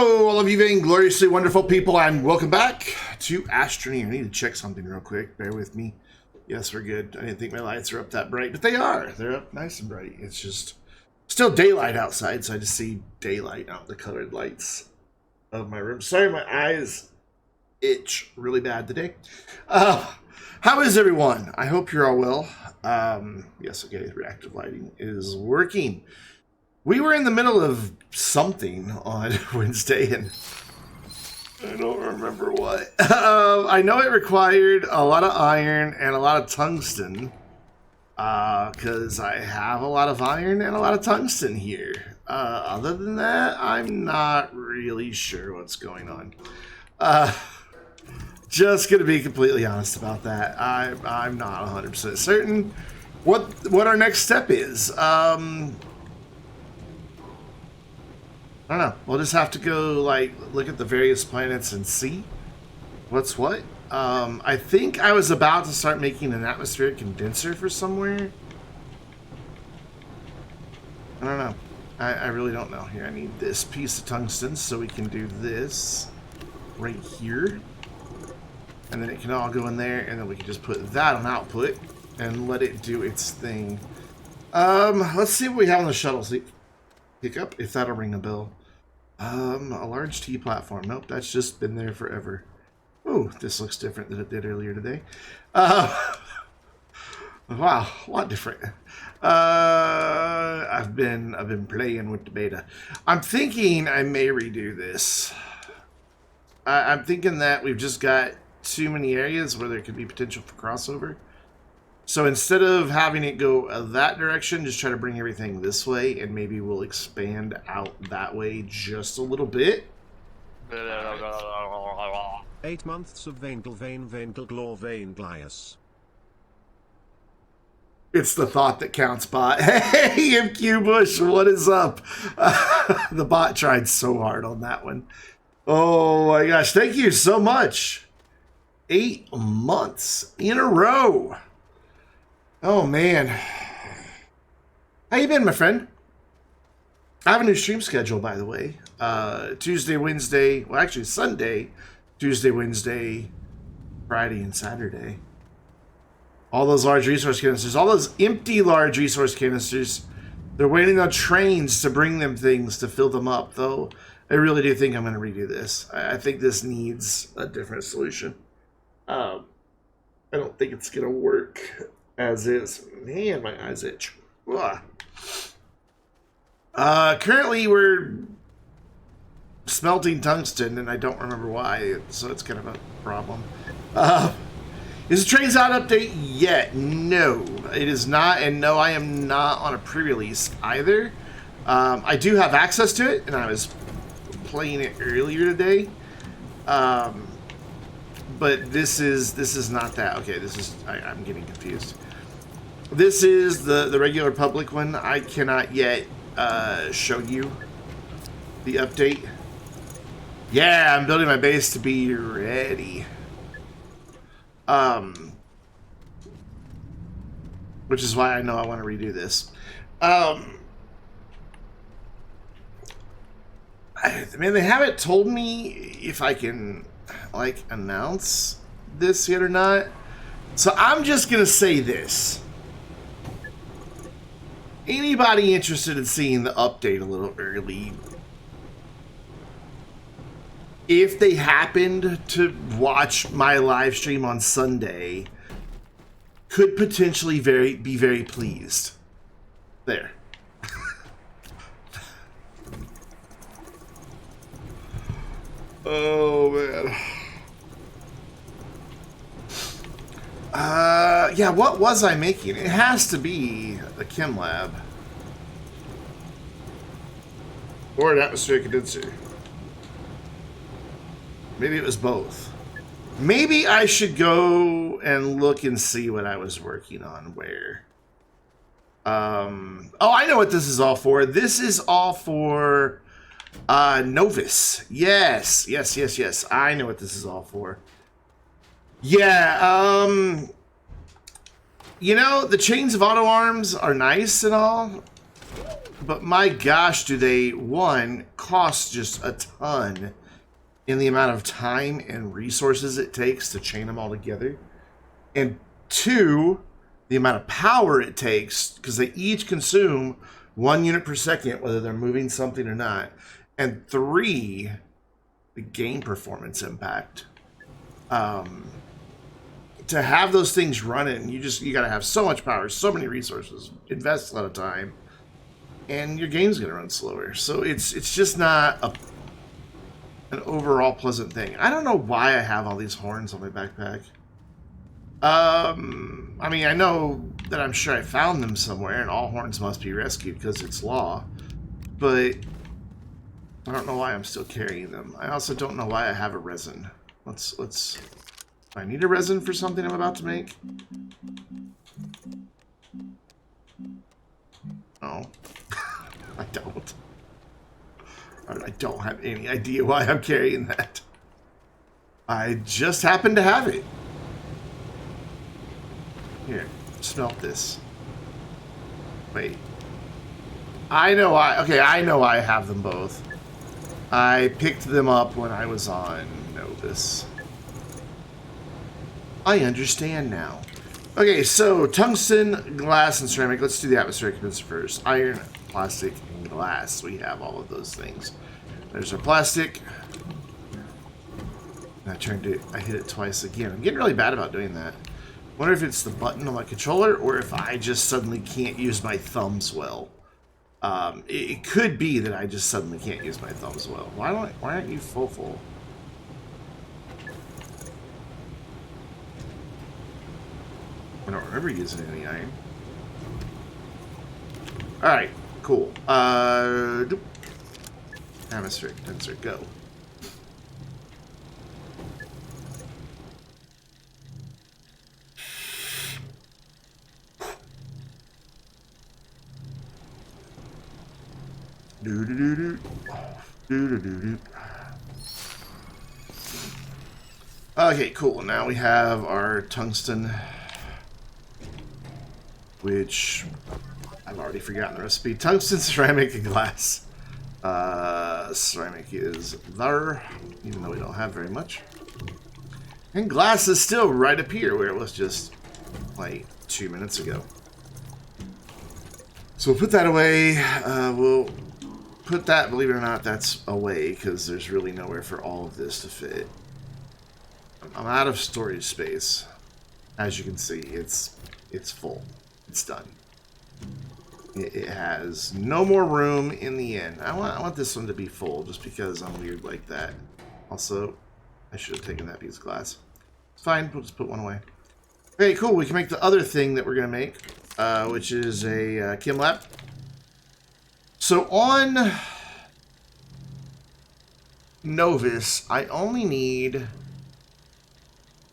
Hello, all of you vaingloriously wonderful people, and welcome back to Astroneer. I need to check something real quick. Bear with me. Yes, we're good. I didn't think my lights are up that bright, but they are. They're up nice and bright. It's just still daylight outside, so I just see daylight, not the colored lights of my room. Sorry, my eyes itch really bad today. How is everyone? I hope you're all well. Yes, okay, reactive lighting is working. We were in the middle of something on Wednesday, and I don't remember what. I know it required a lot of iron and a lot of tungsten, because I have a lot of iron and a lot of tungsten here. Other than that, I'm not really sure what's going on. Just gonna be completely honest about that. I'm not 100% certain what our next step is. I don't know. We'll just have to go, like, look at the various planets and see what's what. I think I was about to start making an atmospheric condenser for somewhere. I don't know. I really don't know. Here, I need this piece of tungsten so we can do this right here. And then it can all go in there, and then we can just put that on output and let it do its thing. Let's see what we have on the shuttle. Pick up, if that'll ring a bell. A large T platform. Nope, that's just been there forever. Oh, this looks different than it did earlier today. Wow, a lot different. I've been playing with the beta. I'm thinking I may redo this. I'm thinking that we've just got too many areas where there could be potential for crossover. So instead of having it go that direction, just try to bring everything this way, and maybe we'll expand out that way just a little bit. 8 months of Vainglorious. It's the thought that counts, bot. Hey, MQ Bush, what is up? The bot tried so hard on that one. Oh my gosh, thank you so much. 8 months in a row. Oh, man. How you been, my friend? I have a new stream schedule, by the way. Tuesday, Wednesday, well, actually Sunday, Tuesday, Wednesday, Friday, and Saturday. All those large resource canisters, all those empty large resource canisters, they're waiting on trains to bring them things to fill them up, though I really do think I'm going to redo this. I think this needs a different solution. I don't think it's going to work as is. Man, my eyes itch. Currently we're smelting tungsten, and I don't remember why, so it's kind of a problem. Is the trains out update yet? No, it is not, and no, I am not on a pre-release either. I do have access to it, and I was playing it earlier today. But this is not that. Okay, this is I'm getting confused. This is the regular public one. I cannot yet show you the update. Yeah, I'm building my base to be ready. Which is why I know I want to redo this. Man, they haven't told me if I can, like, announce this yet or not. So I'm just gonna say this. Anybody interested in seeing the update a little early, if they happened to watch my live stream on Sunday, could potentially be very pleased. There. Oh, man. Yeah, what was I making? It has to be a chem lab. Or an atmospheric condenser. Maybe it was both. Maybe I should go and look and see what I was working on where. Oh, I know what this is all for. This is all for Novus. Yes. I know what this is all for. Yeah, you know, the chains of auto arms are nice and all, But my gosh, do they, one, cost just a ton in the amount of time and resources it takes to chain them all together. And two, the amount of power it takes, because they each consume 1 unit per second, whether they're moving something or not. And three, the game performance impact. To have those things running, you got to have so much power, so many resources, invest a lot of time, and your game's going to run slower. So it's just not an overall pleasant thing. I don't know why I have all these horns on my backpack. I mean, I know that I'm sure I found them somewhere, and all horns must be rescued because it's law. But I don't know why I'm still carrying them. I also don't know why I have a resin. Let's. Do I need a resin for something I'm about to make? No. I don't. I don't have any idea why I'm carrying that. I just happen to have it. Here, smelt this. Wait. I know I know I have them both. I picked them up when I was on Novus. I understand now. Okay, so tungsten, glass, and ceramic. Let's do the atmospheric condenser first. Iron, plastic, and glass. We have all of those things. There's our plastic. I hit it twice again. I'm getting really bad about doing that. Wonder if it's the button on my controller or if I just suddenly can't use my thumbs well. It could be that I just suddenly can't use my thumbs well. Why aren't you full? I don't remember using any iron. Alright, cool. Atmospheric condenser, go. Okay, cool. Now we have our tungsten, which I've already forgotten the recipe. Tungsten, ceramic, and glass. Ceramic is there, even though we don't have very much. And glass is still right up here where it was just like 2 minutes ago. So we'll put that away. We'll put that, believe it or not, that's away because there's really nowhere for all of this to fit. I'm out of storage space. As you can see, it's full. It's done. It has no more room in the end. I want this one to be full just because I'm weird like that. Also, I should have taken that piece of glass. It's fine. We'll just put one away. Okay, cool. We can make the other thing that we're going to make, which is a chem lab. So on Novus, I only need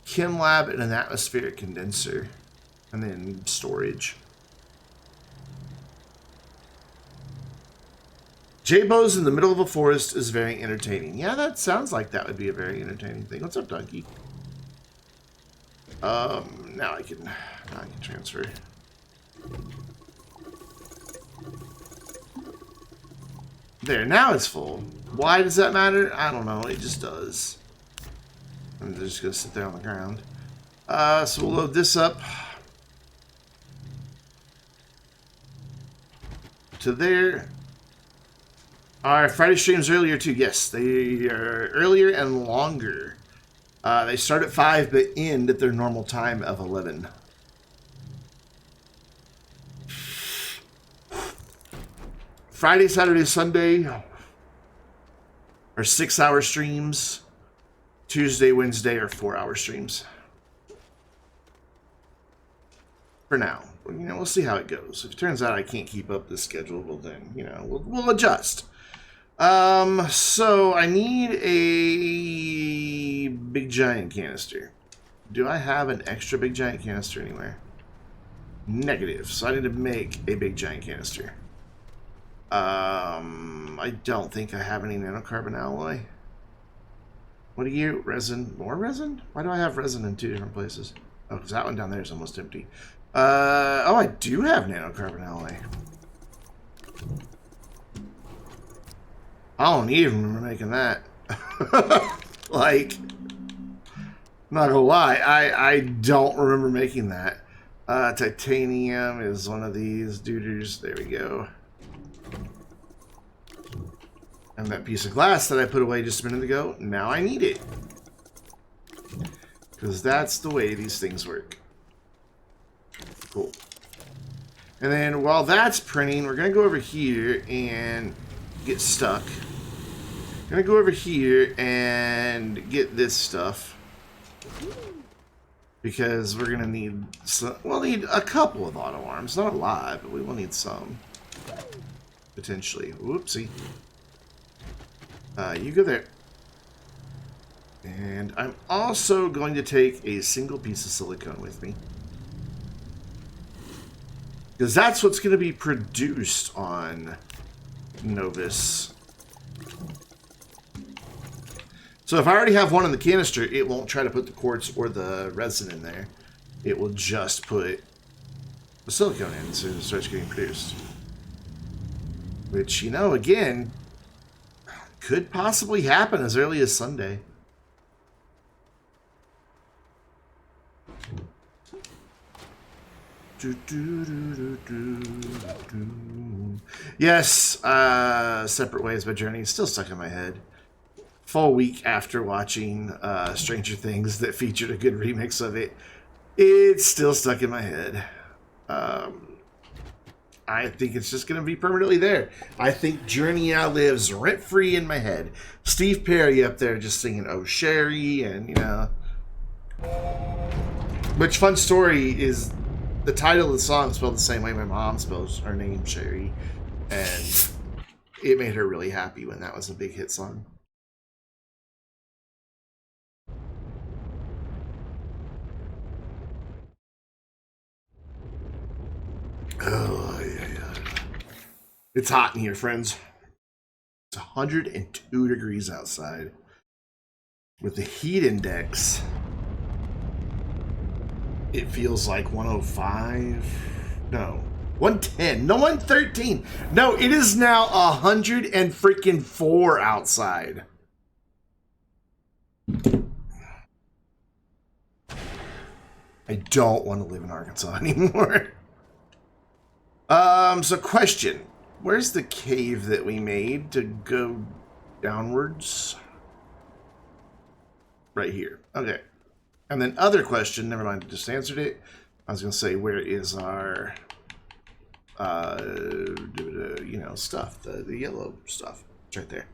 chem lab and an atmospheric condenser, and then storage. J-Bows in the middle of a forest is very entertaining. Yeah, that sounds like that would be a very entertaining thing. What's up, donkey? Now I can transfer. There, now it's full. Why does that matter? I don't know. It just does. I'm just gonna sit there on the ground. So we'll load this up to there. Our Friday streams earlier too. Yes, they are earlier and longer. They start at 5 but end at their normal time of 11. Friday, Saturday, Sunday are 6-hour streams. Tuesday, Wednesday are 4-hour streams. For now. You know, we'll see how it goes. If it turns out I can't keep up this schedule, well then, you know, we'll adjust. So I need a big giant canister. Do I have an extra big giant canister anywhere? Negative. So I need to make a big giant canister. I don't think I have any nanocarbon alloy. What are you? Resin? More resin? Why do I have resin in 2 different places? Oh, because that one down there is almost empty. Oh, I do have nanocarbon alloy. I don't even remember making that. Like, not gonna lie, I don't remember making that. Titanium is one of these duders. There we go. And that piece of glass that I put away just a minute ago, now I need it. Because that's the way these things work. Cool. And then while that's printing, we're going to go over here and get stuck. Going to go over here and get this stuff. Because we're going to need some, we'll need a couple of auto arms. Not a lot, but we will need some. Potentially. Whoopsie. You go there. And I'm also going to take a single piece of silicone with me. Because that's what's going to be produced on Novus. So if I already have one in the canister, it won't try to put the quartz or the resin in there. It will just put the silicone in as soon as it starts getting produced. Which, you know, again, could possibly happen as early as Sunday. Yes, Separate Ways by Journey is still stuck in my head. Full week after watching Stranger Things that featured a good remix of it, it's still stuck in my head. I think it's just going to be permanently there. I think Journey now lives rent-free in my head. Steve Perry up there just singing "Oh Sherry," and, you know. Which, fun story, is the title of the song spelled the same way my mom spells her name, Sherry. And it made her really happy when that was a big hit song. Oh, yeah. It's hot in here, friends. It's 102 degrees outside. With the heat index, it feels like 105. No, 110. No, 113. No, it is now 104 outside. I don't want to live in Arkansas anymore. So question. Where's the cave that we made to go downwards? Right here. Okay. And then other question, never mind, I just answered it. I was going to say, where is our, you know, stuff, the yellow stuff. It's right there.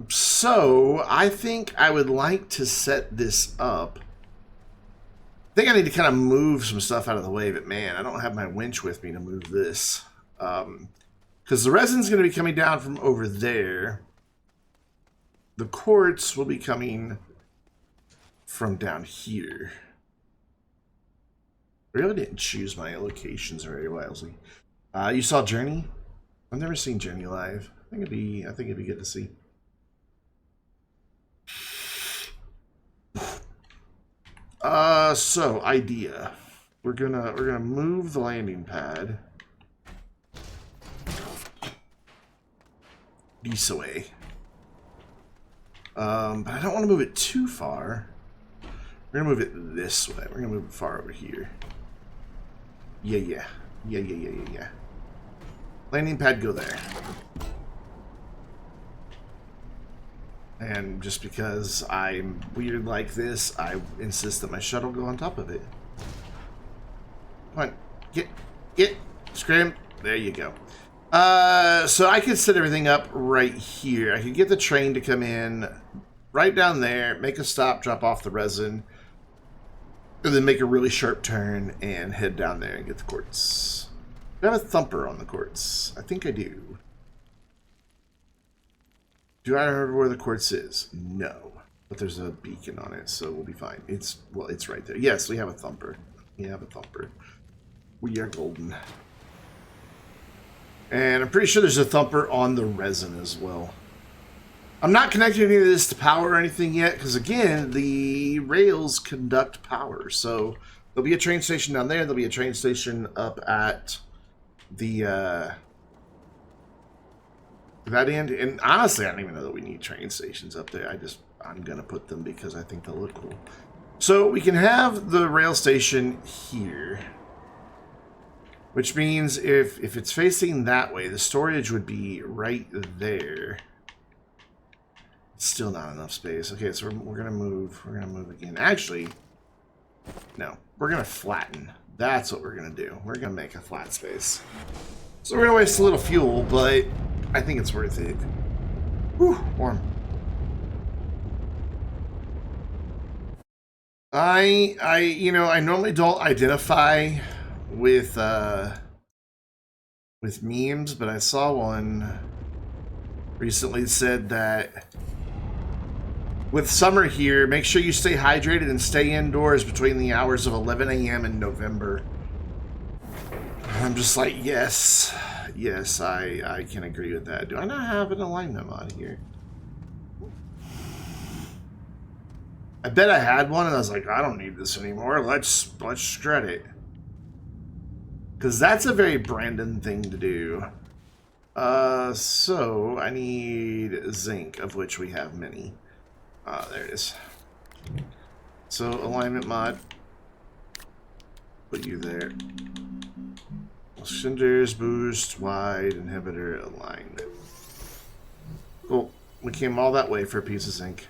So I think I would like to set this up. I think I need to kind of move some stuff out of the way, but man, I don't have my winch with me to move this. Because the resin's going to be coming down from over there. The quartz will be coming from down here. I really didn't choose my locations very wisely. You saw Journey? I've never seen Journey live. I think it'd be good to see. So idea. We're gonna move the landing pad this way. But I don't want to move it too far. We're gonna move it this way. We're gonna move it far over here. Yeah. Landing pad, go there. And just because I'm weird like this, I insist that my shuttle go on top of it. Come on, get, scram. There you go. So I could set everything up right here. I could get the train to come in right down there, make a stop, drop off the resin, and then make a really sharp turn and head down there and get the quartz. Do I have a thumper on the quartz? I think I do. Do I remember where the quartz is? No. But there's a beacon on it, so we'll be fine. It's right there. Yes, we have a thumper. We have a thumper. We are golden. And I'm pretty sure there's a thumper on the resin as well. I'm not connecting any of this to power or anything yet, because again, the rails conduct power. So there'll be a train station down there. There'll be a train station up at the that end. And honestly, I don't even know that we need train stations up there. I'm gonna put them because I think they'll look cool. So we can have the rail station here, which means if it's facing that way, the storage would be right there. It's still not enough space. Okay, so we're gonna move. We're gonna move again. Actually, no, we're gonna flatten. That's what we're gonna do. We're gonna make a flat space. So we're gonna waste a little fuel, but I think it's worth it. Whew, warm. I normally don't identify with memes, but I saw one recently that said that with summer here, make sure you stay hydrated and stay indoors between the hours of 11 a.m. in November. I'm just like, yes, I can agree with that. Do I not have an alignment mod here? I bet I had one, and I was like, I don't need this anymore. Let's shred it, because that's a very Brandon thing to do. So I need zinc, of which we have many. There it is. So alignment mod. Put you there. Cinders, boost, wide, inhibitor, alignment. Cool. We came all that way for a piece of zinc.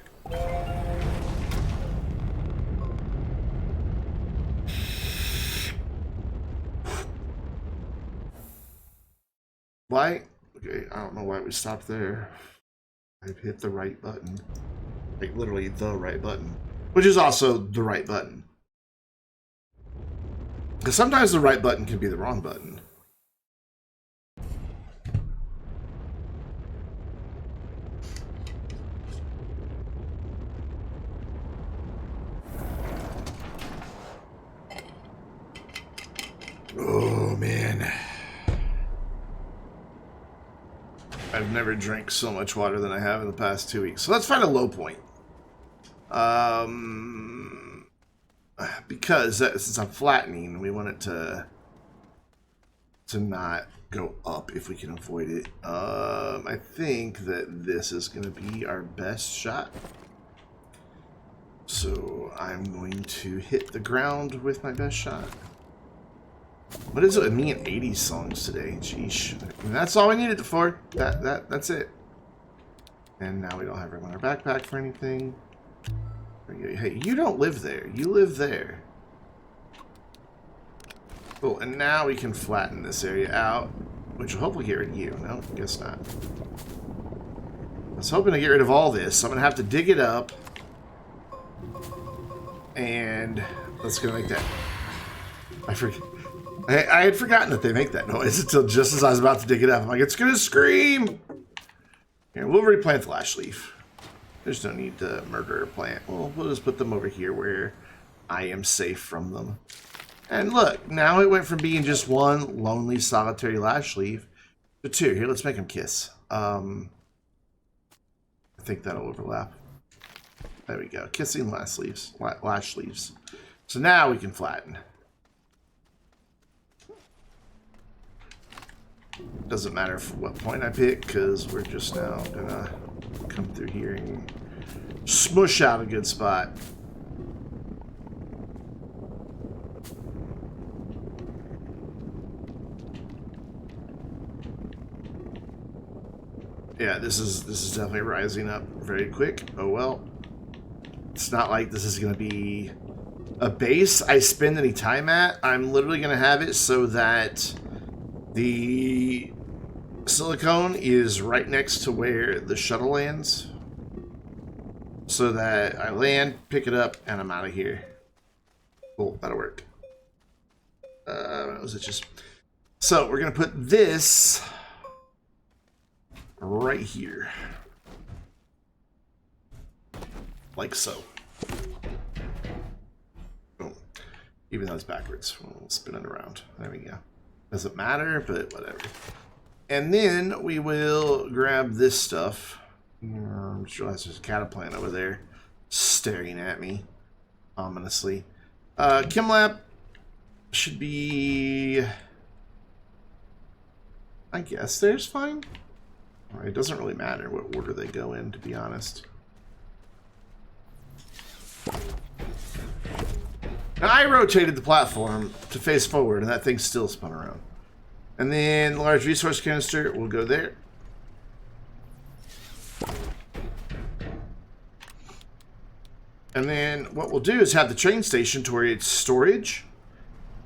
Why? Okay, I don't know why we stopped there. I've hit the right button. Like, literally the right button. Which is also the right button. Because sometimes the right button can be the wrong button. Oh, man. I've never drank so much water than I have in the past 2 weeks. So let's find a low point. Because since I'm flattening, we want it to not go up if we can avoid it. I think that this is going to be our best shot. So I'm going to hit the ground with my best shot. What is it with me and 80s songs today? Sheesh. And that's all we needed it for. That's it. And now we don't have room on our backpack for anything. Hey, you don't live there. You live there. Cool, and now we can flatten this area out, which will hopefully get rid of you. No, guess not. I was hoping to get rid of all this, so I'm going to have to dig it up. And that's going to make that... I had forgotten that they make that noise until just as I was about to dig it up. I'm like, it's going to scream! Here, we'll replant the lash leaf. There's no need to murder a plant. Well, we'll just put them over here where I am safe from them. And look, now it went from being just one lonely, solitary lash leaf to two. Here, let's make them kiss. I think that'll overlap. There we go. Kissing lash leaves. Lash leaves. So now we can flatten. Doesn't matter what point I pick, because we're just now gonna come through here and smush out a good spot. Yeah, this is definitely rising up very quick. Oh well. It's not like this is gonna be a base I spend any time at. I'm literally gonna have it so that the silicone is right next to where the shuttle lands, so that I land, pick it up, and I'm out of here. Cool, that'll work. What was it just? So we're gonna put this right here, like so. Boom. Even though it's backwards, we'll spin it around. There we go. Doesn't matter, but whatever. And then we will grab this stuff. I'm sure there's a cataplant over there staring at me ominously. Chem should be, I guess there's fine. It doesn't really matter what order they go in, to be honest. Now, I rotated the platform to face forward, and that thing still spun around. And then the large resource canister will go there. And then what we'll do is have the train station to where its storage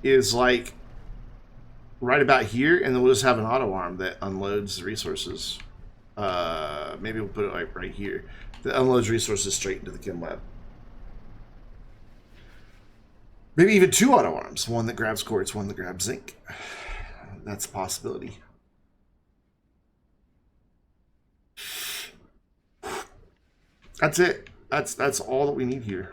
is like right about here, and then we'll just have an auto arm that unloads the resources. Maybe we'll put it like right here. That unloads resources straight into the chem lab. Maybe even 2 auto arms. One that grabs quartz, one that grabs zinc. That's a possibility. That's it. That's all that we need here.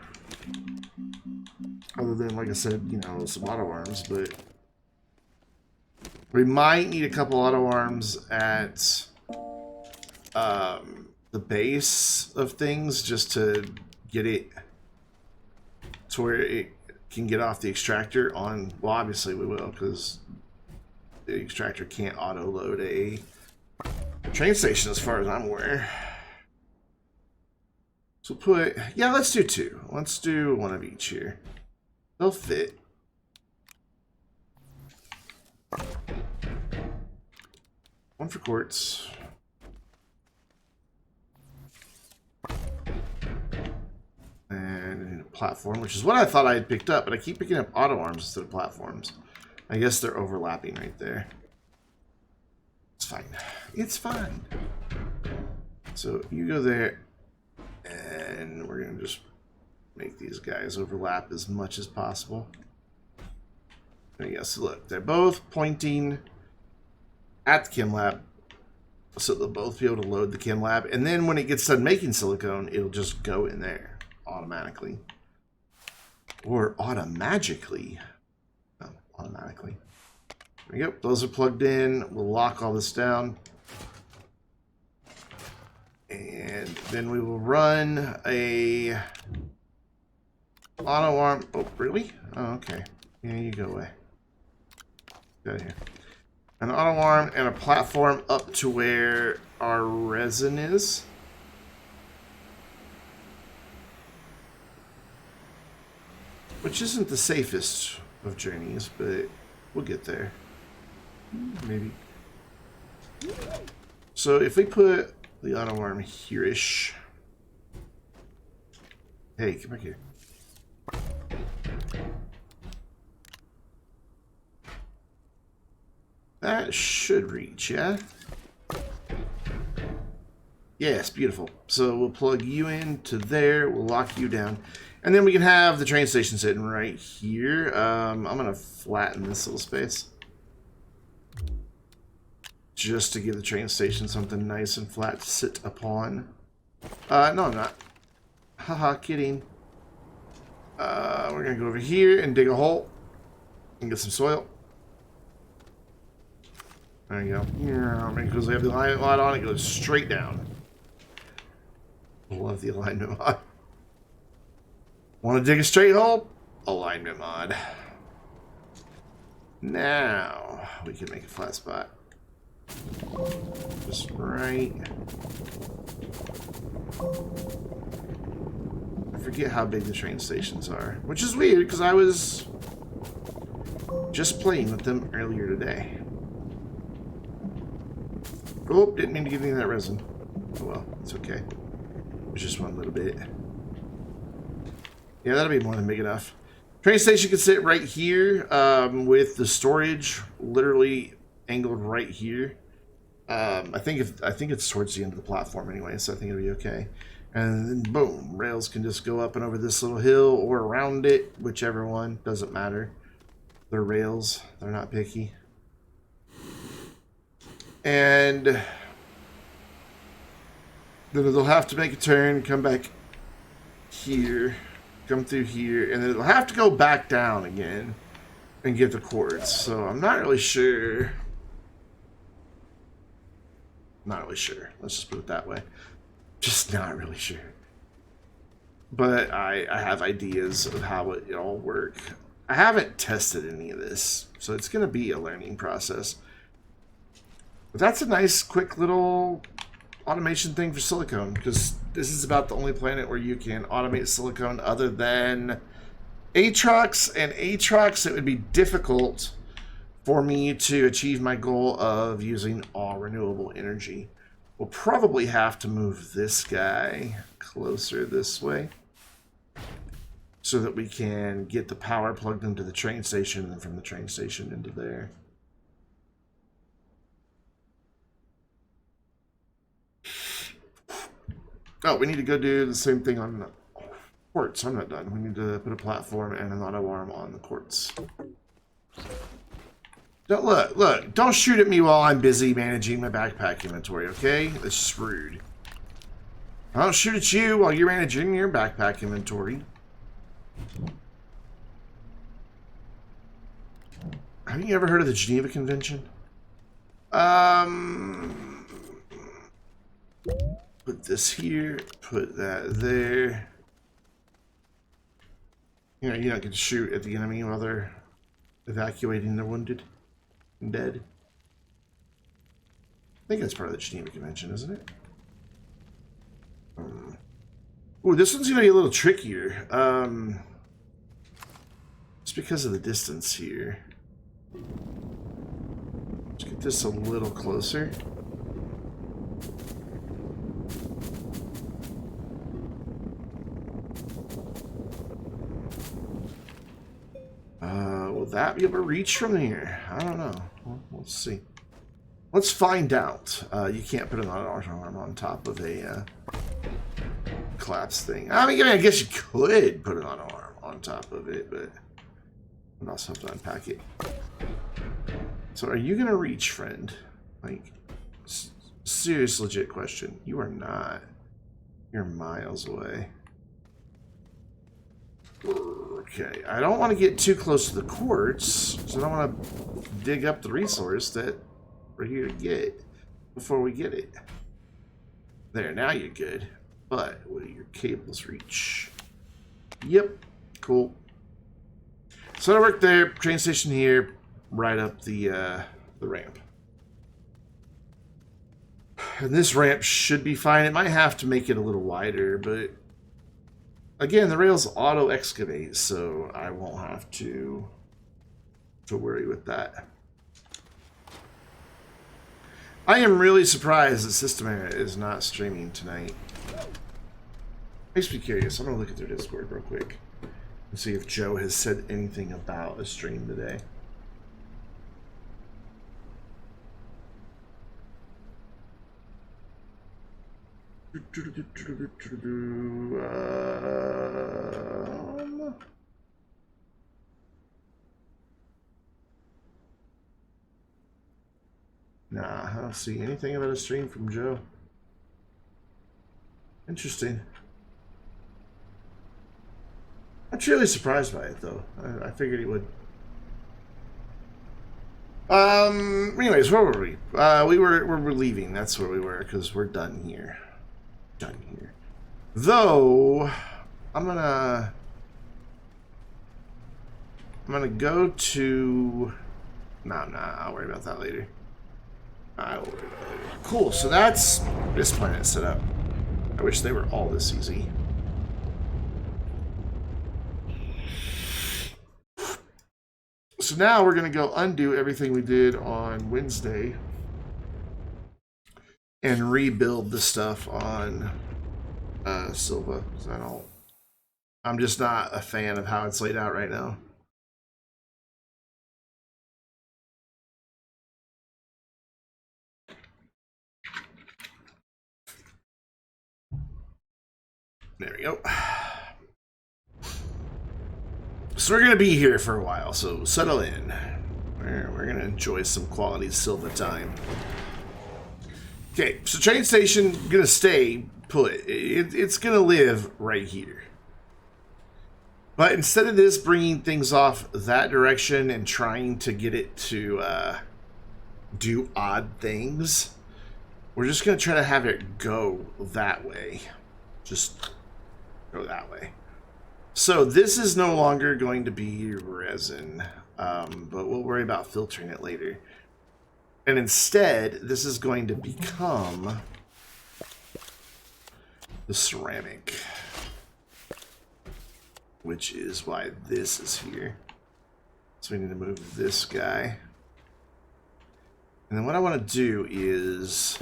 Other than, like I said, you know, some auto arms, but we might need a couple auto arms at the base of things just to get it to where it can get off the extractor on. Well, obviously we will, because the extractor can't auto load a train station as far as I'm aware. So put, yeah, let's do 2. Let's do 1 of each here. They'll fit. One for quartz. And a platform, which is what I thought I had picked up, but I keep picking up auto arms instead of platforms. I guess they're overlapping right there. It's fine. It's fine. So you go there, and we're going to just make these guys overlap as much as possible. I guess, look, they're both pointing at the chem lab, so they'll both be able to load the chem lab, and then when it gets done making silicone, it'll just go in there automatically. Or automagically. Oh, automatically. There we go. Those are plugged in. We'll lock all this down. And then we will run a auto arm. Oh, really? Oh, okay. Yeah, you go away. Get out of here. An auto arm and a platform up to where our resin is. Which isn't the safest of journeys, but we'll get there. Maybe. So if we put the auto arm here-ish. Hey, come back here. That should reach, yeah? Yes, beautiful. So we'll plug you into there. We'll lock you down. And then we can have the train station sitting right here. I'm going to flatten this little space. Just to give the train station something nice and flat to sit upon. No, I'm not. Haha, kidding. We're going to go over here and dig a hole. And get some soil. There you go. Yeah, because we have the alignment mod on, it goes straight down. Love the alignment mod. Want to dig a straight hole? Alignment mod. Now we can make a flat spot. Just right. I forget how big the train stations are, which is weird because I was just playing with them earlier today. Oh, didn't mean to give you that resin. Oh well, it's okay. It's just one little bit. Yeah, that'll be more than big enough. Train station can sit right here with the storage literally angled right here. I think it's towards the end of the platform anyway, so I think it'll be okay. And then boom, rails can just go up and over this little hill or around it, whichever one, doesn't matter. They're rails, they're not picky. And then they'll have to make a turn, come back here, come through here, and then it'll have to go back down again and get the quartz. So I'm not really sure. Not really sure. Let's just put it that way. Just not really sure. But I have ideas of how it all work. I haven't tested any of this, so it's going to be a learning process. But that's a nice, quick little automation thing for silicone, because this is about the only planet where you can automate silicone other than Aatrox, and Aatrox, it would be difficult for me to achieve my goal of using all renewable energy. We'll probably have to move this guy closer this way so that we can get the power plugged into the train station and from the train station into there. Oh, we need to go do the same thing on the quartz. I'm not done. We need to put a platform and an auto arm on the quartz. Don't look, don't shoot at me while I'm busy managing my backpack inventory, okay? That's just rude. I don't shoot at you while you're managing your backpack inventory. Have you ever heard of the Geneva Convention? Put this here, put that there. You know, you don't get to shoot at the enemy while they're evacuating their wounded and dead. I think that's part of the Geneva Convention, isn't it? Ooh, this one's gonna be a little trickier. Just because of the distance here. Let's get this a little closer. Will that be able to reach from here? I don't know. Well, let's see. Let's find out. You can't put an auto arm on top of a collapse thing. I mean, I guess you could put an auto arm on top of it, but I'd also have to unpack it. So are you going to reach, friend? Like, serious, legit question. You are not. You're miles away. Okay, I don't want to get too close to the quartz, so I don't want to dig up the resource that we're here to get before we get it. There, now you're good. But will your cables reach? Yep, cool. So I work there, train station here, right up the ramp. And this ramp should be fine. It might have to make it a little wider, but again, the rails auto excavate, so I won't have to worry with that. I am really surprised that Systemair is not streaming tonight. Makes me curious. I'm gonna look at their Discord real quick and see if Joe has said anything about a stream today. Nah, I don't see anything about a stream from Joe. Interesting. I'm truly surprised by it, though. I figured he would. Anyways, where were we? We're leaving. That's where we were, because we're done here. Done here. Though, I'm gonna go to... Nah, I'll worry about that later. I will worry about that later. Cool, so that's this planet set up. I wish they were all this easy. So now we're gonna go undo everything we did on Wednesday and rebuild the stuff on Sylva. I'm just not a fan of how it's laid out right now. There we go. So we're gonna be here for a while, so settle in. We're gonna enjoy some quality Sylva time. Okay, so train station gonna stay put. It's gonna live right here. But instead of this bringing things off that direction and trying to get it to do odd things, we're just gonna try to have it go that way. Just go that way. So this is no longer going to be resin, but we'll worry about filtering it later. And instead, this is going to become the ceramic, which is why this is here. So we need to move this guy. And then what I want to do is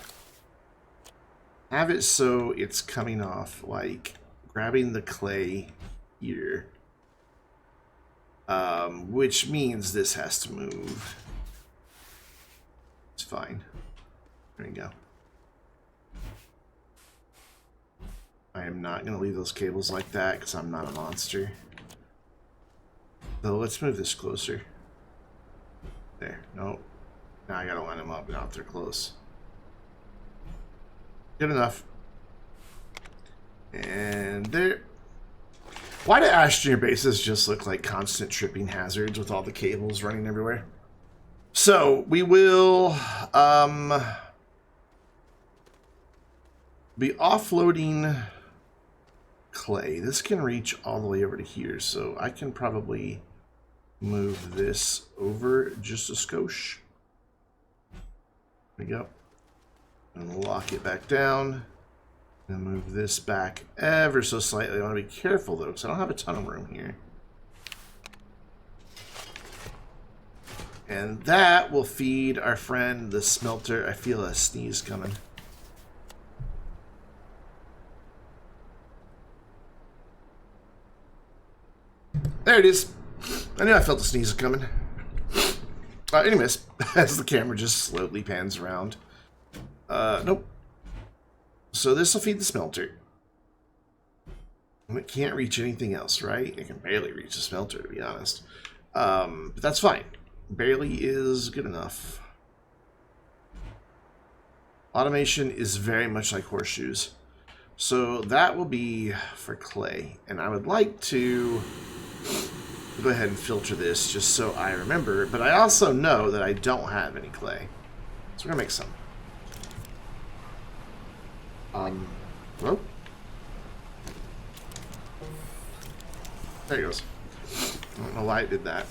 have it so it's coming off, like grabbing the clay here. Which means this has to move. It's fine. There we go. I am not going to leave those cables like that because I'm not a monster. So let's move this closer. There. Nope. Now I got to line them up now if they're close. Good enough. And there. Why do Astroneer bases just look like constant tripping hazards with all the cables running everywhere? So we will be offloading clay. This can reach all the way over to here, so I can probably move this over just a skosh. There we go. And lock it back down. And move this back ever so slightly. I want to be careful though, because I don't have a ton of room here. And that will feed our friend the smelter. I feel a sneeze coming. There it is. I knew I felt the sneeze coming. Anyways, as the camera just slowly pans around. Nope. So this will feed the smelter. And it can't reach anything else, right? It can barely reach the smelter, to be honest. But that's fine. Barely is good enough. Automation is very much like horseshoes. So that will be for clay. And I would like to go ahead and filter this just so I remember. But I also know that I don't have any clay. So we're going to make some. Hello? There he goes. I don't know why it did that.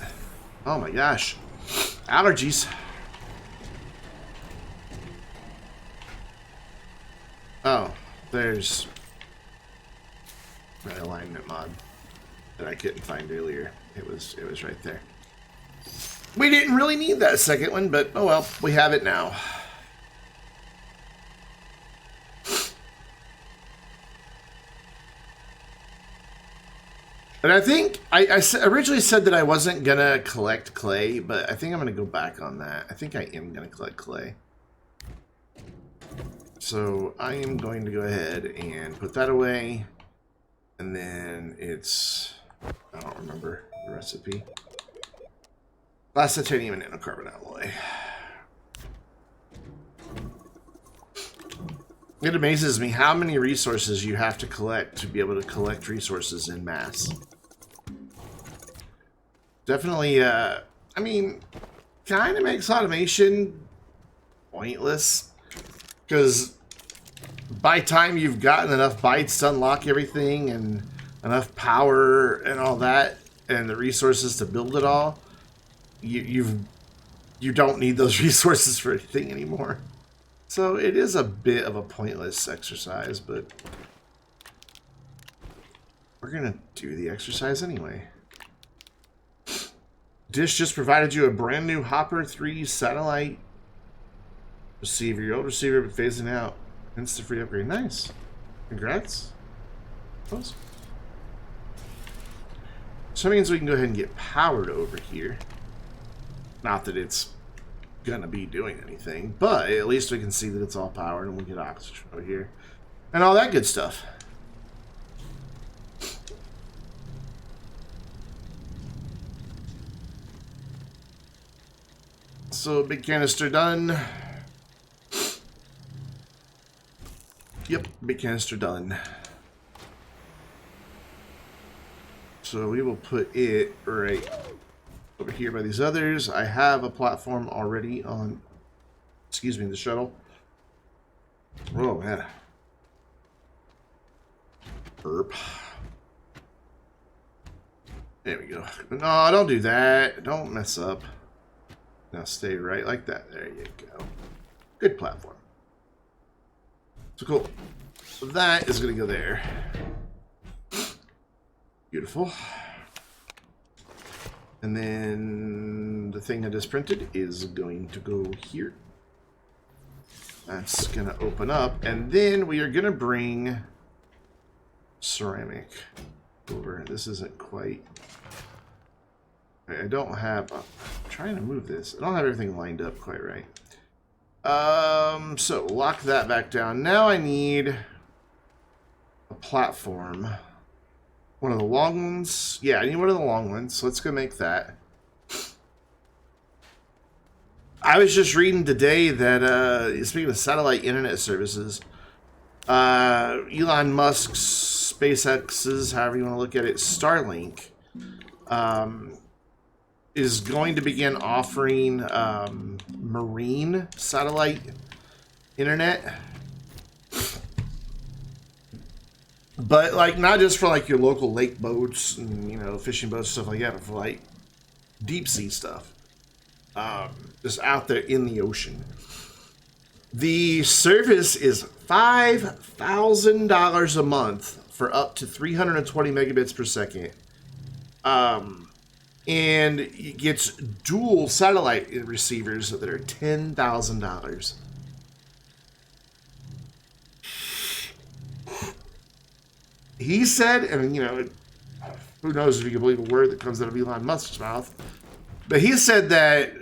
Oh my gosh. Allergies. Oh, there's my alignment mod that I couldn't find earlier. It was right there. We didn't really need that second one, but oh well, we have it now. And I think I originally said that I wasn't gonna collect clay, but I think I'm gonna go back on that. I think I am gonna collect clay. So I am going to go ahead and put that away. And then it's, I don't remember the recipe. Glass, titanium, and nanocarbon alloy. It amazes me how many resources you have to collect to be able to collect resources in mass. Definitely, I mean, kind of makes automation pointless. Because by time you've gotten enough bytes to unlock everything and enough power and all that and the resources to build it all, you don't need those resources for anything anymore. So it is a bit of a pointless exercise, but we're going to do the exercise anyway. Dish just provided you a brand new Hopper 3 satellite receiver. Your old receiver but phasing out. Hence the free upgrade. Nice. Congrats. Close. So that means we can go ahead and get powered over here. Not that it's gonna be doing anything, but at least we can see that it's all powered and we get oxygen over here. And all that good stuff. So big canister done. Yep, big canister done. So we will put it right over here by these others. I have a platform already on, excuse me, the shuttle. Oh man. Burp. There we go. No, don't do that. Don't mess up. Now stay right like that. There you go. Good platform. So cool. So that is going to go there. Beautiful. And then the thing I just printed is going to go here. That's going to open up. And then we are going to bring ceramic over. This isn't quite... I don't have... I'm trying to move this. I don't have everything lined up quite right. So lock that back down. Now I need a platform. One of the long ones? Yeah, I need one of the long ones. So let's go make that. I was just reading today that, speaking of satellite internet services, Elon Musk's, SpaceX's, however you want to look at it, Starlink, is going to begin offering marine satellite internet. But, like, not just for, like, your local lake boats and, you know, fishing boats, stuff like that, but for, like, deep sea stuff. Just out there in the ocean. The service is $5,000 a month for up to 320 megabits per second. And it gets dual satellite receivers that are $10,000. He said, and you know, who knows if you can believe a word that comes out of Elon Musk's mouth, but he said that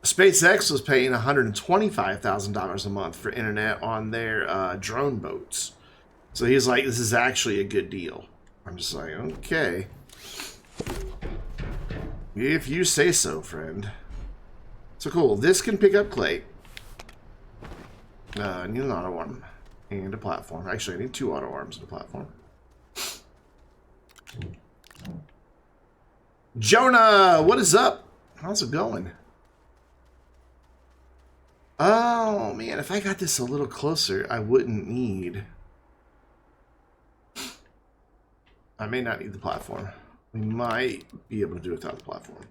SpaceX was paying $125,000 a month for internet on their drone boats. So he's like, this is actually a good deal. I'm just like, okay. If you say so, friend. So cool. This can pick up clay. I need an auto arm and a platform. Actually, I need 2 auto arms and a platform. Jonah, what is up? How's it going? Oh, man, if I got this a little closer, I wouldn't need... I may not need the platform. We might be able to do it without the platform.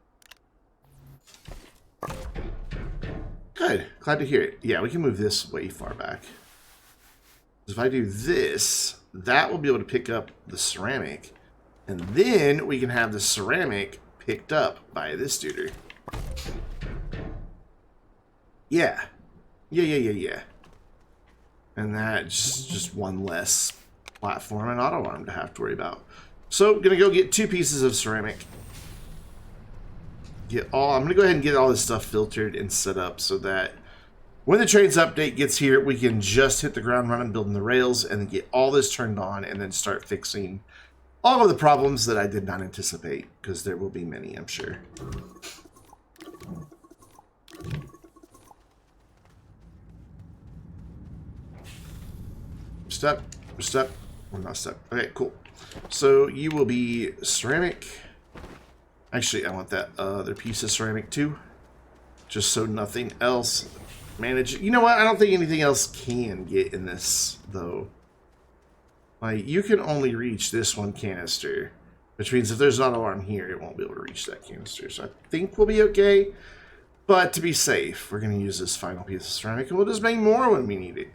Good. Glad to hear it. Yeah, we can move this way far back. If I do this, that will be able to pick up the ceramic. And then we can have the ceramic picked up by this dude. Yeah. Yeah. And that's just one less platform and auto arm to have to worry about. So, gonna go get 2 pieces of ceramic. I'm gonna go ahead and get all this stuff filtered and set up so that when the trains update gets here, we can just hit the ground running, building the rails, and then get all this turned on and then start fixing all of the problems that I did not anticipate, because there will be many, I'm sure. Step. We're not stuck. Okay, cool. So you will be ceramic. Actually, I want that other piece of ceramic too, just so nothing else manage. You know what? I don't think anything else can get in this though. Like, you can only reach this one canister, which means if there's not an alarm here, it won't be able to reach that canister. So I think we'll be okay. But to be safe, we're going to use this final piece of ceramic, and we'll just make more when we need it.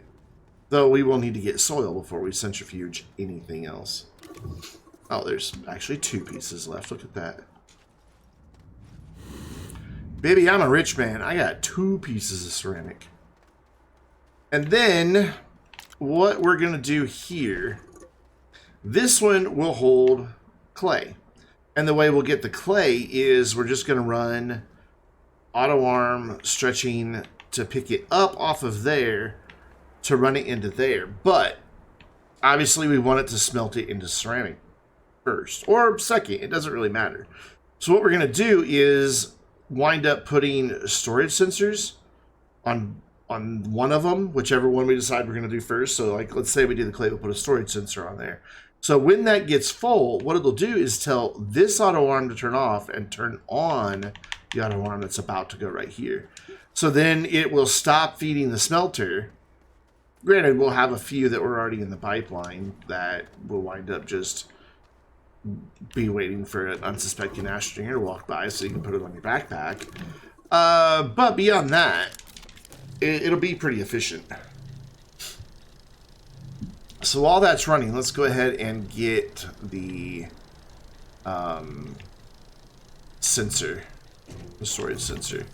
Though we will need to get soil before we centrifuge anything else. Oh, there's actually 2 pieces left. Look at that. Baby, I'm a rich man. I got 2 pieces of ceramic. And then, what we're going to do here, this one will hold clay. And the way we'll get the clay is we're just going to run auto arm stretching to pick it up off of there to run it into there. But obviously we want it to smelt it into ceramic first or second. It doesn't really matter. So what we're going to do is wind up putting storage sensors on one of them, whichever one we decide we're going to do first. So like, let's say we do the clay, we'll put a storage sensor on there. So when that gets full, what it'll do is tell this auto arm to turn off and turn on the auto arm that's about to go right here. So then it will stop feeding the smelter. Granted, we'll have a few that were already in the pipeline that will wind up just be waiting for an unsuspecting astroneer to walk by so you can put it on your backpack. But beyond that, it'll be pretty efficient. So while that's running, let's go ahead and get the sensor, the storage sensor.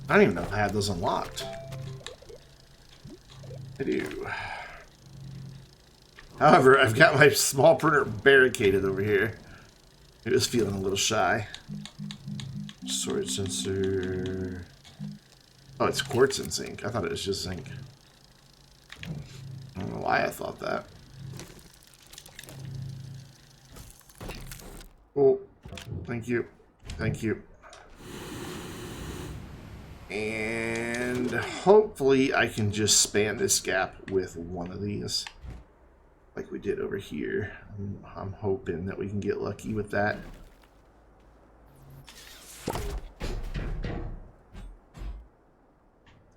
I don't even know if I had those unlocked. I do. However, I've got my small printer barricaded over here. It was feeling a little shy. Storage sensor. Oh, it's quartz and zinc. I thought it was just zinc. I don't know why I thought that. Oh, thank you. Thank you. And hopefully I can just span this gap with one of these. Like we did over here. I'm hoping that we can get lucky with that.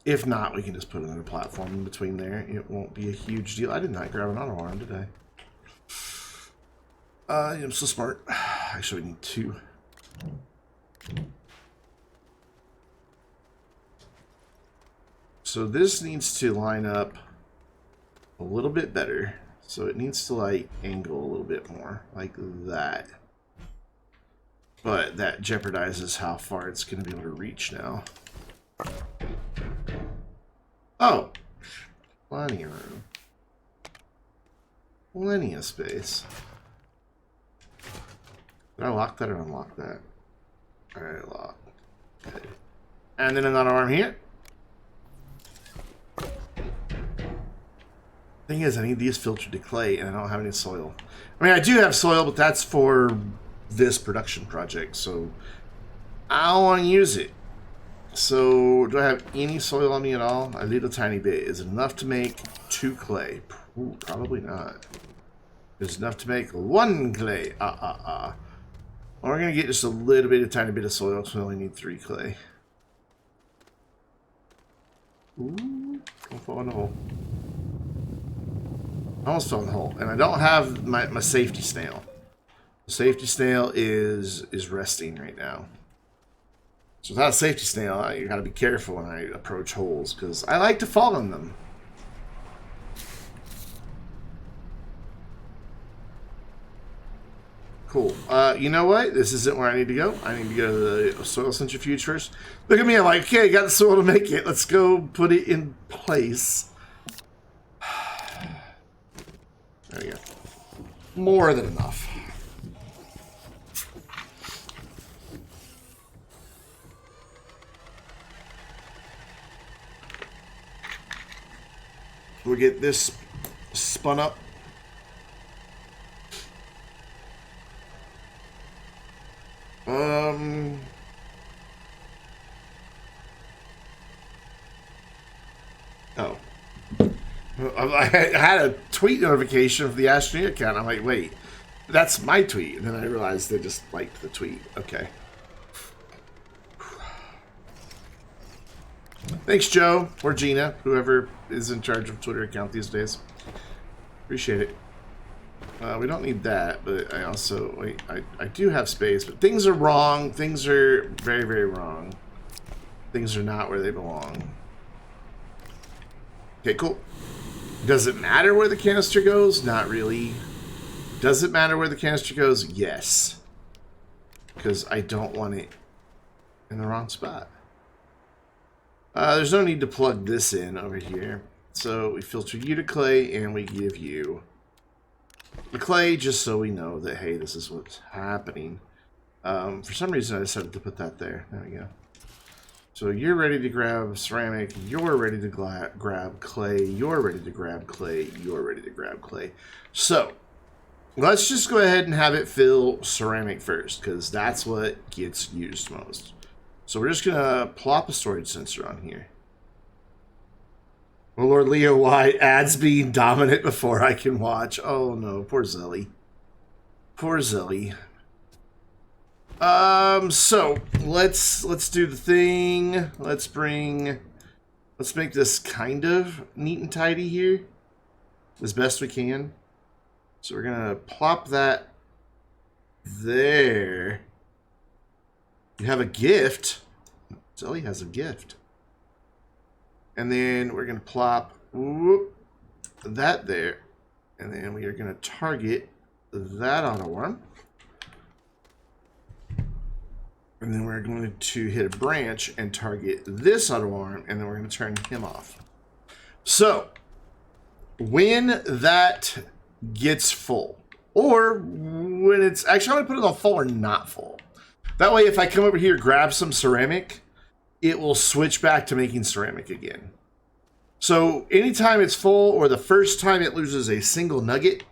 If not, we can just put another platform in between there. It won't be a huge deal. I did not grab an auto arm, did I? I'm so smart. Actually, we need 2. So this needs to line up a little bit better. So it needs to like angle a little bit more, like that. But that jeopardizes how far it's going to be able to reach now. Oh, plenty of room. Plenty of space. Did I lock that or unlock that? Alright, lock. Good. And then another arm here. Thing is, I need these filtered to clay, and I don't have any soil. I mean, I do have soil, but that's for this production project, so I don't want to use it. So, do I have any soil on me at all? A little tiny bit. Is it enough to make 2 clay? Ooh, probably not. It's enough to make 1 clay. Well, we're going to get just a little bit, a tiny bit of soil, so we only need 3 clay. Ooh, don't fall in the hole. I almost fell in the hole. And I don't have my safety snail. The safety snail is resting right now. So without a safety snail, you gotta be careful when I approach holes, because I like to fall in them. Cool. You know what? This isn't where I need to go. I need to go to the soil centrifuge first. Look at me, I'm like, okay, got the soil to make it. Let's go put it in place. There we go. More than enough. We'll get this spun up. Oh. I had a tweet notification for the Astroneer account. I'm like, wait, that's my tweet. And then I realized they just liked the tweet. Okay. Thanks, Joe, or Gina, whoever is in charge of Twitter account these days. Appreciate it. We don't need that, but I also, wait, I do have space, but things are wrong. Things are very, very wrong. Things are not where they belong. Okay, cool. Does it matter where the canister goes? Not really. Does it matter where the canister goes? Yes. Because I don't want it in the wrong spot. There's no need to plug this in over here. So we filter you to clay and we give you the clay just so we know that, hey, this is what's happening. For some reason I decided to put that there. There we go. So you're ready to grab ceramic, you're ready to grab clay, you're ready to grab clay, you're ready to grab clay. So let's just go ahead and have it fill ceramic first, because that's what gets used most. So we're just going to plop a storage sensor on here. Oh, Lord Leo, why? Ads being dominant before I can watch. Oh no, poor Zelly. Poor Zelly. So let's do the thing. Let's make this kind of neat and tidy here as best we can. So we're gonna plop that there. You have a gift. Zelly has a gift. And then we're gonna plop whoop, that there. And then we are going to target that auto arm. And then we're going to hit a branch and target this auto arm, and then we're going to turn him off. So, when that gets full, or when it's actually, I'm going to put it on full or not full. That way, if I come over here, grab some ceramic, it will switch back to making ceramic again. So anytime it's full, or the first time it loses a single nugget,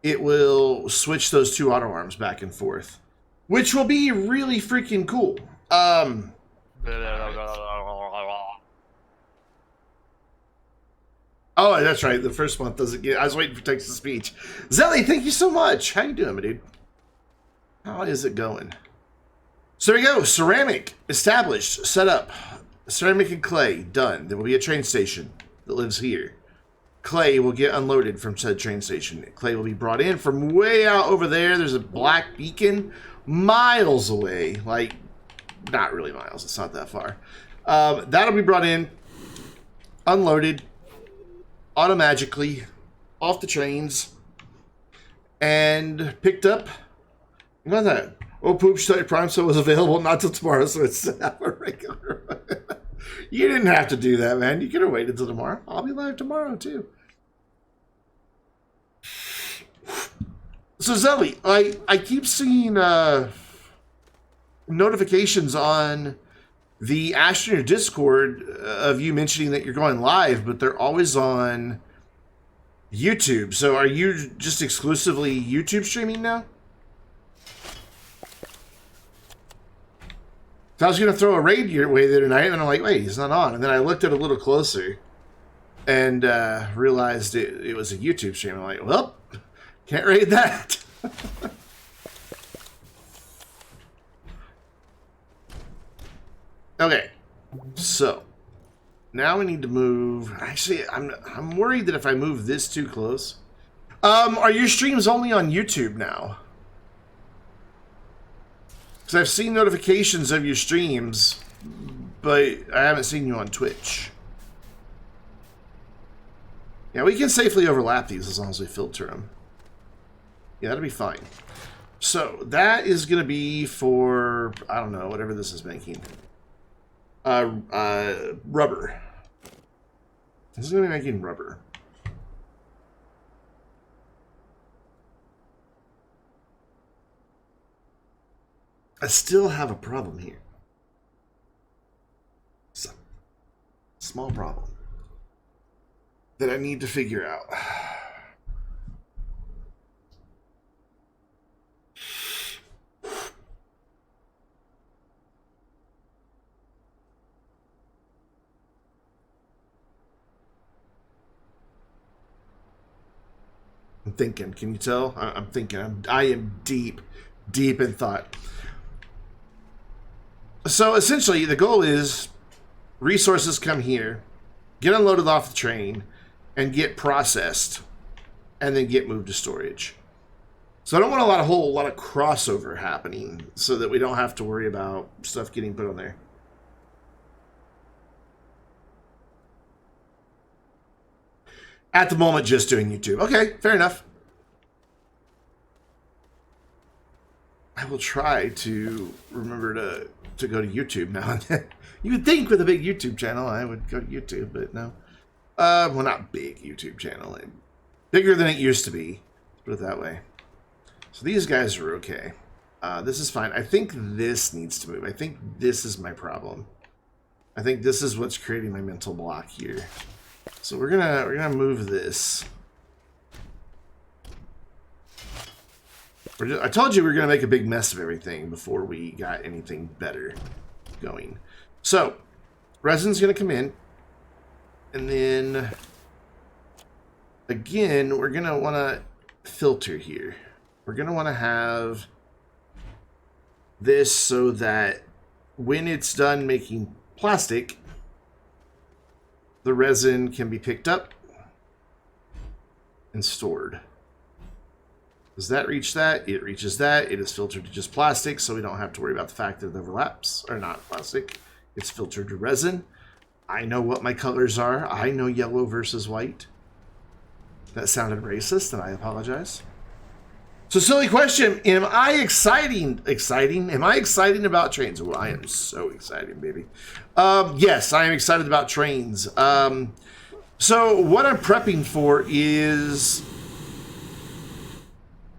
it will switch those two auto arms back and forth, which will be really freaking cool. Oh, that's right. The first month doesn't get. I was waiting for text to speech. Zelly, thank you so much. How you doing, my dude? How is it going? So there we go. Ceramic established, set up. Ceramic and clay done. There will be a train station that lives here. Clay will get unloaded from said train station. Clay will be brought in from way out over there. There's a black beacon miles away. Like, not really miles. It's not that far. That'll be brought in, unloaded, automagically, off the trains, and picked up. You know that? Oh, Poop Study Prime Sale was available not till tomorrow, so it's a regular. You didn't have to do that, man. You could have waited till tomorrow. I'll be live tomorrow, too. So, Zelly, I keep seeing notifications on the Astroneer Discord of you mentioning that you're going live, but they're always on YouTube. So, are you just exclusively YouTube streaming now? I was going to throw a raid your way the other night, and I'm like, wait, he's not on. And then I looked at it a little closer and realized it was a YouTube stream. I'm like, well, can't raid that. Okay, so now we need to move. Actually, I'm worried that if I move this too close. Are your streams only on YouTube now? Because I've seen notifications of your streams, but I haven't seen you on Twitch. Yeah, we can safely overlap these as long as we filter them. Yeah, that'll be fine. So, that is going to be for, I don't know, whatever this is making. Rubber. This is going to be making rubber. I still have a problem here. So, small problem that I need to figure out. I'm thinking. Can you tell? I'm thinking. I am deep in thought. So essentially, the goal is resources come here, get unloaded off the train, and get processed, and then get moved to storage. So I don't want a whole lot of crossover happening, so that we don't have to worry about stuff getting put on there. At the moment, just doing YouTube. Okay, fair enough. I will try to remember to go to YouTube now and then. You would think with a big YouTube channel I would go to YouTube, but no. Well, not big YouTube channel. Bigger than it used to be. Put it that way. So these guys are okay. This is fine. I think this needs to move. I think this is my problem. I think this is what's creating my mental block here. So we're gonna move this. I told you we were gonna make a big mess of everything before we got anything better going. So resin's gonna come in, and then again we're gonna want to filter here. We're gonna want to have this so that when it's done making plastic, the resin can be picked up and stored. Does that reach that? It reaches that. It is filtered to just plastic, so we don't have to worry about the fact that it overlaps. Or not plastic. It's filtered to resin. I know what my colors are. I know yellow versus white. That sounded racist, and I apologize. So, silly question. Am I exciting? Am I excited about trains? Well, I am so excited, baby. Yes, I am excited about trains. So, what I'm prepping for is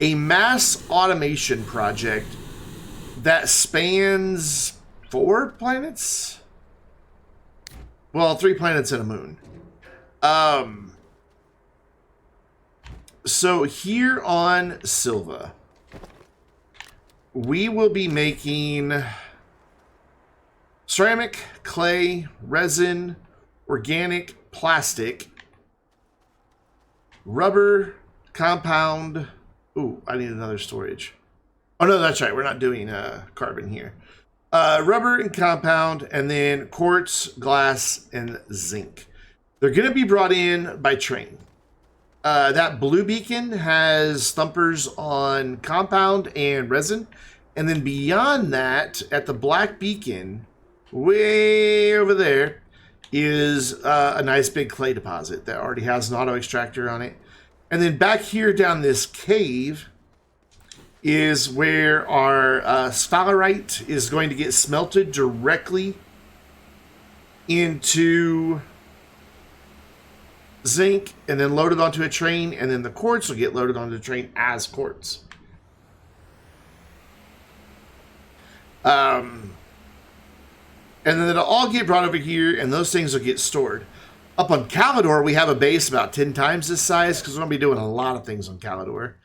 a mass automation project that spans 4 planets? Well, 3 planets and a moon. So here on Sylva, we will be making ceramic, clay, resin, organic, plastic, rubber, compound. Ooh, I need another storage. Oh, no, that's right. We're not doing carbon here. Rubber and compound, and then quartz, glass, and zinc. They're going to be brought in by train. That blue beacon has thumpers on compound and resin. And then beyond that, at the black beacon, way over there, is a nice big clay deposit that already has an auto extractor on it. And then back here down this cave is where our sphalerite is going to get smelted directly into zinc and then loaded onto a train, and then the quartz will get loaded onto the train as quartz. And then it'll all get brought over here, and those things will get stored. Up on Calidor, we have a base about 10 times this size because we're going to be doing a lot of things on Calidor.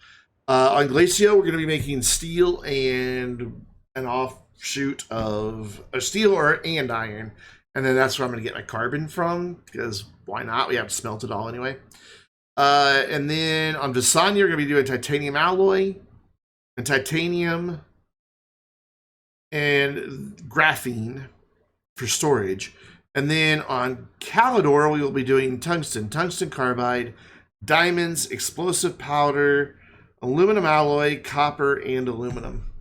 On Glacio, we're going to be making steel and an offshoot of steel and iron. And then that's where I'm going to get my carbon from, because why not? We have to smelt it all anyway. And then on Visanya, we're going to be doing titanium alloy and titanium and graphene for storage. And then on Calidor, we will be doing tungsten carbide, diamonds, explosive powder, aluminum alloy, copper, and aluminum.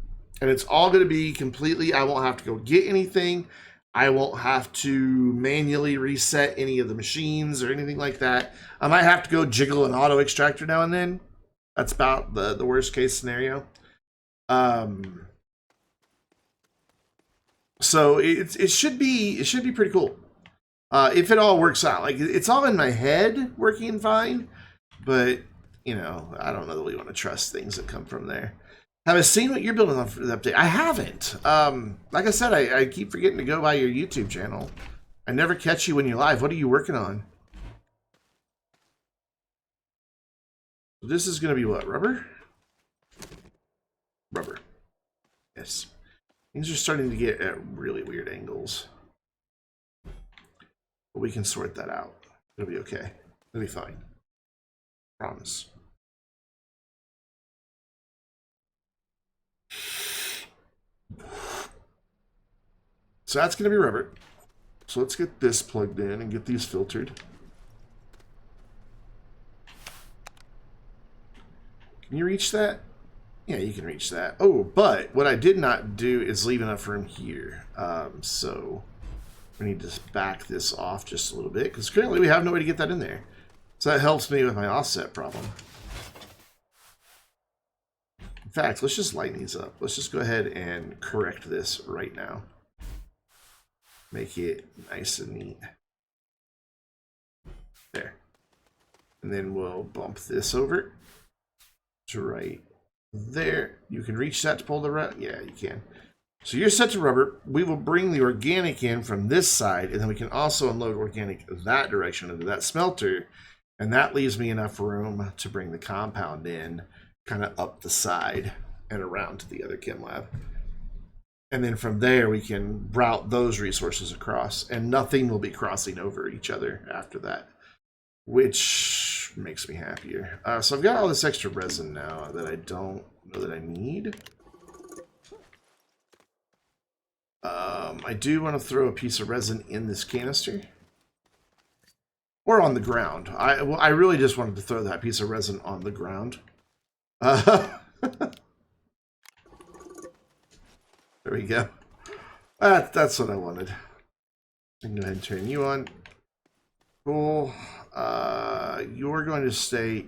And it's all going to be completely, I won't have to go get anything. I won't have to manually reset any of the machines or anything like that. I might have to go jiggle an auto extractor now and then. That's about the worst case scenario. So it should be pretty cool. If it all works out. Like, it's all in my head working fine, but you know, I don't know that we want to trust things that come from there. Have I seen what you're building on for the update? I haven't. Like I said, I keep forgetting to go by your YouTube channel. I never catch you when you're live. What are you working on? This is going to be what? Rubber? Rubber. Yes. Things are starting to get at really weird angles. But we can sort that out. It'll be okay. It'll be fine. Promise. So that's going to be rubber. So let's get this plugged in and get these filtered. Can you reach that? Yeah, you can reach that. Oh, but what I did not do is leave enough room here. So we need to back this off just a little bit, because currently we have no way to get that in there. So that helps me with my offset problem. In fact, let's just lighten these up. Let's just go ahead and correct this right now. Make it nice and neat. There. And then we'll bump this over to right there. You can reach that to pull the rubber. Yeah, you can. So you're set to rubber. We will bring the organic in from this side, and then we can also unload organic that direction into that smelter. And that leaves me enough room to bring the compound in kind of up the side and around to the other chem lab. And then from there, we can route those resources across, and nothing will be crossing over each other after that, which makes me happier. So I've got all this extra resin now that I don't know that I need. I do want to throw a piece of resin in this canister. Or on the ground. I really just wanted to throw that piece of resin on the ground. There we go. That's what I wanted. I can go ahead and turn you on. Cool. You're going to stay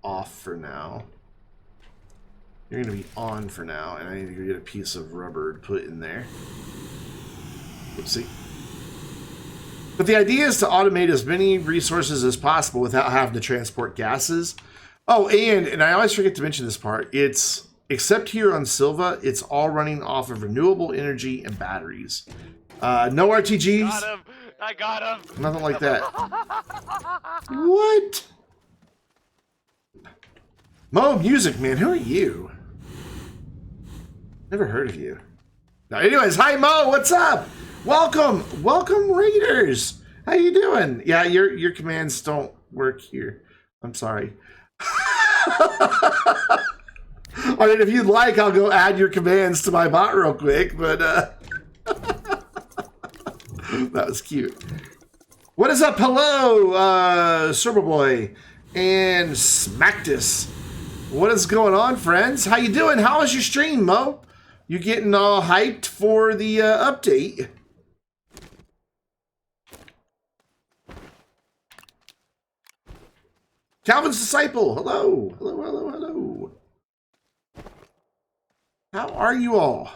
off for now. You're going to be on for now, and I need to get a piece of rubber to put in there. Oopsie. But the idea is to automate as many resources as possible without having to transport gases. Oh, and I always forget to mention this part. It's, except here on Sylva, it's all running off of renewable energy and batteries. No RTGs. Got him! I got him! Nothing like that. What? Mo Music, man, who are you? Never heard of you. Now, anyways, hi Mo, what's up? Welcome, welcome Raiders. How you doing? Yeah, your commands don't work here. I'm sorry. I mean, if you'd like, I'll go add your commands to my bot real quick, but that was cute. What is up? Hello, Server Boy and Smactus. What is going on, friends? How you doing? How was your stream, Mo? You getting all hyped for the update? Calvin's Disciple. Hello. Hello, hello, hello. How are you all?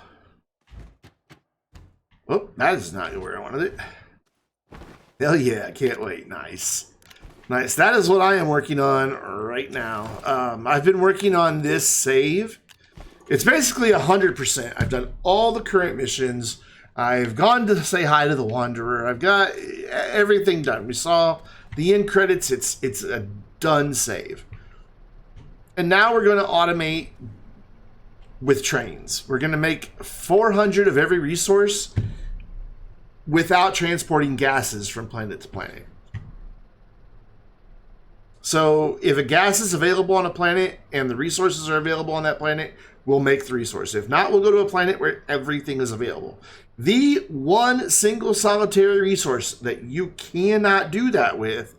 Oh, that is not where I wanted it. Hell yeah, can't wait. Nice. Nice. That is what I am working on right now. I've been working on this save. It's basically 100%. I've done all the current missions. I've gone to say hi to the Wanderer. I've got everything done. We saw the end credits. It's a done save. And now we're going to automate with trains. We're going to make 400 of every resource without transporting gases from planet to planet. So if a gas is available on a planet and the resources are available on that planet, we'll make the resource. If not, we'll go to a planet where everything is available. The one single solitary resource that you cannot do that with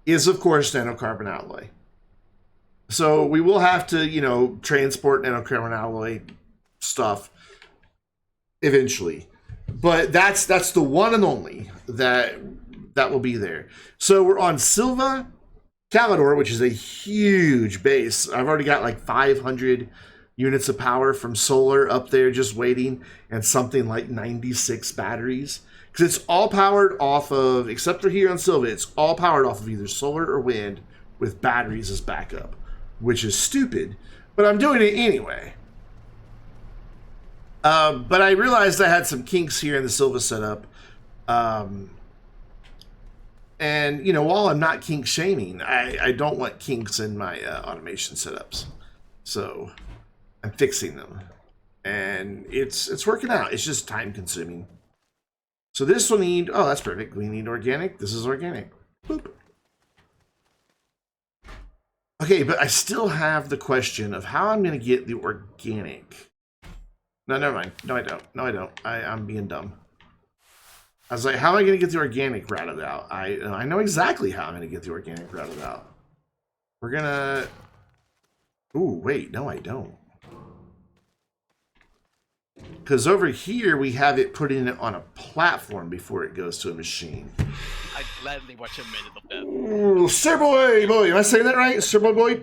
is, of course, nanocarbon alloy. So we will have to, you know, transport nanocarbon alloy stuff eventually. But that's the one and only that will be there. So we're on Sylva, Calidor, which is a huge base. I've already got like 500 units of power from solar up there just waiting, and something like 96 batteries. Because it's all powered off of, except for here on Sylva, it's all powered off of either solar or wind with batteries as backup, which is stupid, but I'm doing it anyway. But I realized I had some kinks here in the Sylva setup. And, you know, while I'm not kink shaming, I don't want kinks in my automation setups. So I'm fixing them. And it's working out. It's just time consuming. So this will need, oh, that's perfect. We need organic. This is organic. Boop. Okay, but I still have the question of how I'm going to get the organic. No, never mind. No, I don't. No, I don't. I'm being dumb. I was like, how am I going to get the organic routed out? I know exactly how I'm going to get the organic routed out. We're going to... Ooh, wait. No, I don't. Because over here, we have it put in it on a platform before it goes to a machine. I'd gladly watch a minute of that. Ooh, Sir Boy! Am I saying that right? Sir Boy?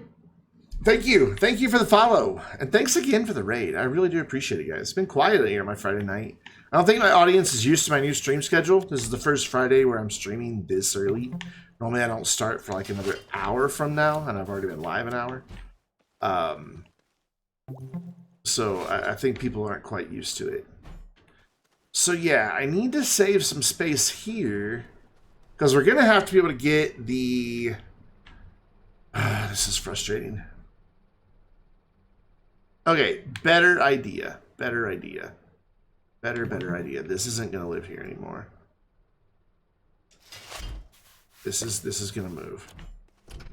Thank you. Thank you for the follow. And thanks again for the raid. I really do appreciate it, guys. It's been quiet here on my Friday night. I don't think my audience is used to my new stream schedule. This is the first Friday where I'm streaming this early. Normally I don't start for like another hour from now, and I've already been live an hour. So I think people aren't quite used to it. So yeah, I need to save some space here because we're going to have to be able to get the... this is frustrating. Okay, better idea. Better idea. Better idea. This isn't going to live here anymore. This is going to move.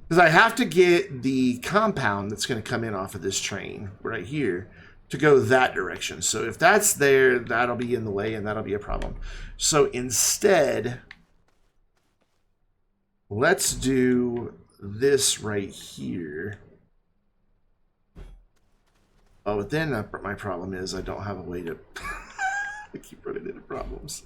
Because I have to get the compound that's going to come in off of this train right here to go that direction. So if that's there, that'll be in the way and that'll be a problem. So instead, let's do this right here. Oh, but then my problem is I don't have a way to... I keep running into problems.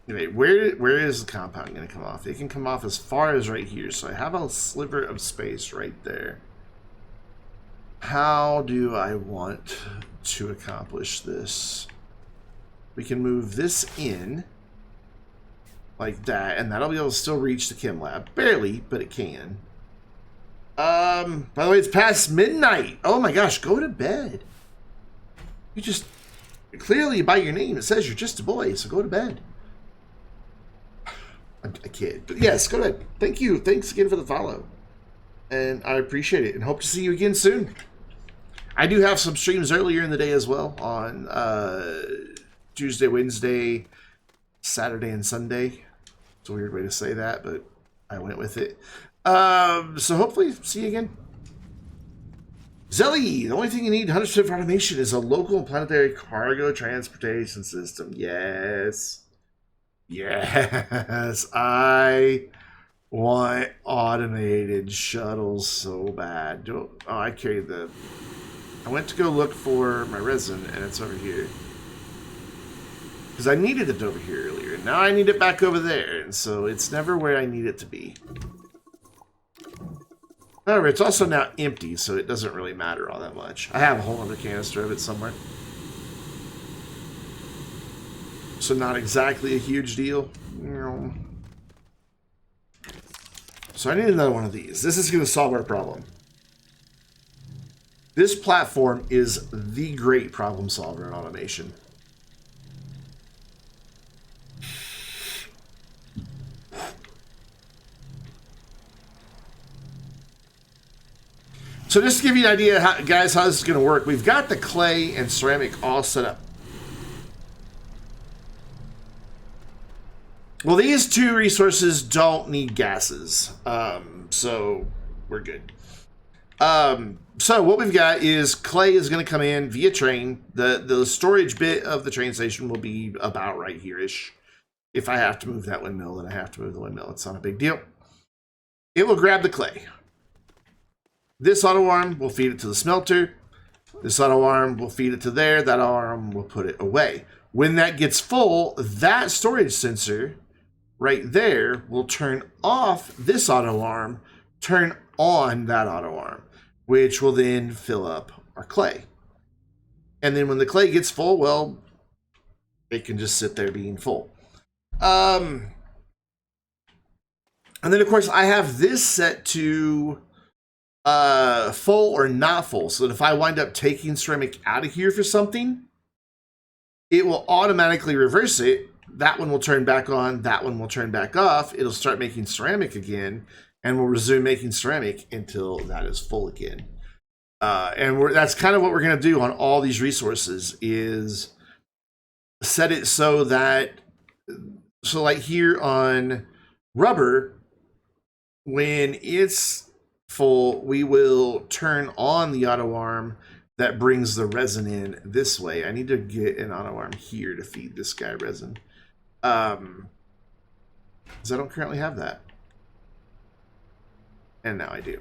Anyway, where is the compound going to come off? It can come off as far as right here. So I have a sliver of space right there. How do I want to accomplish this? We can move this in like that, and that'll be able to still reach the chem lab. Barely, but it can. By the way, it's past midnight. Oh my gosh, go to bed. You just, clearly by your name, it says you're just a boy, so go to bed. I'm a kid, but yes, go ahead. Thank you. Thanks again for the follow. And I appreciate it and hope to see you again soon. I do have some streams earlier in the day as well on Tuesday, Wednesday, Saturday, and Sunday. It's a weird way to say that, but I went with it. So hopefully see you again. Zelly, the only thing you need 100% for automation is a local and planetary cargo transportation system. Yes. Yes. I want automated shuttles so bad. I carried the... I went to go look for my resin, and it's over here. Because I needed it over here earlier. Now I need it back over there, and so it's never where I need it to be. However, it's also now empty, so it doesn't really matter all that much. I have a whole other canister of it somewhere. So not exactly a huge deal. So I need another one of these. This is going to solve our problem. This platform is the great problem solver in automation. So just to give you an idea, guys, how this is going to work, we've got the clay and ceramic all set up. Well, these two resources don't need gases, so we're good. So what we've got is clay is going to come in via train. The storage bit of the train station will be about right here-ish. If I have to move that windmill, then I have to move the windmill. It's not a big deal. It will grab the clay. This auto arm will feed it to the smelter. This auto arm will feed it to there. That arm will put it away. When that gets full, that storage sensor right there will turn off this auto arm, turn on that auto arm, which will then fill up our clay. And then when the clay gets full, well, it can just sit there being full. And then, of course, I have this set to full or not full, so that if I wind up taking ceramic out of here for something, it will automatically reverse it. That one will turn back on, that one will turn back off. It'll start making ceramic again, and we'll resume making ceramic until that is full again. And that's kind of what we're going to do on all these resources, is set it so that, so like here on rubber, when it's full, we will turn on the auto arm that brings the resin in this way. I need to get an auto arm here to feed this guy resin. Because I don't currently have that. And now I do.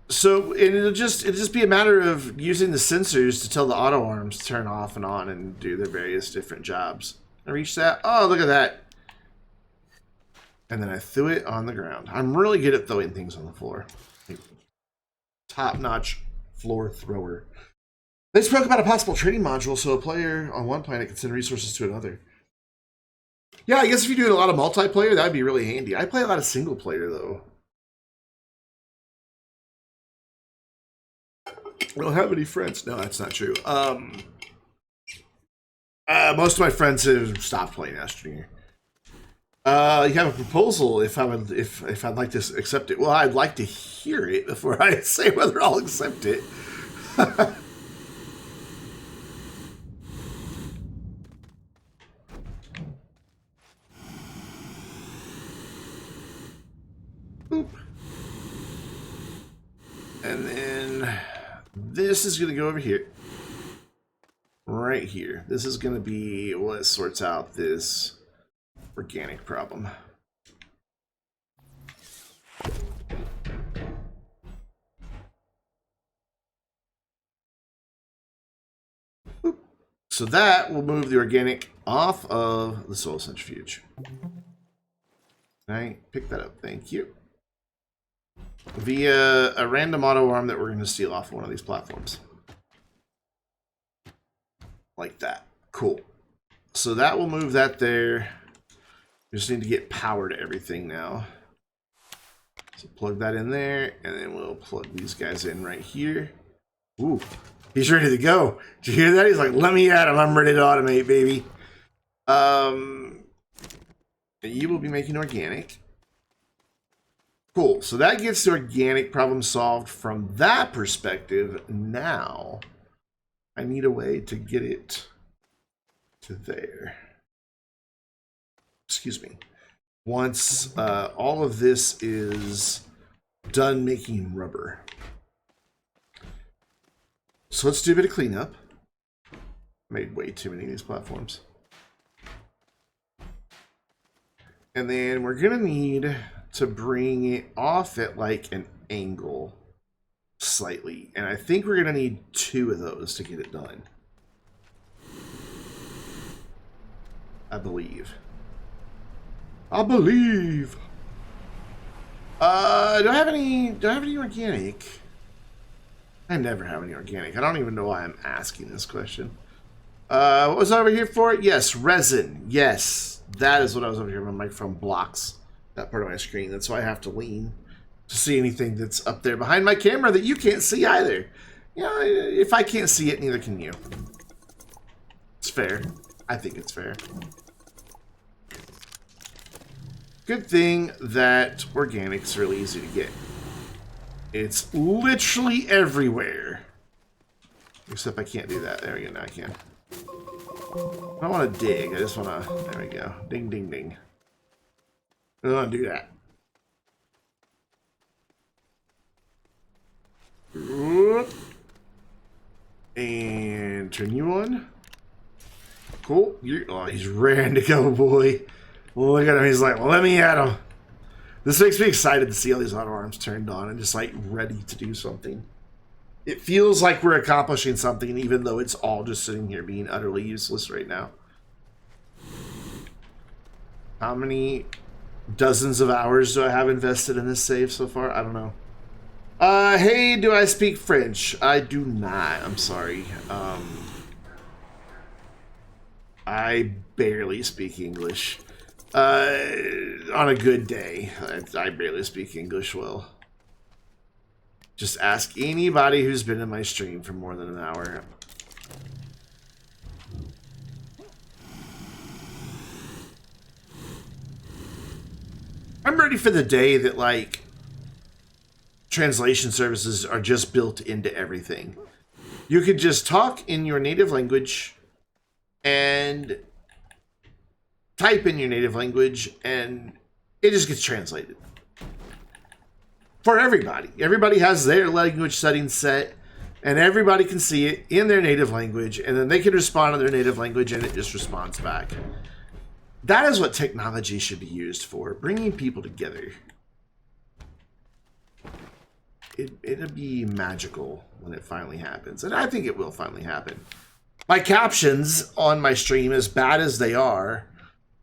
So it'll just be a matter of using the sensors to tell the auto arms to turn off and on and do their various different jobs. I reached that. Oh, look at that. And then I threw it on the ground. I'm really good at throwing things on the floor. Top-notch floor thrower. They spoke about a possible trading module, so a player on one planet can send resources to another. Yeah, I guess if you're doing a lot of multiplayer, that'd be really handy. I play a lot of single player, though. I don't have any friends. No, that's not true. Most of my friends have stopped playing Astroneer. You have a proposal if I'd like to accept it. Well, I'd like to hear it before I say whether I'll accept it. Boop. And then this is going to go over here. Right here. This is going to be what sorts out this organic problem. So that will move the organic off of the soil centrifuge. Right, pick that up, thank you. Via a random auto arm that we're going to steal off of one of these platforms. Like that. Cool. So that will move that there. We just need to get power to everything now. So plug that in there, and then we'll plug these guys in right here. Ooh, he's ready to go. Did you hear that? He's like, let me at him. I'm ready to automate, baby. You will be making organic. Cool. So that gets the organic problem solved from that perspective. Now, I need a way to get it to there. Excuse me. Once all of this is done making rubber. So let's do a bit of cleanup. Made way too many of these platforms. And then we're going to need to bring it off at like an angle slightly. And I think we're going to need 2 of those to get it done. I believe. I believe. Do I have any organic? I never have any organic. I don't even know why I'm asking this question. What was I over here for? Yes, resin. Yes, that is what I was over here. My microphone blocks that part of my screen. That's why I have to lean to see anything that's up there behind my camera that you can't see either. You know, if I can't see it, neither can you. It's fair. I think it's fair. Good thing that organic's really easy to get. It's literally everywhere. Except I can't do that. There we go, now I can. I don't want to dig, I just want to... There we go. Ding, ding, ding. I don't want to do that. And turn you on. Cool. Oh, he's raring to go, boy. Look at him. He's like, well, let me at him. This makes me excited to see all these auto arms turned on and just like ready to do something. It feels like we're accomplishing something even though it's all just sitting here being utterly useless right now. How many dozens of hours do I have invested in this save so far? I don't know. Hey, do I speak French? I do not. I'm sorry. I barely speak English. On a good day, I barely speak English well. Just ask anybody who's been in my stream for more than an hour. I'm ready for the day that, like, translation services are just built into everything. You could just talk in your native language and type in your native language and it just gets translated. For everybody. Everybody has their language settings set and everybody can see it in their native language and then they can respond in their native language and it just responds back. That is what technology should be used for, bringing people together. It'll be magical when it finally happens, and I think it will finally happen. My captions on my stream, as bad as they are,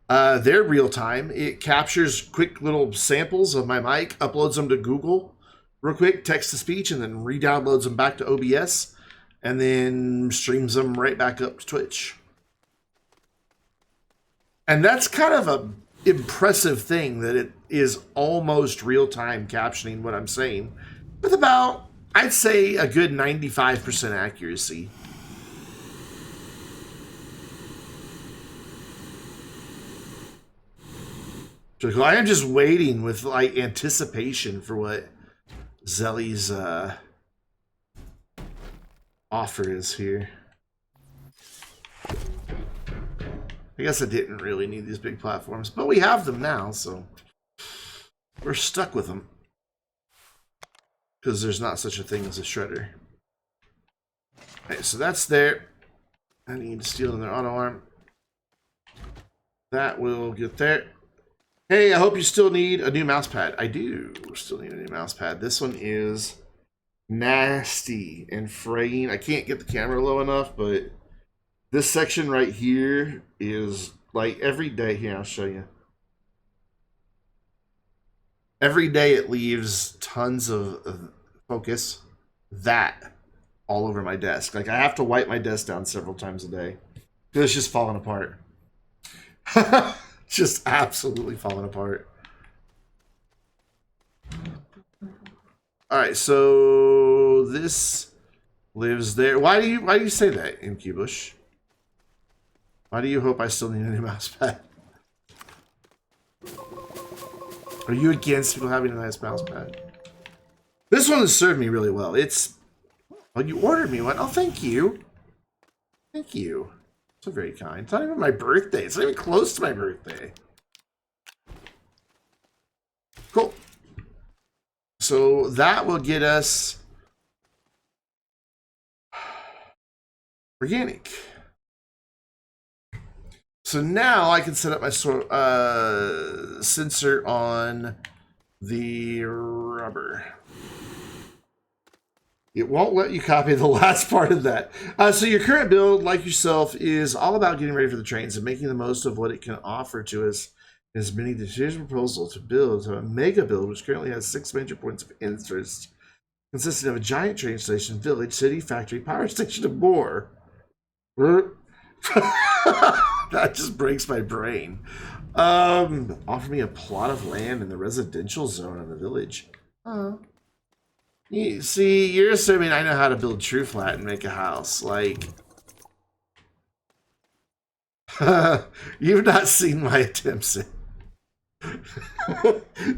they're real time. It captures quick little samples of my mic, uploads them to Google real quick, text to speech, and then re-downloads them back to OBS, and then streams them right back up to Twitch. And that's kind of a impressive thing that it is almost real-time captioning what I'm saying with about, I'd say, a good 95% accuracy. I am just waiting with like anticipation for what Zelly's offer is here. I guess I didn't really need these big platforms, but we have them now, so we're stuck with them. Because there's not such a thing as a shredder. Okay, so that's there. I need to steal another auto arm. That will get there. Hey, I hope you still need a new mouse pad. I do still need a new mouse pad. This one is nasty and fraying. I can't get the camera low enough, but This section right here is like every day. Here, I'll show you. Every day it leaves tons of focus that all over my desk. Like I have to wipe my desk down several times a day because it's just falling apart. Just absolutely falling apart. All right, so this lives there. Why do you say that, Incubush? Why do you hope I still need a new mouse pad? Are you against people having a nice mouse pad? This one has served me really well. It's... Well, you ordered me one. Oh, thank you. Thank you. So very kind. It's not even my birthday. It's not even close to my birthday. Cool. So that will get us... organic. So now I can set up my sensor on the rubber. It won't let you copy the last part of that. So your current build, like yourself, is all about getting ready for the trains and making the most of what it can offer to us. As many decision proposal to build a mega build, which currently has 6 major points of interest, consisting of a giant train station, village, city, factory, power station, and more. That just breaks my brain. Offer me a plot of land in the residential zone of the village. You see, you're assuming I know how to build true flat and make a house. Like, you've not seen my attempts at...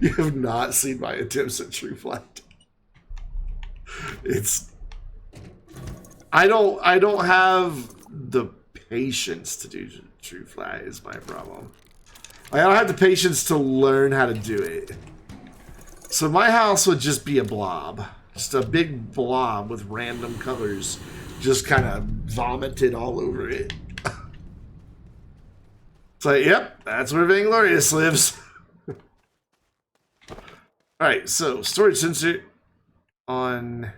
You have not seen my attempts at true flat. It's... I don't have the patience to do true flat is my problem. I don't have the patience to learn how to do it. So my house would just be a blob. Just a big blob with random colors just kind of vomited all over it. It's like, yep, that's where Vainglorious lives. Alright, so storage sensor on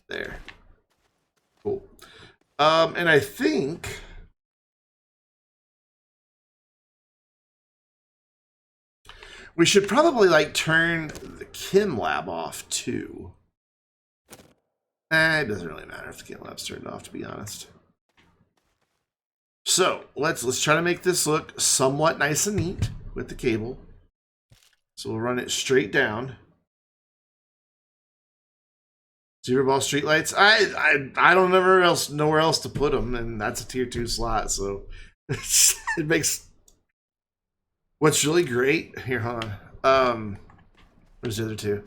there. Cool. And I think... we should probably, like, turn the chem lab off, too. It doesn't really matter if the chem lab's turned off, to be honest. So, let's try to make this look somewhat nice and neat with the cable. So we'll run it straight down. Zero ball streetlights. I don't know where else to put them, and that's a tier 2 slot, so it makes... What's really great here, hold on. Where's the other two?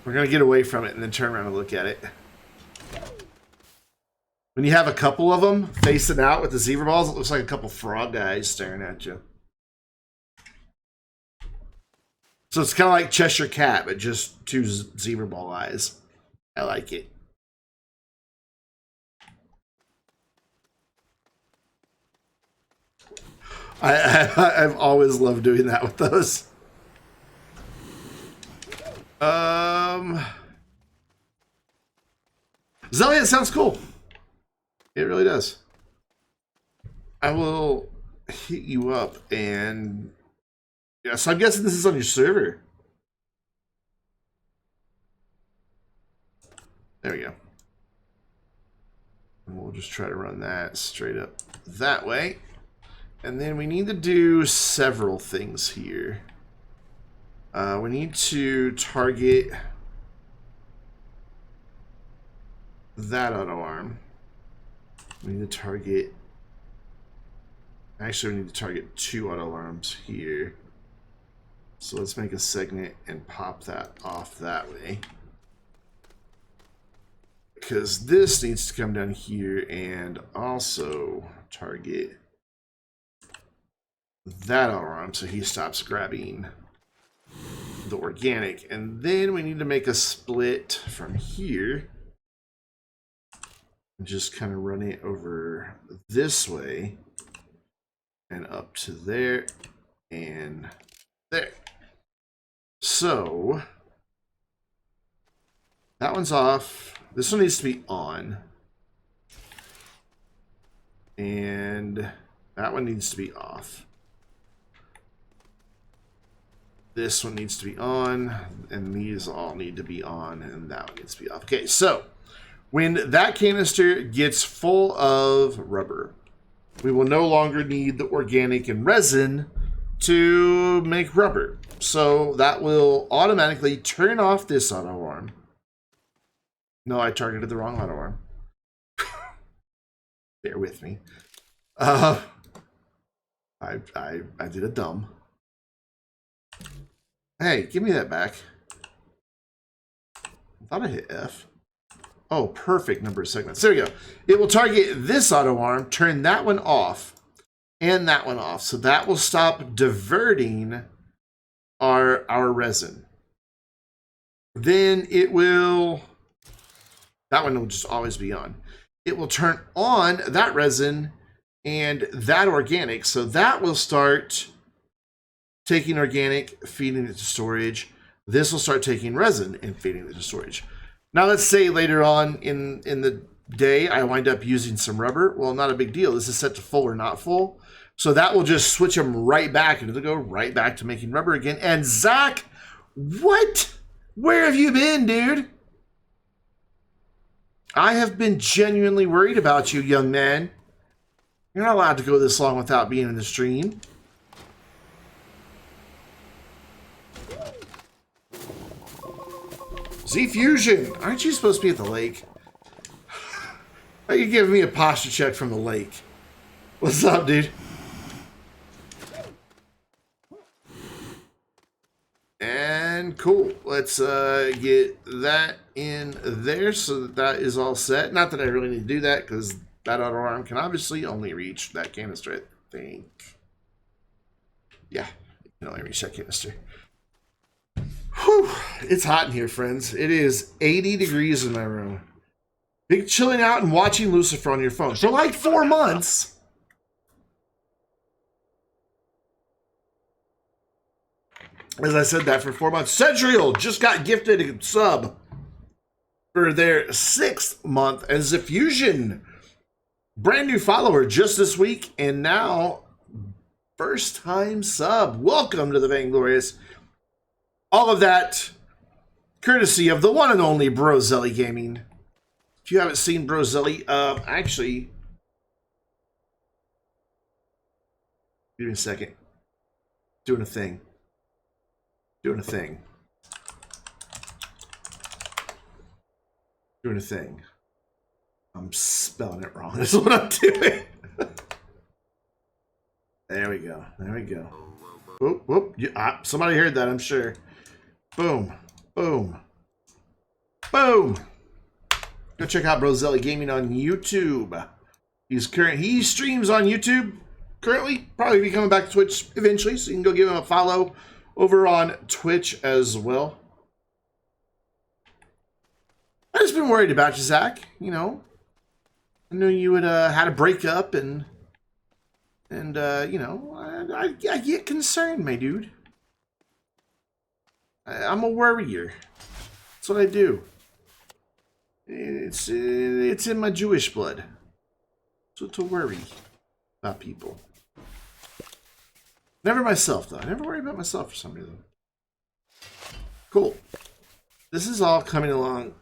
We're gonna get away from it and then turn around and look at it. When you have a couple of them facing out with the zebra balls, it looks like a couple frog guys staring at you. So it's kind of like Cheshire Cat, but just 2 zebra ball eyes. I like it. I've always loved doing that with those. Zellian sounds cool. It really does. I will hit you up and... yeah, so I'm guessing this is on your server. There we go. And we'll just try to run that straight up that way. And then we need to do several things here. We need to target that auto arm. We need to target... actually, we need to target 2 auto alarms here. So let's make a segment and pop that off that way. Because this needs to come down here and also target that arm so he stops grabbing the organic. And then we need to make a split from here and just kind of run it over this way and up to there and there. So that one's off. This one needs to be on. And that one needs to be off. This one needs to be on, and these all need to be on, and that one needs to be off. Okay, so when that canister gets full of rubber, we will no longer need the organic and resin to make rubber. So that will automatically turn off this auto alarm. No, I targeted the wrong auto alarm. Bear with me. I did a dumb. Hey, give me that back. I thought I hit F. Oh, perfect number of segments. There we go. It will target this auto alarm, turn that one off, and that one off. So that will stop diverting our resin. Then it will, that one will just always be on. It will turn on that resin and that organic. So that will start taking organic, feeding it to storage. This will start taking resin and feeding it to storage. Now let's say later on in the day I wind up using some rubber. Well, not a big deal. This is set to full or not full. So that will just switch them right back, and it'll go right back to making rubber again. And Zach, what? Where have you been, dude? I have been genuinely worried about you, young man. You're not allowed to go this long without being in the stream. Z-Fusion, aren't you supposed to be at the lake? Are you giving me a posture check from the lake? What's up, dude? And cool. Let's get that in there so that that is all set. Not that I really need to do that because that auto alarm can obviously only reach that canister, I think. Yeah, it can only reach that canister. Whew, it's hot in here, friends. It is 80 degrees in my room. Been chilling out and watching Lucifer on your phone for like 4 months. As I said that for 4 months. Centrial just got gifted a sub for their 6th month as a Fusion. Brand new follower just this week, and now first time sub. Welcome to the Vainglorious. All of that courtesy of the one and only Brozelli Gaming. If you haven't seen Brozelli, actually, give me a second. Doing a thing. Doing a thing. Doing a thing. I'm spelling it wrong. That's what I'm doing. There we go. There we go. Whoop, whoop. Somebody heard that, I'm sure. Boom. Boom. Boom. Go check out Brozelli Gaming on YouTube. He streams on YouTube currently. Probably be coming back to Twitch eventually, so you can go give him a follow over on Twitch as well. I've just been worried about you, Zach. You know, I knew you had had a breakup, and you know, I get concerned, my dude. I'm a worrier. That's what I do. It's in my Jewish blood. So to worry about people. Never myself, though. I never worry about myself for some reason. Cool. This is all coming along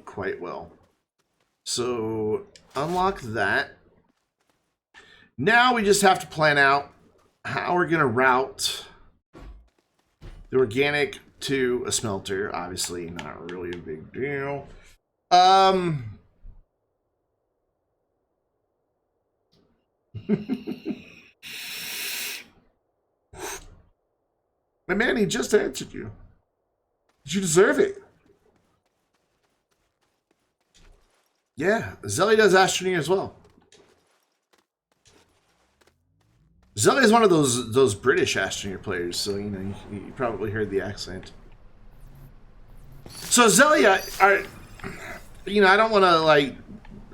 quite well. So unlock that. Now we just have to plan out how we're going to route the organic to a smelter. Obviously, not really a big deal. My man, he just answered you. You deserve it. Yeah, Zelly does Astroneer as well. Zelly is one of those British Astroneer players, so you know you probably heard the accent. So Zelly, you know, I don't want to like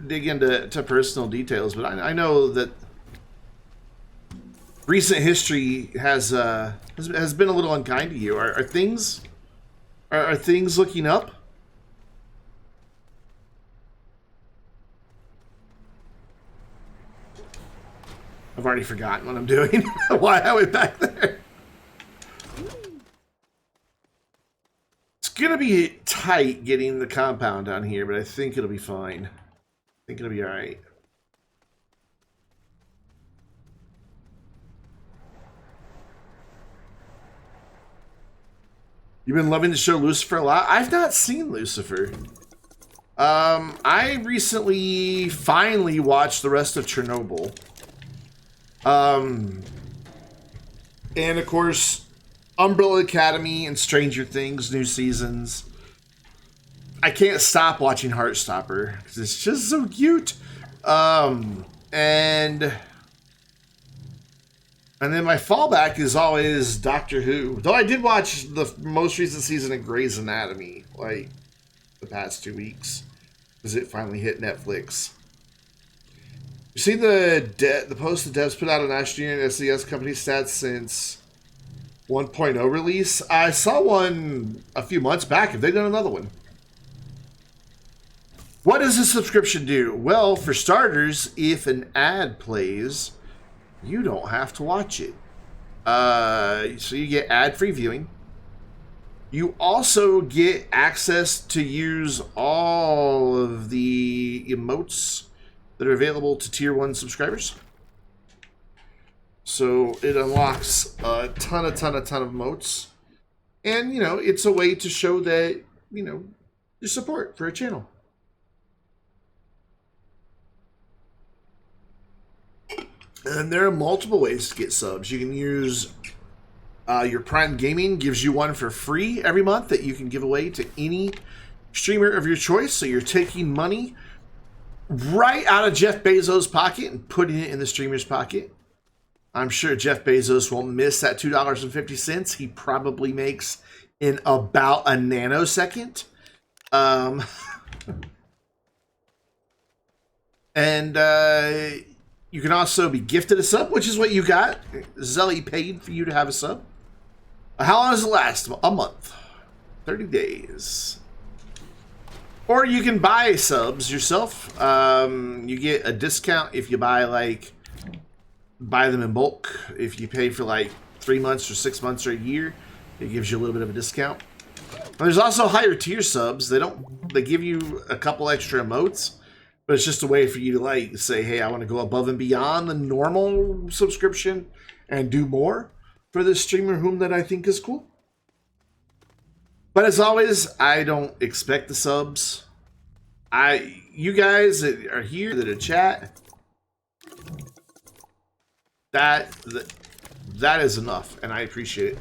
dig into personal details, but I know that recent history has been a little unkind to you. Are things looking up? I've already forgotten what I'm doing. Why I went back there. It's gonna be tight getting the compound down here, but I think it'll be fine. I think it'll be alright. You've been loving the show Lucifer a lot? I've not seen Lucifer. I recently finally watched the rest of Chernobyl. And of course, Umbrella Academy and Stranger Things, new seasons. I can't stop watching Heartstopper because it's just so cute. And then my fallback is always Doctor Who. Though I did watch the most recent season of Grey's Anatomy, like, the past 2 weeks. Because it finally hit Netflix. You see the post the devs put out on Astroneer and SES company stats since 1.0 release? I saw one a few months back. Have they done another one? What does a subscription do? Well, for starters, if an ad plays, you don't have to watch it. So you get ad-free viewing. You also get access to use all of the emotes that are available to Tier 1 subscribers. So it unlocks a ton of emotes. And, you know, it's a way to show that, you know, your support for a channel. And there are multiple ways to get subs. You can use your Prime Gaming, gives you one for free every month that you can give away to any streamer of your choice. So you're taking money right out of Jeff Bezos' pocket and putting it in the streamer's pocket. I'm sure Jeff Bezos won't miss that $2.50 he probably makes in about a nanosecond. You can also be gifted a sub, which is what you got. Zelly paid for you to have a sub. How long does it last? A month. 30 days. Or you can buy subs yourself. You get a discount if you buy them in bulk. If you pay for like 3 months or 6 months or a year, it gives you a little bit of a discount. And there's also higher tier subs. They give you a couple extra emotes. But it's just a way for you to like say, hey, I want to go above and beyond the normal subscription and do more for this streamer whom that I think is cool. But as always, I don't expect the subs. You guys that are here that are chat, that is enough, and I appreciate it.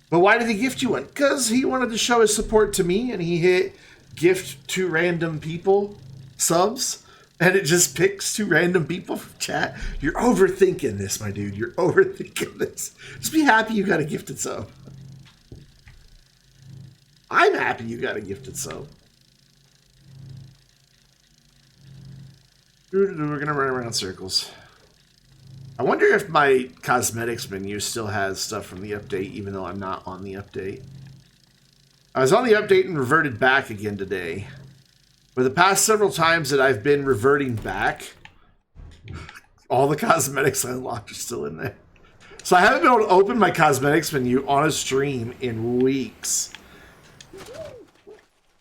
But why did he gift you one? Because he wanted to show his support to me, and he hit gift to random people subs, and it just picks 2 random people from chat. You're overthinking this, my dude. You're overthinking this. Just be happy you got a gifted sub. I'm happy you got a gifted sub. We're gonna run around circles. I wonder if my cosmetics menu still has stuff from the update, even though I'm not on the update. I was on the update and reverted back again today. But the past several times that I've been reverting back, all the cosmetics I unlocked are still in there. So I haven't been able to open my cosmetics menu on a stream in weeks.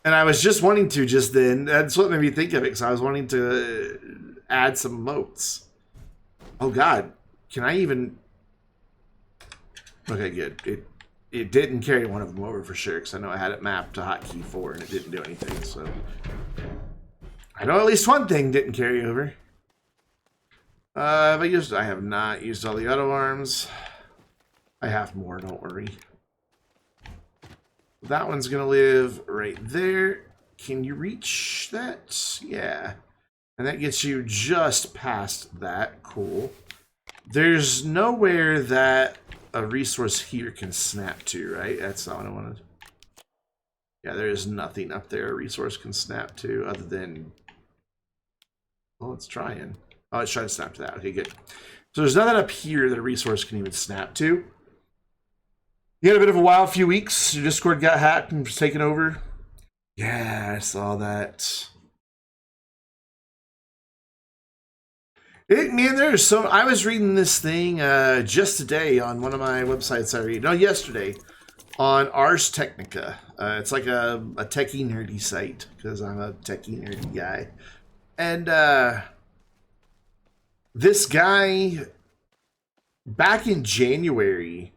And I was just wanting to just then. That's what made me think of it, because I was wanting to add some emotes. Oh God, can I even... Okay, good. It didn't carry one of them over for sure, because I know I had it mapped to hotkey 4 and it didn't do anything, so... I know at least one thing didn't carry over. I have not used all the auto arms. I have more, don't worry. That one's gonna live right there. Can you reach that? Yeah. And that gets you just past that. Cool. There's nowhere that a resource here can snap to, right? That's not what I wanted. Yeah, there is nothing up there a resource can snap to other than... Well, it's trying. Oh, it's trying to snap to that. Okay, good. So there's nothing up here that a resource can even snap to. You had a bit of a wild few weeks. Your Discord got hacked and was taken over. Yeah, I saw that. Man, there's so... I was reading this thing just today on one of my websites I read. No, yesterday. On Ars Technica. It's like a techie nerdy site, because I'm a techie nerdy guy. And this guy, back in January,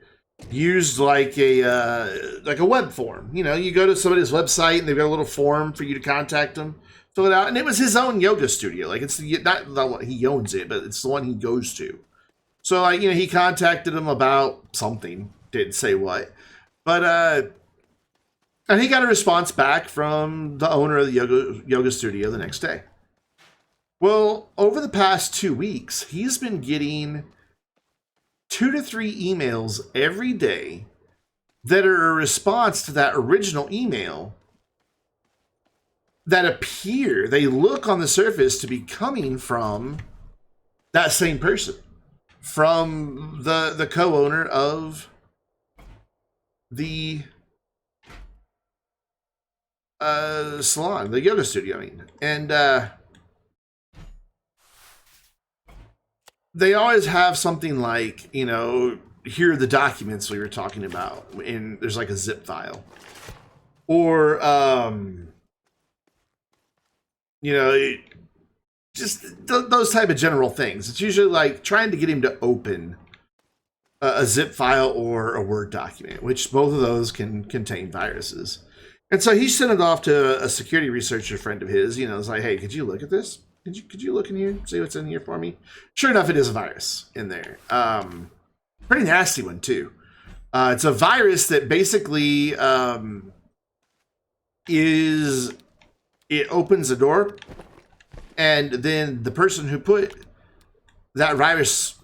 used like a web form. You know, you go to somebody's website and they've got a little form for you to contact them, fill it out, and it was his own yoga studio. Like, it's not the one he owns it, but it's the one he goes to. So, like, you know, he contacted him about something, didn't say what, but and he got a response back from the owner of the yoga studio the next day. Well, over the past 2 weeks, he's been getting 2 to 3 emails every day that are a response to that original email that appear, they look on the surface to be coming from that same person, from the co-owner of the salon, the yoga studio, I mean. And they always have something like, you know, here are the documents we were talking about, and there's like a zip file, or you know, just those type of general things. It's usually like trying to get him to open a zip file or a Word document, which both of those can contain viruses. And so he sent it off to a security researcher friend of his. You know, it's like, hey, could you look at this? Could you look in here, see what's in here for me? Sure enough, it is a virus in there. Pretty nasty one too. It's a virus that basically it opens a door, and then the person who put that virus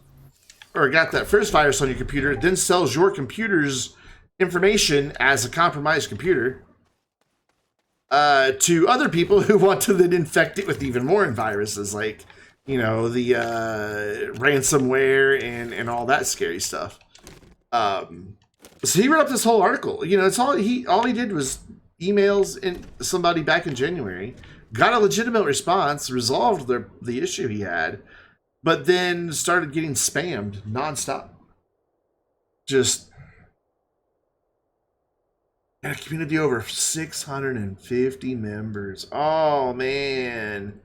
or got that first virus on your computer then sells your computer's information as a compromised computer to other people who want to then infect it with even more viruses, like, you know, the ransomware and all that scary stuff. So he wrote up this whole article. You know, it's all he did was emails in somebody back in January, got a legitimate response, resolved the issue he had, but then started getting spammed nonstop. Just a community over 650 members. Oh, man.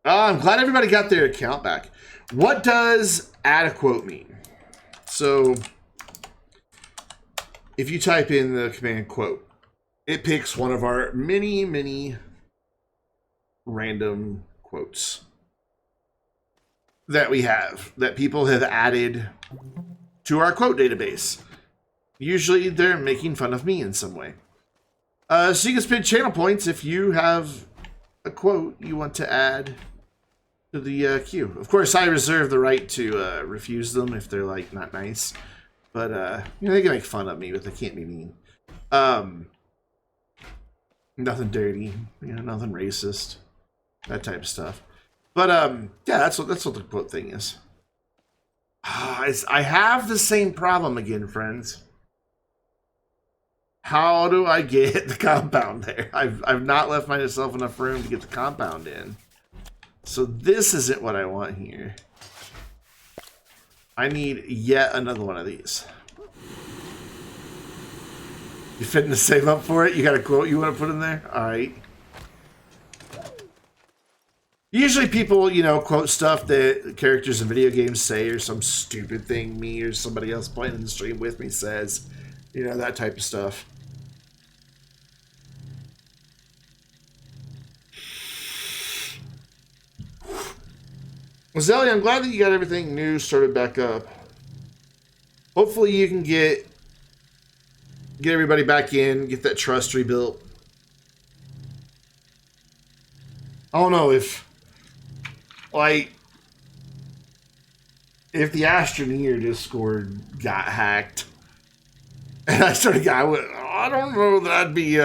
Oh, I'm glad everybody got their account back. What does add a quote mean? So, if you type in the command quote, it picks one of our many, many random quotes that we have, that people have added to our quote database. Usually they're making fun of me in some way. So you can spend channel points if you have a quote you want to add to the queue. Of course, I reserve the right to refuse them if they're like not nice. But you know, they can make fun of me, but they can't be mean. Nothing dirty, you know, nothing racist, that type of stuff. But yeah, that's what the quote thing is. I have the same problem again, friends. How do I get the compound there? I've not left myself enough room to get the compound in. So this isn't what I want here. I need yet another one of these. You fitting to save up for it? You got a quote you want to put in there? All right. Usually people, you know, quote stuff that characters in video games say, or some stupid thing me or somebody else playing in the stream with me says. You know, that type of stuff. Zelly, I'm glad that you got everything new started back up. Hopefully you can get everybody back in, get that trust rebuilt. I don't know if, like, if the Astroneer Discord got hacked and I started, I don't know that I'd be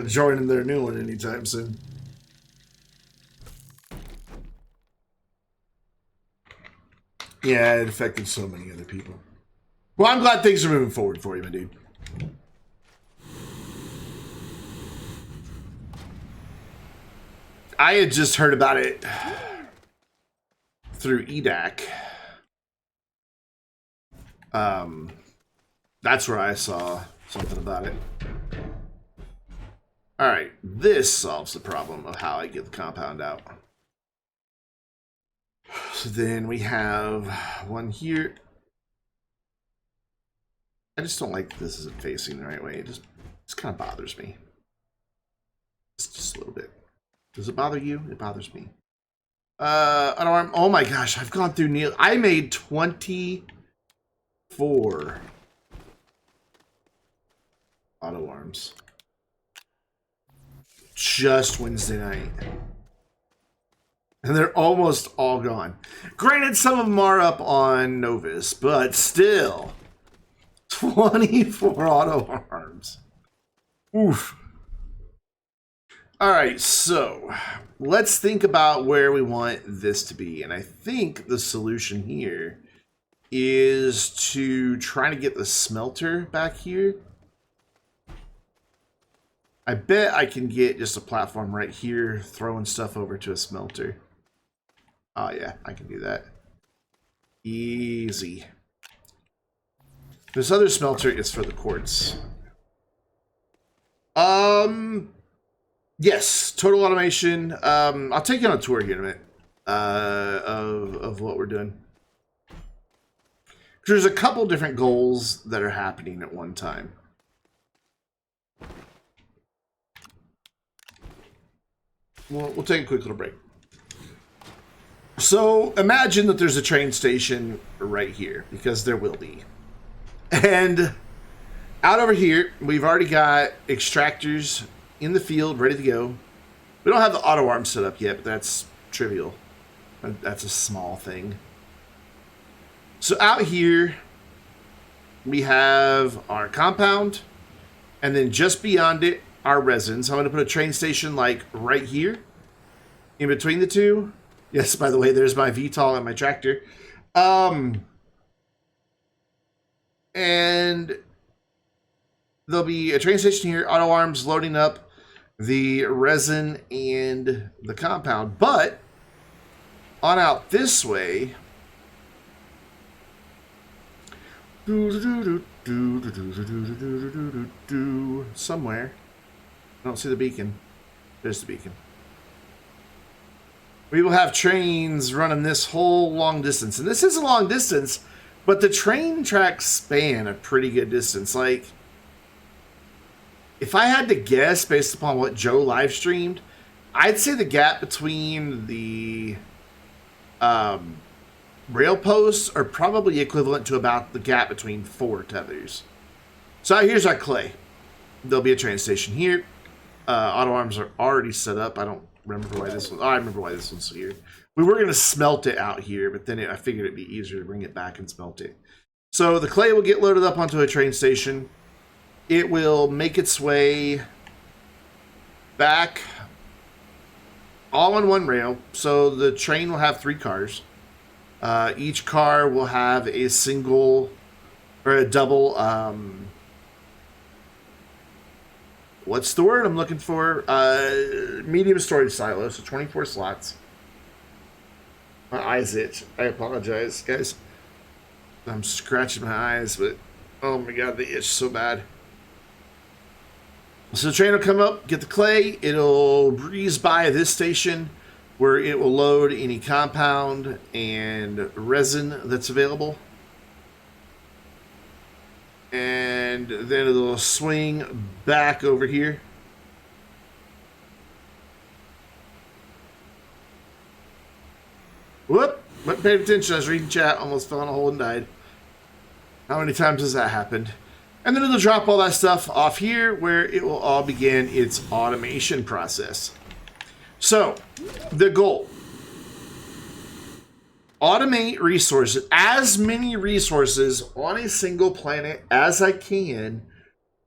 joining their new one anytime soon. Yeah, it affected so many other people. Well, I'm glad things are moving forward for you, my dude. I had just heard about it through EDAC. That's where I saw something about it. Alright, this solves the problem of how I get the compound out. So then we have one here. I just don't like this isn't facing the right way. It just kind of bothers me. Just a little bit. Does it bother you? It bothers me. Oh my gosh, I've gone through Neil. I made 24 auto arms. Just Wednesday night. And they're almost all gone. Granted, some of them are up on Novus, but still. 24 auto arms. Oof. Alright, so let's think about where we want this to be. And I think the solution here is to try to get the smelter back here. I bet I can get just a platform right here, throwing stuff over to a smelter. Oh yeah, I can do that. Easy. This other smelter is for the quartz. Yes, total automation. I'll take you on a tour here in a minute of what we're doing. There's a couple different goals that are happening at one time. We'll take a quick little break. So imagine that there's a train station right here, because there will be. And out over here, we've already got extractors in the field ready to go. We don't have the auto arm set up yet, but that's trivial. That's a small thing. So out here, we have our compound, and then just beyond it, our resins. I'm going to put a train station like right here, in between the two. Yes, by the way, there's my VTOL and my tractor. And there'll be a train station here, auto arms loading up the resin and the compound. But on out this way, somewhere, I don't see the beacon. There's the beacon. We will have trains running this whole long distance. And this is a long distance, but the train tracks span a pretty good distance. Like, if I had to guess based upon what Joe live streamed, I'd say the gap between the rail posts are probably equivalent to about the gap between 4 tethers. So here's our clay. There'll be a train station here. Auto arms are already set up. I don't remember why this one. Oh, I remember why this one's here. We were going to smelt it out here, but then I figured it'd be easier to bring it back and smelt it. So the clay will get loaded up onto a train station. It will make its way back all on one rail. So the train will have 3 cars. Each car will have a single or a double. What's the word I'm looking for? Medium storage silo, so 24 slots. My eyes itch. I apologize, guys. I'm scratching my eyes, but oh my god, they itch so bad. So the train will come up, get the clay. It'll breeze by this station where it will load any compound and resin that's available. And then it'll swing back over here. Whoop! Wasn't paying attention. I was reading chat. Almost fell in a hole and died. How many times has that happened? And then it'll drop all that stuff off here where it will all begin its automation process. So, the goal. Automate resources, as many resources on a single planet as I can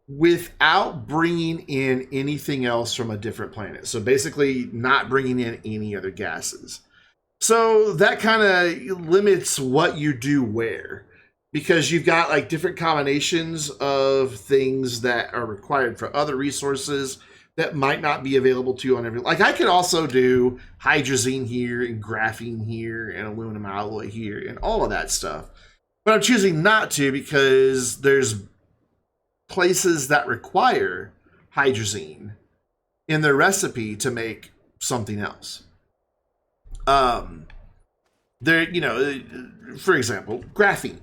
without bringing in anything else from a different planet. So basically not bringing in any other gases. So that kind of limits what you do where, because you've got like different combinations of things that are required for other resources that might not be available to you on every. Like I could also do hydrazine here and graphene here and aluminum alloy here and all of that stuff, but I'm choosing not to because there's places that require hydrazine in their recipe to make something else. There, you know, for example, graphene,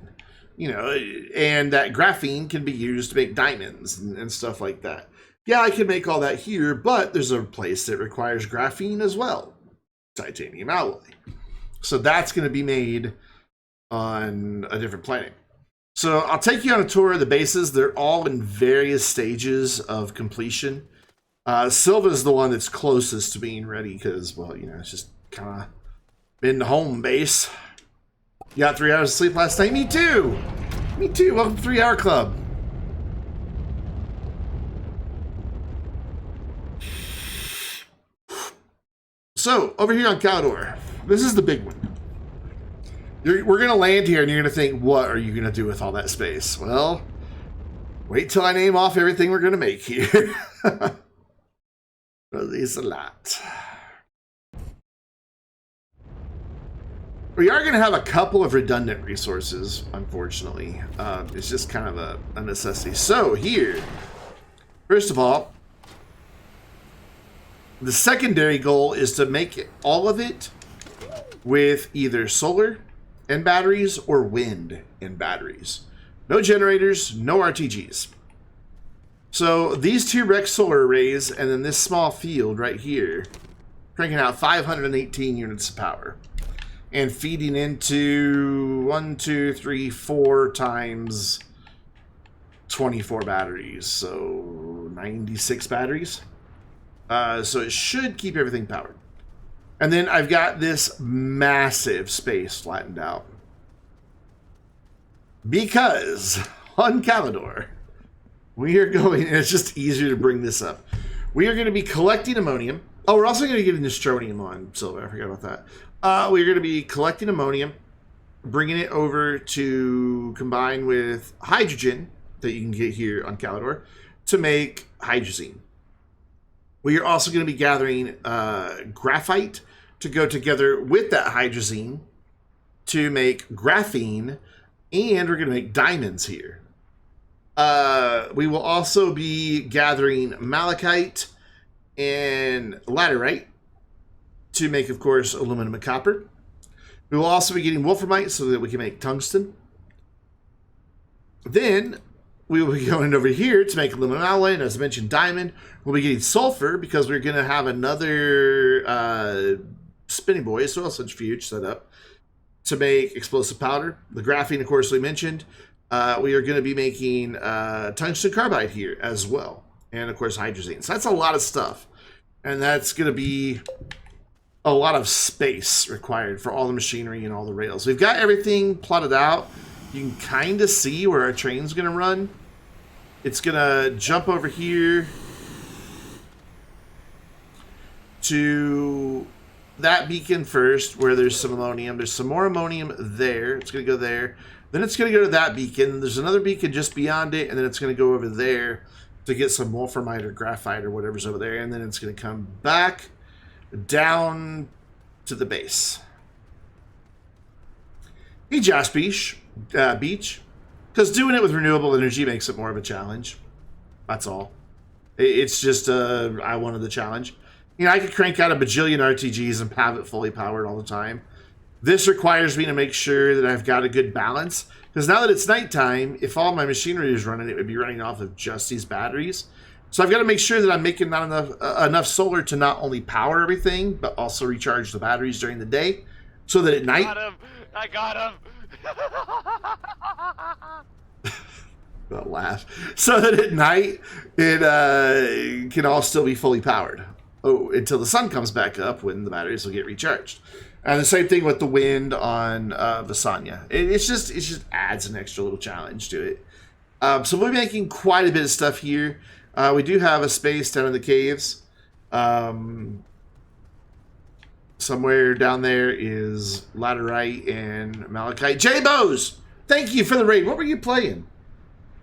you know, and that graphene can be used to make diamonds and stuff like that. Yeah, I can make all that here, but there's a place that requires graphene as well, titanium alloy. So that's going to be made on a different planet. So I'll take you on a tour of the bases. They're all in various stages of completion. Sylva is the one that's closest to being ready because, well, you know, it's just kind of been the home base. You got 3 hours of sleep last night? Me too! Me too! Welcome to 3 Hour Club. So, over here on Caldor, this is the big one. We're going to land here and you're going to think, what are you going to do with all that space? Well, wait till I name off everything we're going to make here. It's a lot. We are going to have a couple of redundant resources, unfortunately. It's just kind of a necessity. So here, first of all, the secondary goal is to make all of it with either solar and batteries or wind and batteries. No generators, no RTGs. So these 2 Rex solar arrays and then this small field right here, cranking out 518 units of power and feeding into 1, 2, 3, 4 times 24 batteries. So 96 batteries. So it should keep everything powered. And then I've got this massive space flattened out. Because on Caldor, we are going, and it's just easier to bring this up. We are going to be collecting ammonium. Oh, we're also going to get Astronium on Sylva. I forgot about that. We're going to be collecting ammonium, bringing it over to combine with hydrogen that you can get here on Caldor to make hydrazine. We are also going to be gathering graphite to go together with that hydrazine to make graphene, and we're going to make diamonds here. We will also be gathering malachite and laterite to make, of course, aluminum and copper. We will also be getting wolframite so that we can make tungsten. Then we will be going over here to make aluminum alloy, and as I mentioned, diamond. We'll be getting sulfur because we're going to have another spinning boy, soil centrifuge set up to make explosive powder. The graphene, of course, we mentioned. We are going to be making tungsten carbide here as well. And, of course, hydrazine. So that's a lot of stuff. And that's going to be a lot of space required for all the machinery and all the rails. We've got everything plotted out. You can kind of see where our train's going to run. It's going to jump over here to that beacon first where there's some ammonium. There's some more ammonium there. It's going to go there. Then it's going to go to that beacon. There's another beacon just beyond it, and then it's going to go over there to get some wolframite or graphite or whatever's over there, and then it's going to come back down to the base. Hey, Josh Beach, because doing it with renewable energy makes it more of a challenge. That's all. It's just I wanted the challenge. You know, I could crank out a bajillion RTGs and have it fully powered all the time. This requires me to make sure that I've got a good balance. Because now that it's nighttime, if all my machinery is running, it would be running off of just these batteries. So I've got to make sure that I'm making not enough solar to not only power everything, but also recharge the batteries during the day. So that at night... I got him! Don't laugh. So that at night, it can all still be fully powered. Oh, until the sun comes back up when the batteries will get recharged. And the same thing with the wind on Vasanya. It just adds an extra little challenge to it. So we'll be making quite a bit of stuff here. We do have a space down in the caves. Somewhere down there is laterite and malachite. J-Bose! Thank you for the raid. What were you playing?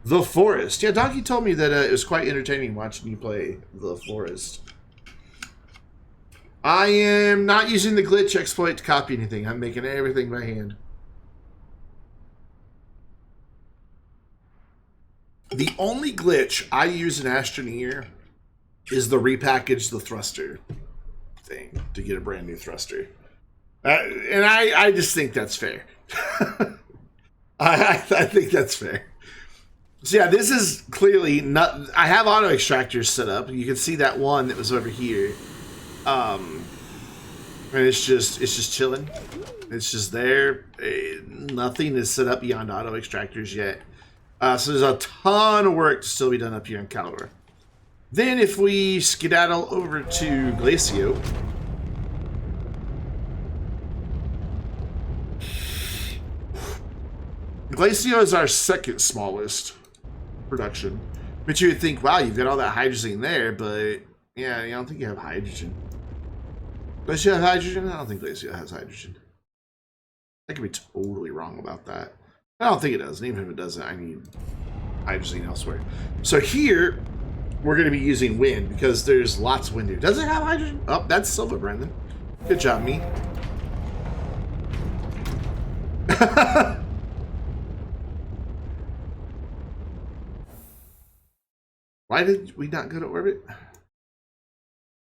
The Forest. Yeah, Donkey told me that it was quite entertaining watching you play The Forest. I am not using the glitch exploit to copy anything. I'm making everything by hand. The only glitch I use in Astroneer is the repackage the thruster thing to get a brand new thruster. And I just think that's fair. I think that's fair. So yeah, this is clearly not... I have auto extractors set up. You can see that one that was over here. And it's just chilling. It's just there. Nothing is set up beyond auto extractors yet. So there's a ton of work to still be done up here in Caldor. Then if we skedaddle over to Glacio... Glacio is our second smallest production. But you would think, wow, you've got all that hydrogen there, but yeah, I don't think you have hydrogen. Glacio have hydrogen? I don't think Glacio has hydrogen. I could be totally wrong about that. I don't think it does. And even if it doesn't, I need hydrogen elsewhere. So here, we're going to be using wind because there's lots of wind here. Does it have hydrogen? Oh, that's Sylva, Brendan. Good job, me. Why did we not go to orbit?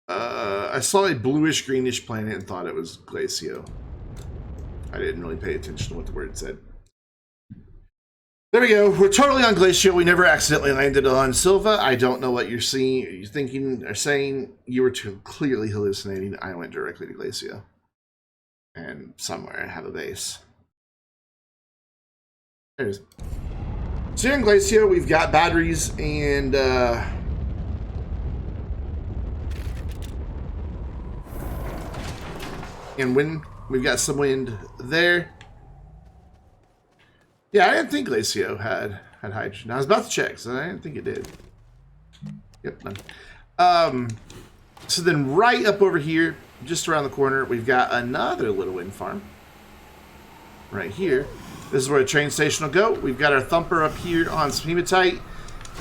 I saw a bluish-greenish planet and thought it was Glacio. I didn't really pay attention to what the word said. There we go. We're totally on Glacio. We never accidentally landed on Sylva. I don't know what you're seeing, you're thinking, or saying. You were clearly hallucinating. I went directly to Glacio. And somewhere I have a base. There it is. So here in Glacio, we've got batteries and wind. We've got some wind there. Yeah, I didn't think Glacio had hydrogen. I was about to check, so I didn't think it did. Yep, none. So then right up over here, just around the corner, we've got another little wind farm. Right here. This is where the train station will go. We've got our thumper up here on some hematite.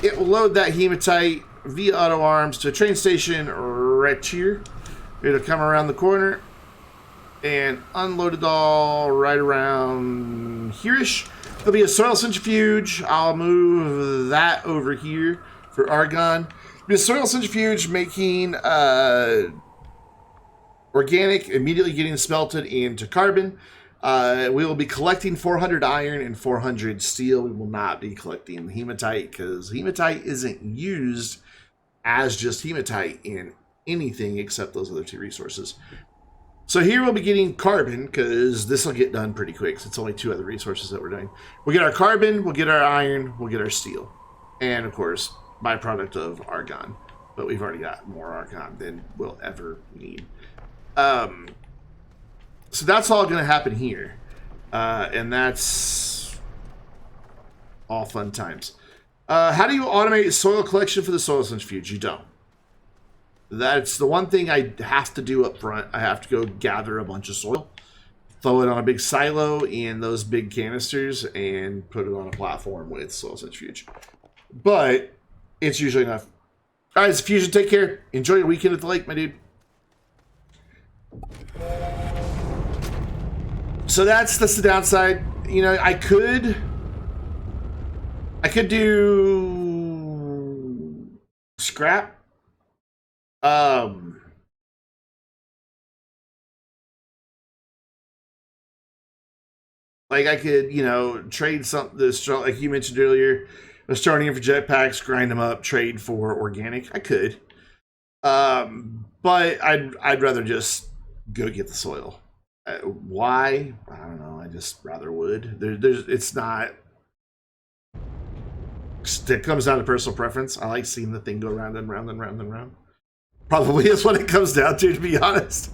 It will load that hematite via auto arms to a train station right here. It'll come around the corner and unload it all right around here-ish. There'll be a soil centrifuge. I'll move that over here for argon. The soil centrifuge making organic, immediately getting smelted into carbon. We will be collecting 400 iron and 400 steel. We will not be collecting hematite because hematite isn't used as just hematite in anything except those other two resources. So here we'll be getting carbon because this will get done pretty quick. It's only two other resources that we're doing. We'll get our carbon, we'll get our iron, we'll get our steel. And of course, byproduct of argon. But we've already got more argon than we'll ever need. So that's all going to happen here. And that's all fun times. How do you automate soil collection for the soil centrifuge? You don't. That's the one thing I have to do up front. I have to go gather a bunch of soil, throw it on a big silo in those big canisters, and put it on a platform with soil centrifuge. But it's usually enough. Guys, Fusion, take care. Enjoy your weekend at the lake, my dude. So that's the downside. You know, I could do scrap. Like I could, you know, trade some like you mentioned earlier, Astroneer for jetpacks, grind them up, trade for organic. I could, but I'd rather just go get the soil. Why? I don't know. I just rather would. It's not. It comes down to personal preference. I like seeing the thing go round and round and round and round. Probably is what it comes down to be honest.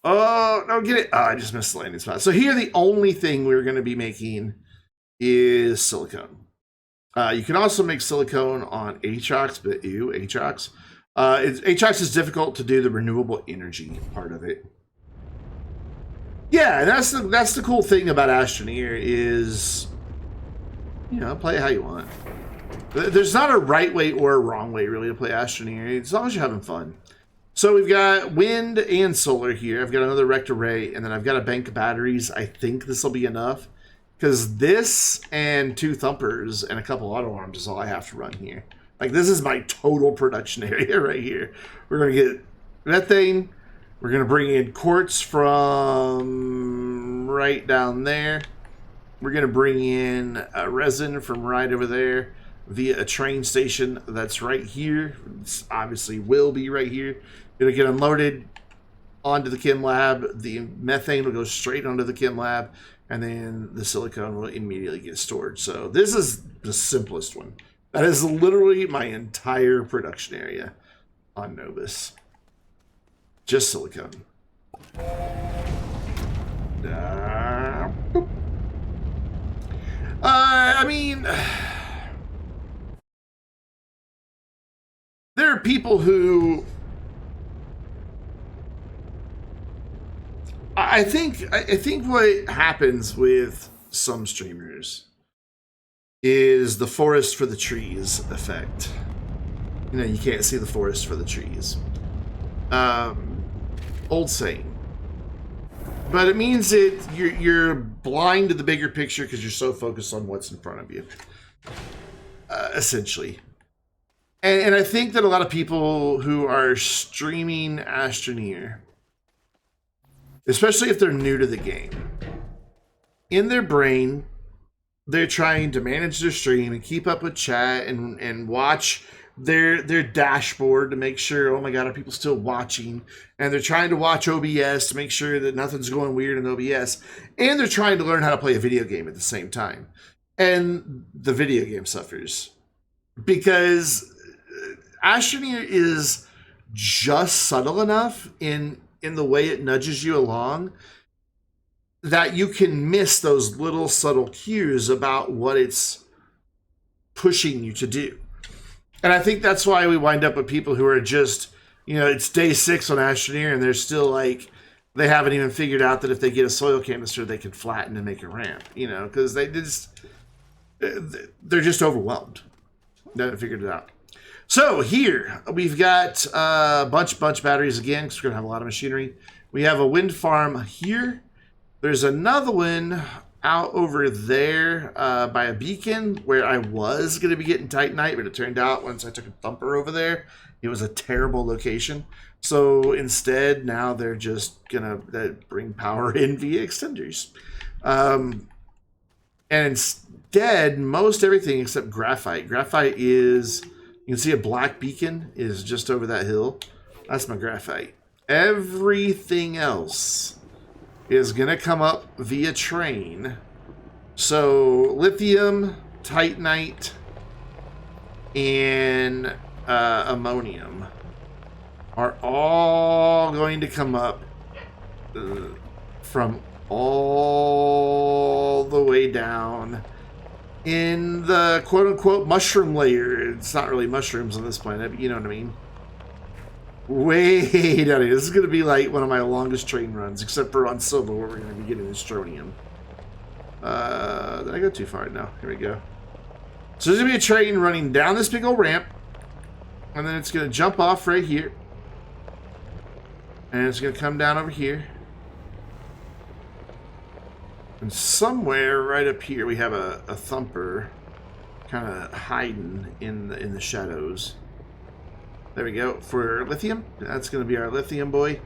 Oh, no, get it. Oh, I just missed the landing spot. So here, the only thing we're going to be making is silicone. You can also make silicone on Atrox, but ew, Atrox. Atrox is difficult to do the renewable energy part of it. Yeah, that's the cool thing about Astroneer is, you know, play it how you want. There's not a right way or a wrong way, really, to play Astroneer, as long as you're having fun. So we've got wind and solar here. I've got another rect array, and then I've got a bank of batteries. I think this will be enough, because this and 2 thumpers and a couple auto arms is all I have to run here. Like, this is my total production area right here. We're going to get methane. We're going to bring in quartz from right down there. We're going to bring in resin from right over there via a train station that's right here. This obviously will be right here. It'll get unloaded onto the chem lab. The methane will go straight onto the chem lab, and then the silicone will immediately get stored. So this is the simplest one. That is literally my entire production area on Novus. Just silicone. I mean, there are people who I think what happens with some streamers is the forest for the trees effect. You know, you can't see the forest for the trees. Old saying. But it means you're blind to the bigger picture because you're so focused on what's in front of you. Essentially. And I think that a lot of people who are streaming Astroneer, especially if they're new to the game, in their brain, they're trying to manage their stream and keep up with chat and watch their dashboard to make sure, oh my god, are people still watching? And they're trying to watch OBS to make sure that nothing's going weird in OBS. And they're trying to learn how to play a video game at the same time. And the video game suffers. Because Astroneer is just subtle enough in the way it nudges you along that you can miss those little subtle cues about what it's pushing you to do. And I think that's why we wind up with people who are just, you know, it's day 6 on Astroneer and they're still like, they haven't even figured out that if they get a soil canister, they can flatten and make a ramp, you know, because they're just overwhelmed. They haven't figured it out. So here we've got a bunch batteries again, because we're going to have a lot of machinery. We have a wind farm here. There's another one out over there by a beacon where I was going to be getting Titanite, but it turned out once I took a thumper over there, it was a terrible location. So instead, now they're just going to bring power in via extenders. And instead, most everything except graphite. Graphite is, you can see a black beacon is just over that hill. That's my graphite. Everything else is going to come up via train. So lithium, titanite, and ammonium are all going to come up from all the way down in the quote-unquote mushroom layer. It's not really mushrooms on this planet, but you know what I mean. Way down here. This is going to be like one of my longest train runs, except for on Sylva, where we're going to be getting Astroneer. Did I go too far? No. Here we go. So there's going to be a train running down this big old ramp, and then it's going to jump off right here, and it's going to come down over here, and somewhere right up here we have a thumper kind of hiding in the shadows. There we go. For lithium, that's going to be our lithium boy.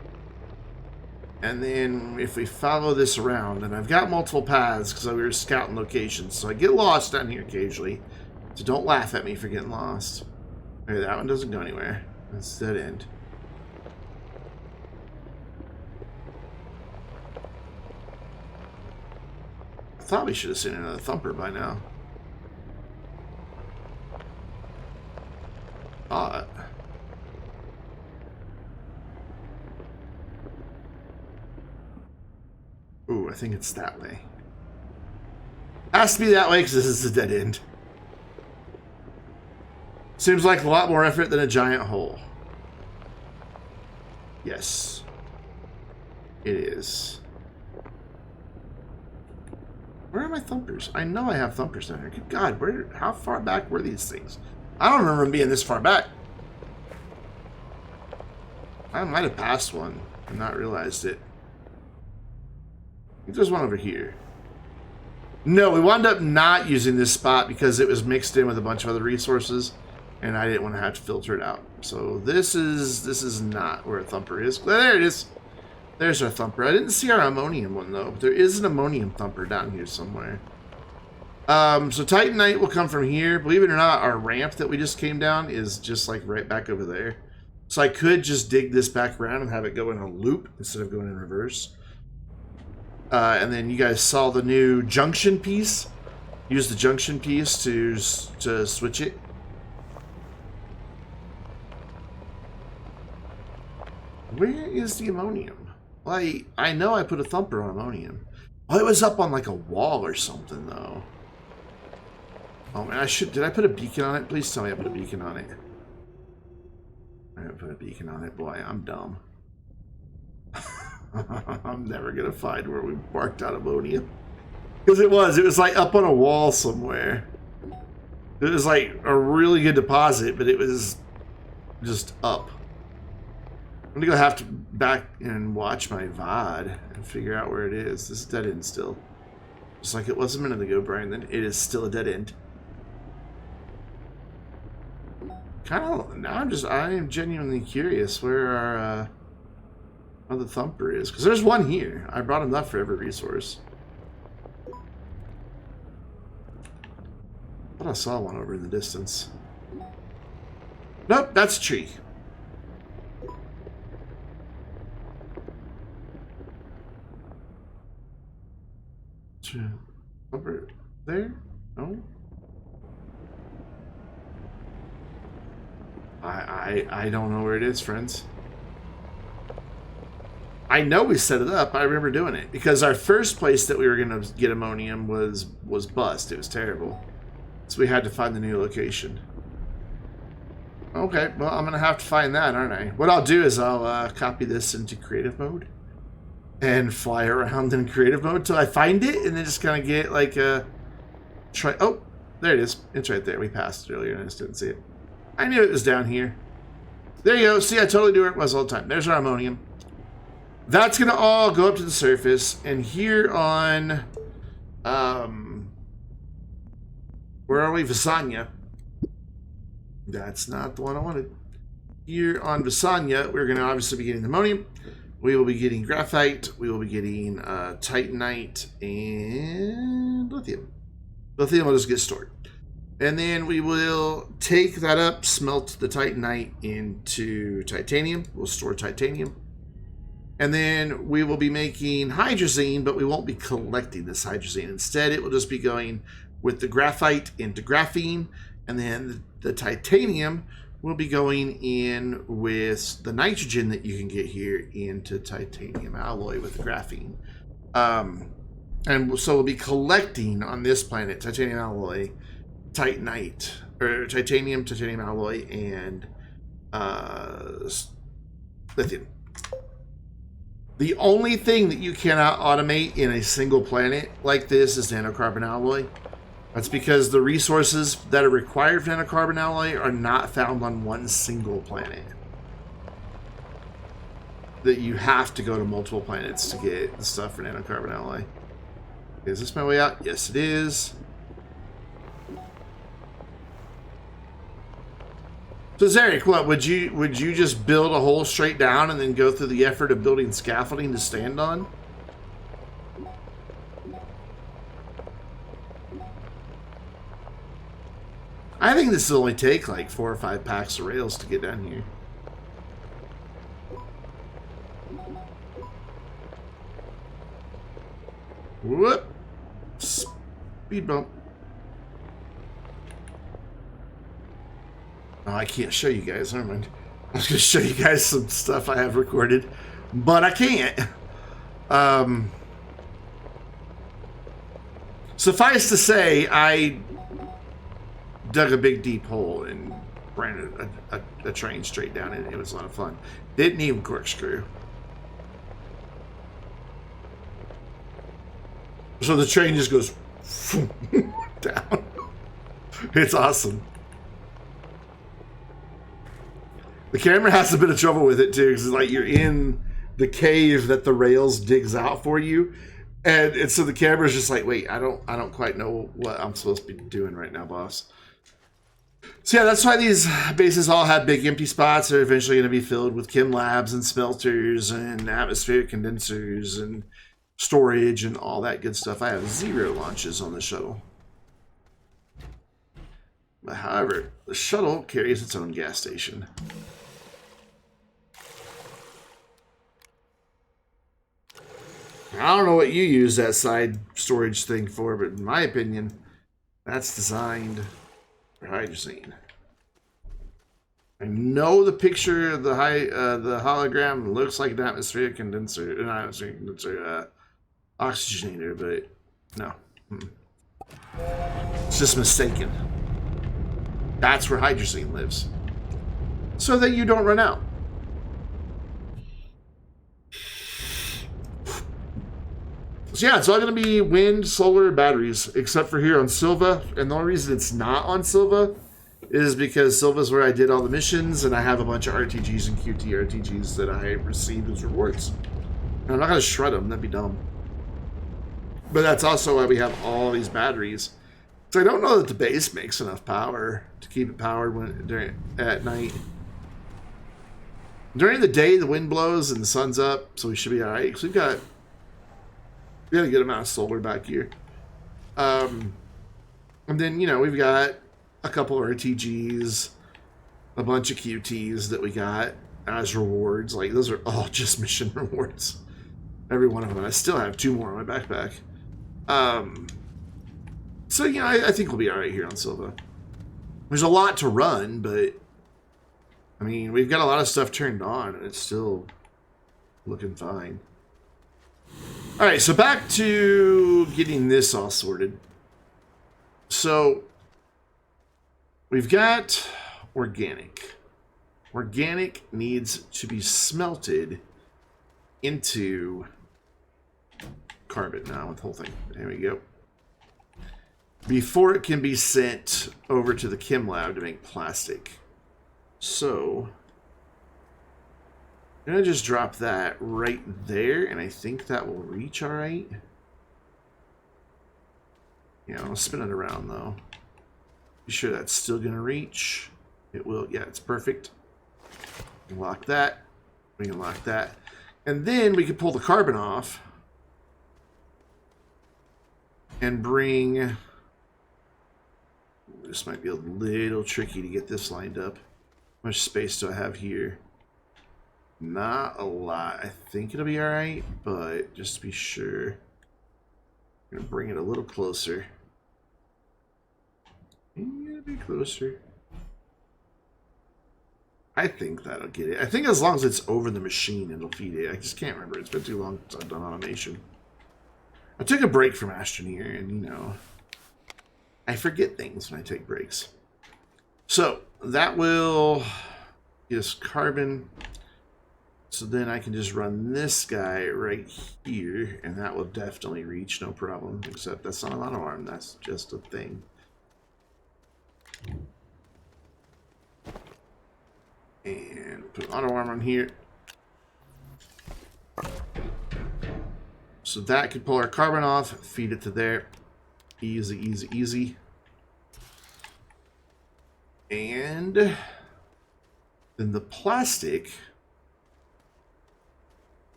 And then if we follow this around, and I've got multiple paths because we were scouting locations, so I get lost down here occasionally. So don't laugh at me for getting lost. Okay, that one doesn't go anywhere. That's dead end. I thought we should have seen another thumper by now. Thought. Ooh, I think it's that way. Has to be that way because this is a dead end. Seems like a lot more effort than a giant hole. Yes. It is. Where are my thumpers? I know I have thumpers down here. Good God, how far back were these things? I don't remember them being this far back. I might have passed one and not realized it. I think there's one over here. No, we wound up not using this spot because it was mixed in with a bunch of other resources, and I didn't want to have to filter it out. So this is not where a thumper is. There it is. There's our thumper. I didn't see our ammonium one though, but there is an ammonium thumper down here somewhere. So Titanite will come from here. Believe it or not, our ramp that we just came down is just like right back over there. So I could just dig this back around and have it go in a loop instead of going in reverse. And then you guys saw the new junction piece. Use the junction piece to switch it. Where is the ammonium? Well, I know I put a thumper on ammonium. Oh, it was up on like a wall or something though. Oh man, did I put a beacon on it? Please tell me I put a beacon on it. I didn't put a beacon on it. Boy, I'm dumb. I'm never gonna find where we marked out ammonium. Because it was like up on a wall somewhere. It was like a really good deposit, but it was just up. I'm gonna go have to back and watch my VOD and figure out where it is. This is dead end still. Just like it was a minute ago, Brian, then it is still a dead end. Now I am genuinely curious where our the thumper is. Because there's one here. I brought enough for every resource. But I saw one over in the distance. Nope, that's a tree. Over there? No? I don't know where it is, friends. I know we set it up. I remember doing it because our first place that we were going to get ammonium was bust. It was terrible. So we had to find the new location. Okay, well, I'm going to have to find that, aren't I? What I'll do is I'll copy this into creative mode and fly around in creative mode till I find it, and then just kind of get like a try. Oh, there it is. It's right there. We passed it earlier and I just didn't see it. I knew it was down here. There you go. See, I totally knew where it was all the time. There's our ammonium. That's going to all go up to the surface. And here on, where are we? Visanya. That's not the one I wanted. Here on Visanya, we're going to obviously be getting ammonium. We will be getting graphite. We will be getting titanite and lithium. Lithium will just get stored. And then we will take that up, smelt the titanite into titanium. We'll store titanium. And then we will be making hydrazine, but we won't be collecting this hydrazine. Instead, it will just be going with the graphite into graphene. And then the titanium will be going in with the nitrogen that you can get here into titanium alloy with the graphene. And so we'll be collecting on this planet titanium alloy, titanite, or titanium alloy, and lithium. The only thing that you cannot automate in a single planet like this is nanocarbon alloy. That's because the resources that are required for nanocarbon alloy are not found on one single planet. That you have to go to multiple planets to get the stuff for nanocarbon alloy. Is this my way out? Yes, it is. So Zarek, what would you just build a hole straight down and then go through the effort of building scaffolding to stand on? I think this will only take like 4 or 5 packs of rails to get down here. Whoop! Speed bump. Oh, I can't show you guys. Never mind. I was going to show you guys some stuff I have recorded, but I can't. Suffice to say, I dug a big deep hole and ran a train straight down it. It was a lot of fun. Didn't even corkscrew. So the train just goes Down. It's awesome. The camera has a bit of trouble with it too, because like you're in the cave that the rails digs out for you, and so the camera's just like, wait, I don't quite know what I'm supposed to be doing right now, boss. So yeah, that's why these bases all have big empty spots. They're eventually going to be filled with chem labs and smelters and atmospheric condensers and storage and all that good stuff. I have 0 launches on the shuttle. But however, the shuttle carries its own gas station. I don't know what you use that side storage thing for, but in my opinion, that's designed for hydrazine. I know the picture of the the hologram looks like an atmospheric condenser, oxygenator, but no, it's just mistaken. That's where hydrazine lives, so that you don't run out. So yeah, it's all going to be wind, solar, batteries, except for here on Sylva. And the only reason it's not on Sylva is because Sylva's where I did all the missions, and I have a bunch of RTGs and QT RTGs that I received as rewards. And I'm not going to shred them, that'd be dumb. But that's also why we have all these batteries. So I don't know that the base makes enough power to keep it powered at night. During the day, the wind blows and the sun's up, so we should be alright. Because we got a good amount of solar back here. And then, you know, we've got a couple of RTGs, a bunch of QTs that we got as rewards. Like, those are all just mission rewards. Every one of them. I still have 2 more on my backpack. So, you know, I think we'll be alright here on Sylva. There's a lot to run, but I mean, we've got a lot of stuff turned on, and it's still looking fine. Alright, so back to getting this all sorted. So, we've got organic. Organic needs to be smelted into carbon now with the whole thing. There we go. Before it can be sent over to the chem lab to make plastic. So, I'm going to just drop that right there, and I think that will reach all right. Yeah, I'll spin it around, though. Be sure that's still going to reach. It will. Yeah, it's perfect. We can lock that. We can lock that. And then we can pull the carbon off and bring... This might be a little tricky to get this lined up. How much space do I have here? Not a lot. I think it'll be alright, but just to be sure, I'm going to bring it a little closer. A bit closer. I think that'll get it. I think as long as it's over the machine, it'll feed it. I just can't remember. It's been too long since I've done automation. I took a break from Astroneer, and you know, I forget things when I take breaks. So that will get us carbon. So then I can just run this guy right here, and that will definitely reach, no problem. Except that's not an auto arm, that's just a thing. And put auto arm on here. So that could pull our carbon off, feed it to there. Easy, easy, easy. And then the plastic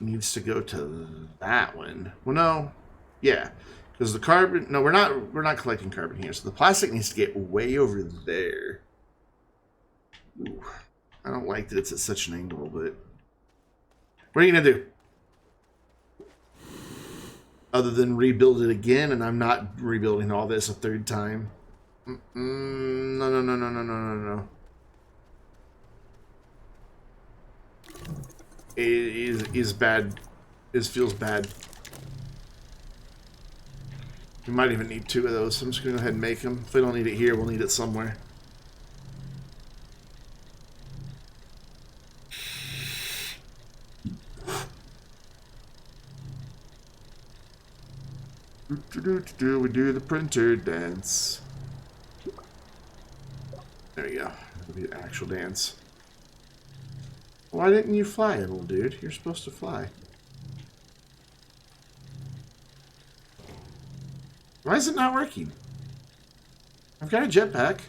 needs to go to that one. Well, no. Yeah. Because the carbon... No, we're not collecting carbon here. So the plastic needs to get way over there. Ooh, I don't like that it's at such an angle, but... What are you going to do? Other than rebuild it again, and I'm not rebuilding all this a third time. No, no, no, no, no, no, no, no. It is bad. It feels bad. We might even need 2 of those. So I'm just going to go ahead and make them. If we don't need it here, we'll need it somewhere. We do the printer dance. There we go. It'll be an actual dance. Why didn't you fly, little dude? You're supposed to fly. Why is it not working? I've got a jetpack.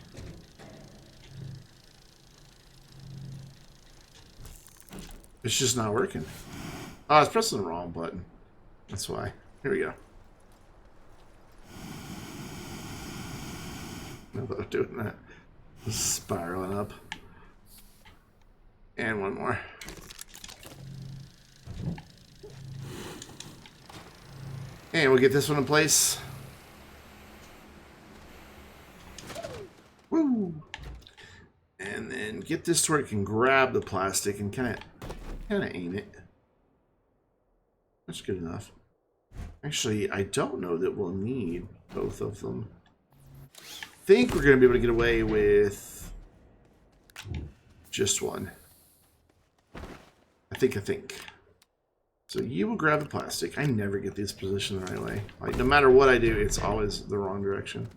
It's just not working. Oh, I was pressing the wrong button. That's why. Here we go. No, I'm doing that. Spiraling up. And one more. And we'll get this one in place. Woo! And then get this to where it can grab the plastic and kind of aim it. That's good enough. Actually, I don't know that we'll need both of them. I think we're going to be able to get away with just one. I think. So you will grab the plastic. I never get these positioned the right way. Like, no matter what I do, it's always the wrong direction.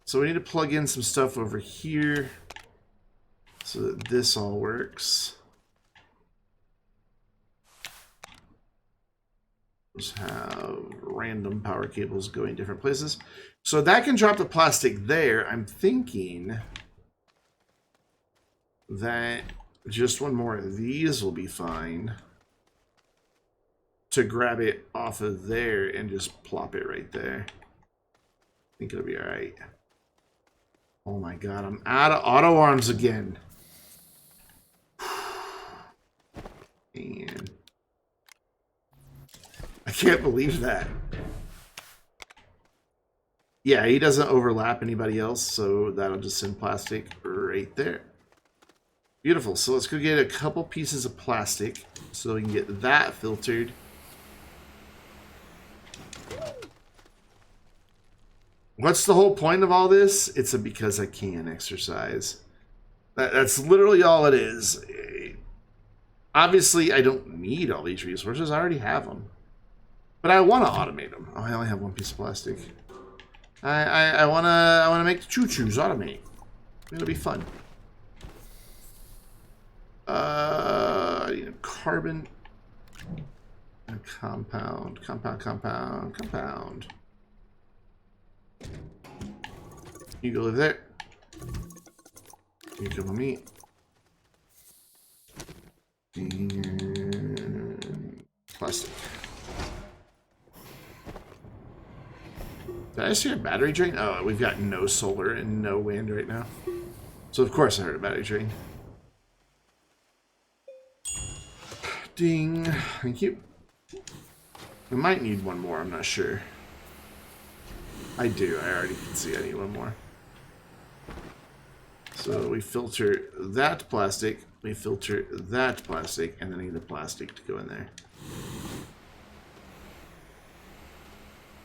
So we need to plug in some stuff over here so that this all works. Just have random power cables going different places. So that can drop the plastic there. I'm thinking that just one more of these will be fine to grab it off of there and just plop it right there. I think it'll be all right. Oh my god, I'm out of auto arms again. And I can't believe that. Yeah, he doesn't overlap anybody else, so that'll just send plastic right there. Beautiful. So let's go get a couple pieces of plastic so we can get that filtered. What's the whole point of all this? It's a because I can exercise. That's literally all it is. Obviously, I don't need all these resources. I already have them. But I want to automate them. Oh, I only have one piece of plastic. I wanna make the choo-choos automate. It'll be fun. I need a carbon, a compound. You go live there. You come with me. And plastic. Did I just hear a battery drain? Oh, we've got no solar and no wind right now. So of course I heard a battery drain. Ding. Thank you. We might need one more, I'm not sure. I do, I already can see I need one more. So we filter that plastic, we filter that plastic, and then I need the plastic to go in there.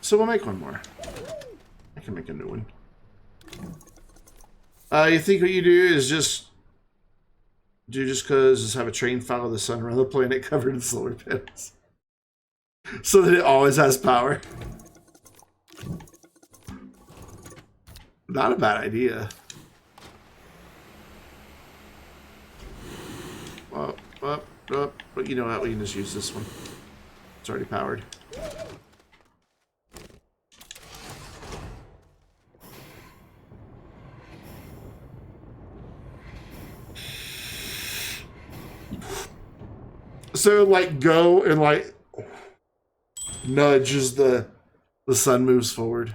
So we'll make one more. I can make a new one. You think what you do is just because have a train follow the sun around the planet covered in solar panels, so that it always has power. Not a bad idea. Well, but you know what? We can just use this one. It's already powered. So like go and like nudge as the sun moves forward.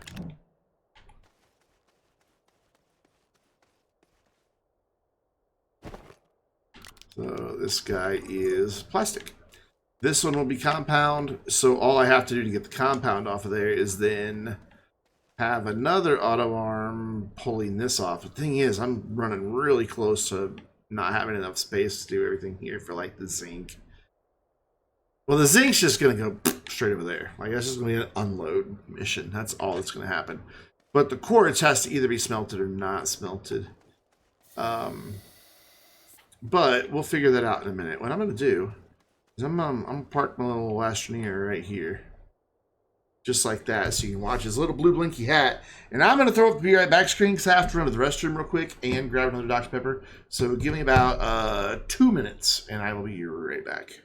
So this guy is plastic. This one will be compound. So all I have to do to get the compound off of there is then have another auto arm pulling this off. The thing is, I'm running really close to not having enough space to do everything here for like the zinc. Well, the zinc's just going to go straight over there. Like, that's just going to be an unload mission. That's all that's going to happen. But the quartz has to either be smelted or not smelted. But we'll figure that out in a minute. What I'm going to do is I'm going to park my little Astroneer right here. just like that, so you can watch his little blue blinky hat. And I'm going to throw up the Be Right Back screen because I have to run to the restroom real quick and grab another Dr. Pepper. So give me about 2 minutes, and I will be right back.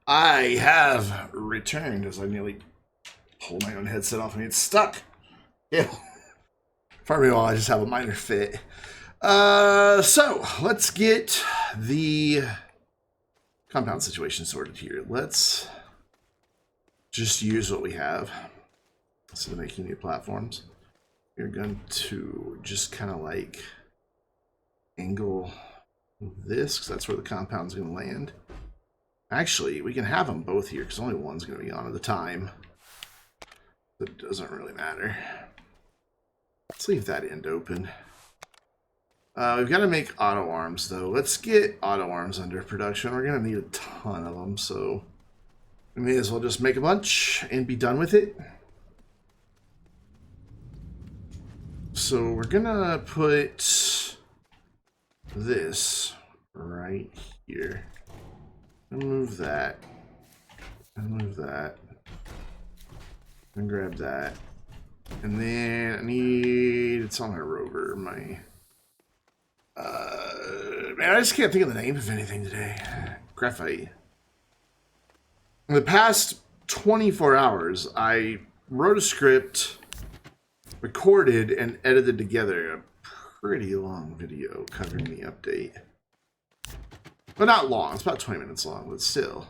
I have returned as I nearly pulled my own headset off and it's stuck. Yeah. For me, I just have a minor fit. So let's get the compound situation sorted here. Let's just use what we have instead of making new platforms. We're going to just kind of like angle this because that's where the compound's going to land. Actually, we can have them both here because only one's going to be on at a time. That doesn't really matter. Let's leave that end open. We've got to make auto arms, though. Let's get auto arms under production. We're going to need a ton of them, so we may as well just make a bunch and be done with it. So we're going to put this right here. And move that. And move that. And grab that. And then I need, it's on my rover, my, man, I just can't think of the name of anything today. Graphite. In the past 24 hours, I wrote a script, recorded, and edited together a pretty long video covering the update. But not long, it's about 20 minutes long, but still.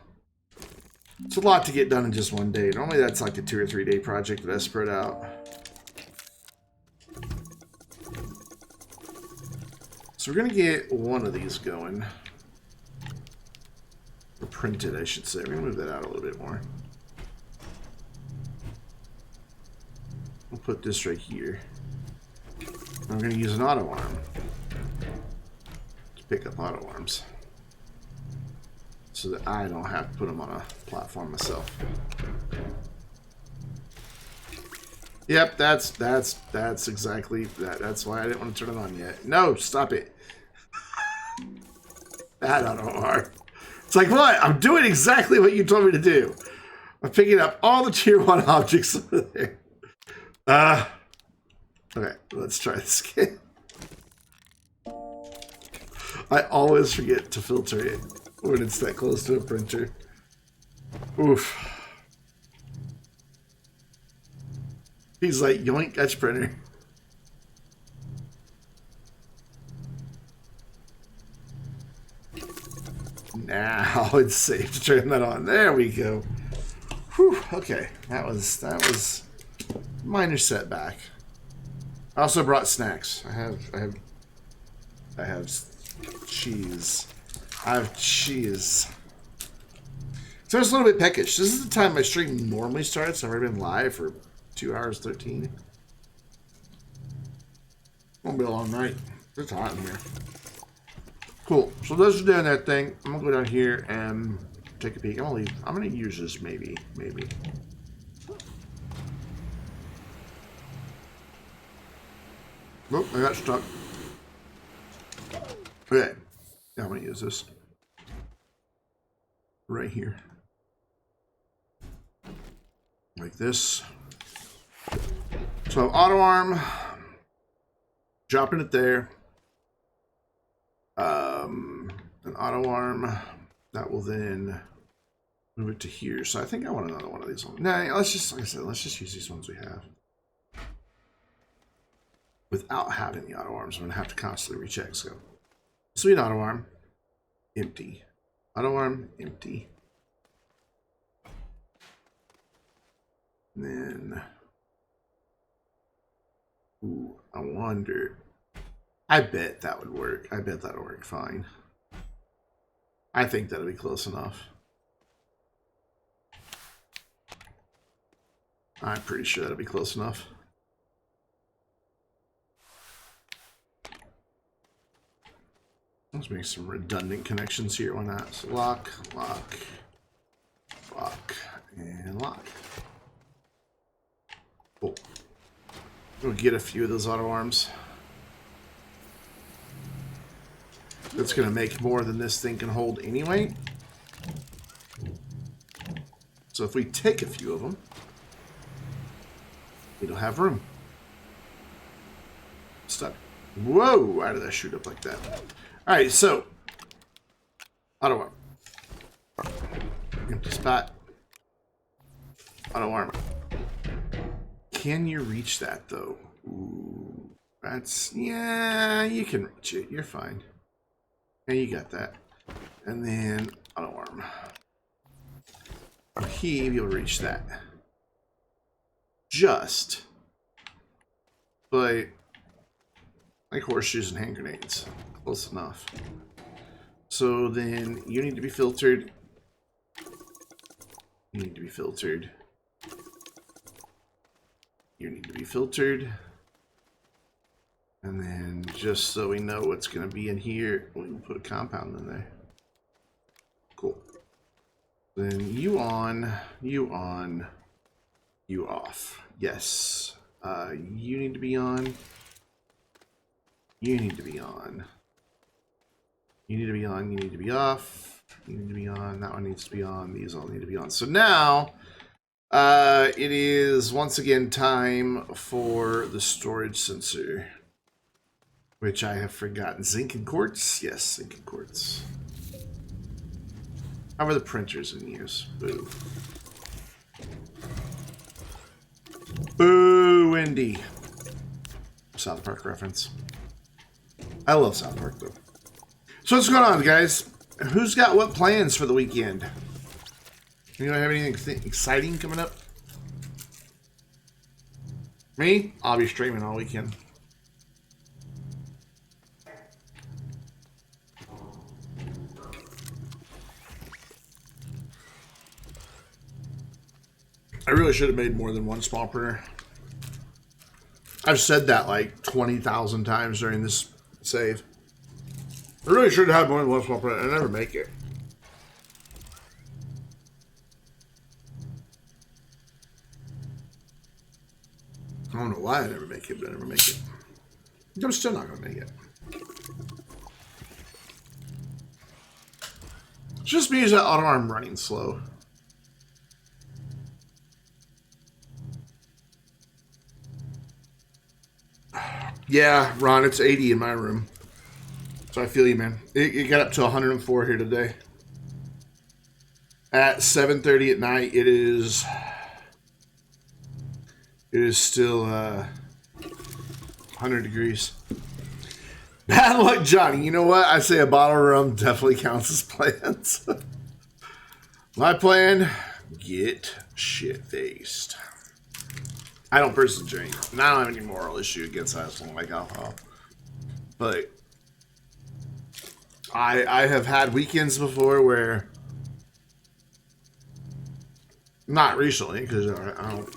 It's a lot to get done in just one day. Normally that's like a 2 or 3 day project that I spread out. So we're going to get one of these going. Or printed, I should say. We're going to move that out a little bit more. We'll put this right here. I'm going to use an auto arm to pick up auto arms so that I don't have to put them on a platform myself. Yep, that's exactly that. That's why I didn't want to turn it on yet. No, stop it. That auto arm. It's like, what? I'm doing exactly what you told me to do. I'm picking up all the tier 1 objects over there. Okay, let's try this again. I always forget to filter it when it's that close to a printer. Oof. He's like, yoink, that's printer. Now it's safe to turn that on. There we go. Whew, okay, that was minor setback. I also brought snacks. I have cheese. I have cheese. So it's a little bit peckish. This is the time my stream normally starts. I've already been live for 2 hours 13. Won't be a long night. It's hot in here. Cool. So those are doing that thing. I'm gonna go down here and take a peek. I'm gonna use this maybe. Oh, I got stuck. Okay. Yeah, I'm gonna use this. Right here. Like this. So auto arm. Dropping it there. An auto arm. That will then move it to here. So I think I want another one of these. Nah, let's just, like I said, let's just use these ones we have. Without having the auto arms, I'm going to have to constantly recheck. So, sweet auto arm, empty. Auto arm, empty. And then, ooh, I wonder. I bet that would work. I bet that'll work fine. I think that'll be close enough. I'm pretty sure that'll be close enough. Let's make some redundant connections here. Why not? So lock, lock, lock, and lock. Cool. We'll get a few of those auto arms. That's going to make more than this thing can hold anyway. So if we take a few of them, it'll have room. Stop. Whoa! Why did I shoot up like that? Alright, so. Auto arm. Empty spot. Auto arm. Can you reach that, though? Ooh, that's... Yeah, you can reach it. You're fine. Yeah, you got that. And then auto arm. Heave, you'll reach that. Just. But like horseshoes and hand grenades. Close enough. So then you need to be filtered. You need to be filtered. You need to be filtered. And then just so we know what's going to be in here, we can put a compound in there. Cool. Then you on, you on, you off. Yes. You need to be on. You need to be on. You need to be on. You need to be off. You need to be on. That one needs to be on. These all need to be on. So now, it is once again time for the storage sensor, which I have forgotten. Zinc and quartz? Yes, zinc and quartz. How are the printers in use? Boo. Boo, Wendy. South Park reference. I love South Park, though. So what's going on, guys? Who's got what plans for the weekend? You don't have anything exciting coming up? Me? I'll be streaming all weekend. I really should have made more than one small printer. I've said that like 20,000 times during this save. I really should have more than one small planet. I never make it. I don't know why I never make it, but I never make it. I'm still not going to make it. It's just because that auto arm running slow. Yeah, Ron, it's 80 in my room. So I feel you, man. It got up to 104 here today. At 7:30 at night, it is still 100 degrees. Bad luck, Johnny. You know what? I say a bottle of rum definitely counts as plans. My plan, get shit-faced. I don't personally drink. And I don't have any moral issue against that. I just don't like alcohol. But I have had weekends before where, not recently, because I don't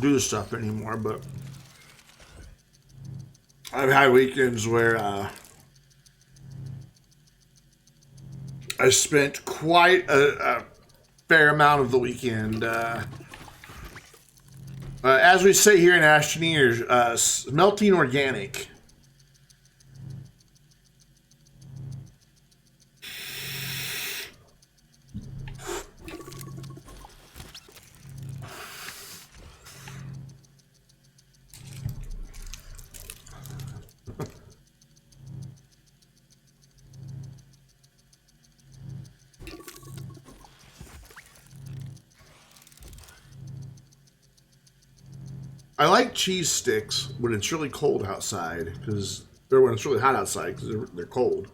do this stuff anymore, but I've had weekends where I spent quite a fair amount of the weekend, as we say here in Astroneer, smelting organic. I like cheese sticks when it's really cold outside, or when it's really hot outside, because they're cold.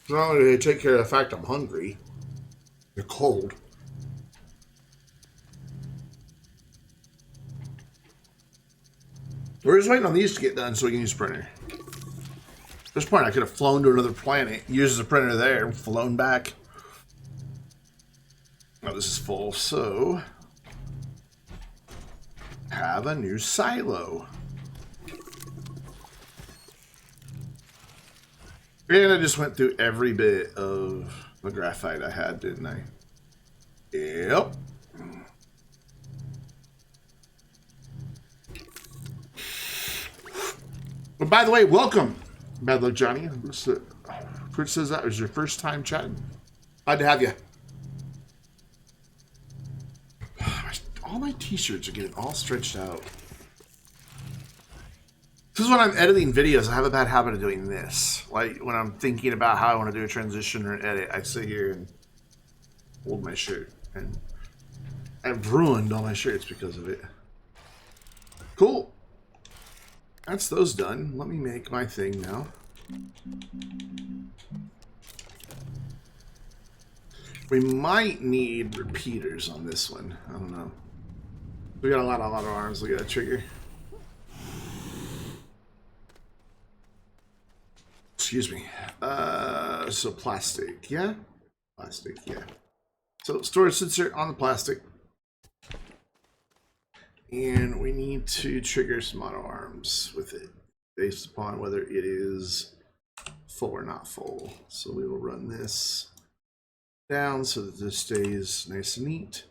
Not only do they take care of the fact I'm hungry, they're cold. We're just waiting on these to get done so we can use printer. At this point, I could have flown to another planet, used the printer there, and flown back. Oh, this is full, so have a new silo. And I just went through every bit of the graphite I had, didn't I? Yep. But by the way, welcome, Bad Luck Johnny. Kurt says that was your first time chatting. Glad to have you. All my t-shirts are getting all stretched out. This is when I'm editing videos. I have a bad habit of doing this. Like when I'm thinking about how I want to do a transition or an edit, I sit here and hold my shirt. And I've ruined all my shirts because of it. Cool. That's those done. Let me make my thing now. We might need repeaters on this one. I don't know. We got a lot of arms. Look at that trigger. Excuse me. So plastic, yeah? Plastic, yeah. So storage sensor on the plastic. And we need to trigger some auto arms with it based upon whether it is full or not full. So we will run this down so that this stays nice and neat.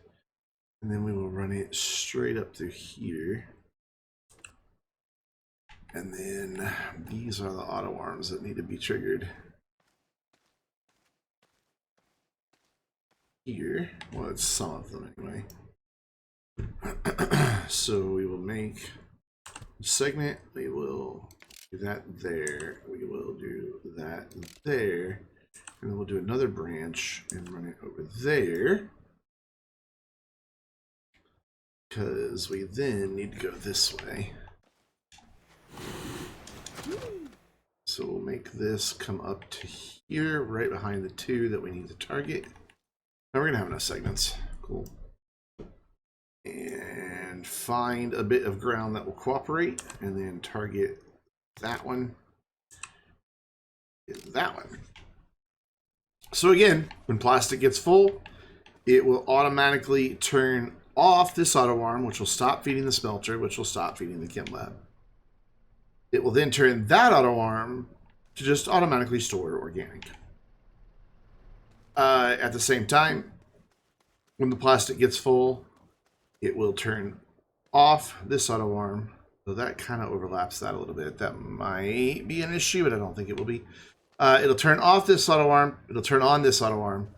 And then we will run it straight up through here. And then these are the auto arms that need to be triggered. Here, well, it's some of them anyway. So we will make a segment, we will do that there, we will do that there, and then we'll do another branch and run it over there. Because we then need to go this way. So we'll make this come up to here, right behind the two that we need to target. Now we're gonna have enough segments. Cool. And find a bit of ground that will cooperate, and then target that one, that one. So again, when plastic gets full, it will automatically turn off this auto arm, which will stop feeding the smelter, which will stop feeding the chem lab. It will then turn that auto arm to just automatically store organic. At the same time, when the plastic gets full, it will turn off this auto arm. So that kind of overlaps that a little bit. That might be an issue, but I don't think it will be. It'll turn off this auto arm. It'll turn on this auto arm,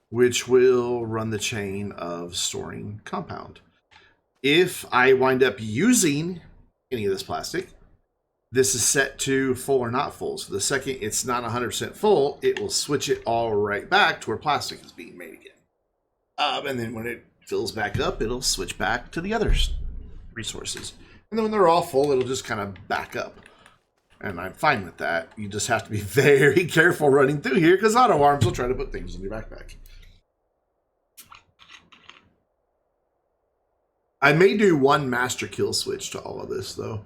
which will run the chain of storing compound. If I wind up using any of this plastic, this is set to full or not full. So the second it's not 100% full, it will switch it all right back to where plastic is being made again. And then when it fills back up, it'll switch back to the other resources. And then when they're all full, it'll just kind of back up. And I'm fine with that. You just have to be very careful running through here because auto arms will try to put things in your backpack. I may do one master kill switch to all of this, though.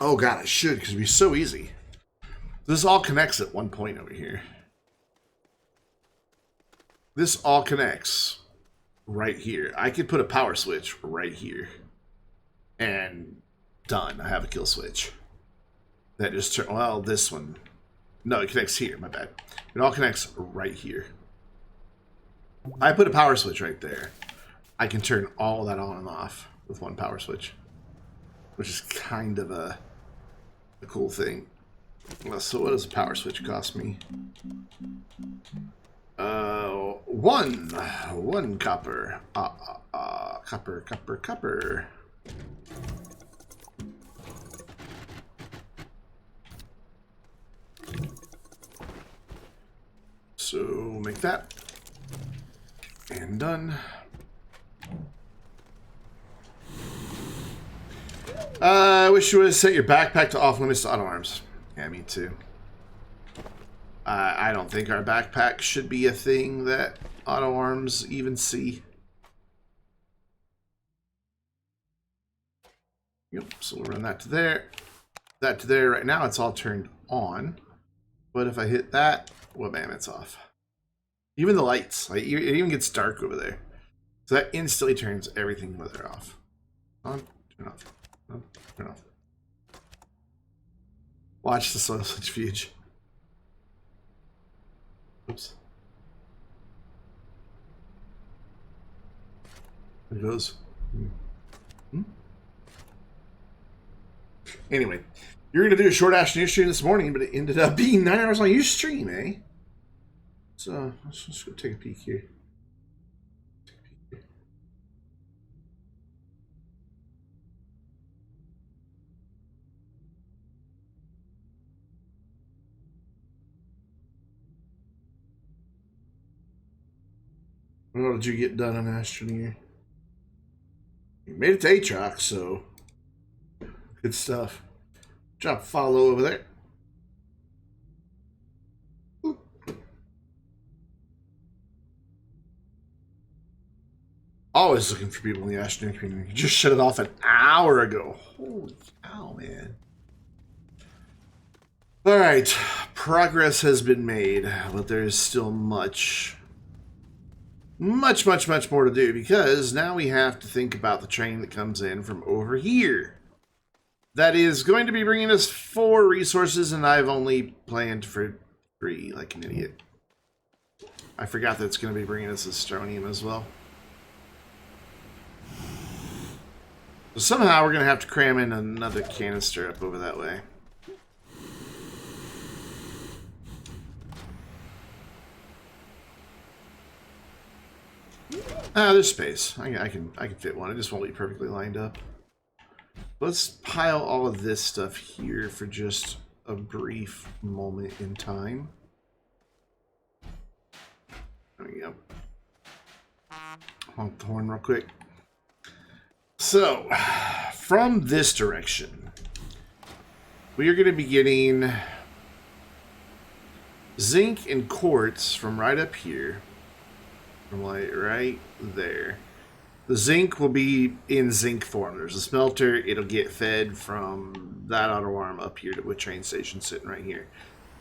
Oh god, I should, because it'd be so easy. This all connects at one point over here. This all connects right here. I could put a power switch right here. And done. I have a kill switch. That just turn, well, this one. No, it connects here, my bad. It all connects right here. I put a power switch right there. I can turn all of that on and off with one power switch. Which is kind of a cool thing. Well, so what does a power switch cost me? One copper. Copper. So make that. And done. I wish you would have set your backpack to off limits to auto arms. Yeah, me too. I don't think our backpack should be a thing that auto arms even see. Yep, so we'll run that to there. That to there. Right now it's all turned on. But if I hit that, well, bam, it's off. Even the lights, like, it even gets dark over there. So that instantly turns everything with it off. On, turn off. On, turn off. Watch the soil centrifuge. Oops. There it goes. Anyway, you're going to do a short Astroneer stream this morning, but it ended up being 9 hours on your stream, eh? So, let's just go take a peek here. What did you get done on Astroneer? You made it to Aatrox, so good stuff. Drop a follow over there. Oop. Always looking for people in the Astroneer community. Just shut it off an hour ago. Holy cow, man. Alright, progress has been made, but there is still much more to do, because now we have to think about the train that comes in from over here. That is going to be bringing us 4 resources, and I've only planned for 3, like an idiot. I forgot that it's going to be bringing us Astroneer as well. So somehow we're going to have to cram in another canister up over that way. There's space. I can fit one. It just won't be perfectly lined up. Let's pile all of this stuff here for just a brief moment in time. There we go. Honk the horn real quick. So, from this direction, we are going to be getting zinc and quartz from right up here. From like right there. The zinc will be in zinc form. There's a smelter. It'll get fed from that outer arm up here to a train station sitting right here.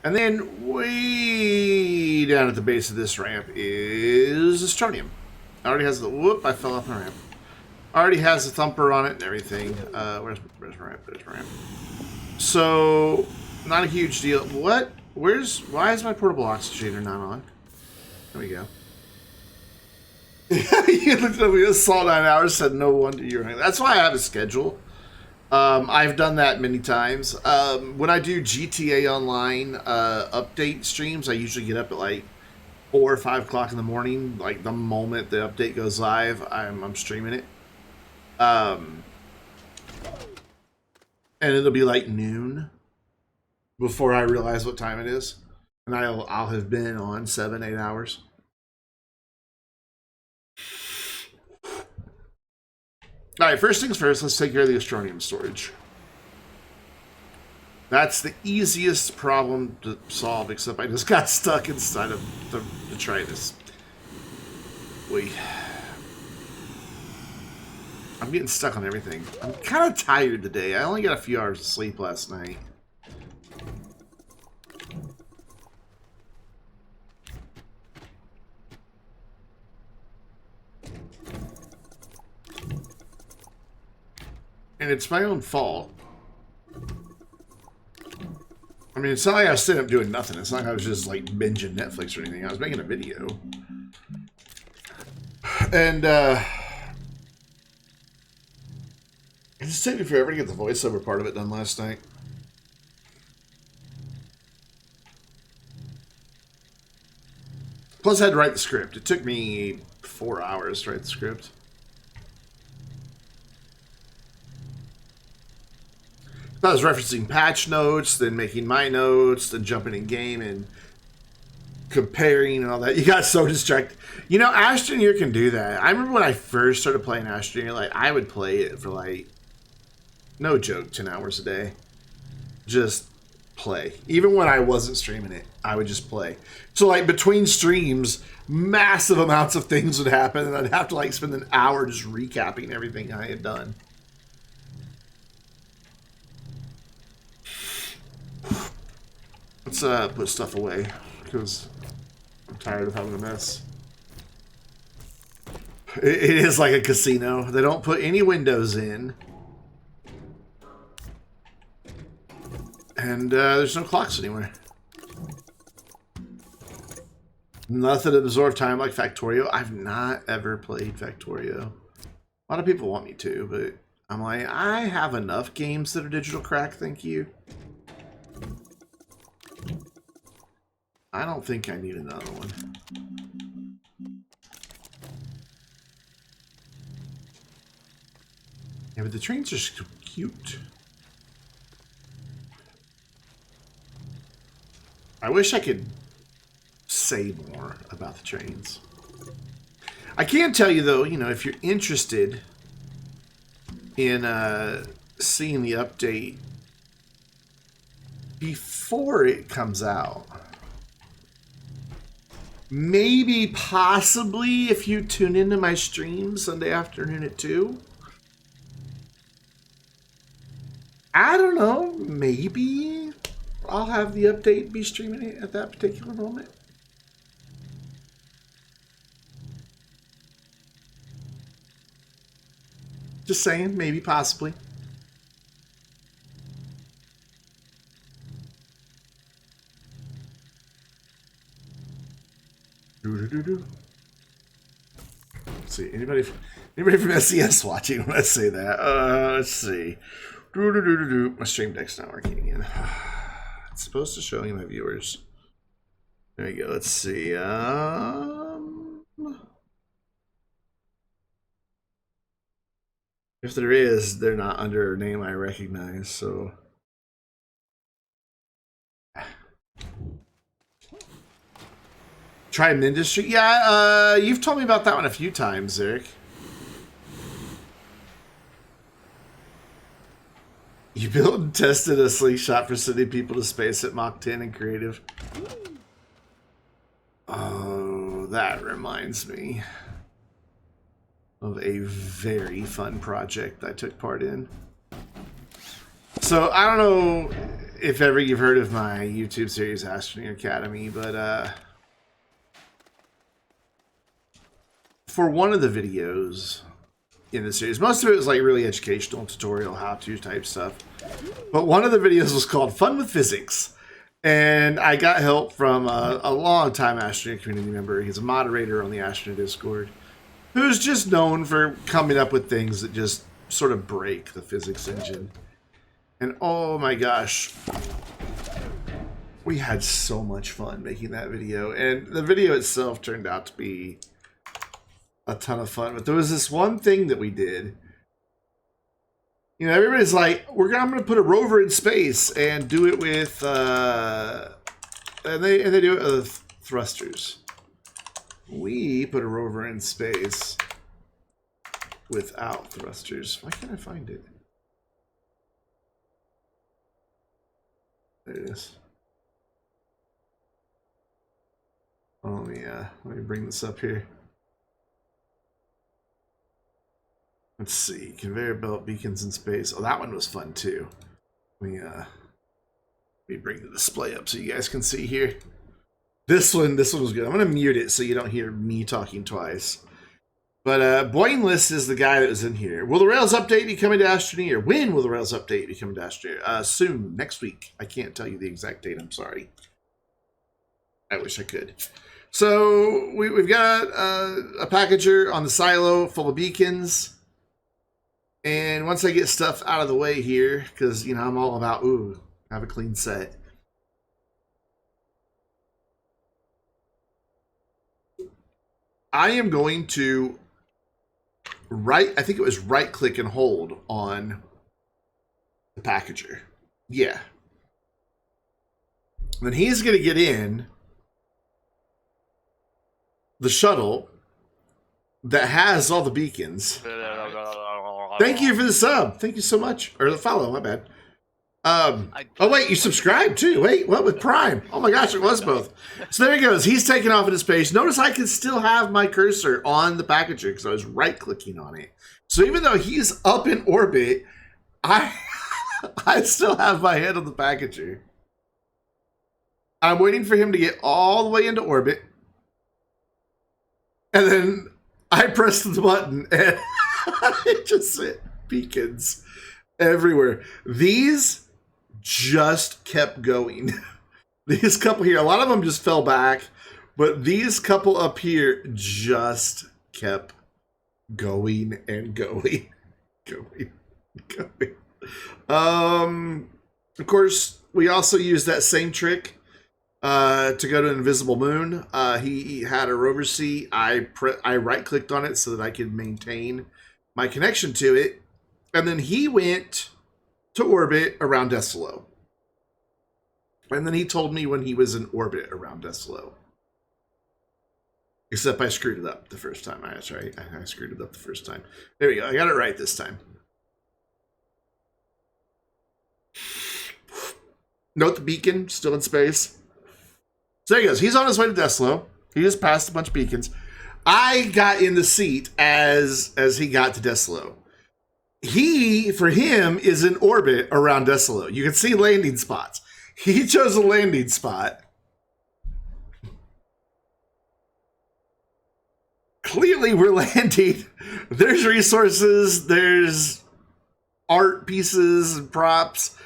And then way down at the base of this ramp is Astroneer. Already has the whoop. I fell off the ramp. Already has the thumper on it and everything. Where's my ramp? There's my ramp. So not a huge deal. What? Why is my portable oxygenator not on? There we go. You looked at me, saw 9 hours, said no wonder you're hungry. That's why I have a schedule. I've done that many times. When I do GTA Online update streams, I usually get up at like 4 or 5 o'clock in the morning. Like the moment the update goes live, I'm streaming it. And it'll be like noon before I realize what time it is, and I'll have been on 7-8 hours. All right, first things first, let's take care of the Astroneer storage. That's the easiest problem to solve, except I just got stuck inside of the detritus. Wait. I'm getting stuck on everything. I'm kind of tired today. I only got a few hours of sleep last night. And it's my own fault. I mean, it's not like I was sitting up doing nothing. It's not like I was just like binging Netflix or anything. I was making a video. And it just took me forever to get the voiceover part of it done last night. Plus I had to write the script. It took me 4 hours to write the script. I was referencing patch notes, then making my notes, then jumping in game and comparing and all that. You got so distracted. You know, Astroneer can do that. I remember when I first started playing Astroneer, like I would play it for like, no joke, 10 hours a day. Just play. Even when I wasn't streaming it, I would just play. So like between streams, massive amounts of things would happen and I'd have to like spend an hour just recapping everything I had done. Let's put stuff away because I'm tired of having a mess. It is like a casino. They don't put any windows in. And there's no clocks anywhere. Nothing to absorb time like Factorio. I've not ever played Factorio. A lot of people want me to, but I'm like, I have enough games that are digital crack, thank you. I don't think I need another one. Yeah, but the trains are so cute. I wish I could say more about the trains. I can tell you though, you know, if you're interested in seeing the update before it comes out, maybe, possibly, if you tune into my stream Sunday afternoon at 2. I don't know, maybe I'll have the update be streaming it at that particular moment. Just saying, maybe, possibly. Let's see, anybody from SES watching when I say that? Let's see. My stream deck's not working again. It's supposed to show you my viewers. There you go. Let's see. If there is, they're not under a name I recognize, so. Trident Industry? Yeah, you've told me about that one a few times, Eric. You built and tested a slingshot for sending people to space at Mach 10 in creative. Oh, that reminds me of a very fun project I took part in. So, I don't know if ever you've heard of my YouTube series, Astroneer Academy, but for one of the videos in the series, most of it was like really educational, tutorial, how-to type stuff. But one of the videos was called Fun with Physics. And I got help from a long-time Astroneer community member. He's a moderator on the Astroneer Discord, who's just known for coming up with things that just sort of break the physics engine. And oh my gosh, we had so much fun making that video. And the video itself turned out to be a ton of fun. But there was this one thing that we did. You know, everybody's like, I'm going to put a rover in space and do it with, and they do it with thrusters. We put a rover in space without thrusters. Why can't I find it? There it is. Oh yeah, let me bring this up here. Let's see, conveyor belt beacons in space. Oh, that one was fun too. Let me bring the display up so you guys can see here. This one was good. I'm gonna mute it so you don't hear me talking twice. But Vainglorious is the guy that was in here. Will the Rails update be coming to Astroneer? When will the Rails update be coming to Astroneer? Soon, next week. I can't tell you the exact date. I'm sorry. I wish I could. So we've got a packager on the silo full of beacons. And once I get stuff out of the way here, because, you know, I'm all about, have a clean set. I am going to I think it was right click and hold on the packager. Yeah. Then he's going to get in the shuttle that has all the beacons. Thank you for the sub. Thank you so much. Or the follow, my bad. Oh, wait, you subscribed too. Wait, what with Prime? Oh my gosh, it was both. So there he goes. He's taking off into space. Notice I can still have my cursor on the packager because I was right-clicking on it. So even though he's up in orbit, I still have my head on the packager. I'm waiting for him to get all the way into orbit. And then I pressed the button and it just hit beacons everywhere. These just kept going. These couple here, a lot of them just fell back, but these couple up here just kept going and going, going. Of course, we also used that same trick to go to an invisible moon. He had a rover seat. I right-clicked on it so that I could maintain my connection to it. And then he went to orbit around Decilo. And then he told me when he was in orbit around Decilo. Except I screwed it up the first time. That's right. I screwed it up the first time. There we go. I got it right this time. Note the beacon, still in space. So there he goes. He's on his way to Decilo. He just passed a bunch of beacons. I got in the seat as he got to Decilo. For him, is in orbit around Decilo. You can see landing spots. He chose a landing spot. Clearly, we're landing. There's resources. There's art pieces and props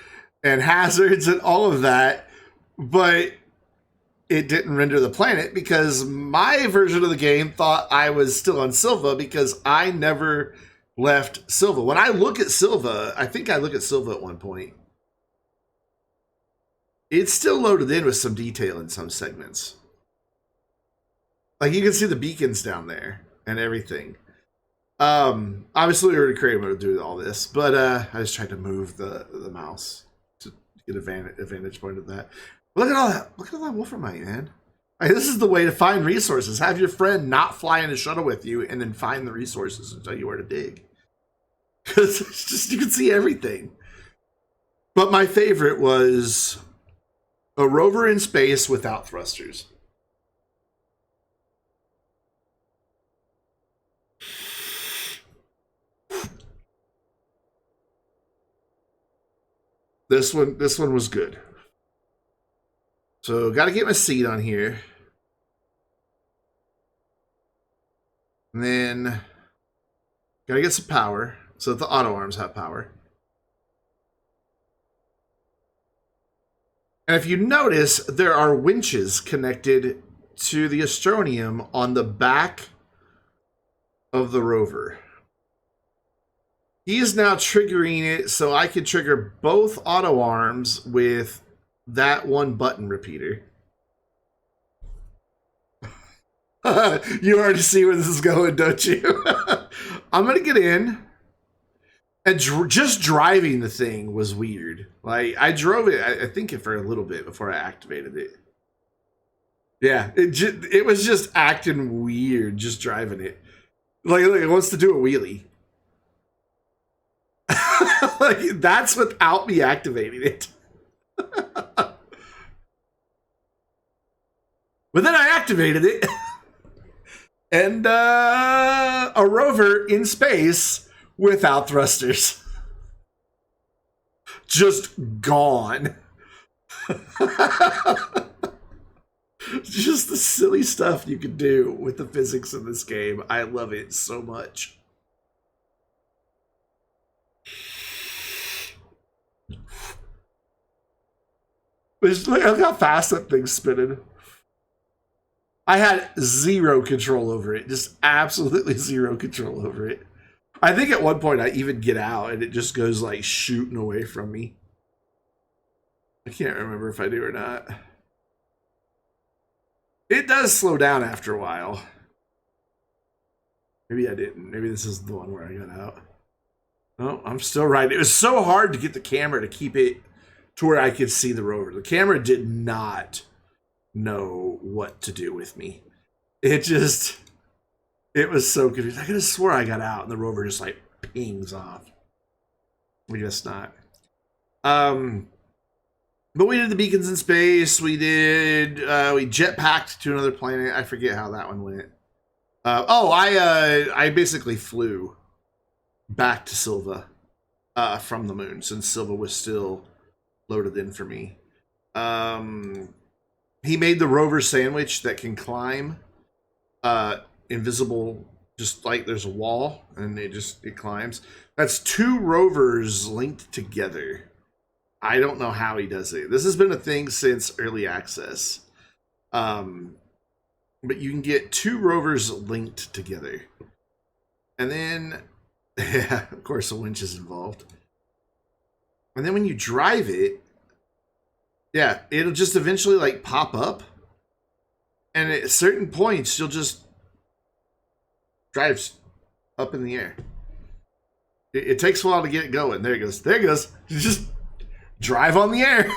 and hazards and all of that. But it didn't render the planet because my version of the game thought I was still on Sylva because I never left Sylva. When I look at Sylva, I think I look at Sylva at one point. It's still loaded in with some detail in some segments. Like you can see the beacons down there and everything. Obviously we already created mode to do all this, but I just tried to move the mouse to get a vantage point of that. Look at all that. Look at all that wolframite, man. Like, this is the way to find resources. Have your friend not fly in a shuttle with you and then find the resources and tell you where to dig. Because it's just, you can see everything. But my favorite was a rover in space without thrusters. This one was good. So got to get my seat on here. And then got to get some power so that the auto arms have power. And if you notice, there are winches connected to the Astroneer on the back of the rover. He is now triggering it so I can trigger both auto arms with that one button repeater. You already see where this is going, don't you? I'm going to get in. And just driving the thing was weird. Like, I drove it, I think, for a little bit before I activated it. Yeah, it was just acting weird just driving it. Like, look, it wants to do a wheelie. Like, that's without me activating it. But then I activated it. And a rover in space without thrusters. Just gone. Just the silly stuff you can do with the physics in this game. I love it so much. Look how fast that thing's spinning. I had zero control over it. Just absolutely zero control over it. I think at one point I even get out and it just goes like shooting away from me. I can't remember if I do or not. It does slow down after a while. Maybe I didn't. Maybe this is the one where I got out. No, I'm still right. It was so hard to get the camera to keep it to where I could see the rover. The camera did not know what to do with me. It was so confusing. I could have swore I got out and the rover just like pings off. I guess not. But we did the beacons in space. We jetpacked to another planet. I forget how that one went. I basically flew back to Sylva from the moon since Sylva was still loaded in for me. He made the rover sandwich that can climb invisible, just like there's a wall and it climbs. That's two rovers linked together. I don't know how he does it. This has been a thing since early access. But you can get two rovers linked together. And then, yeah, of course, a winch is involved. And then when you drive it, yeah, it'll just eventually like pop up. And at certain points, you'll just drive up in the air. It takes a while to get it going. There it goes. There it goes. You just drive on the air.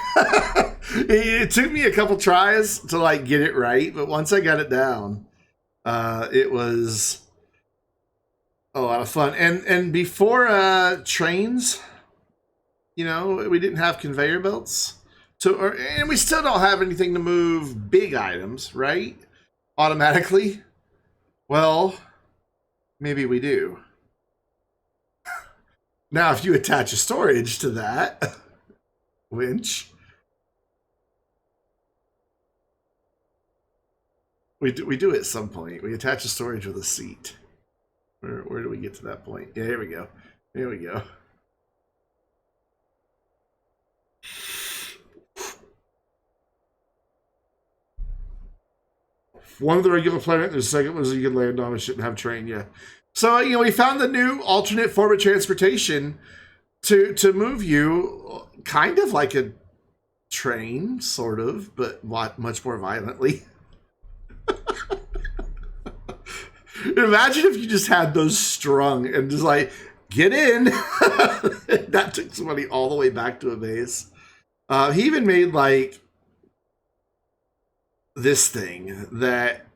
It took me a couple tries to like get it right, but once I got it down, it was a lot of fun. And before trains, you know, we didn't have conveyor belts, and we still don't have anything to move big items, right? Automatically. Well, maybe we do. Now, if you attach a storage to that winch, we do at some point. We attach a storage with a seat. Where do we get to that point? Yeah, here we go. Here we go. One of the regular planet, the second was you could land on. It shouldn't have train, yeah. So, you know, we found the new alternate form of transportation to move you kind of like a train, sort of, but much more violently. Imagine if you just had those strung and just like, get in. That took somebody all the way back to a base. He even made like this thing that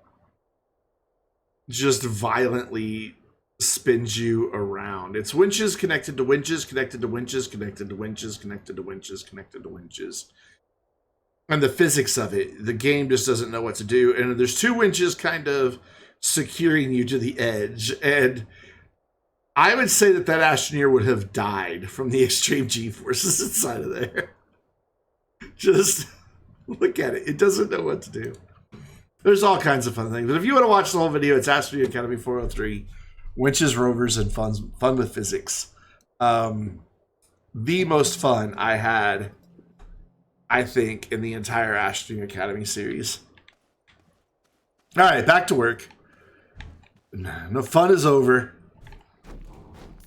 just violently spins you around. It's winches connected to winches, connected to winches, connected to winches, connected to winches, connected to winches. And the physics of it, the game just doesn't know what to do. And there's two winches kind of securing you to the edge. And I would say that Astroneer would have died from the extreme G-forces inside of there. Just look at it. It doesn't know what to do. There's all kinds of fun things. But if you want to watch the whole video, it's Astroneer Academy 403. Winches, rovers, and fun with physics. The most fun I had, I think, in the entire Astroneer Academy series. All right, back to work. No fun is over.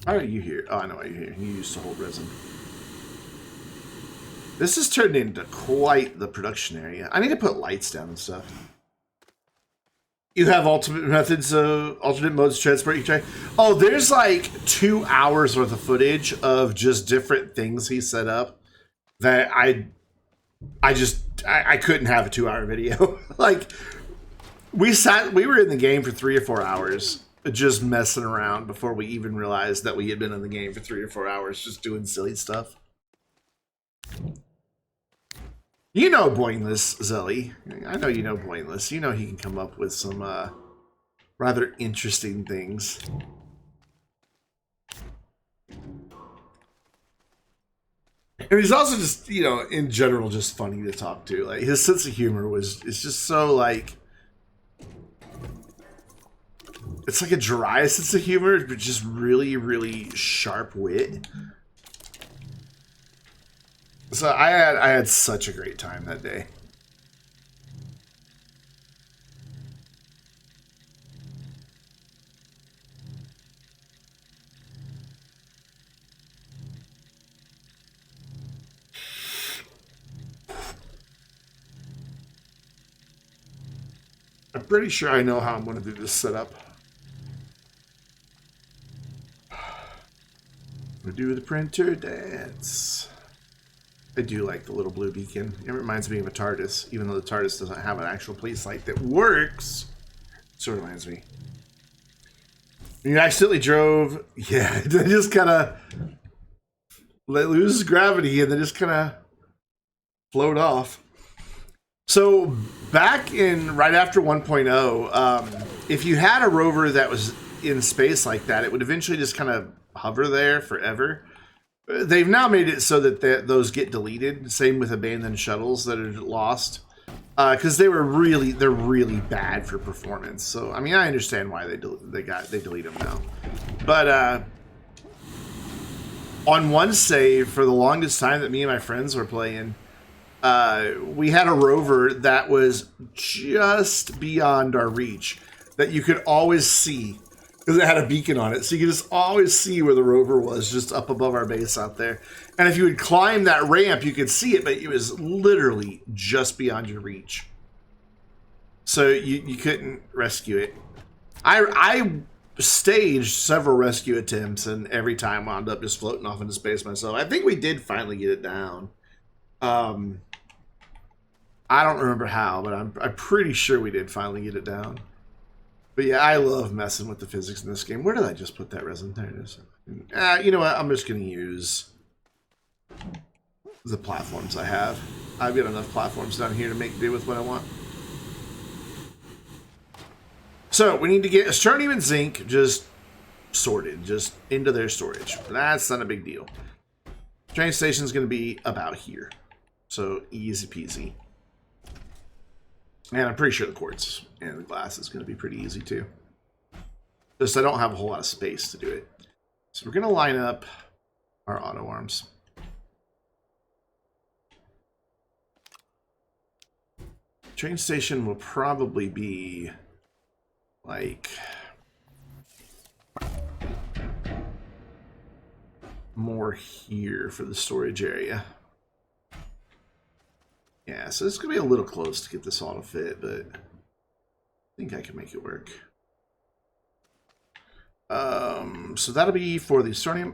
Why are you here? Oh, I know why you're here. You used to hold resin. This has turned into quite the production area. I need to put lights down and stuff. You have alternate methods, alternate modes to transport each day. Oh, there's like 2 hours worth of footage of just different things he set up that I couldn't have a 2-hour video. Like, we were in the game for 3 or 4 hours just messing around before we even realized that we had been in the game for 3 or 4 hours just doing silly stuff. You know Boinless, Zelly. I know you know Boinless. You know he can come up with some rather interesting things. And he's also just, you know, in general, just funny to talk to. Like, his sense of humor is just so, like, it's like a dry sense of humor, but just really, really sharp wit. So I had such a great time that day. I'm pretty sure I know how I'm going to do this setup. We'll do the printer dance. I do like the little blue beacon. It reminds me of a TARDIS, even though the TARDIS doesn't have an actual place light that works. Sort of reminds me. You accidentally drove, yeah, it just kind of loses gravity and then just kind of float off. So back in right after 1.0, if you had a rover that was in space like that, it would eventually just kind of hover there forever. They've now made it so that those get deleted. Same with abandoned shuttles that are lost, because they're really bad for performance. So I mean, I understand why they delete them now. But on one save, for the longest time that me and my friends were playing, we had a rover that was just beyond our reach, that you could always see. Because it had a beacon on it. So you could just always see where the rover was, just up above our base out there. And if you would climb that ramp, you could see it, but it was literally just beyond your reach. So you couldn't rescue it. I staged several rescue attempts, and every time wound up just floating off into space myself. I think we did finally get it down. I don't remember how, but I'm pretty sure we did finally get it down. But yeah, I love messing with the physics in this game. Where did I just put that resin? There it is. You know what? I'm just going to use the platforms I have. I've got enough platforms down here to make do with what I want. So we need to get Astroneer and Zinc just sorted, just into their storage. That's not a big deal. Train station is going to be about here. So easy peasy. And I'm pretty sure the quartz and the glass is going to be pretty easy too. Just I don't have a whole lot of space to do it. So we're going to line up our auto arms. Train station will probably be like more here for the storage area. Yeah, so it's going to be a little close to get this all to fit, but I think I can make it work. So that'll be for the Astroneer.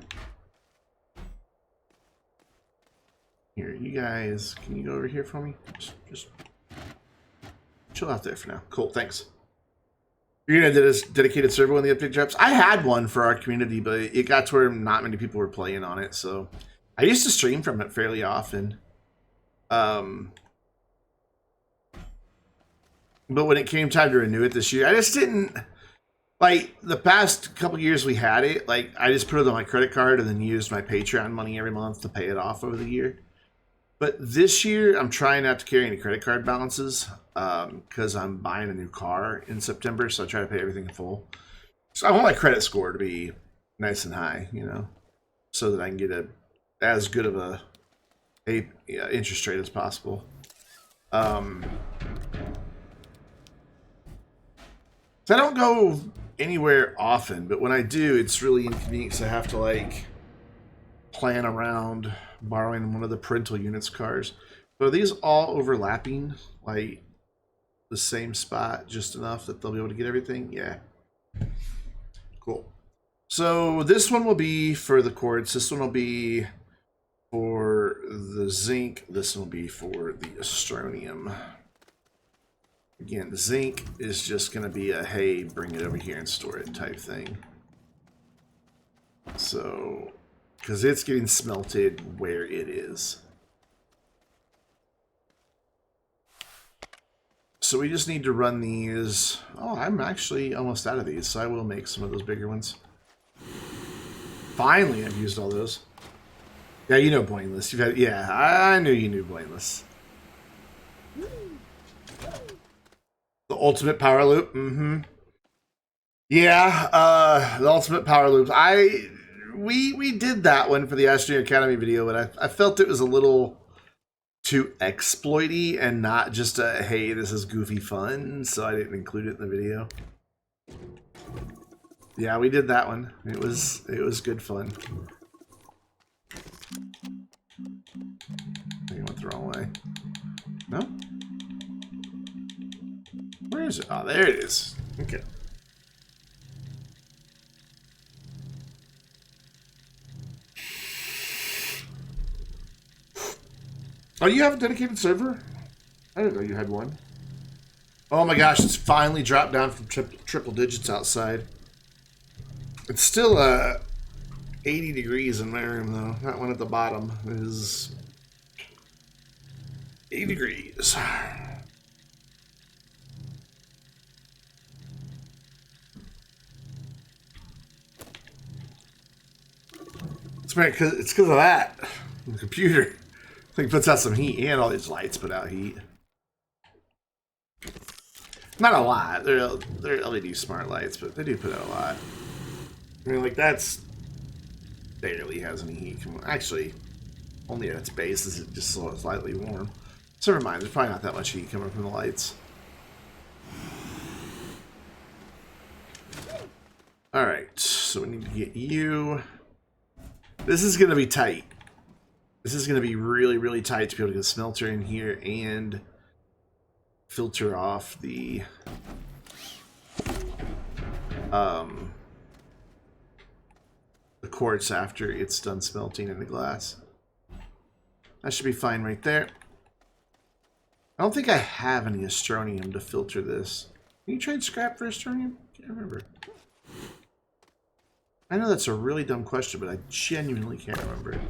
Here, you guys, can you go over here for me? Just chill out there for now. Cool, thanks. You're going to do this dedicated server when the update drops? I had one for our community, but it got to where not many people were playing on it, so I used to stream from it fairly often. But when it came time to renew it this year, I just didn't... Like, the past couple years we had it, like, I just put it on my credit card and then used my Patreon money every month to pay it off over the year. But this year, I'm trying not to carry any credit card balances because I'm buying a new car in September, so I try to pay everything in full. So I want my credit score to be nice and high, you know, so that I can get as good of a interest rate as possible. So I don't go anywhere often, but when I do, it's really inconvenient because I have to, like, plan around borrowing one of the parental units cars. So are these all overlapping, like the same spot, just enough that they'll be able to get everything? Yeah. Cool. So this one will be for the quartz. This one will be for the zinc. This one will be for the astronium. Again, the zinc is just going to be a, hey, bring it over here and store it type thing. So, because it's getting smelted where it is. So we just need to run these. Oh, I'm actually almost out of these, so I will make some of those bigger ones. Finally, I've used all those. Yeah, you know Blameless. You've had, yeah, I knew you knew Blameless. The ultimate power loop. Mm-hmm. Yeah, the ultimate power loop. We did that one for the Astroneer Academy video, but I felt it was a little too exploity and not just a, hey, this is goofy fun, so I didn't include it in the video. Yeah, we did that one. It was good fun. I think I went the wrong way. No? Where is it? Oh, there it is. Okay. Oh, you have a dedicated server? I didn't know you had one. Oh my gosh, it's finally dropped down from triple digits outside. It's still 80 degrees in my room, though. That one at the bottom is 80 degrees. It's because of that. The computer. I think it puts out some heat, and all these lights put out heat. Not a lot. They're LED smart lights, but they do put out a lot. I mean, like, that's barely has any heat. Actually, only at its base is it just slightly warm. So never mind. There's probably not that much heat coming from the lights. All right. So we need to get you. This is going to be tight. This is going to be really, really tight to be able to get a smelter in here and filter off the quartz after it's done smelting in the glass. That should be fine right there. I don't think I have any astronium to filter this. Can you trade scrap for astronium? Can't remember. I know that's a really dumb question, but I genuinely can't remember.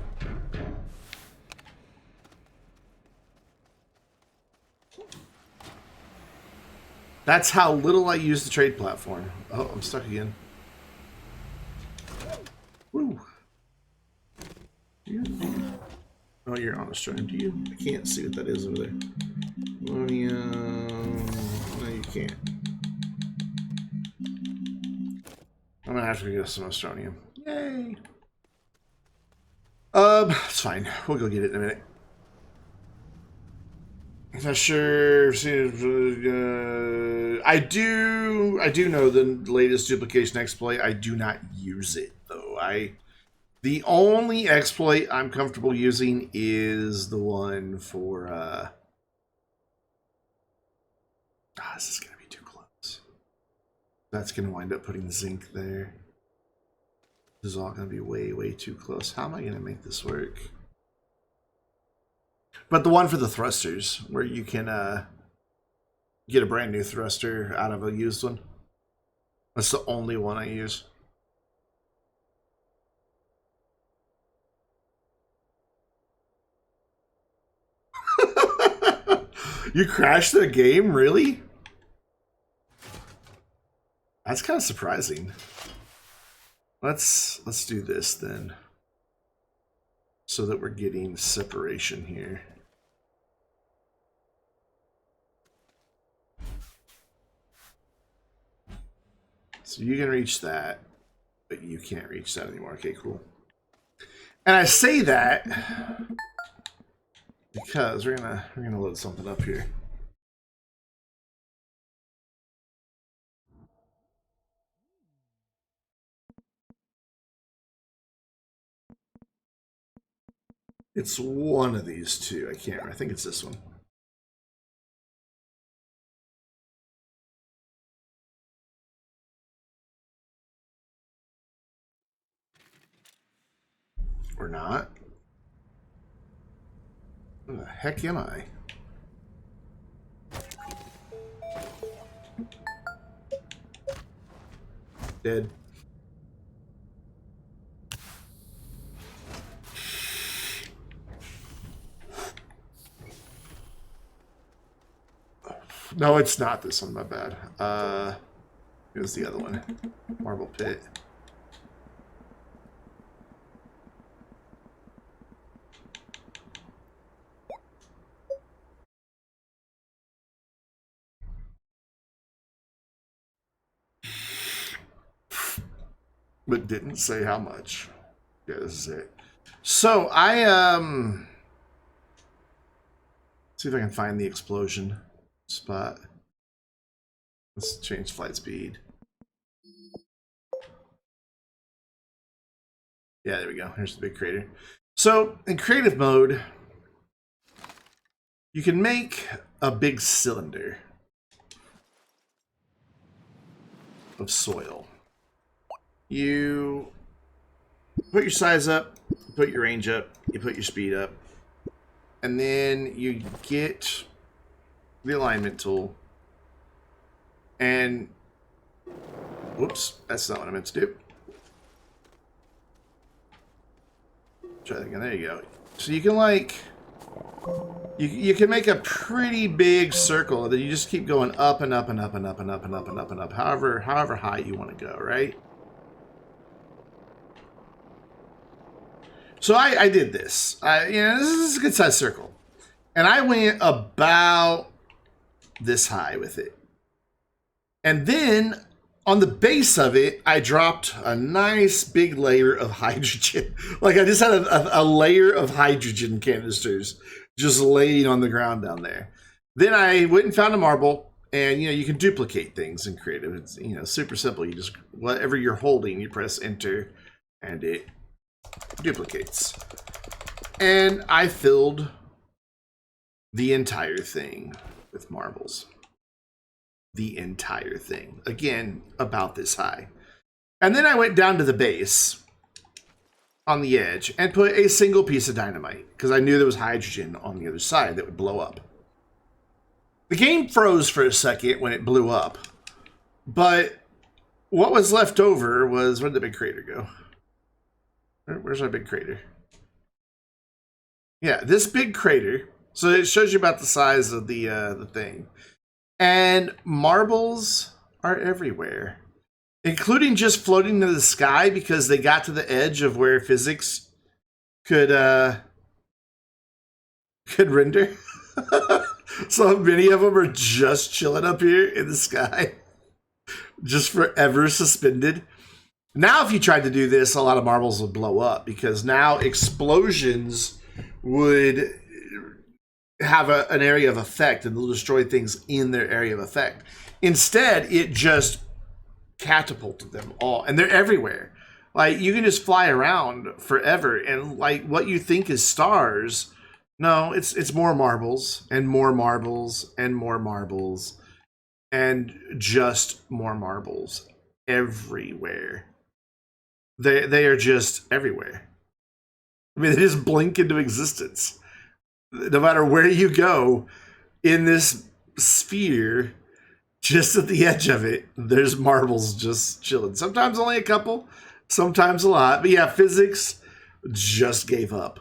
That's how little I use the trade platform. Oh, I'm stuck again. Woo. Oh, you're on a stream, do you? I can't see what that is over there. Ammonium. No, you can't. I'm gonna have to get some astronium. Yay! It's fine. We'll go get it in a minute. I'm not sure. I do know the latest duplication exploit. I do not use it though. The only exploit I'm comfortable using is the one for this is gonna be too close. That's gonna wind up putting zinc there. This is all gonna be way, way too close. How am I gonna make this work? But the one for the thrusters, where you can get a brand new thruster out of a used one. That's the only one I use. You crashed the game, really? That's kind of surprising. Let's do this then, so that we're getting separation here. So you can reach that, but you can't reach that anymore. Okay, cool. And I say that because we're gonna load something up here. It's one of these two. I can't remember. I think it's this one. Or not. Where the heck am I? Dead. No, it's not this one, my bad. It was the other one. Marble Pit. But didn't say how much. Yeah, this is it. So see if I can find the explosion spot. Let's change flight speed. Yeah, there we go. Here's the big crater. So in creative mode, you can make a big cylinder of soil. You put your size up, put your range up, you put your speed up, and then you get the alignment tool. And whoops, that's not what I meant to do. Try that again. There you go. So you can like you can make a pretty big circle that you just keep going up and up and up and up and up and up and up and up, however high you want to go, right? So I did this. This is a good sized circle, and I went about this high with it, and then on the base of it, I dropped a nice big layer of hydrogen. Like I just had a layer of hydrogen canisters just laying on the ground down there. Then I went and found a marble, and you can duplicate things in creative. It's super simple. You just whatever you're holding, you press enter, and it duplicates. And I filled the entire thing with marbles. The entire thing. Again, about this high. And then I went down to the base on the edge and put a single piece of dynamite because I knew there was hydrogen on the other side that would blow up. The game froze for a second when it blew up, but what was left over was, where'd the big crater go? Where's our big crater? Yeah, this big crater. So it shows you about the size of the thing. And marbles are everywhere, including just floating in the sky because they got to the edge of where physics could render. So many of them are just chilling up here in the sky, just forever suspended. Now, if you tried to do this, a lot of marbles would blow up because now explosions would have an area of effect and they'll destroy things in their area of effect. Instead, it just catapulted them all, and they're everywhere. Like you can just fly around forever, and like what you think is stars, no, it's more marbles and more marbles and more marbles and just more marbles everywhere. They are just everywhere. I mean, they just blink into existence. No matter where you go in this sphere, just at the edge of it, there's marbles just chilling. Sometimes only a couple, sometimes a lot. But yeah, physics just gave up.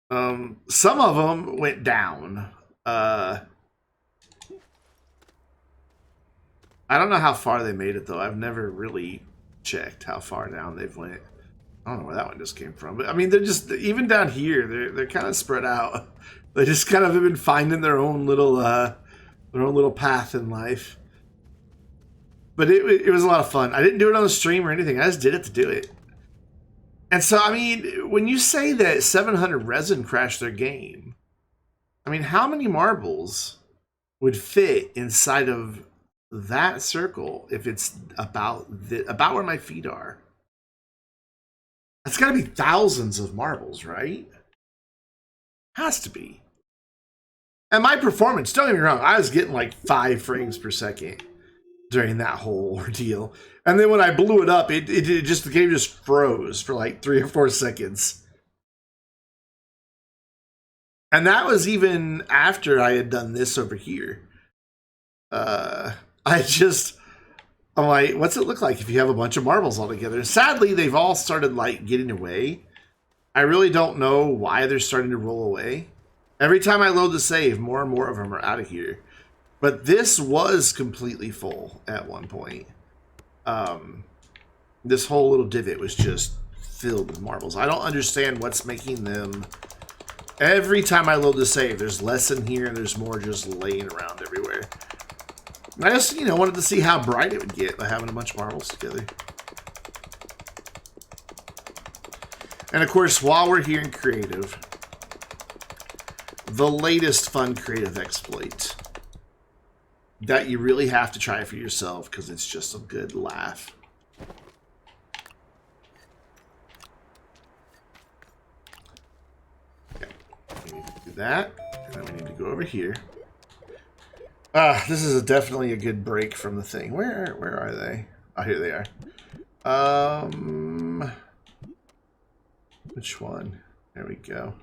Some of them went down. I I don't know how far they made it, though. I've never really checked how far down they've went. I don't know where that one just came from. But, I mean, they're just... Even down here, they're kind of spread out. They just kind of have been finding their own little path in life. But it was a lot of fun. I didn't do it on the stream or anything. I just did it to do it. And so, I mean, when you say that 700 resin crashed their game, I mean, how many marbles would fit inside of that circle if it's about where my feet are? That's got to be thousands of marbles, right? Has to be. And my performance, don't get me wrong, I was getting like 5 frames per second during that whole ordeal. And then when I blew it up, the game just froze for like 3 or 4 seconds. And that was even after I had done this over here. I'm like, what's it look like if you have a bunch of marbles all together? Sadly, they've all started like getting away. I really don't know why they're starting to roll away. Every time I load the save, more and more of them are out of here. But this was completely full at one point. This whole little divot was just filled with marbles. I don't understand what's making them... Every time I load the save, there's less in here and there's more just laying around everywhere. And I just, wanted to see how bright it would get by having a bunch of marbles together. And of course, while we're here in creative, the latest fun creative exploit that you really have to try for yourself because it's just a good laugh. Okay, we need to do that, and then we need to go over here. This is definitely a good break from the thing. Where are they? Oh, here they are. Which one? There we go.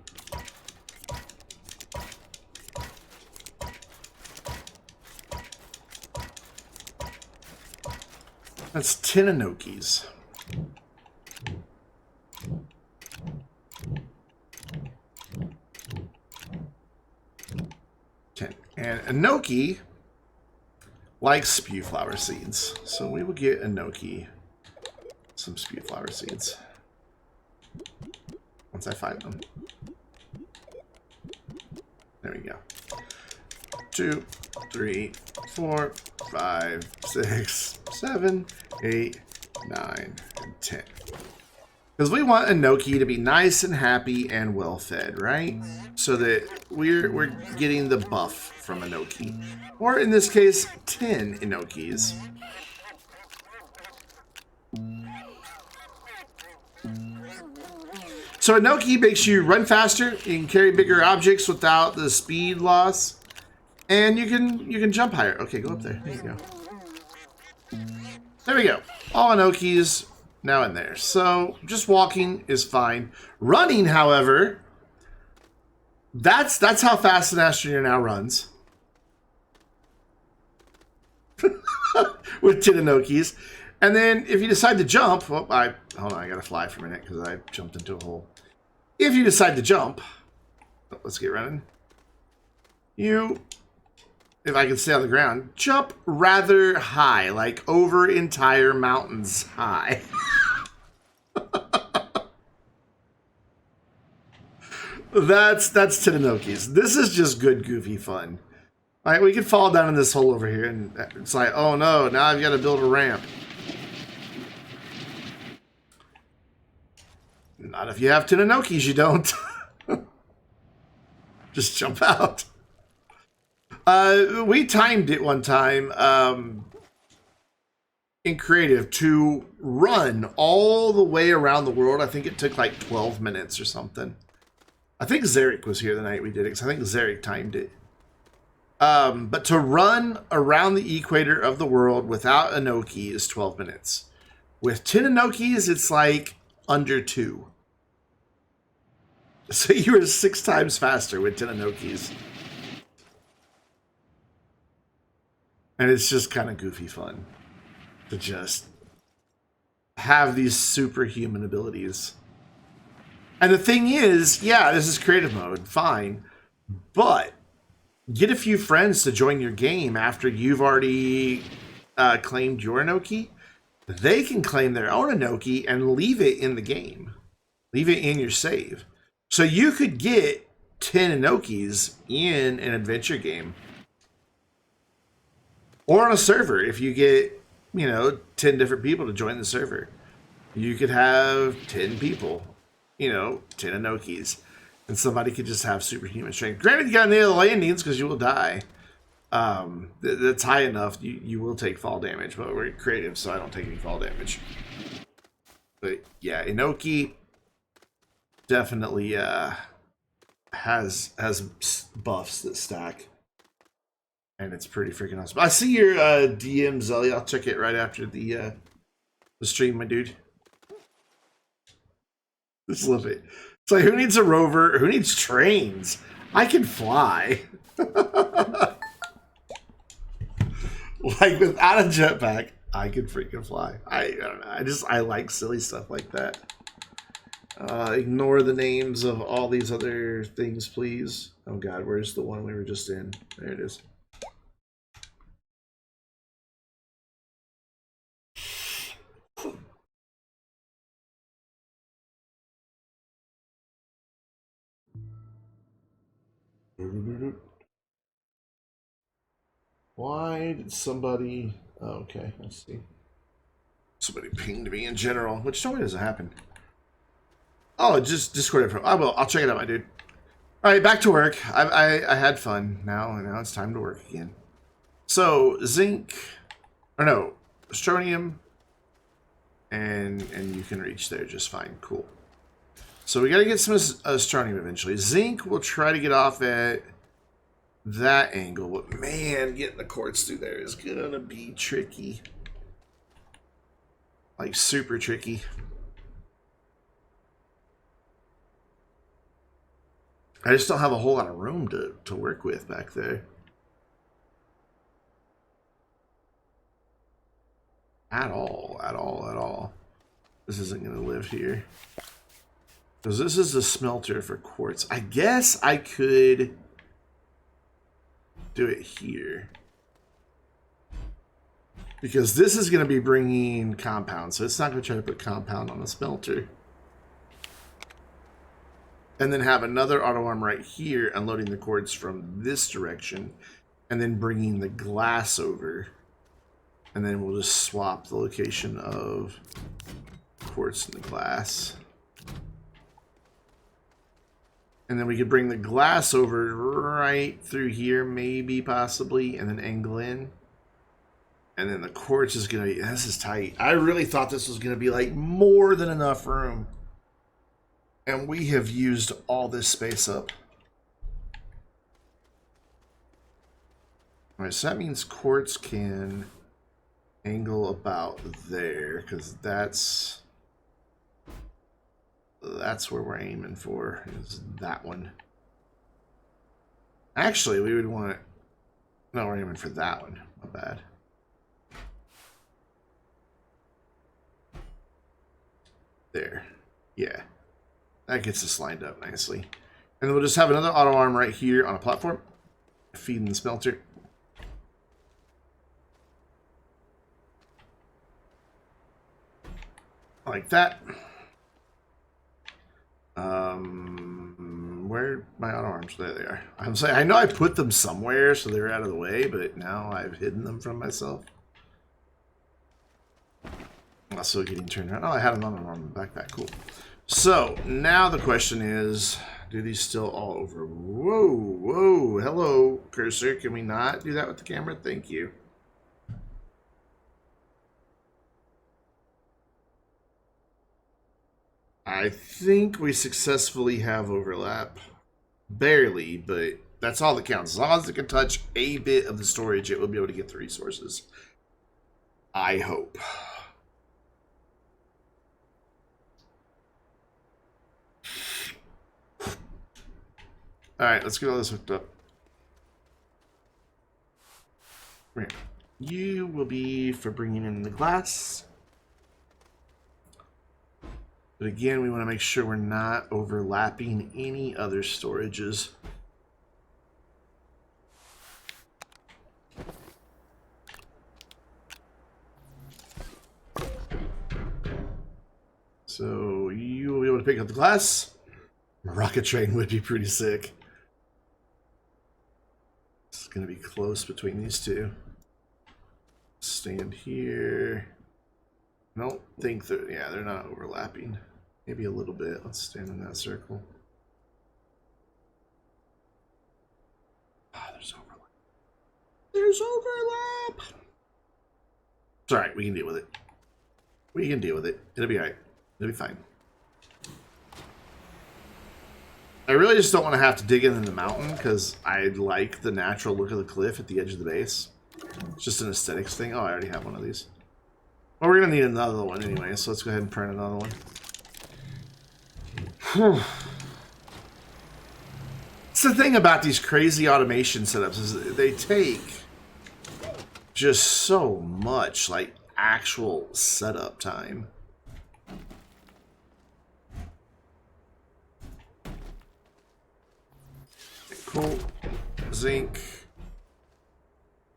That's 10 Enokis. And Enoki likes spew flower seeds. So we will get Enoki some spew flower seeds. Once I find them. There we go. 2, 3, 4, 5, 6, 7, 8, 9, and 10. Because we want Enoki to be nice and happy and well fed, right? So that we're getting the buff from Enoki. Or in this case, 10 Enokis. So Enoki makes you run faster, you can carry bigger objects without the speed loss, and you can jump higher. Okay, go up there. There you go. There we go. All Enokis now in there. So just walking is fine. Running, however, that's how fast an Astroneer now runs. With 10 Enokis. And then if you decide to jump, hold on, I gotta fly for a minute because I jumped into a hole. If you decide to jump, let's get running. If I can stay on the ground, jump rather high, like over entire mountains high. That's 10 Enokis. This is just good, goofy fun. Like, we could fall down in this hole over here, and it's like, oh no, now I've got to build a ramp. Not if you have 10 Enokis, you don't. Just jump out. We timed it one time in creative to run all the way around the world. I think it took like 12 minutes or something. I think Zarek was here the night we did it, because I think Zarek timed it. But to run around the equator of the world without Enoki is 12 minutes. With 10 Enokis, it's like under 2. So you were 6 times faster with 10 Enokis. And it's just kind of goofy fun to just have these superhuman abilities. And the thing is, yeah, this is creative mode, fine. But get a few friends to join your game after you've already claimed your Inoki, they can claim their own Inoki and leave it in the game. Leave it in your save. So you could get 10 Inokis in an adventure game. Or on a server, if you get, 10 different people to join the server. You could have 10 people, 10 Inokis. And somebody could just have superhuman strength. Granted, you gotta nail the landings because you will die. That's high enough, you will take fall damage, but we're creative, so I don't take any fall damage. But yeah, Inoki definitely has buffs that stack. And it's pretty freaking awesome. I see your DM, Zelly. I'll check it right after the stream, my dude. Just love it. It's like, who needs a rover? Who needs trains? I can fly. Like, without a jetpack, I can freaking fly. I don't know. I like silly stuff like that. Ignore the names of all these other things, please. Oh god, where's the one we were just in? There it is. Why did somebody... Oh, okay, let's see. Somebody pinged me in general, which totally doesn't happen. Oh, just Discord info. I will. I'll check it out, my dude. All right, back to work. I had fun. Now it's time to work again. So zinc, or no, astronium, and you can reach there just fine. Cool. So we got to get some astronium eventually. Zinc, we'll try to get off at that angle, but man, getting the quartz through there is gonna be tricky. Like super tricky. I just don't have a whole lot of room to work with back there. At all. This isn't going to live here. Because this is the smelter for quartz. I guess I could do it here. Because this is going to be bringing compound. So it's not going to try to put compound on a smelter. And then have another auto arm right here, unloading the quartz from this direction, and then bringing the glass over. And then we'll just swap the location of quartz and the glass. And then we could bring the glass over right through here, maybe, possibly, and then angle in. And then the quartz is going to be... This is tight. I really thought this was going to be, like, more than enough room. And we have used all this space up. Alright, so that means quartz can angle about there, because that's where we're aiming for, is that one. Actually, we would want it... No, we're aiming for that one. Not bad. There. Yeah. That gets us lined up nicely. And then we'll just have another auto arm right here on a platform. Feeding the smelter. Like that. Where are my auto arms? There they are. I'm saying, I know I put them somewhere so they're out of the way, but now I've hidden them from myself. Also getting turned around. Oh, I had an auto arm in the backpack. Cool. So, now the question is, do these still all over? Whoa, hello, cursor. Can we not do that with the camera? Thank you. I think we successfully have overlap. Barely, but that's all that counts. As long as it can touch a bit of the storage, it will be able to get the resources. I hope. Alright, let's get all this hooked up. Right. You will be for bringing in the glass. But again, we want to make sure we're not overlapping any other storages. So you will be able to pick up the glass. A rocket train would be pretty sick. It's going to be close between these two. Stand here. I don't think they're, yeah, they're not overlapping. Maybe a little bit. Let's stand in that circle. Ah, there's overlap. There's overlap. It's alright, we can deal with it. We can deal with it. It'll be alright. It'll be fine. I really just don't want to have to dig in the mountain because I like the natural look of the cliff at the edge of the base. It's just an aesthetics thing. Oh, I already have one of these. Well, we're going to need another one anyway, so let's go ahead and print another one. Whew. It's the thing about these crazy automation setups is they take just so much, like, actual setup time. Cool. Zinc.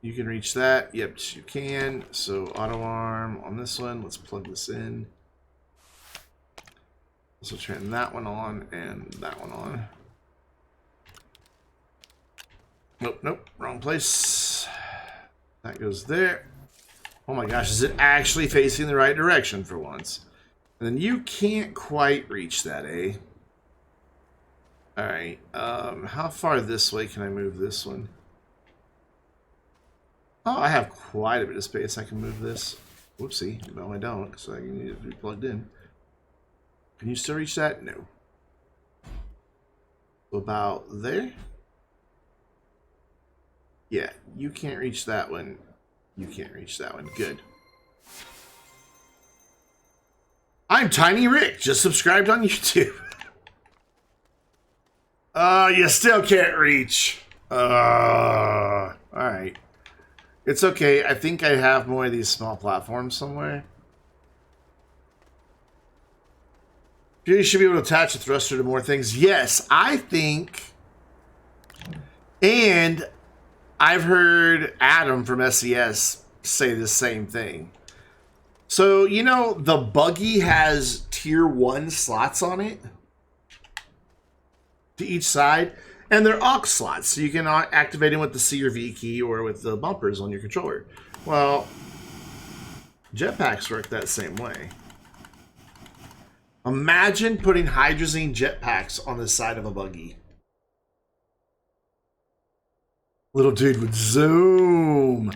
You can reach that. Yep, you can. So auto arm on this one. Let's plug this in. So turn that one on and that one on. Nope, nope, wrong place. That goes there. Oh my gosh, is it actually facing the right direction for once? And then you can't quite reach that, eh? Alright, how far this way can I move this one? Oh, I have quite a bit of space. I can move this. Whoopsie. No, I don't, because I need it to be plugged in. Can you still reach that? No. About there? Yeah, you can't reach that one. You can't reach that one. Good. I'm Tiny Rick. Just subscribed on YouTube. You still can't reach. Alright. It's okay. I think I have more of these small platforms somewhere. You should be able to attach a thruster to more things. Yes, I think. And I've heard Adam from SES say the same thing. So, you know, the buggy has tier 1 slots on it to each side, and they're aux slots, so you can activate them with the C or V key or with the bumpers on your controller. Well, jetpacks work that same way. Imagine putting hydrazine jetpacks on the side of a buggy. Little dude would zoom.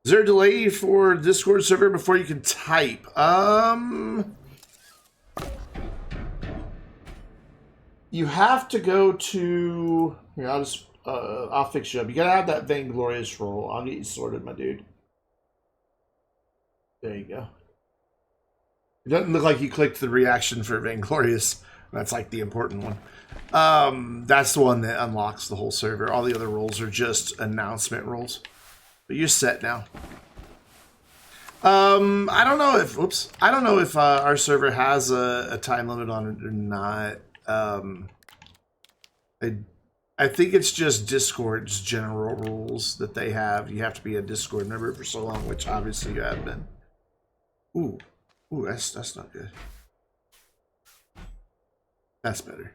Is there a delay for Discord server before you can type? You have to go to... Here, I'll fix you up. You gotta have that Vainglorious roll. I'll get you sorted, my dude. There you go. It doesn't look like you clicked the reaction for Vainglorious. That's like the important one. That's the one that unlocks the whole server. All the other roles are just announcement roles. But you're set now. I don't know if... Whoops. I don't know if our server has a time limit on it or not. I think it's just Discord's general rules that they have. You have to be a Discord member for so long, which obviously you have been. Ooh, that's not good. That's better.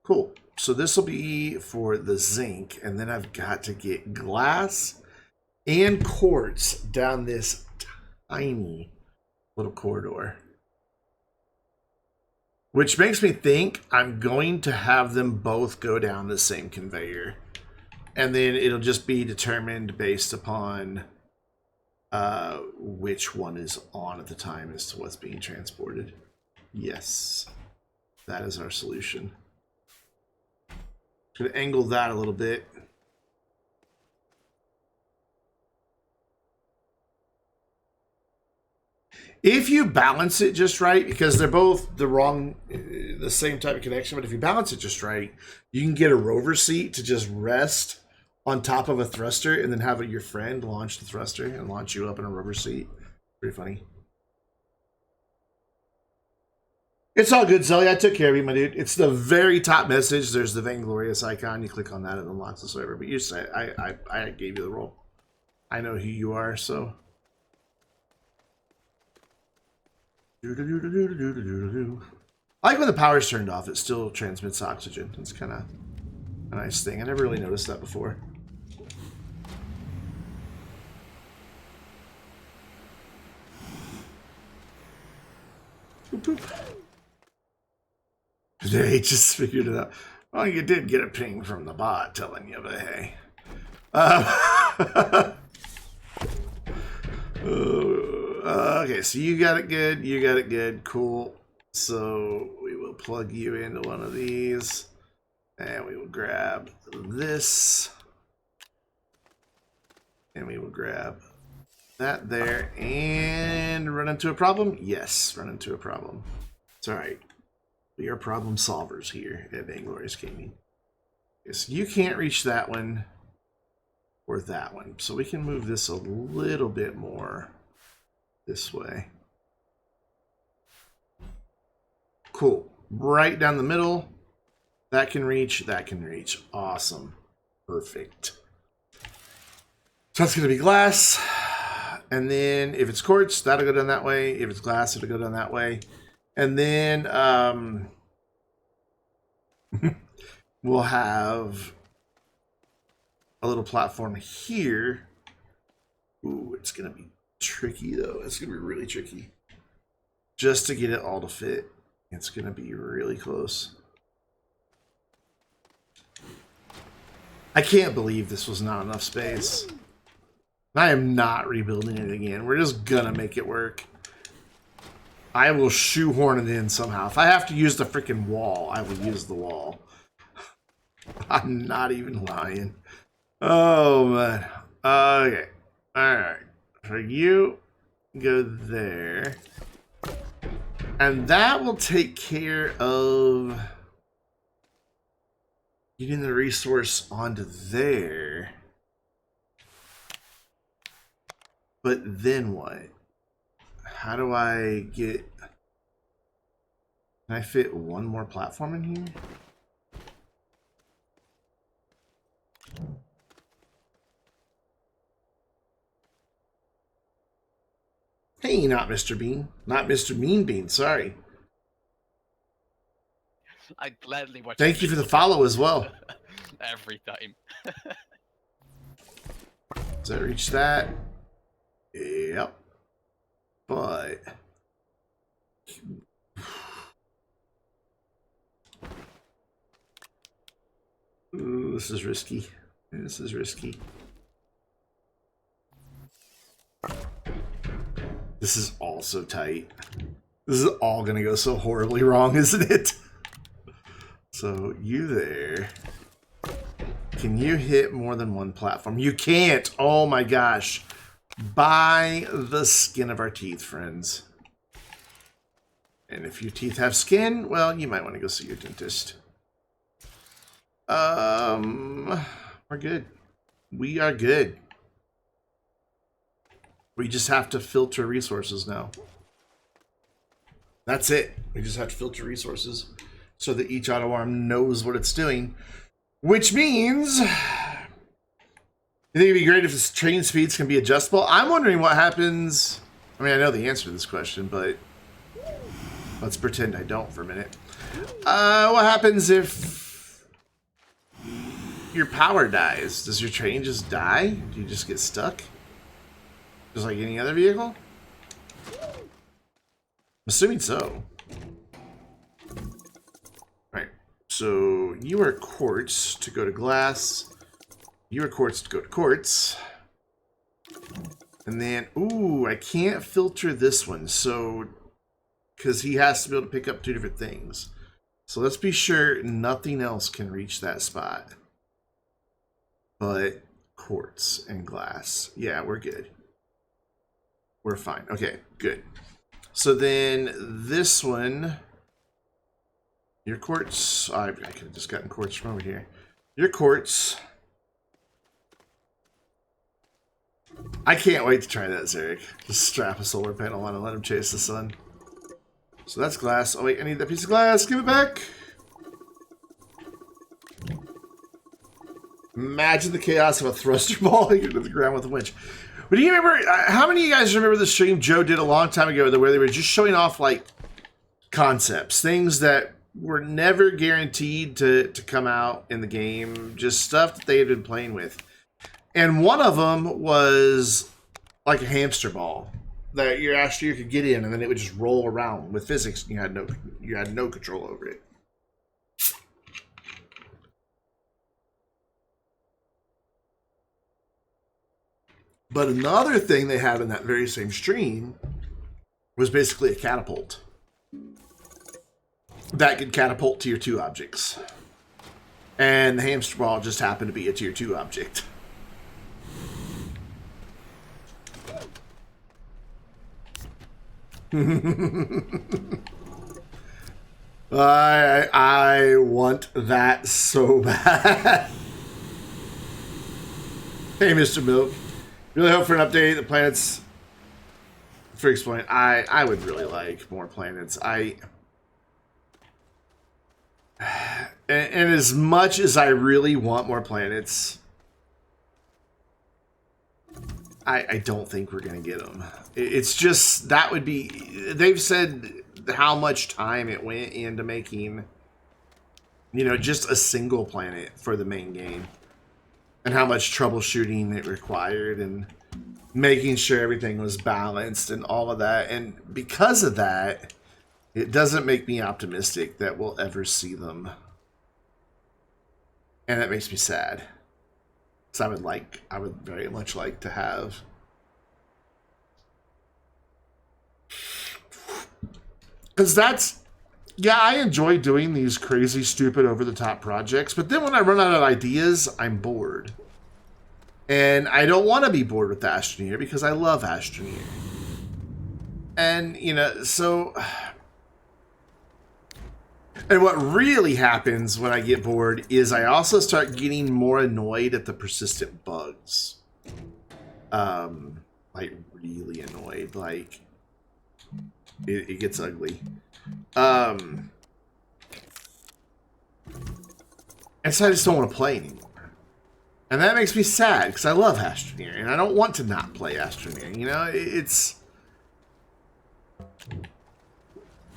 Cool. So this will be for the zinc, and then I've got to get glass and quartz down this tiny little corridor. Which makes me think I'm going to have them both go down the same conveyor. And then it'll just be determined based upon which one is on at the time as to what's being transported. Yes, that is our solution. Going to angle that a little bit. If you balance it just right, because they're both the same type of connection, but if you balance it just right, you can get a rover seat to just rest on top of a thruster and then have your friend launch the thruster and launch you up in a rover seat. Pretty funny. It's all good, Zelly. I took care of you, my dude. It's the very top message. There's the Vainglorious icon. You click on that, it unlocks the server. But you say, I gave you the role. I know who you are, so I like when the power's turned off, it still transmits oxygen. It's kind of a nice thing. I never really noticed that before. Boop, boop. They just figured it out. Well, you did get a ping from the bot telling you, but hey. Okay, so you got it good. You got it good. Cool. So we will plug you into one of these. And we will grab this. And we will grab that there. And run into a problem? Yes, run into a problem. It's alright. We are problem solvers here at Vainglorious Gaming. Yes, you can't reach that one or that one. So we can move this a little bit more this way. Cool. Right down the middle. That can reach, that can reach. Awesome. Perfect. So that's going to be glass. And then if it's quartz, that'll go down that way. If it's glass, it'll go down that way. And then we'll have a little platform here. Ooh, it's going to be tricky, though. It's going to be really tricky. Just to get it all to fit. It's going to be really close. I can't believe this was not enough space. I am not rebuilding it again. We're just going to make it work. I will shoehorn it in somehow. If I have to use the freaking wall, I will use the wall. I'm not even lying. Oh, man. Okay. Alright. For you, go there. And that will take care of getting the resource onto there. But then what? How do I get... Can I fit one more platform in here? Hey, not Mr. Bean. Not Mr. Mean Bean, sorry. I gladly watch. Thank you for the follow as well. Every time. Does that reach that? Yep. But... Ooh, this is risky. This is risky. This is all so tight. This is all gonna go so horribly wrong, isn't it? So, you there. Can you hit more than one platform? You can't! Oh my gosh. By the skin of our teeth, friends. And if your teeth have skin, well, you might want to go see your dentist. We're good. We are good. We just have to filter resources now. That's it. We just have to filter resources so that each auto arm knows what it's doing. Which means... You think it'd be great if the train speeds can be adjustable? I'm wondering what happens... I mean, I know the answer to this question, but... Let's pretend I don't for a minute. What happens if... your power dies? Does your train just die? Do you just get stuck? Just like any other vehicle? I'm assuming so. Alright, so you are quartz to go to glass. You are quartz to go to quartz. And then, ooh, I can't filter this one, so... Because he has to be able to pick up two different things. So let's be sure nothing else can reach that spot. But quartz and glass. Yeah, we're good. We're fine. Okay, good. So then this one... Your quartz... I could have just gotten quartz from over here. Your quartz... I can't wait to try that, Zarek. Just strap a solar panel on and let him chase the sun. So that's glass. Oh wait, I need that piece of glass. Give it back. Imagine the chaos of a thruster ball hitting to the ground with a winch. But do you remember, how many of you guys remember the stream Joe did a long time ago where they were just showing off, like, concepts, things that were never guaranteed to come out in the game, just stuff that they had been playing with. And one of them was like a hamster ball that your Astroneer could get in, and then it would just roll around with physics, and you had no control over it. But another thing they had in that very same stream was basically a catapult that could catapult tier 2 objects. And the hamster ball just happened to be a tier 2 object. I want that so bad. Hey, Mr. Milk. Really hope for an update. The planets for exploring. I would really like more planets. And as much as I really want more planets, I don't think we're going to get them. It's just, that would be, they've said how much time it went into making, you know, just a single planet for the main game. And how much troubleshooting it required and making sure everything was balanced and all of that. And because of that, it doesn't make me optimistic that we'll ever see them. And that makes me sad. So I would very much like to have. Because that's, yeah, I enjoy doing these crazy, stupid, over-the-top projects, but then when I run out of ideas, I'm bored. And I don't want to be bored with Astroneer because I love Astroneer. And, you know, so... And what really happens when I get bored is I also start getting more annoyed at the persistent bugs. Like, really annoyed. Like, it gets ugly. And so I just don't want to play anymore. And that makes me sad, because I love Astroneer, and I don't want to not play Astroneer. You know, it's...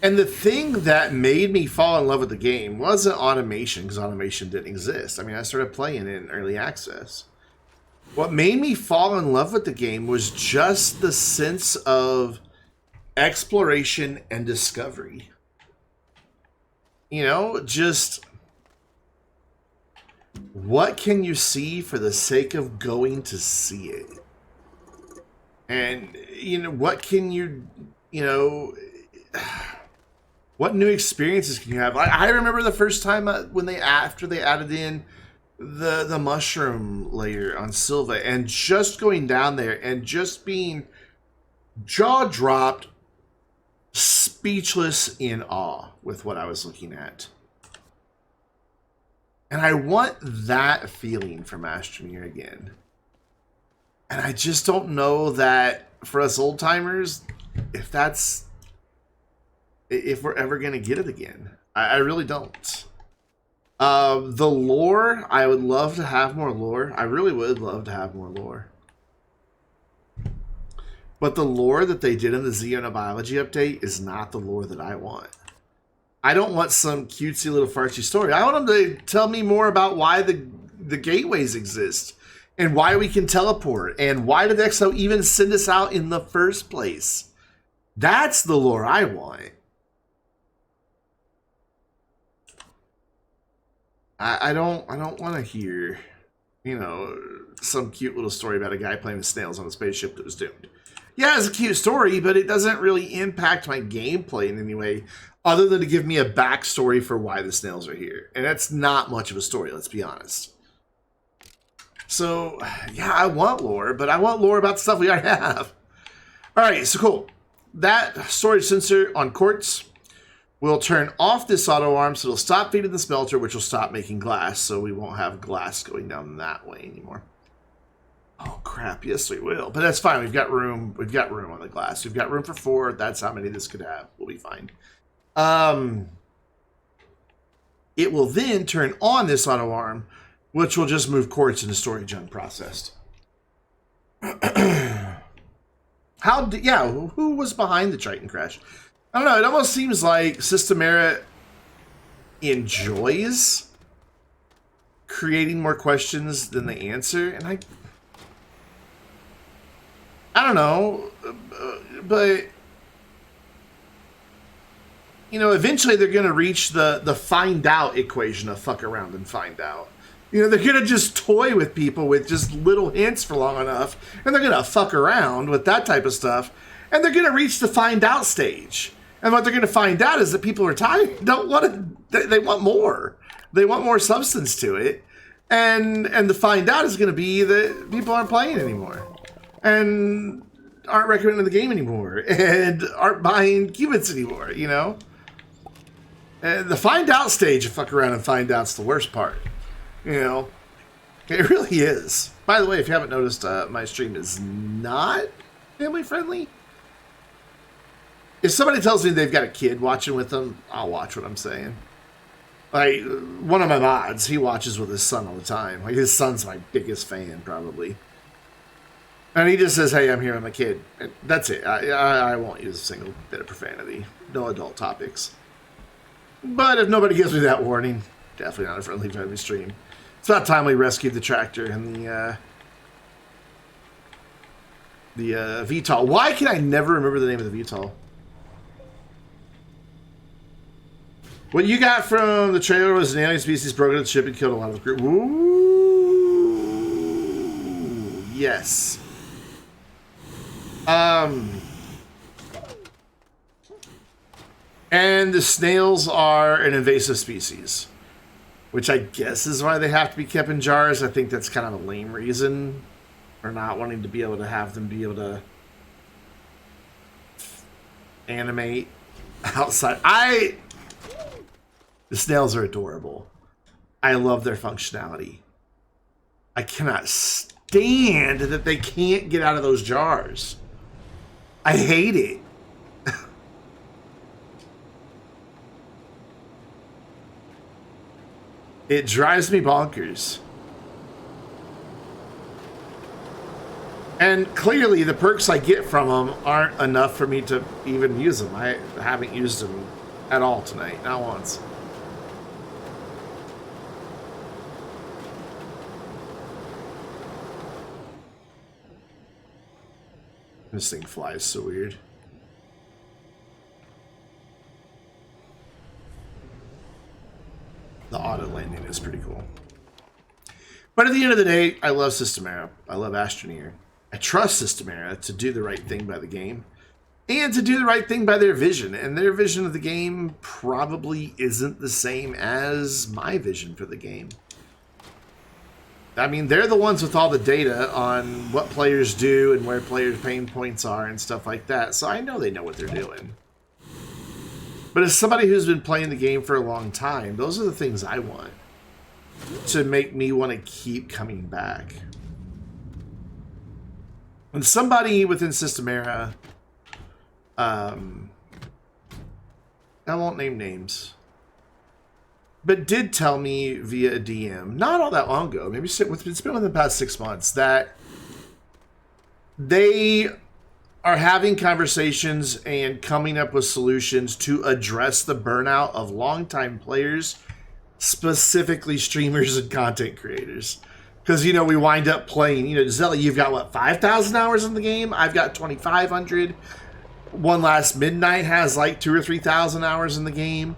And the thing that made me fall in love with the game wasn't automation, because automation didn't exist. I mean, I started playing it in early access. What made me fall in love with the game was just the sense of exploration and discovery. You know, just... what can you see for the sake of going to see it? And, you know, what can you, you know... what new experiences can you have? I remember the first time when after they added in the mushroom layer on Sylva, and just going down there and just being jaw-dropped, speechless in awe with what I was looking at. And I want that feeling from Astroneer again. And I just don't know that for us old-timers, if we're ever going to get it again. I really don't. The lore, I would love to have more lore. I really would love to have more lore. But the lore that they did in the Xenobiology update is not the lore that I want. I don't want some cutesy little fartsy story. I want them to tell me more about why the gateways exist, and why we can teleport, and why did Exo even send us out in the first place. That's the lore I want. I don't want to hear, you know, some cute little story about a guy playing with snails on a spaceship that was doomed. Yeah, it's a cute story, but it doesn't really impact my gameplay in any way, other than to give me a backstory for why the snails are here. And that's not much of a story, let's be honest. So, yeah, I want lore, but I want lore about the stuff we already have. Alright, so cool. That storage sensor on quartz will turn off this auto arm, so it'll stop feeding the smelter, which will stop making glass, so we won't have glass going down that way anymore. Oh crap, yes we will. But that's fine, we've got room on the glass. We've got room for 4, that's how many this could have. We'll be fine. It will then turn on this auto arm, which will just move quartz into storage unprocessed. Who was behind the Triton crash? I don't know. It almost seems like Systemera enjoys creating more questions than they answer, and I don't know, but you know, eventually they're going to reach the find out equation of fuck around and find out. You know, they're going to just toy with people with just little hints for long enough, and they're going to fuck around with that type of stuff, and they're going to reach the find out stage. And what they're going to find out is that people are tired, don't want to, they want more. They want more substance to it. And the find out is going to be that people aren't playing anymore. And aren't recommending the game anymore. And aren't buying qubits anymore, you know? And the find out stage of fuck around and find out's the worst part. You know? It really is. By the way, if you haven't noticed, my stream is not family friendly. If somebody tells me they've got a kid watching with them, I'll watch what I'm saying. Like, one of my mods, he watches with his son all the time. Like, his son's my biggest fan, probably. And he just says, hey, I'm here with my kid. And that's it. I won't use a single bit of profanity. No adult topics. But if nobody gives me that warning, definitely not a friendly family stream. It's about time we rescued the tractor and the VTOL. Why can I never remember the name of the VTOL? What you got from the trailer was an alien species broke into the ship and killed a lot of the crew. Ooh, yes. And the snails are an invasive species, which I guess is why they have to be kept in jars. I think that's kind of a lame reason for not wanting to be able to have them be able to animate outside. The snails are adorable. I love their functionality. I cannot stand that they can't get out of those jars. I hate it. It drives me bonkers. And clearly the perks I get from them aren't enough for me to even use them. I haven't used them at all tonight, not once. This thing flies so weird. The auto landing is pretty cool. But at the end of the day, I love Systemera. I love Astroneer. I trust Systemera to do the right thing by the game and to do the right thing by their vision. And their vision of the game probably isn't the same as my vision for the game. I mean, they're the ones with all the data on what players do and where players' pain points are and stuff like that. So I know they know what they're doing. But as somebody who's been playing the game for a long time, those are the things I want to make me want to keep coming back. When somebody within Systemera, I won't name names, but did tell me via a DM, not all that long ago, maybe it's been within the past 6 months, that they are having conversations and coming up with solutions to address the burnout of longtime players, specifically streamers and content creators. Because, you know, we wind up playing, you know, Zella, you've got, what, 5,000 hours in the game? I've got 2,500. One Last Midnight has like 2,000 or 3,000 hours in the game.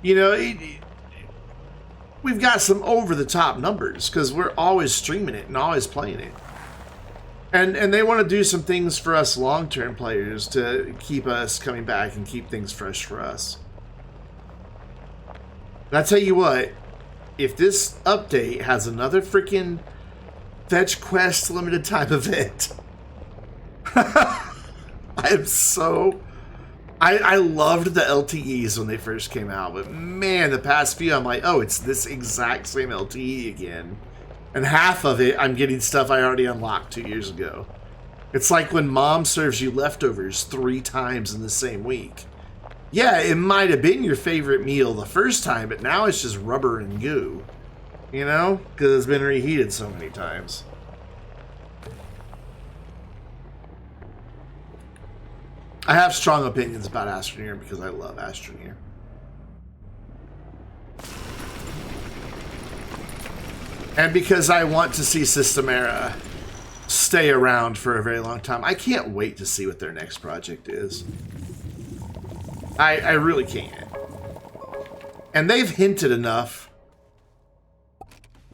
You know, we've got some over-the-top numbers because we're always streaming it and always playing it. And they want to do some things for us long-term players to keep us coming back and keep things fresh for us. And I tell you what, if this update has another freaking Fetch Quest limited time event, I loved the LTEs when they first came out, but man, the past few, I'm like, oh, it's this exact same LTE again. And half of it, I'm getting stuff I already unlocked 2 years ago. It's like when mom serves you leftovers 3 times in the same week. Yeah, it might have been your favorite meal the first time, but now it's just rubber and goo. You know? Because it's been reheated so many times. I have strong opinions about Astroneer because I love Astroneer. And because I want to see Systemera stay around for a very long time. I can't wait to see what their next project is. I really can't. And they've hinted enough,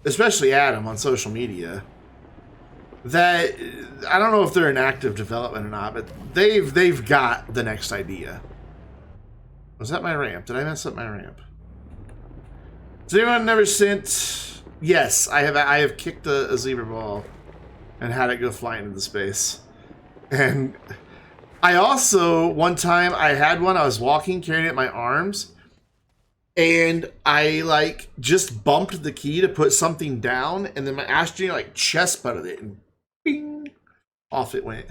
especially Adam on social media, that I don't know if they're in active development or not, but they've got the next idea. Was that my ramp? Did I mess up my ramp? Has anyone never sent? Yes, I have kicked a zebra ball and had it go flying into space. And I also, one time I had one, I was walking, carrying it in my arms, and I like just bumped the key to put something down, and then my Astroneer like chest butted it and bing, off it went.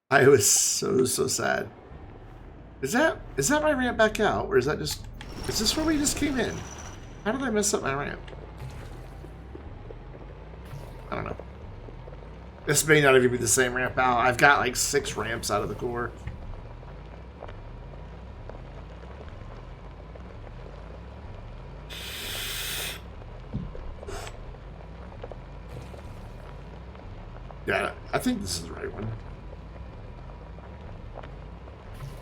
I was so sad. Is that my ramp back out, or is that just, is this where we just came in? How did I mess up my ramp? I don't know. This may not even be the same ramp out. I've got like 6 ramps out of the core. Yeah, I think this is the right one.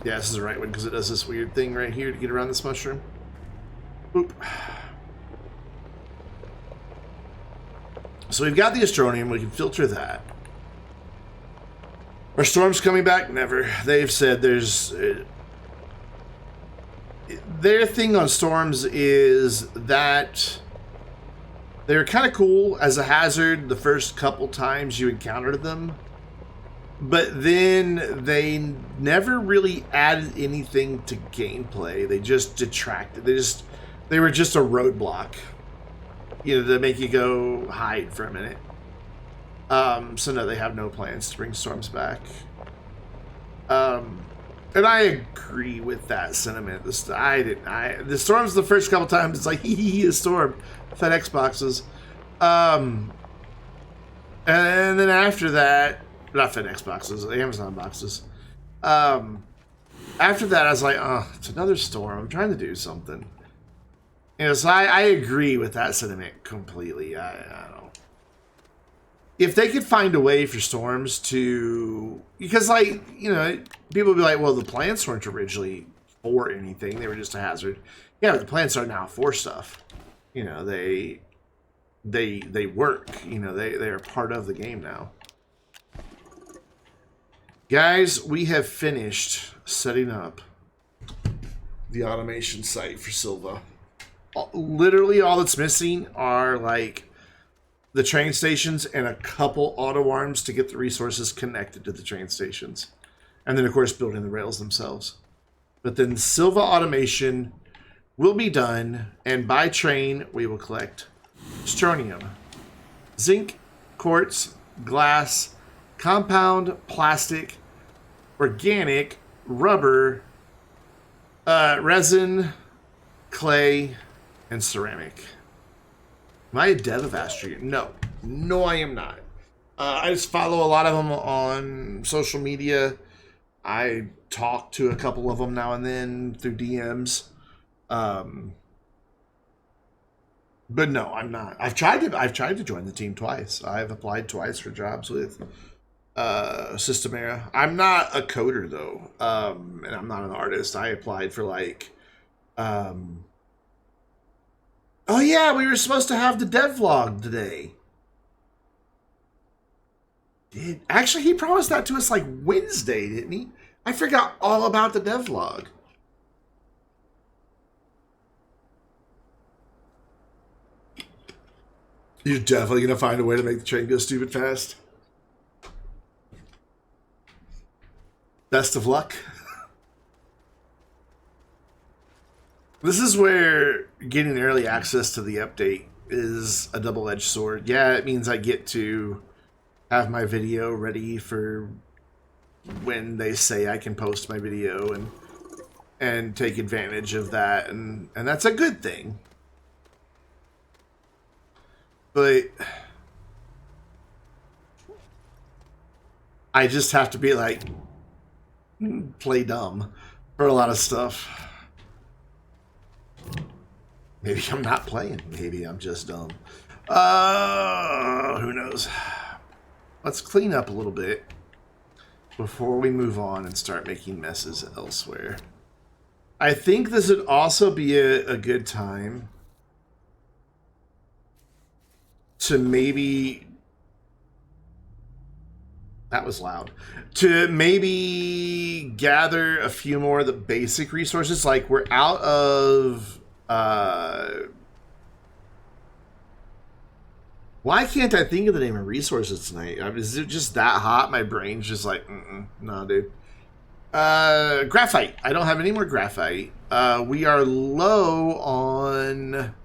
Yeah, this is the right one because it does this weird thing right here to get around this mushroom. Boop. So we've got the Astroneer, we can filter that. Are storms coming back? Never. They've said there's... their thing on storms is that they're kind of cool as a hazard the first couple times you encountered them. But then they never really added anything to gameplay. They just detracted. They were just a roadblock. You know, to make you go hide for a minute. So no, they have no plans to bring storms back. And I agree with that sentiment. The storms the first couple times, it's like, hee, a storm. FedEx boxes. And then after that, not FedEx boxes, Amazon boxes. After that, I was like, oh, it's another storm. I'm trying to do something. You know, so I agree with that sentiment completely. I don't know. If they could find a way for storms to... Because, like, you know, people would be like, well, the plants weren't originally for anything. They were just a hazard. Yeah, but the plants are now for stuff. You know, they work. You know, they are part of the game now. Guys, we have finished setting up the automation site for Sylva. Literally all that's missing are like the train stations and a couple auto arms to get the resources connected to the train stations. And then of course building the rails themselves. But then Sylva automation will be done, and by train we will collect strontium, zinc, quartz, glass, compound, plastic, organic, rubber, resin, clay, and ceramic. Am I a dev of Astroneer? No, I am not. I just follow a lot of them on social media. I talk to a couple of them now and then through DMs. But no, I'm not. I've tried to join the team twice. I've applied twice for jobs with Systemera. I'm not a coder though, and I'm not an artist. I applied for like. Oh yeah, we were supposed to have the dev vlog today. Actually, he promised that to us like Wednesday, didn't he? I forgot all about the dev vlog. You're definitely gonna find a way to make the train go stupid fast. Best of luck. This is where getting early access to the update is a double-edged sword. Yeah, it means I get to have my video ready for when they say I can post my video and take advantage of that, and that's a good thing. But I just have to be like, play dumb for a lot of stuff. Maybe I'm not playing. Maybe I'm just dumb. Who knows? Let's clean up a little bit before we move on and start making messes elsewhere. I think this would also be a good time to maybe... That was loud. To maybe gather a few more of the basic resources. Like, we're out of... Why can't I think of the name of resources tonight? Is it just that hot? My brain's just like, no, dude. Graphite. I don't have any more graphite. We are low on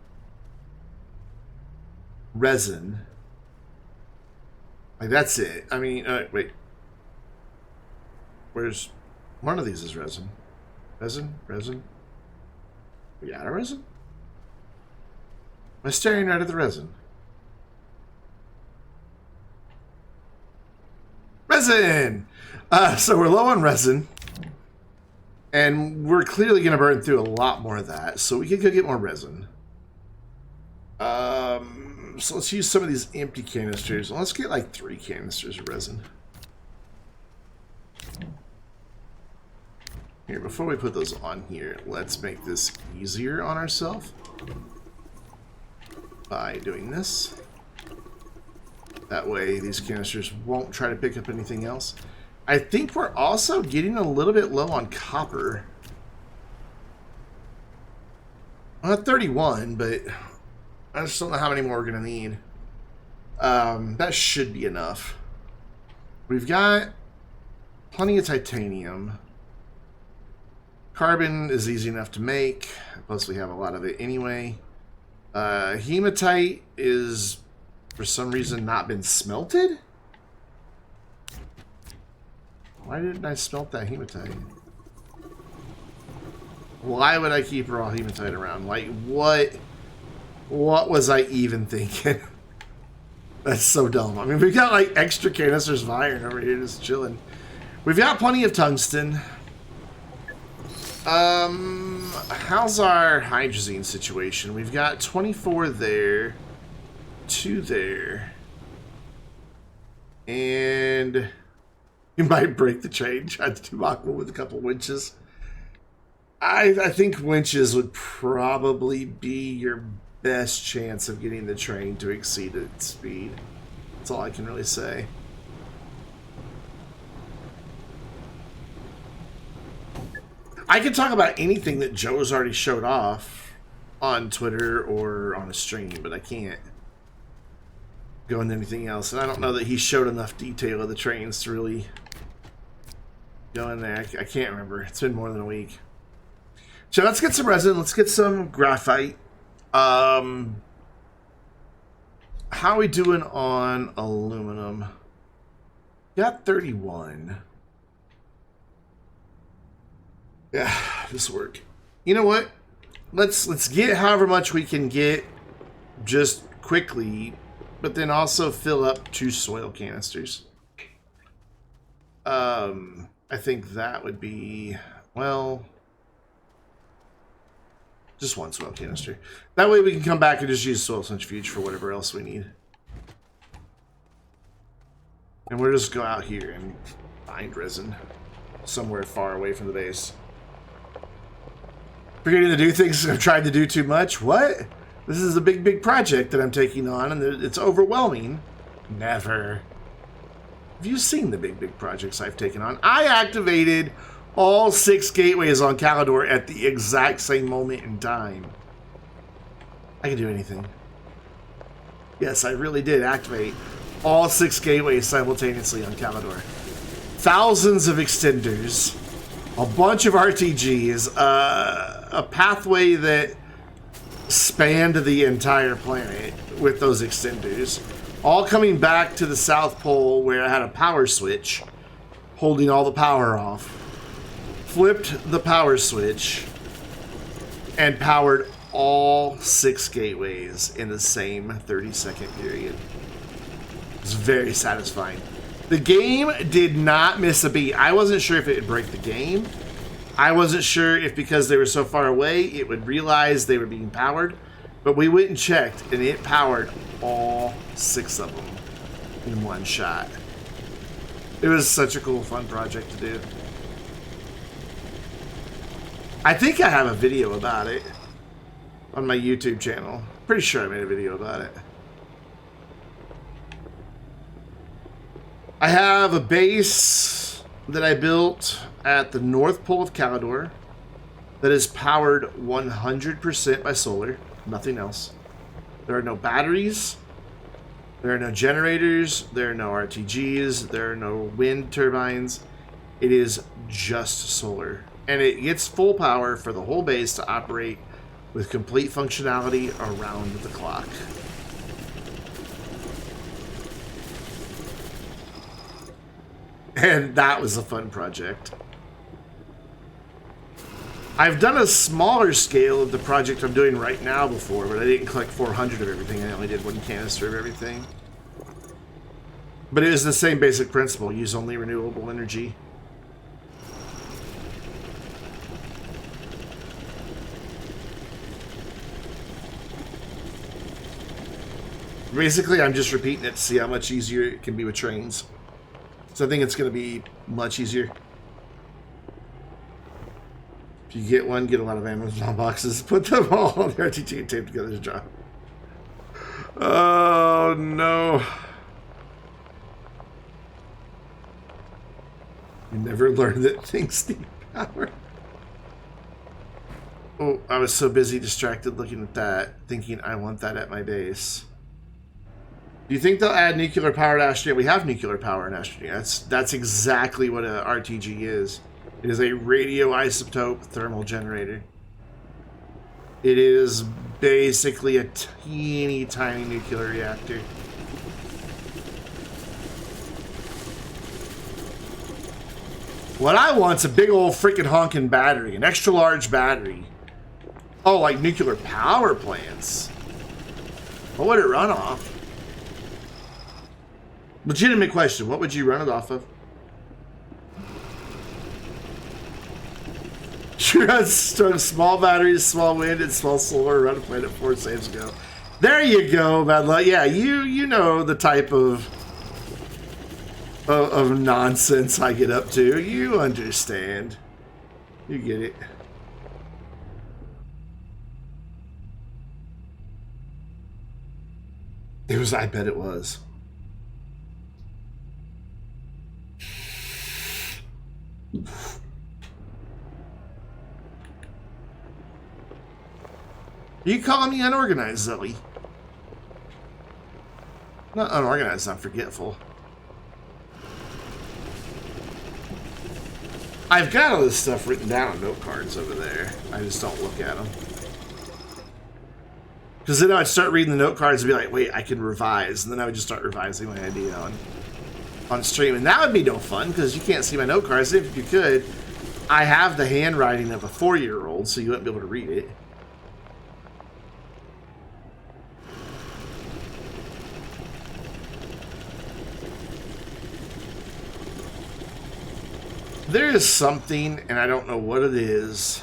resin. Like, that's it. I mean, wait. Where's... One of these is resin. Resin? We out of resin? I'm staring right at the resin. Resin! So we're low on resin. And we're clearly going to burn through a lot more of that. So we can go get more resin. So let's use some of these empty canisters. Let's get like 3 canisters of resin. Here, before we put those on here, let's make this easier on ourselves by doing this. That way these canisters won't try to pick up anything else. I think we're also getting a little bit low on copper. I'm at 31, but I just don't know how many more we're going to need. That should be enough. We've got plenty of titanium. Carbon is easy enough to make, plus we have a lot of it anyway. Hematite is, for some reason, not been smelted? Why didn't I smelt that hematite? Why would I keep raw hematite around? Like, what was I even thinking? That's so dumb. I mean, we've got, like, extra canisters of iron over here just chilling. We've got plenty of tungsten. How's our hydrazine situation? We've got 24 there, 2 there, and you might break the train. Tried to do aqua with a couple winches. I think winches would probably be your best chance of getting the train to exceed its speed. That's all I can really say. I can talk about anything that Joe's already showed off on Twitter or on a stream, but I can't go into anything else. And I don't know that he showed enough detail of the trains to really go in there. I can't remember. It's been more than a week. So let's get some resin. Let's get some graphite. How are we doing on aluminum? Got 31. Yeah, this will work. You know what? Let's get however much we can get just quickly, but then also fill up 2 soil canisters. I think that would be, well, just 1 soil canister. That way we can come back and just use soil centrifuge for whatever else we need. And we'll just go out here and find resin somewhere far away from the base. Forgetting to do things I've tried to do too much? What? This is a big project that I'm taking on, and it's overwhelming. Never. Have you seen the big projects I've taken on? I activated all 6 gateways on Calidor at the exact same moment in time. I can do anything. Yes, I really did activate all 6 gateways simultaneously on Calidor. Thousands of extenders, a bunch of RTGs, a pathway that spanned the entire planet with those extenders, all coming back to the South Pole where I had a power switch holding all the power off, flipped the power switch, and powered all 6 gateways in the same 30-second period. It was very satisfying. The game did not miss a beat. I wasn't sure if it would break the game. I wasn't sure if because they were so far away, it would realize they were being powered. But we went and checked, and it powered all 6 of them in one shot. It was such a cool, fun project to do. I think I have a video about it on my YouTube channel. Pretty sure I made a video about it. I have a base that I built at the North Pole of Calidor that is powered 100% by solar, nothing else. There are no batteries, there are no generators, there are no RTGs, there are no wind turbines. It is just solar. And it gets full power for the whole base to operate with complete functionality around the clock. And that was a fun project. I've done a smaller scale of the project I'm doing right now before, but I didn't collect 400 of everything. I only did 1 canister of everything. But it was the same basic principle. Use only renewable energy. Basically, I'm just repeating it to see how much easier it can be with trains. So I think it's going to be much easier. If you get one, get a lot of Amazon boxes. Put them all on the RTG and tape together to drop. Oh, no. You never learn that things need power. Oh, I was so busy distracted looking at that, thinking I want that at my base. Do you think they'll add nuclear power to Astroneer? We have nuclear power in Astroneer. That's exactly what a RTG is. It is a radioisotope thermal generator. It is basically a teeny tiny nuclear reactor. What I want's a big old freaking honking battery, an extra large battery. Oh, like nuclear power plants. What would it run off? Legitimate question. What would you run it off of? You run small batteries, small wind, and small solar. Run a planet 4 saves go. There you go, bad luck. Yeah, you know the type of nonsense I get up to. You understand. You get it. It was. I bet it was. You calling me unorganized, Zoe? Not unorganized, I'm forgetful. I've got all this stuff written down on note cards over there. I just don't look at them. Because then I'd start reading the note cards and be like, wait, I can revise. And then I would just start revising my idea on stream. And that would be no fun because you can't see my note cards. If you could, I have the handwriting of a 4-year-old, so you wouldn't be able to read it. There is something, and I don't know what it is,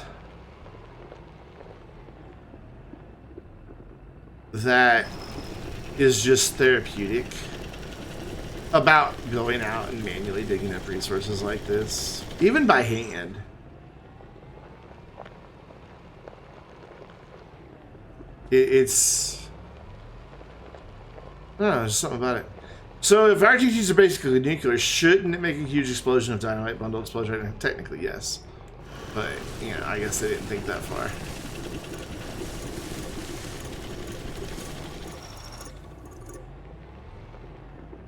that is just therapeutic about going out and manually digging up resources like this, even by hand. It's... I don't know, there's something about it. So if RTGs are basically nuclear, shouldn't it make a huge explosion of dynamite bundle explosion? Technically, yes. But, you know, I guess they didn't think that far.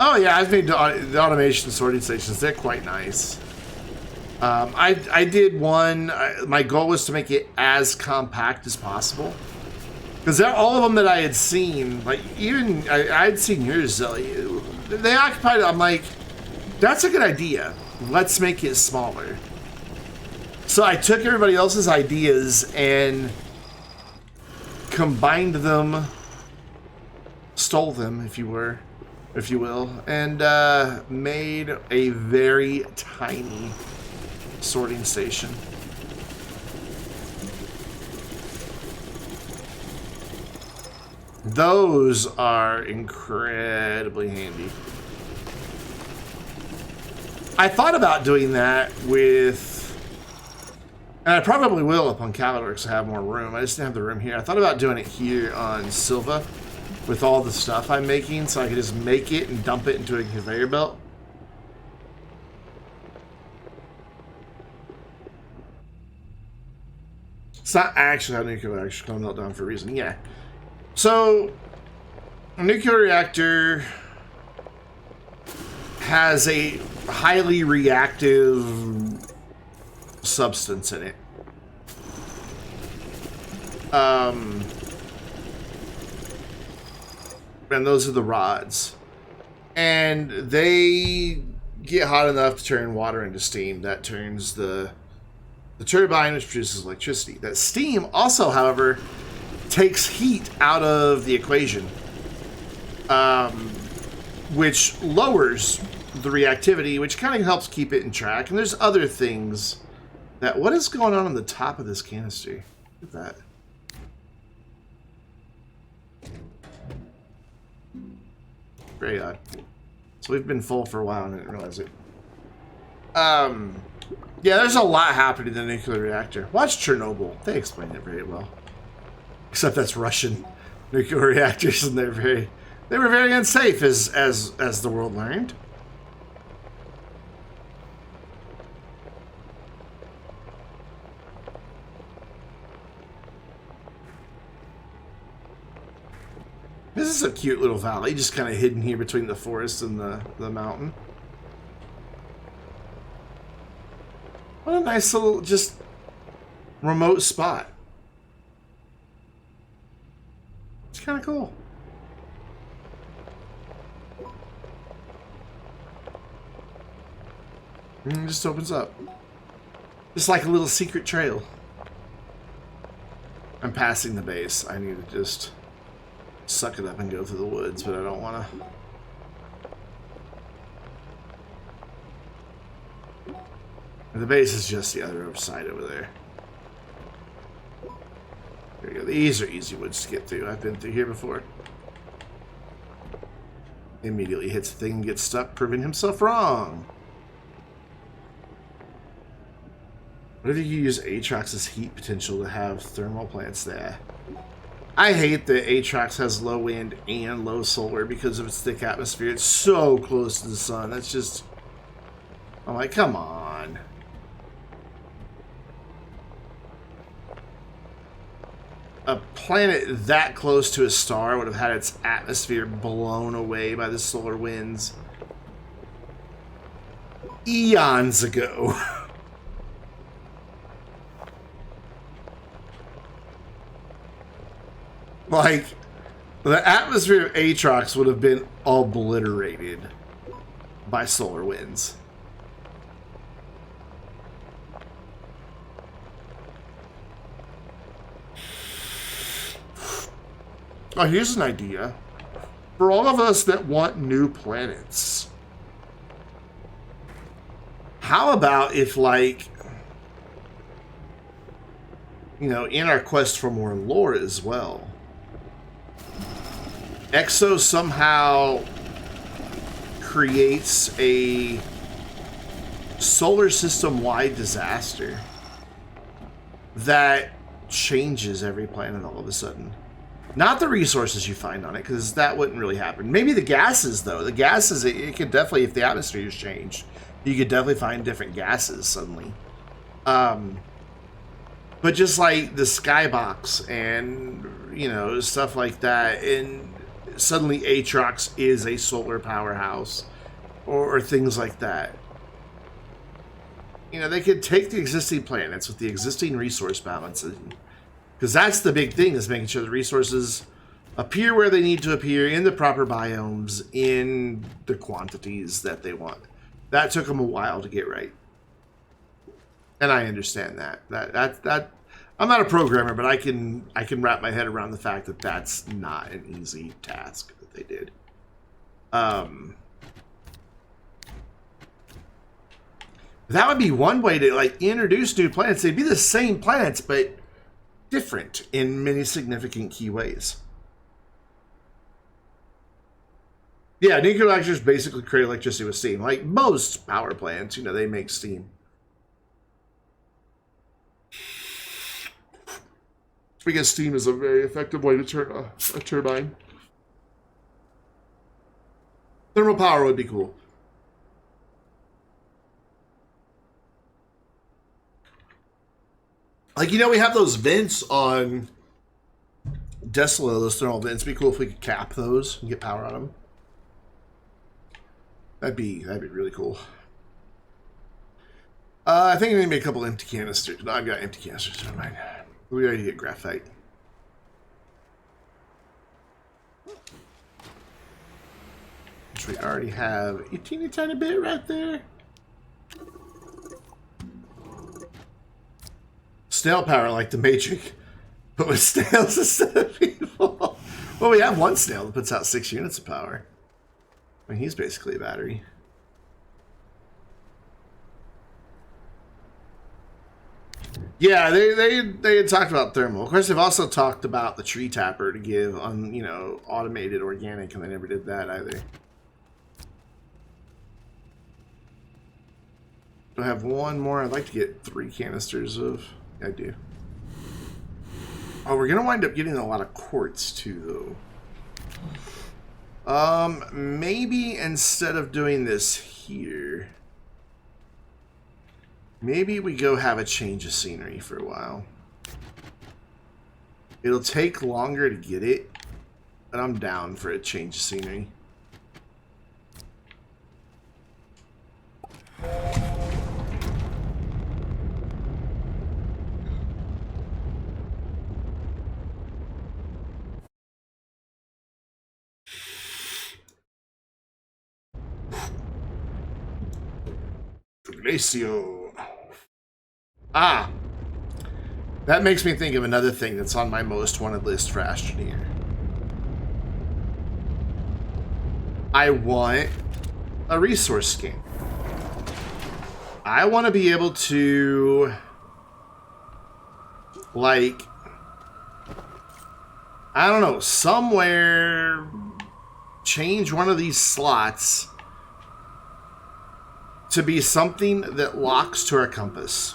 Oh yeah, I've made the automation sorting stations. They're quite nice. I did one. My goal was to make it as compact as possible. Because all of them that I had seen, like even I had seen yours, Zoe, they occupied. I'm like, that's a good idea. Let's make it smaller. So I took everybody else's ideas and combined them, stole them, if you if you will, and made a very tiny sorting station. Those are incredibly handy. I thought about doing that with, and I probably will up on Calidor because I have more room. I just didn't have the room here. I thought about doing it here on Sylva with all the stuff I'm making, so I could just make it and dump it into a conveyor belt. It's not actually how nuclear reactors come melt down for a reason. Yeah. So, a nuclear reactor has a highly reactive substance in it. And those are the rods. And they get hot enough to turn water into steam. That turns the turbine, which produces electricity. That steam also, however, takes heat out of the equation, which lowers the reactivity, which kind of helps keep it in track. And there's other things that... What is going on the top of this canister? Look at that. Very odd. So we've been full for a while and I didn't realize it. Yeah, there's a lot happening in the nuclear reactor. Watch Chernobyl. They explain it very well. Except that's Russian nuclear reactors, and they were very unsafe, as the world learned. This is a cute little valley, just kind of hidden here between the forest and the mountain. What a nice little, just remote spot. It's kind of cool. And it just opens up. Just like a little secret trail. I'm passing the base. I need to just suck it up and go through the woods, but I don't want to. The base is just the other side over there. There we go. These are easy woods to get through. I've been through here before. Immediately hits the thing and gets stuck, proving himself wrong. What if you use Aatrox's heat potential to have thermal plants there? I hate that Aatrox has low wind and low solar because of its thick atmosphere. It's so close to the sun. That's just... I'm like, come on. A planet that close to a star would have had its atmosphere blown away by the solar winds eons ago. Like, the atmosphere of Aatrox would have been obliterated by solar winds. Oh, here's an idea. For all of us that want new planets, how about if, like, you know, in our quest for more lore as well, Exo somehow creates a solar system-wide disaster that changes every planet all of a sudden. Not the resources you find on it, because that wouldn't really happen. Maybe the gases, though. The gases, it could definitely, if the atmosphere has changed, you could definitely find different gases suddenly. But just like the skybox and, you know, stuff like that, and suddenly Aatrox is a solar powerhouse, or things like that. You know, they could take the existing planets with the existing resource balances, because that's the big thing, is making sure the resources appear where they need to appear in the proper biomes in the quantities that they want. That took them a while to get right. And I understand that. That I'm not a programmer, but I can wrap my head around the fact that that's not an easy task that they did. That would be one way to like introduce new planets. They'd be the same planets, but different in many significant key ways. Yeah, nuclear reactors basically create electricity with steam. Like most power plants, you know, they make steam. Because steam is a very effective way to turn a turbine. Thermal power would be cool. Like, you know, we have those vents on Desolate, those thermal vents. It'd be cool if we could cap those and get power on them. That'd be really cool. I think I need to make a couple empty canisters. No, I've got empty canisters. Never mind. We already get graphite. Which we already have a teeny tiny bit right there. Snail power like the Matrix, but with snails instead of people. Well, we have one snail that puts out 6 units of power. I mean, he's basically a battery. Yeah, they had talked about thermal. Of course, they've also talked about the tree tapper to give on, you know, automated organic, and they never did that either. Do I have one more? I'd like to get 3 canisters of... I do. Oh, we're gonna wind up getting a lot of quartz too, though. Maybe instead of doing this here, maybe we go have a change of scenery for a while. It'll take longer to get it, but I'm down for a change of scenery. Glacio. Ah, that makes me think of another thing that's on my most wanted list for Astroneer. I want a resource scan. I want to be able to, like, I don't know, somewhere change one of these slots to be something that locks to our compass.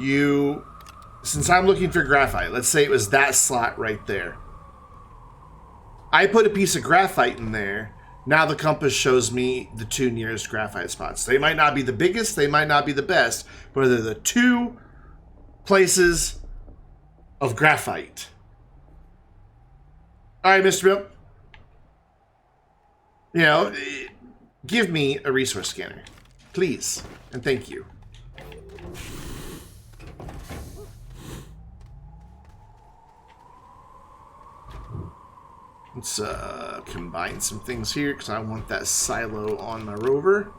Since I'm looking for graphite, let's say it was that slot right there. I put a piece of graphite in there. Now the compass shows me the 2 nearest graphite spots. They might not be the biggest, they might not be the best, but they're the 2 places of graphite. All right, Mr. Bill. You know, give me a resource scanner, please, and thank you. Let's combine some things here because I want that silo on my rover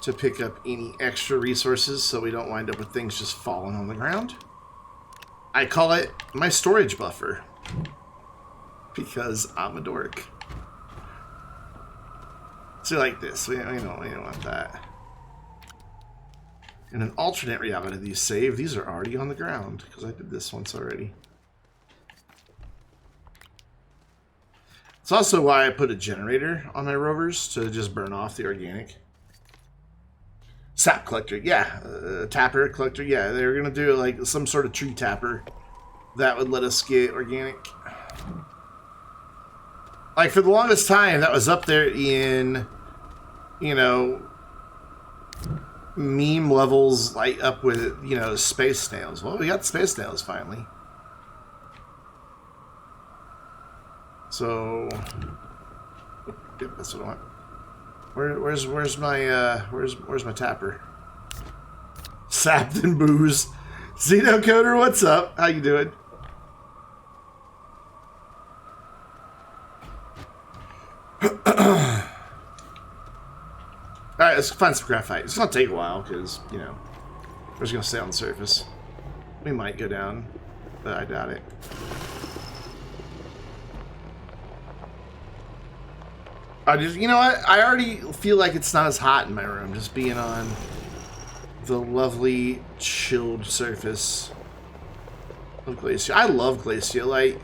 to pick up any extra resources so we don't wind up with things just falling on the ground. I call it my storage buffer because I'm a dork. So like this, we don't want that. In an alternate reality, these save. These are already on the ground because I did this once already. It's also why I put a generator on my rovers to just burn off the organic. Sap collector, yeah. Tapper collector, yeah. They're gonna do like some sort of tree tapper that would let us get organic. Like, for the longest time, that was up there in, you know, meme levels, like, up with, you know, space snails. Well, we got space snails, finally. So, yep, that's what I want. Where's my tapper? Sapped and booze. Xenocoder, what's up? How you doing? Alright, let's find some graphite. It's gonna take a while because, you know, we're just gonna stay on the surface. We might go down, but I doubt it. I just, you know what? I already feel like it's not as hot in my room, just being on the lovely chilled surface of Glacio. I love Glacio light.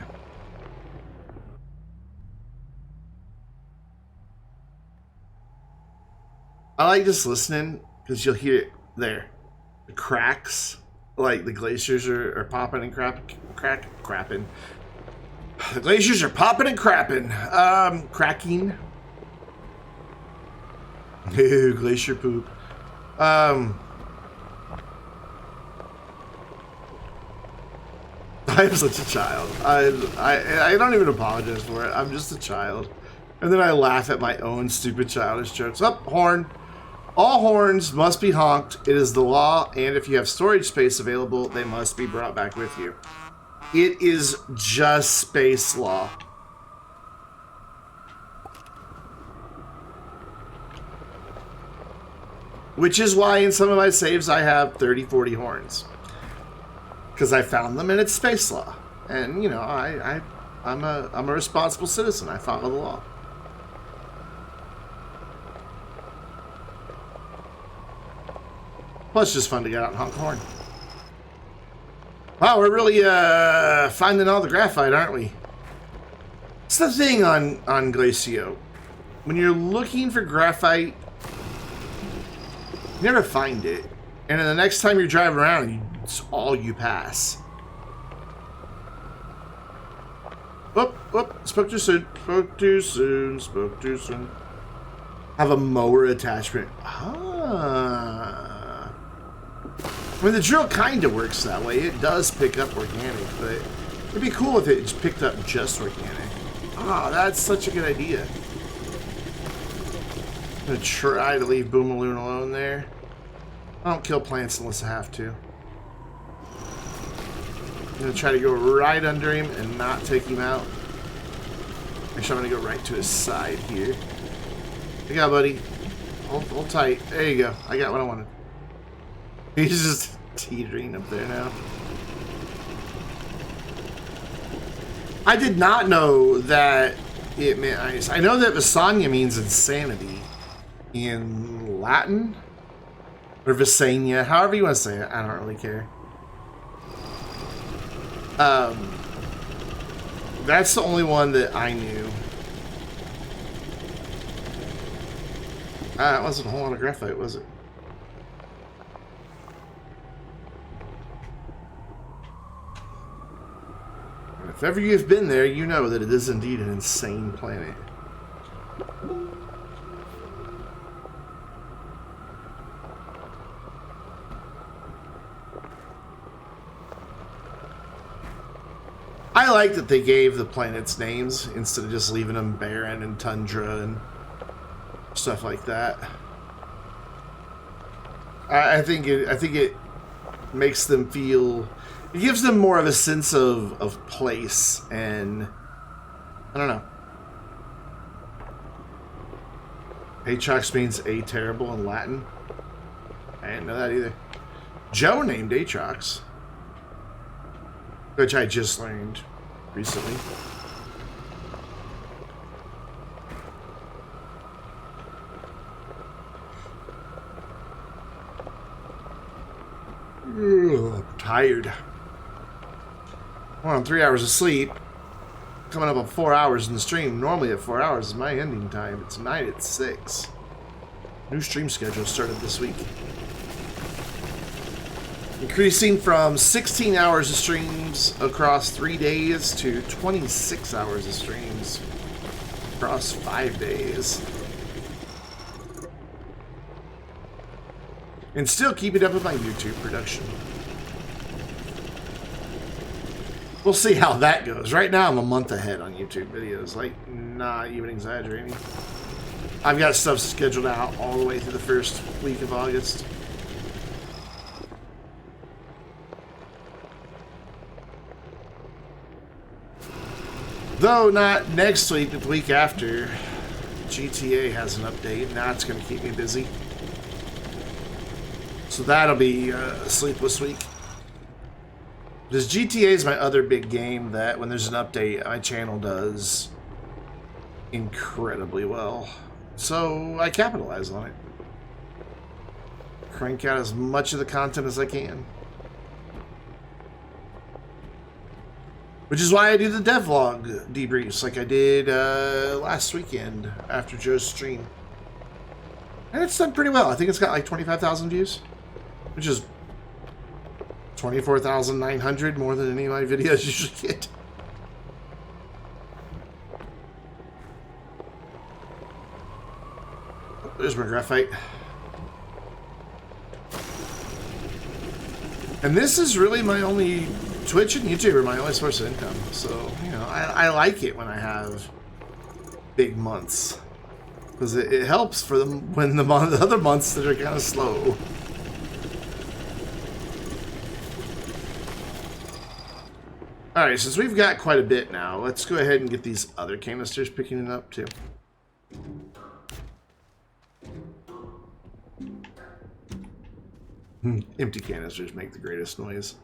I like just listening because you'll hear it there. The cracks, like the glaciers are popping and crapping. The glaciers are popping and crapping. Cracking. Ew, glacier poop. I am such a child. I don't even apologize for it. I'm just a child. And then I laugh at my own stupid childish jokes. Up, horn. All horns must be honked. It is the law, and if you have storage space available, they must be brought back with you. It is just space law. Which is why in some of my saves I have 30, 40 horns. Because I found them and it's space law. And, you know, I'm a responsible citizen. I follow the law. Plus, it's just fun to get out and honk a horn. Wow, we're really finding all the graphite, aren't we? It's the thing on Glacio. When you're looking for graphite, you never find it. And then the next time you're driving around, it's all you pass. Spoke too soon. Spoke too soon. Spoke too soon. Have a mower attachment. Ah. I mean, the drill kind of works that way. It does pick up organic, but it'd be cool if it just picked up just organic. Oh, that's such a good idea. I'm going to try to leave Boomaloon alone there. I don't kill plants unless I have to. I'm going to try to go right under him and not take him out. Actually, I'm going to go right to his side here. There you go, buddy. Hold tight. There you go. I got what I wanted. He's just teetering up there now. I did not know that it meant ice. I know that Visanya means insanity in Latin. Or Visania, however you want to say it. I don't really care. That's the only one that I knew. It wasn't a whole lot of graphite, was it? If ever you've been there, you know that it is indeed an insane planet. I like that they gave the planets names instead of just leaving them barren and tundra and stuff like that. I think it makes them feel. It gives them more of a sense of place, and I don't know. Atrox means a terrible in Latin. I didn't know that either. Joe named Atrox, which I just learned recently. Ugh, I'm tired. Well, I'm 3 hours of sleep. Coming up on 4 hours in the stream. Normally at 4 hours is my ending time. It's 9 at 6. New stream schedule started this week. Increasing from 16 hours of streams across 3 days to 26 hours of streams across 5 days. And still keeping up with my YouTube production. We'll see how that goes. Right now I'm a month ahead on YouTube videos. Like, not even exaggerating. I've got stuff scheduled out all the way through the first week of August. Though not next week, but the week after. GTA has an update. Now it's going to keep me busy. So that'll be a sleepless week. Because GTA is my other big game that when there's an update, my channel does incredibly well. So I capitalize on it. Crank out as much of the content as I can. Which is why I do the devlog debriefs like I did last weekend after Joe's stream. And it's done pretty well. I think it's got like 25,000 views, which is 24,900 more than any of my videos usually get. Oh, there's my graphite. And this is really my only Twitch and YouTube are my only source of income. So, you know, I like it when I have big months. Because it helps for them when the other months that are kind of slow. Alright, since we've got quite a bit now, let's go ahead and get these other canisters picking it up too. Empty canisters make the greatest noise.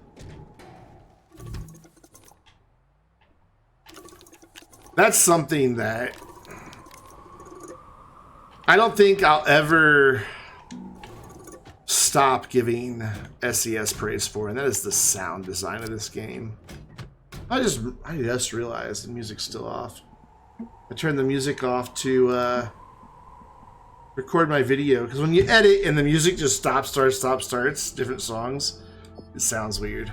That's something that I don't think I'll ever stop giving SES praise for, and that is the sound design of this game. I just realized the music's still off. I turned the music off to record my video, because when you edit and the music just stops, starts, different songs, it sounds weird.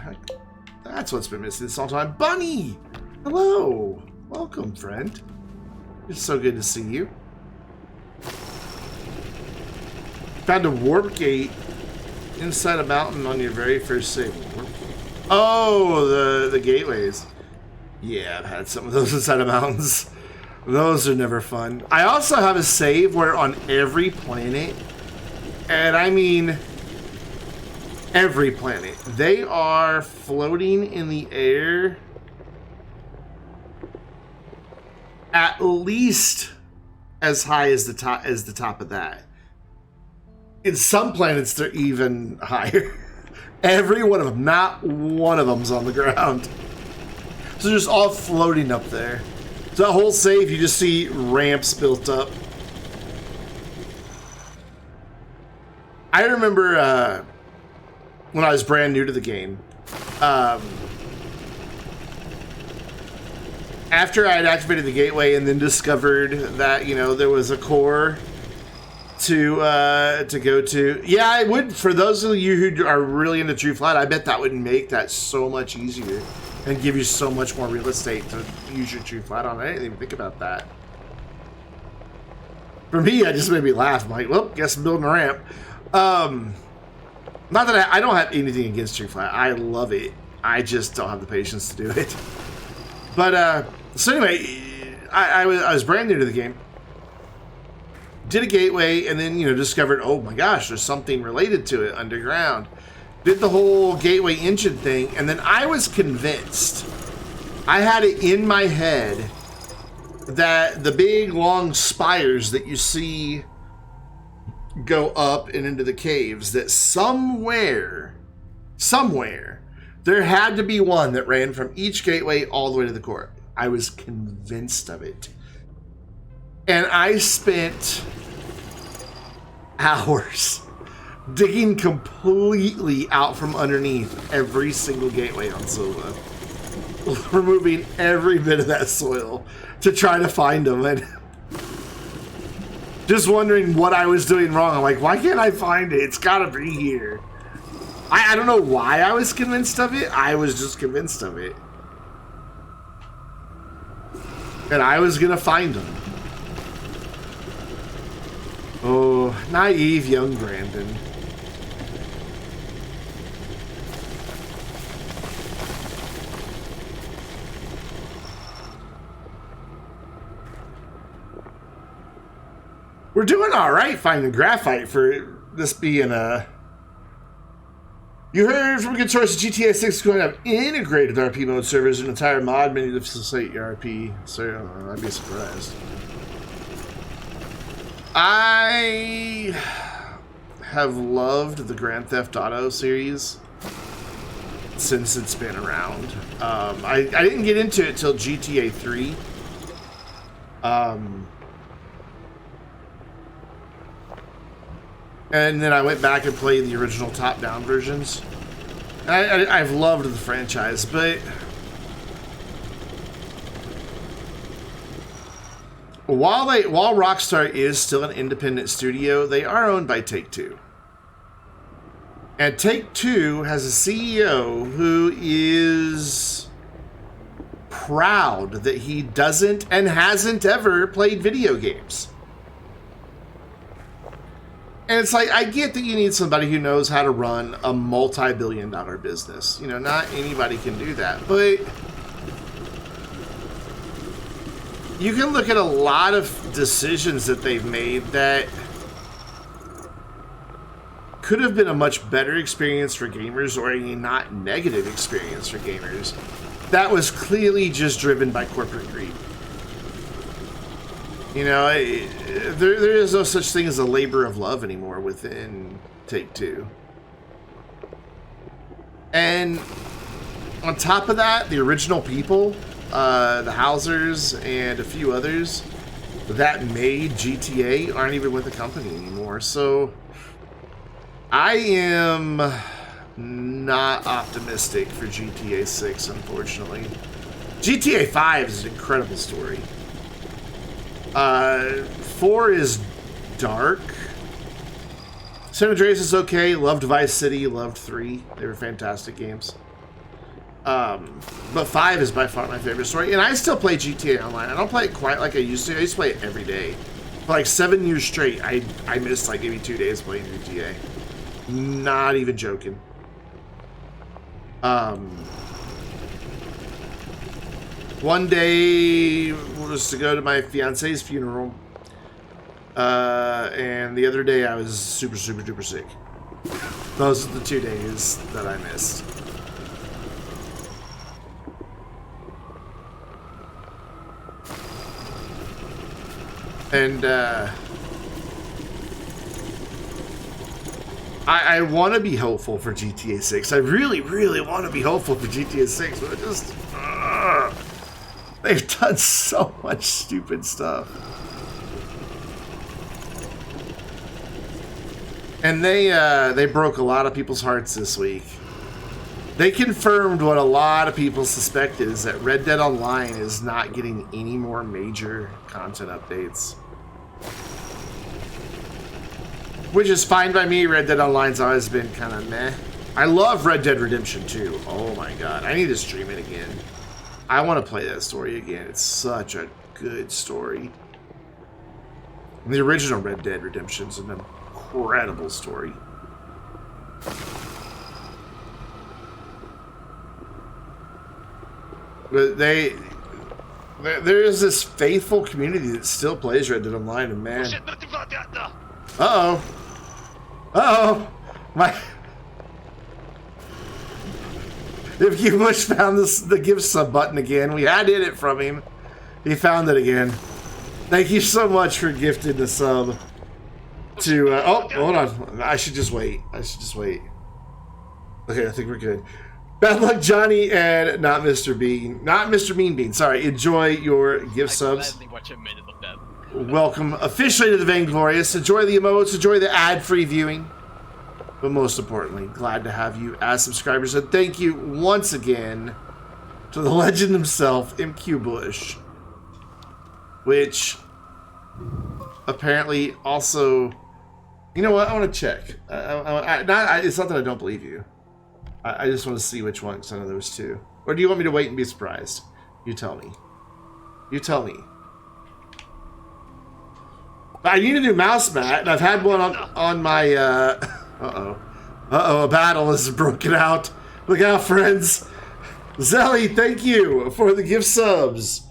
That's what's been missing this whole time. Bunny! Hello! Welcome, friend. It's so good to see you. Found a warp gate inside a mountain on your very first save. Oh, the gateways. Yeah, I've had some of those inside of mountains. Those are never fun. I also have a save where on every planet, and I mean every planet, they are floating in the air at least as high as the top of that. In some planets, they're even higher. Every one of them, not one of them's on the ground. So they're just all floating up there. So that whole save, you just see ramps built up. I remember when I was brand new to the game, after I had activated the gateway and then discovered that, you know, there was a core to go to. Yeah, I would, for those of you who are really into True Flight, I bet that would make that so much easier and give you so much more real estate to use your True Flight on. I didn't even think about that. For me, it just made me laugh. I'm like, well, guess I'm building a ramp. Not that I don't have anything against True Flight. I love it. I just don't have the patience to do it. But, so anyway, I was brand new to the game. Did a gateway, and then, you know, discovered, oh my gosh, there's something related to it underground. Did the whole gateway engine thing, and then I was convinced. I had it in my head that the big, long spires that you see go up and into the caves, that somewhere, there had to be one that ran from each gateway all the way to the core. I was convinced of it. And I spent hours digging completely out from underneath every single gateway on Sylva, removing every bit of that soil to try to find them, and just wondering what I was doing wrong. I'm like, why can't I find it? It's gotta be here. I don't know why I was convinced of it. I was just convinced of it. And I was gonna find them. Oh, naive young Brandon. We're doing all right finding graphite for this being a... You heard from a good source that GTA 6 is going to have integrated RP mode servers and an entire mod menu to facilitate your RP. So I'd be surprised. I have loved the Grand Theft Auto series since it's been around. I didn't get into it till GTA 3. And then I went back and played the original top-down versions. I've loved the franchise, but while Rockstar is still an independent studio, they are owned by Take-Two. And Take-Two has a CEO who is proud that he doesn't and hasn't ever played video games. And it's like, I get that you need somebody who knows how to run a multi-billion-dollar business. You know, not anybody can do that. But you can look at a lot of decisions that they've made that could have been a much better experience for gamers, or a not negative experience for gamers, that was clearly just driven by corporate greed. You know, there is no such thing as a labor of love anymore within Take-Two. And on top of that, the original people, the Housers and a few others that made GTA aren't even with the company anymore. So I am not optimistic for GTA 6, unfortunately. GTA 5 is an incredible story. 4 is dark. San Andreas is okay. Loved Vice City. Loved 3. They were fantastic games. But 5 is by far my favorite story. And I still play GTA Online. I don't play it quite like I used to. I used to play it every day. For like 7 years straight, I missed like maybe 2 days playing GTA. Not even joking. One day was to go to my fiance's funeral, and the other day I was super duper sick. Those are the 2 days that I missed. And I want to be hopeful for GTA 6. I really want to be hopeful for GTA 6, but it just they've done so much stupid stuff. And they broke a lot of people's hearts this week. They confirmed what a lot of people suspected, is that Red Dead Online is not getting any more major content updates. Which is fine by me. Red Dead Online's always been kind of meh. I love Red Dead Redemption 2. Oh my god. I need to stream it again. I want to play that story again. It's such a good story. And the original Red Dead Redemption's an incredible story. But there is this faithful community that still plays Red Dead Online, and man... Uh-oh. Uh-oh. If you Bush found the give sub button again, we had to hit it from him. He found it again. Thank you so much for gifting the sub to... oh, hold on. I should just wait. Okay, I think we're good. Bad luck, Johnny, and not Mr. Bean. Not Mr. Mean Bean. Sorry. Enjoy your gift subs. Watch a minute of that. Welcome officially to the Vainglorious. Enjoy the emotes, enjoy the ad-free viewing. But most importantly, glad to have you as subscribers. And thank you once again to the legend himself, MQ Bush. Which apparently also... You know what? I want to check. It's not that I don't believe you. I just want to see which one, because I know there was 2. Or do you want me to wait and be surprised? You tell me. You tell me. I need a new mouse mat, and I've had one on my, uh-oh. Uh-oh, a battle has broken out. Look out, friends. Zelly, thank you for the gift subs.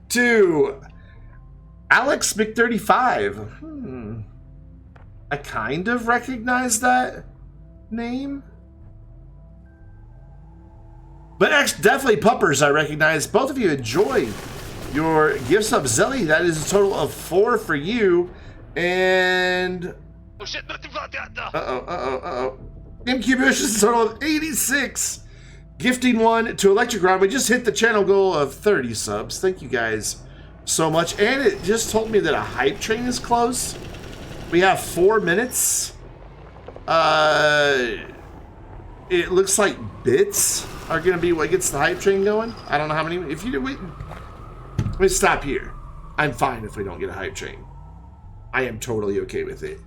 To Alex Mc35. I kind of recognize that name. But definitely Puppers I recognize. Both of you enjoy your gift sub. Zelly, that is a total of 4 for you. And... uh-oh. MQ Bush is a total of 86. Gifting one to Electric Rod. We just hit the channel goal of 30 subs. Thank you guys so much. And it just told me that a hype train is close. We have 4 minutes. It looks like bits are going to be what gets the hype train going. I don't know how many. If you wait, let me stop here. I'm fine if we don't get a hype train. I am totally okay with it.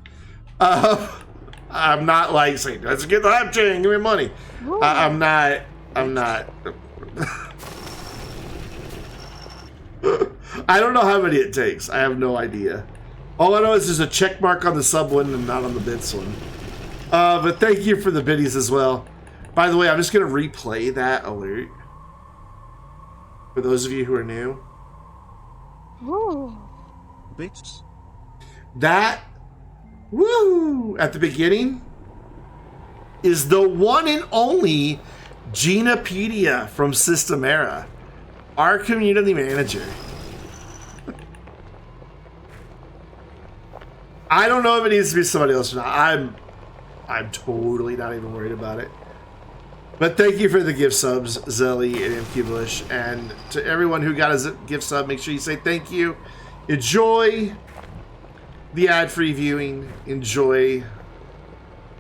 I'm not like saying, let's get the hype train, give me money. I'm not. I don't know how many it takes. I have no idea. All I know is there's a check mark on the sub one and not on the bits one. But thank you for the biddies as well. By the way, I'm just going to replay that alert. For those of you who are new. Ooh. Bits. That, woo, at the beginning, is the one and only Ginapedia from Systemera. Our community manager. I don't know if it needs to be somebody else or not. I'm totally not even worried about it. But thank you for the gift subs, Zelly and MQ Bush. And to everyone who got a gift sub, make sure you say thank you. Enjoy the ad-free viewing. Enjoy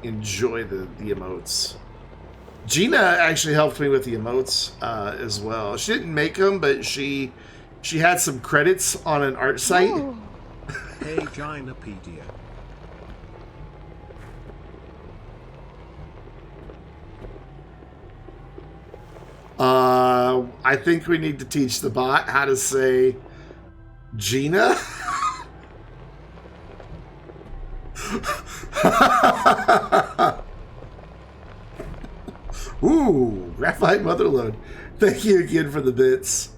the emotes. Gina actually helped me with the emotes as well. She didn't make them, but she had some credits on an art site. Ooh. Hey, Ginapedia. I think we need to teach the bot how to say Gina. Ooh, Graphite Motherload. Thank you again for the bits.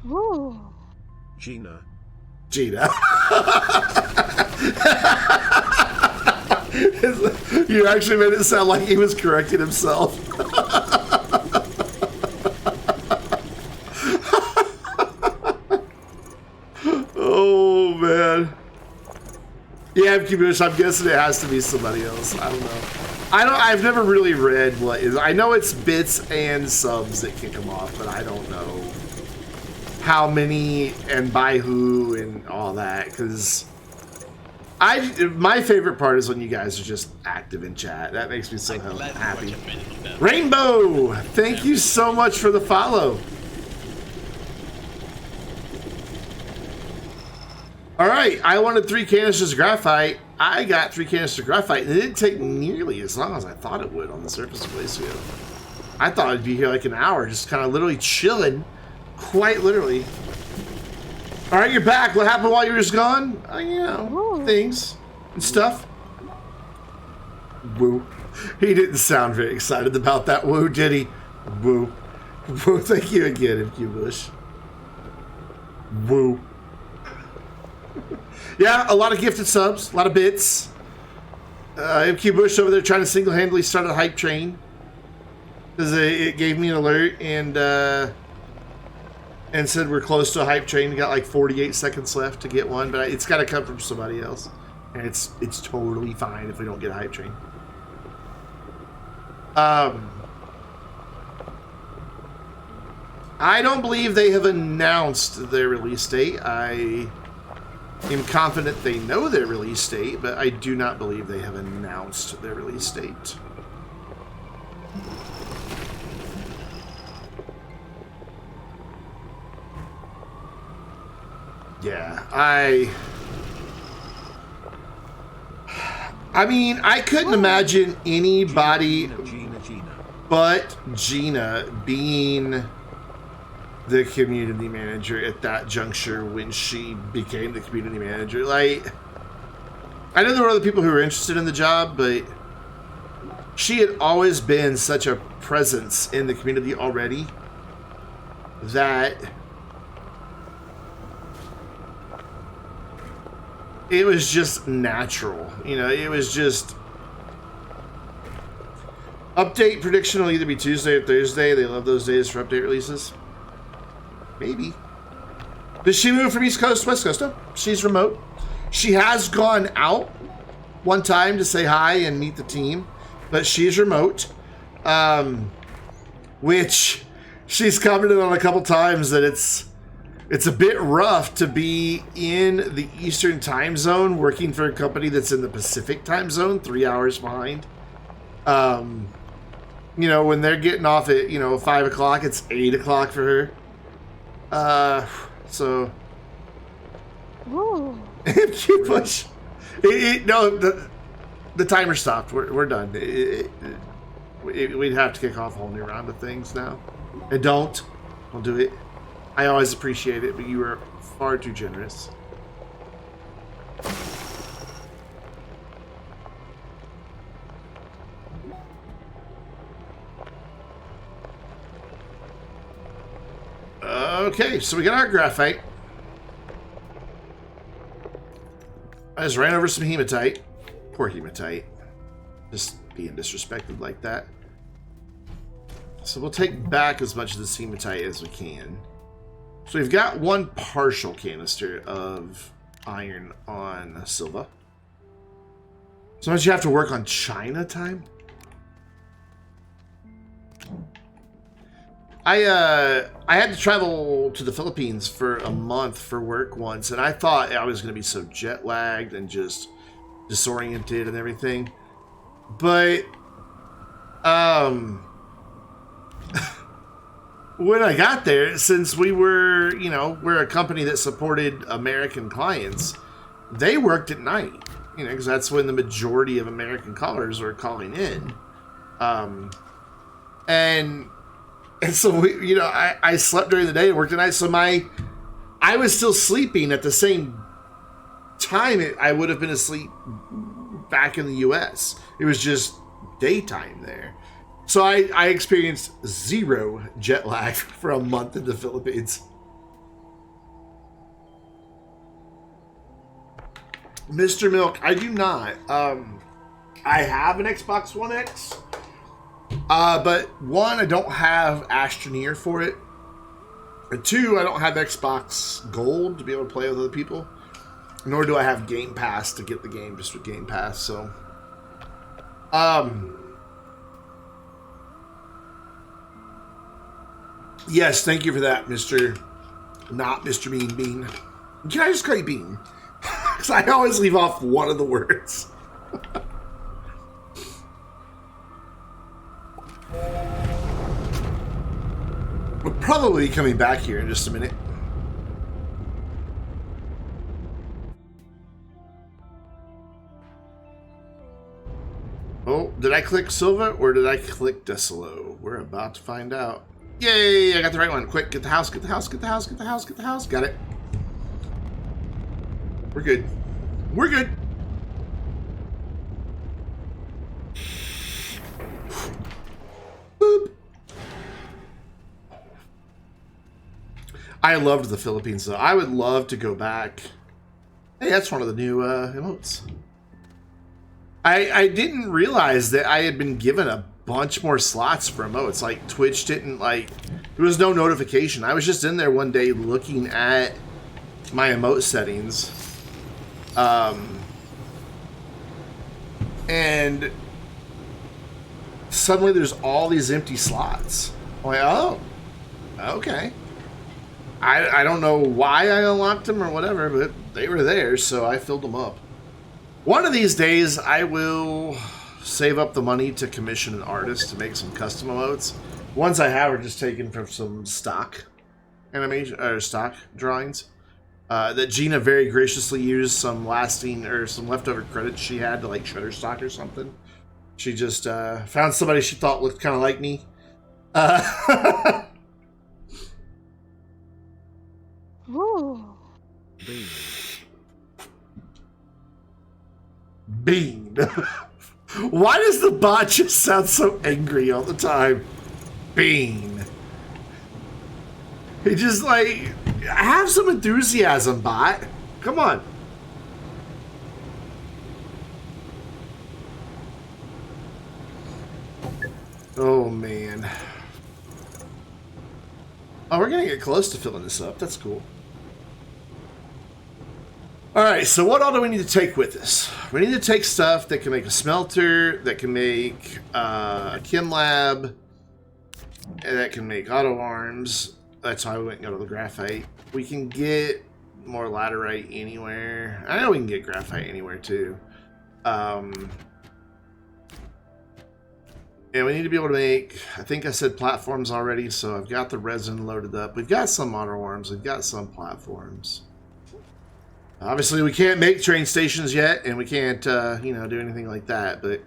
Ooh. Gina. You actually made it sound like he was correcting himself. Oh man. Yeah, I'm guessing it has to be somebody else. I don't know. I've never really read what is. I know it's bits and subs that kick them off, but I don't know how many and by who and all that, because my favorite part is when you guys are just active in chat. That makes me so happy. Rainbow, thank you so much for the follow. All right, I wanted 3 canisters of graphite. I got 3 canisters of graphite, and it didn't take nearly as long as I thought it would on the surface of Glacio. I thought it'd be here like an hour, just kind of literally chilling. Quite literally. All right, you're back. What happened while you were just gone? You know, things and stuff. Woo. He didn't sound very excited about that woo, did he? Woo. Woo. Thank you again, MQ Bush. Woo. Yeah, a lot of gifted subs, a lot of bits. MQ Bush over there trying to single-handedly start a hype train. Because it gave me an alert and said we're close to a hype train. We got like 48 seconds left to get one, but it's got to come from somebody else. And it's totally fine if we don't get a hype train. I don't believe they have announced their release date. I am confident they know their release date, but I do not believe they have announced their release date. Yeah, I mean, I couldn't imagine anybody but Gina being the community manager at that juncture when she became the community manager. Like, I know there were other people who were interested in the job, but she had always been such a presence in the community already that it was just natural. You know, it was just... Update prediction will either be Tuesday or Thursday. They love those days for update releases. Maybe. Does she move from East Coast to West Coast? No, she's remote. She has gone out one time to say hi and meet the team, but she's remote. Which she's commented on a couple times that it's a bit rough to be in the Eastern time zone working for a company that's in the Pacific time zone, 3 hours behind. You know, when they're getting off at, 5 o'clock, it's 8 o'clock for her. So. Ooh. Keep push. No, the timer stopped. We're done. We'd have to kick off a whole new round of things now. And don't do it. I always appreciate it, but you are far too generous. Okay, so we got our graphite. I just ran over some hematite. Poor hematite. Just being disrespected like that. So we'll take back as much of this hematite as we can. So we've got one partial canister of iron on Sylva. Sometimes you have to work on China time. I had to travel to the Philippines for a month for work once, and I thought I was going to be so jet lagged and just disoriented and everything. But when I got there, since we were, we're a company that supported American clients, they worked at night, because that's when the majority of American callers were calling in. And so, I slept during the day and worked at night. So I was still sleeping at the same time I would have been asleep back in the U.S. It was just daytime there. So I experienced zero jet lag for a month in the Philippines. Mr. Milk, I do not. I have an Xbox One X. But one, I don't have Astroneer for it. And two, I don't have Xbox Gold to be able to play with other people. Nor do I have Game Pass to get the game just with Game Pass, so. Yes, thank you for that, Mr. Not Mr. Bean. Can I just call you Bean? Because I always leave off one of the words. We'll probably be coming back here in just a minute. Oh, did I click Sylva or did I click Desolo? We're about to find out. Yay, I got the right one. Quick, get the house, get the house, get the house, get the house, get the house. Got it. We're good. We're good. Boop. I loved the Philippines, though. I would love to go back. Hey, that's one of the new emotes. I didn't realize that I had been given a bunch more slots for emotes. Like, Twitch didn't, there was no notification. I was just in there one day looking at my emote settings. And suddenly there's all these empty slots. I'm like, oh, okay. I don't know why I unlocked them or whatever, but they were there, so I filled them up. One of these days, I will save up the money to commission an artist to make some custom emotes. Ones I have are just taken from some stock animation or stock drawings that Gina very graciously used some leftover credits she had to Shutterstock or something. She just found somebody she thought looked kind of like me. Ooh. Bean. Why does the bot just sound so angry all the time? Bean. He just have some enthusiasm, bot. Come on. Oh, man. Oh, we're gonna get close to filling this up. That's cool. Alright, so what all do we need to take with us? We need to take stuff that can make a smelter, that can make a chem lab, that can make auto arms. That's why we went and got all the graphite. We can get more laterite anywhere. I know we can get graphite anywhere too. And we need to be able to make, I think I said platforms already, so I've got the resin loaded up. We've got some auto arms, we've got some platforms. Obviously we can't make train stations yet, and we can't, you know, do anything like that, but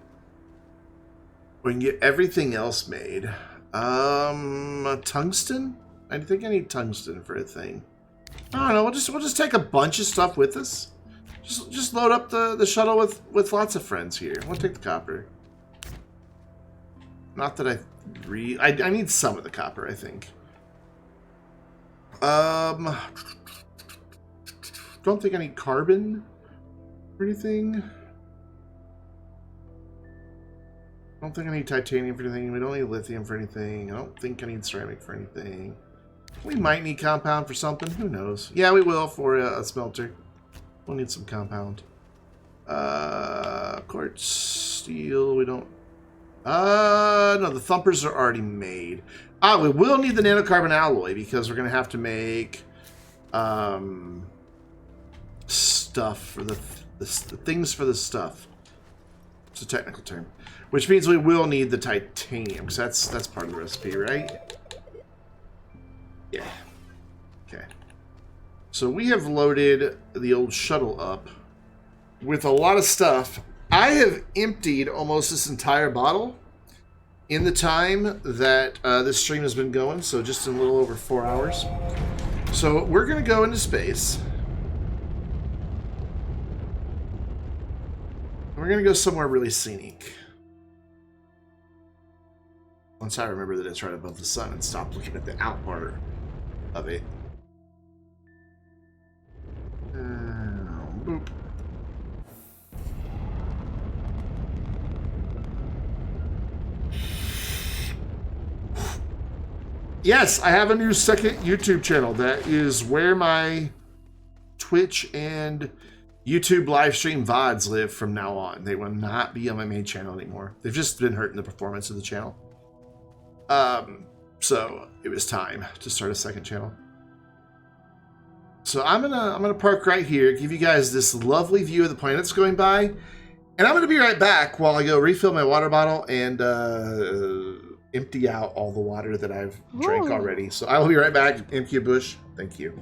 we can get everything else made. Tungsten? I think I need tungsten for a thing. I don't know, we'll just take a bunch of stuff with us. Just load up the shuttle with lots of friends here. We'll take the copper. Not that I need some of the copper, I think. Don't think I need carbon or anything. Don't think I need titanium for anything. We don't need lithium for anything. I don't think I need ceramic for anything. We might need compound for something. Who knows? Yeah, we will for a smelter. We'll need some compound. Quartz, steel, we don't... no, the thumpers are already made. We will need the nanocarbon alloy because we're going to have to make stuff for the things for the stuff. It's a technical term. Which means we will need the titanium because that's part of the recipe, right? Yeah. Okay. So we have loaded the old shuttle up with a lot of stuff. I have emptied almost this entire bottle in the time that this stream has been going, so just in a little over 4 hours. So we're going to go into space. We're going to go somewhere really scenic. Once I remember that it's right above the sun and stop looking at the out part of it. Boop. Yes, I have a new second YouTube channel. That is where my Twitch and YouTube live stream VODs live from now on. They will not be on my main channel anymore. They've just been hurting the performance of the channel. So it was time to start a second channel. So I'm gonna park right here, give you guys this lovely view of the planets going by, and I'm gonna be right back while I go refill my water bottle and empty out all the water that I've drank already. So I will be right back. MQ Bush, thank you.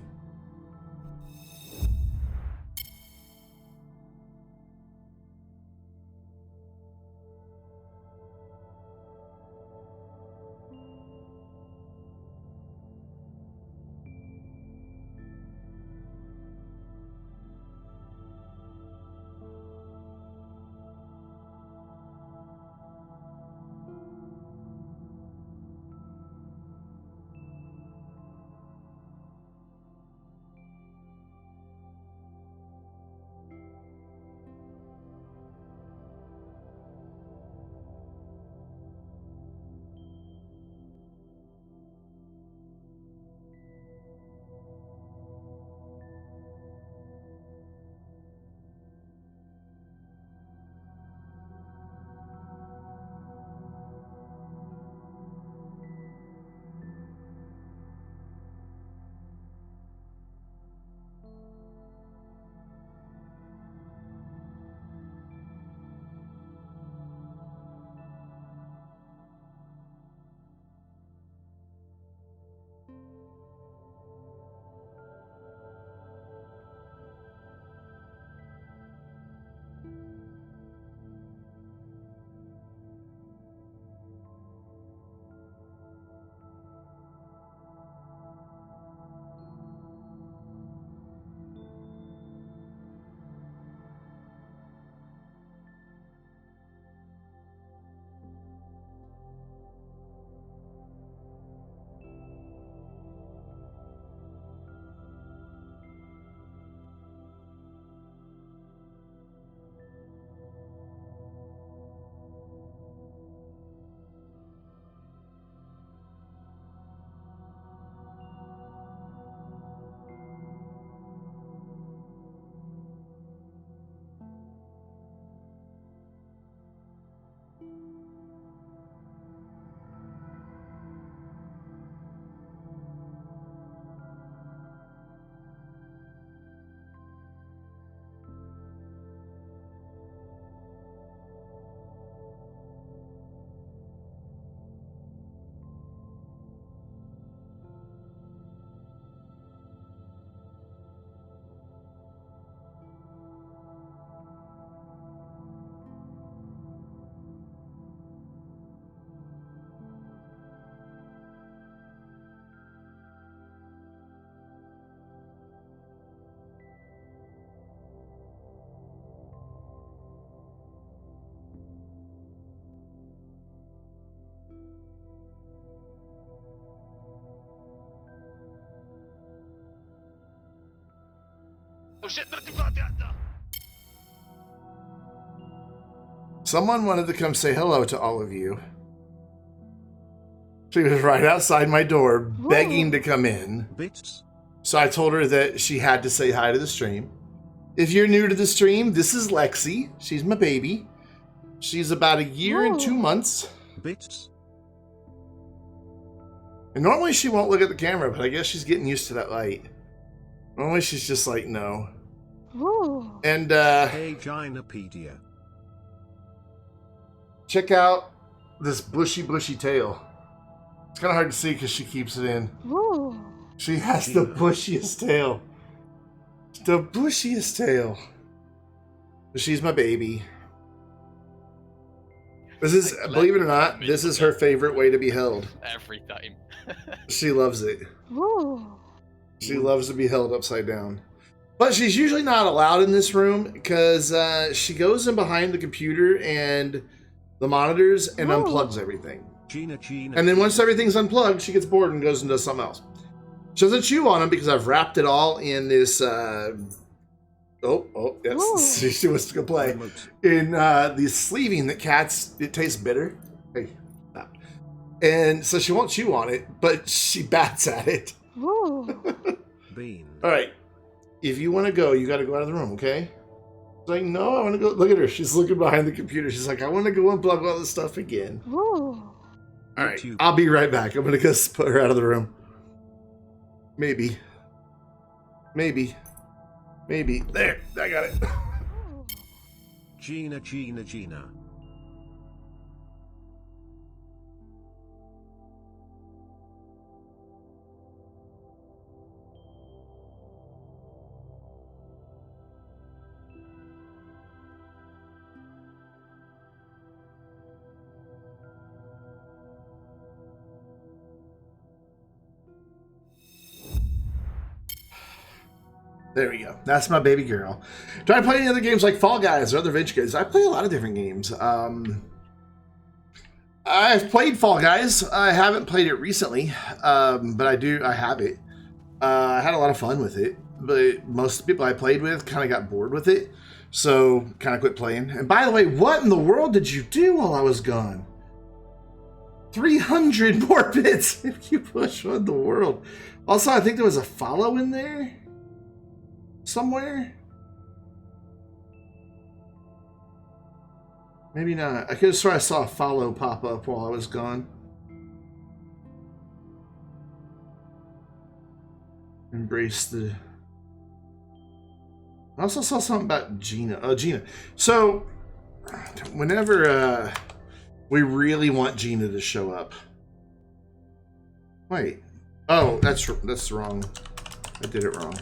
Oh shit! Someone wanted to come say hello to all of you. She was right outside my door, begging to come in. Bits. So I told her that she had to say hi to the stream. If you're new to the stream, this is Lexi. She's my baby. She's about a year and 2 months. Bits. And normally she won't look at the camera, but I guess she's getting used to that light. Normally she's just like, no. Ooh. And Hey, Gynopedia. check out this bushy tail. It's kind of hard to see because she keeps it in. Ooh. She has the bushiest tail. The bushiest tail. She's my baby. This is, believe it or not, this is her favorite way to be held. Every time. She loves it. Ooh. She loves to be held upside down. But she's usually not allowed in this room because she goes in behind the computer and the monitors and unplugs everything. Gina. And then once everything's unplugged, she gets bored and goes and does something else. She doesn't chew on them because I've wrapped it all in this... yes, she wants to go play. In the sleeving that cats, it tastes bitter. Hey, stop. And so she won't chew on it, but she bats at it. Ooh. Bean. All right. If you want to go, you got to go out of the room, okay? She's like, no, I want to go. Look at her. She's looking behind the computer. She's like, I want to go unplug all this stuff again. Ooh. All right. I'll be right back. I'm going to go put her out of the room. Maybe. There. I got it. Gina. There we go. That's my baby girl. Do I play any other games like Fall Guys or other venture games? I play a lot of different games. I've played Fall Guys. I haven't played it recently, but I have it. I had a lot of fun with it, but most of the people I played with kind of got bored with it, so kind of quit playing. And by the way, what in the world did you do while I was gone? 300 more bits if you push. What in the world? Also, I think there was a follow in there somewhere. Maybe not. I could have sworn I saw a follow pop up while I was gone. Embrace the... I also saw something about Gina. Oh, Gina. So, whenever we really want Gina to show up. Wait. Oh, that's wrong. I did it wrong.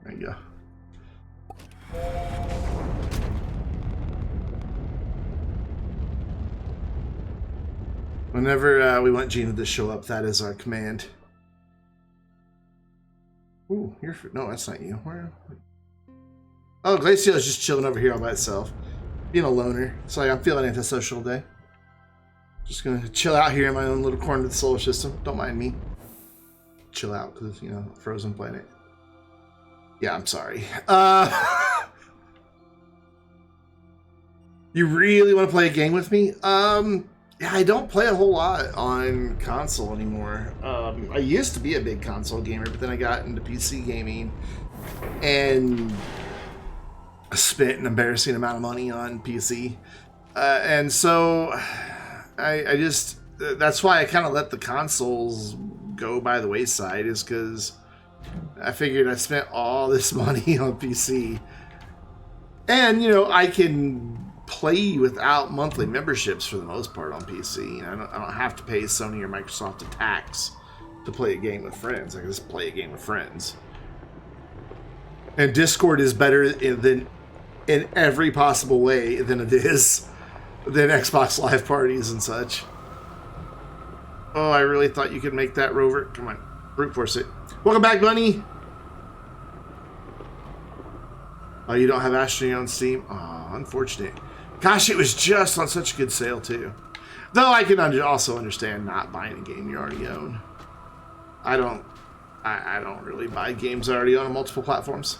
There you go. Whenever we want Gina to show up, that is our command. Ooh, no, that's not you. Where? Oh, Glacio is just chilling over here all by itself. Being a loner. It's like I'm feeling antisocial today. Just gonna chill out here in my own little corner of the solar system. Don't mind me. Chill out, because, you know, frozen planet. Yeah, I'm sorry. You really want to play a game with me? Yeah, I don't play a whole lot on console anymore. I used to be a big console gamer, but then I got into PC gaming and I spent an embarrassing amount of money on PC. And so I just, that's why I kind of let the consoles go by the wayside, is because I figured I spent all this money on PC. And, you know, I can play without monthly memberships for the most part on PC. I don't have to pay Sony or Microsoft a tax to play a game with friends. I can just play a game with friends. And Discord is better in every possible way than it is than Xbox Live parties and such. Oh, I really thought you could make that, Rover. Come on, brute force it. Welcome back, Bunny. Oh, you don't have Astroneer on Steam? Oh, unfortunate. Gosh, it was just on such a good sale, too. Though I can also understand not buying a game you already own. I don't I don't really buy games already on multiple platforms.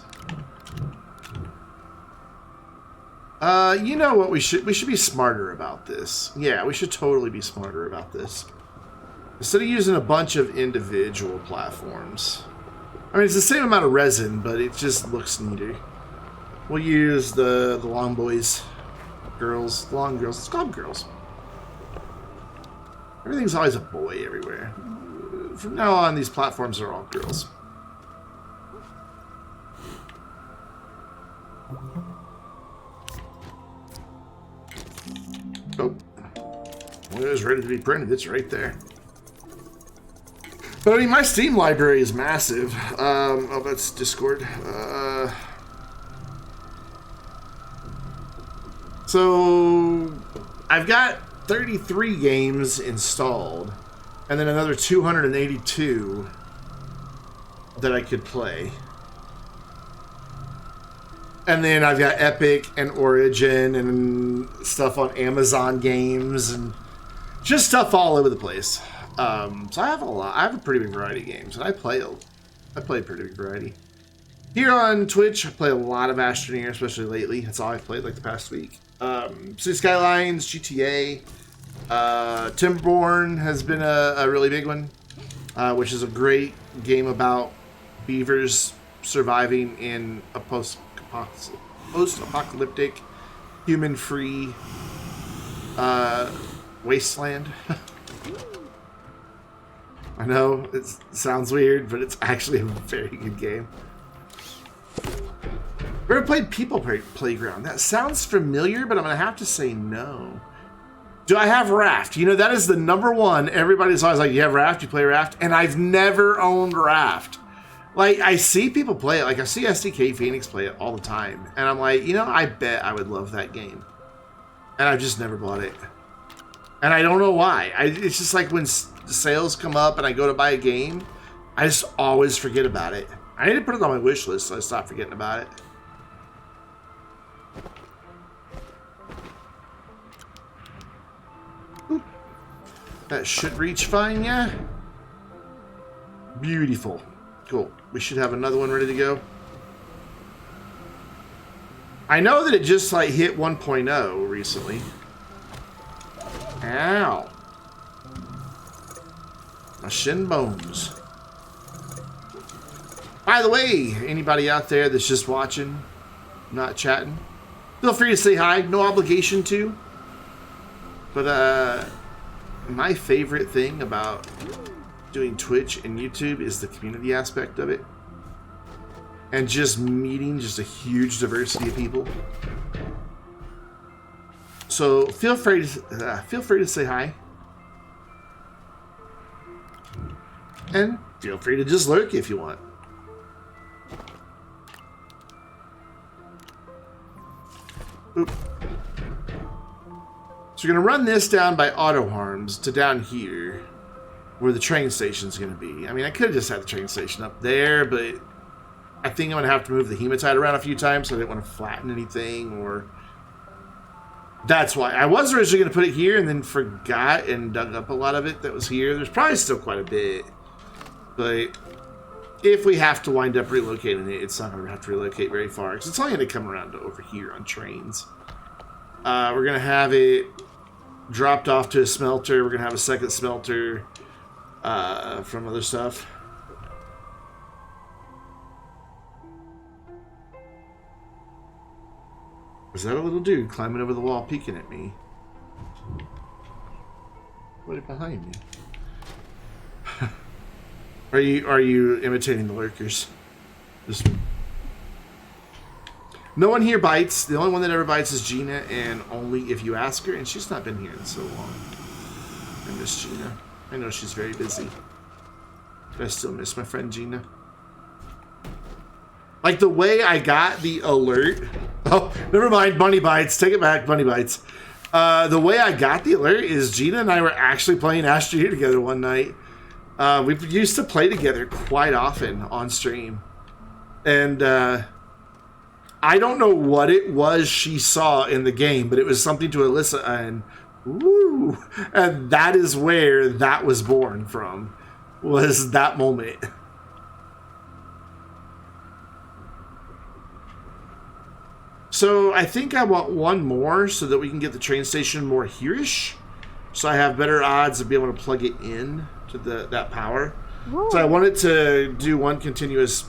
You know what we should be smarter about this. Yeah, we should totally be smarter about this. Instead of using a bunch of individual platforms. I mean, it's the same amount of resin, but it just looks neater. We'll use the long boys, girls, long girls. Let's call them girls. Everything's always a boy everywhere. From now on, these platforms are all girls. Oh, well, it was ready to be printed. It's right there. But I mean, my Steam library is massive. Oh, that's Discord. So I've got 33 games installed, and then another 282 that I could play. And then I've got Epic and Origin and stuff on Amazon Games and just stuff all over the place. So I have a lot. I have a pretty big variety of games, and I play a pretty big variety. Here on Twitch, I play a lot of Astroneer, especially lately. That's all I've played like the past week. City Skylines, GTA, Timberborn has been a really big one, which is a great game about beavers surviving in a post-apocalyptic, human-free wasteland. I know it sounds weird, but it's actually a very good game. Ever played People Playground? That sounds familiar, but I'm gonna have to say no. Do I have Raft? You know, that is the #1. Everybody's always like, you have Raft, you play Raft? And I've never owned Raft. Like, I see people play it. Like, I see SDK Phoenix play it all the time. And I'm like, you know, I bet I would love that game. And I've just never bought it. And I don't know why. It's just like when sales come up and I go to buy a game, I just always forget about it. I need to put it on my wish list so I stop forgetting about it. Oop. That should reach fine, yeah? Beautiful. Cool. We should have another one ready to go. I know that it just like hit 1.0 recently. Ow. My shin bones. By the way, anybody out there that's just watching, not chatting, feel free to say hi. No obligation to. But my favorite thing about doing Twitch and YouTube is the community aspect of it, and just meeting just a huge diversity of people. So feel free to say hi, and feel free to just lurk if you want. Oop. So we're gonna run this down by auto harms to down here, where the train station's going to be. I mean, I could have just had the train station up there, but I think I'm going to have to move the hematite around a few times, so I didn't want to flatten anything, or... That's why. I was originally going to put it here and then forgot and dug up a lot of it that was here. There's probably still quite a bit, but if we have to wind up relocating it, it's not going to have to relocate very far, because it's only going to come around to over here on trains. We're going to have it dropped off to a smelter. We're going to have a second smelter from other stuff. Was that a little dude climbing over the wall peeking at me? What behind me? Are you imitating the lurkers? Just... No one here bites. The only one that ever bites is Gina, and only if you ask her, and she's not been here in so long. I miss Gina. I know she's very busy, but I still miss my friend Gina. Like the way I got the alert. Oh, never mind. Bunny bites. Take it back. Bunny bites. The way I got the alert is Gina and I were actually playing Astroneer together one night. We used to play together quite often on stream, and I don't know what it was she saw in the game, but it was something to Alyssa, and woo, and that is where that was born from, was that moment. So I think I want one more so that we can get the train station more here-ish. So I have better odds of being able to plug it in to that power. Ooh. So I wanted to do one continuous.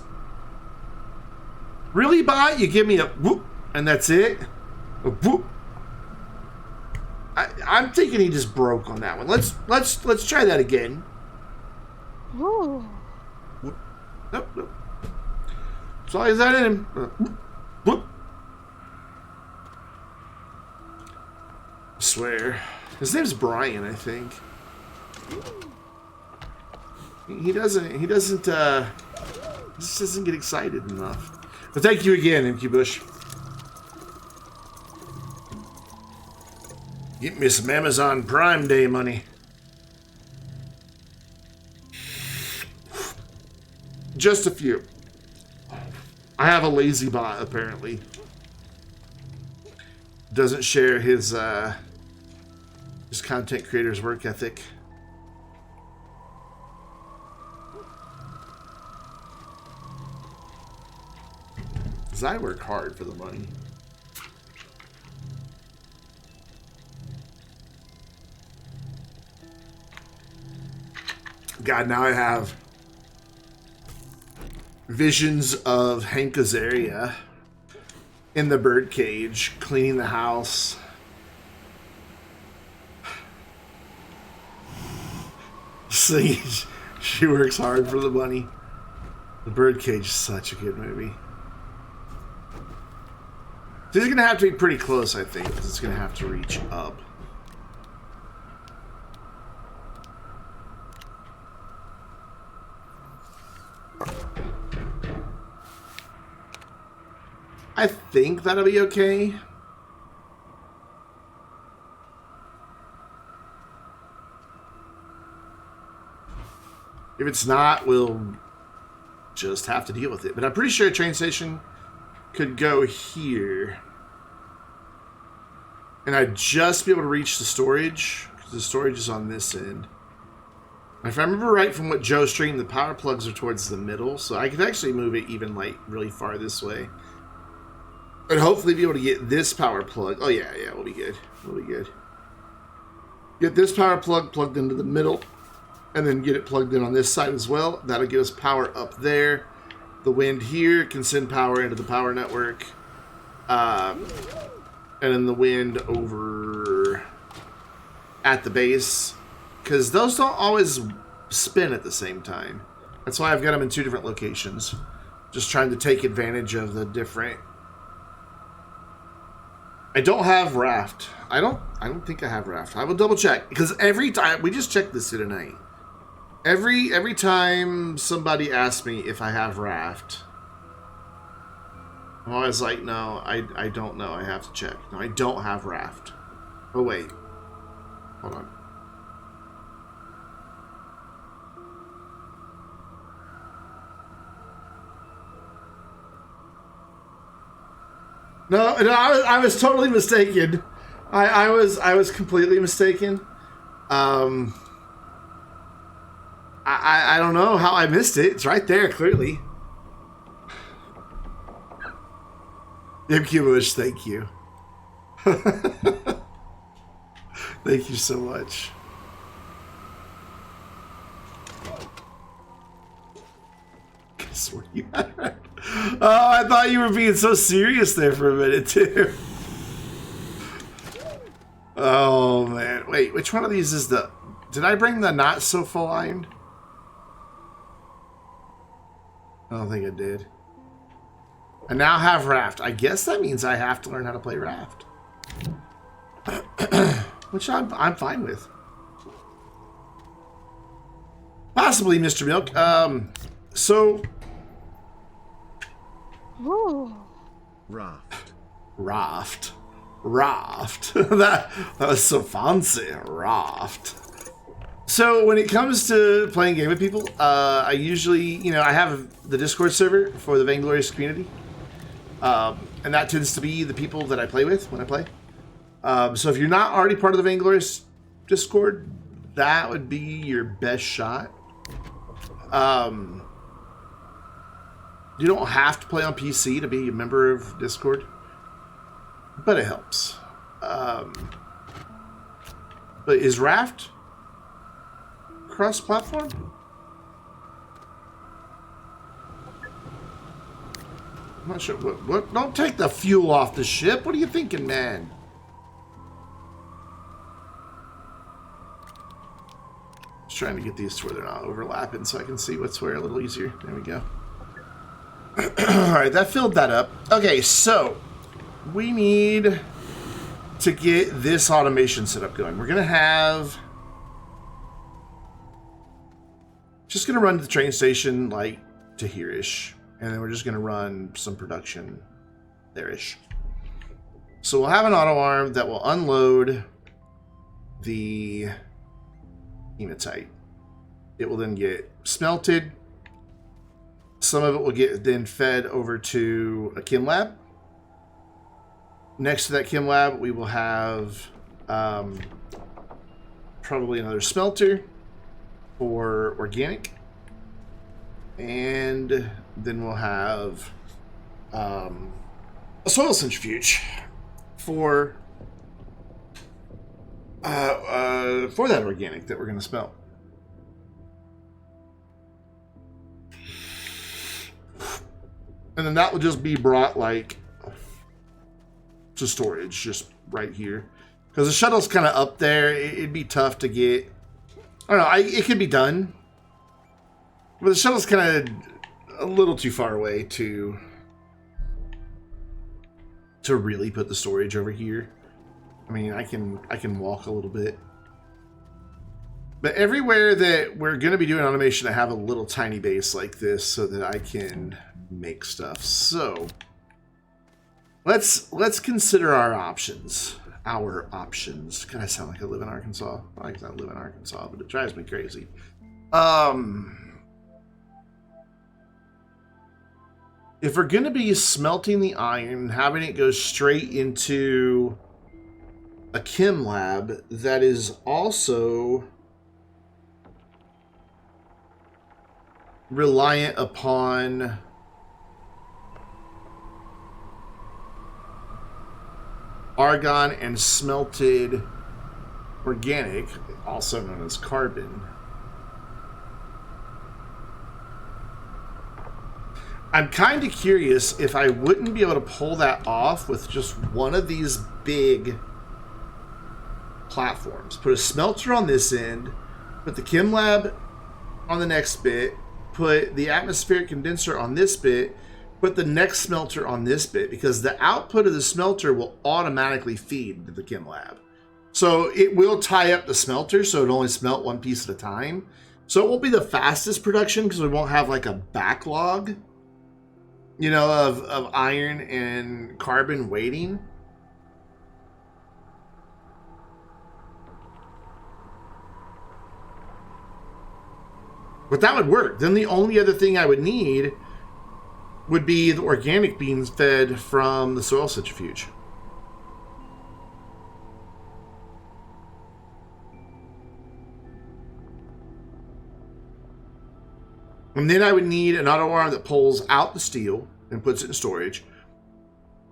Really, bot? You give me a whoop, and that's it? A whoop. I'm thinking he just broke on that one. Let's try that again. Ooh. Nope, nope. As long as that in him. Whoop. I swear. His name's Brian, I think. He just doesn't get excited enough. But thank you again, Incubush. Get me some Amazon Prime Day money. Just a few. I have a lazy bot, apparently. Doesn't share his content creator's work ethic. Because I work hard for the money. God, now I have visions of Hank Azaria in the birdcage, cleaning the house. See, she works hard for the money. The birdcage is such a good movie. This is going to have to be pretty close, I think, because it's going to have to reach up. I think that'll be okay. If it's not, we'll just have to deal with it. But I'm pretty sure a train station could go here. And I'd just be able to reach the storage, because the storage is on this end. If I remember right from what Joe streamed, the power plugs are towards the middle, so I could actually move it even like really far this way. And hopefully be able to get this power plug. Oh yeah, we'll be good. We'll be good. Get this power plug plugged into the middle, and then get it plugged in on this side as well. That'll get us power up there. The wind here can send power into the power network. And then the wind over at the base. Because those don't always spin at the same time. That's why I've got them in two different locations. Just trying to take advantage of the different... I don't have raft. I don't think I have raft. I will double check. Because every time... We just checked this tonight. Every time somebody asks me if I have raft, I'm always like, no, I don't know. I have to check. No, I don't have raft. Oh, wait. Hold on. No, I was totally mistaken. I was completely mistaken. I don't know how I missed it. It's right there, clearly. Imcubush, thank you. Thank you so much. I swear you had it. Oh, I thought you were being so serious there for a minute, too. Oh, man. Wait, which one of these is the... Did I bring the not so full iron? I don't think I did. I now have raft. I guess that means I have to learn how to play raft. Which I'm fine with. Possibly, Mr. Milk. So... Ooh. Raft. Raft. Raft. that was so fancy. Raft. So when it comes to playing game with people, I usually, I have the Discord server for the Vainglorious community. And that tends to be the people that I play with when I play. So if you're not already part of the Vainglorious Discord, that would be your best shot. You don't have to play on PC to be a member of Discord. but it helps. But is Raft cross-platform? I'm not sure. What? Don't take the fuel off the ship. What are you thinking, man? Just trying to get these to where they're not overlapping so I can see what's where a little easier. There we go. Alright, that filled that up. Okay, so we need to get this automation set up going. We're going to have... Just going to run to the train station, like, to here-ish. And then we're just going to run some production there-ish. So we'll have an auto arm that will unload the hematite. It will then get smelted. Some of it will get then fed over to a chem lab. Next to that chem lab, we will have probably another smelter for organic. And then we'll have a soil centrifuge for that organic that we're going to smelt. And then that will just be brought like to storage, just right here, because the shuttle's kind of up there. It'd be tough to get. I don't know. It could be done, but the shuttle's kind of a little too far away to really put the storage over here. I mean, I can walk a little bit, but everywhere that we're going to be doing automation, I have a little tiny base like this so that I can make stuff. So let's consider our options. Our options. God, I sound like I live in Arkansas. I like I live in Arkansas, but it drives me crazy. If we're going to be smelting the iron, having it go straight into a chem lab that is also reliant upon argon and smelted organic, also known as carbon. I'm kind of curious if I wouldn't be able to pull that off with just one of these big platforms. Put a smelter on this end, put the chem lab on the next bit, put the atmospheric condenser on this bit, put the next smelter on this bit, because the output of the smelter will automatically feed to the chem lab. So it will tie up the smelter, so it only smelt one piece at a time. So it won't be the fastest production because we won't have like a backlog, you know, of iron and carbon waiting. But that would work. Then the only other thing I would need would be the organic beans fed from the soil centrifuge. And then I would need an auto arm that pulls out the steel and puts it in storage.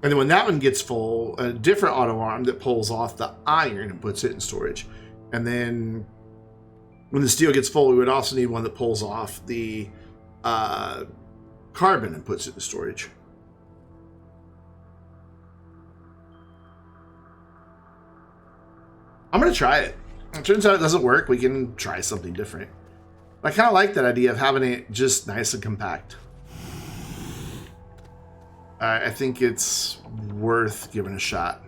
And then when that one gets full, a different auto arm that pulls off the iron and puts it in storage. And then when the steel gets full, we would also need one that pulls off the carbon and puts it in storage. I'm going to try it. If it turns out it doesn't work, we can try something different. I kind of like that idea of having it just nice and compact. I think it's worth giving a shot.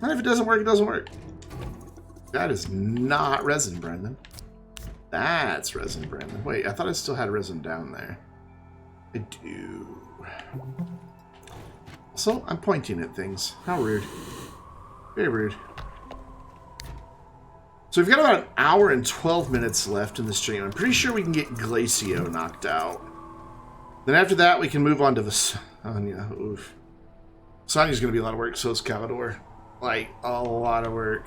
And if it doesn't work, it doesn't work. That is not resin, Brendan. That's resin, Brendan. Wait, I thought I still had resin down there. I do. So, I'm pointing at things. How rude. Very rude. So we've got about an hour and 12 minutes left in the stream. I'm pretty sure we can get Glacio knocked out. Then after that, we can move on to the... Oh, yeah, oof. Sonya's going to be a lot of work, so is Calidor. Like, a lot of work.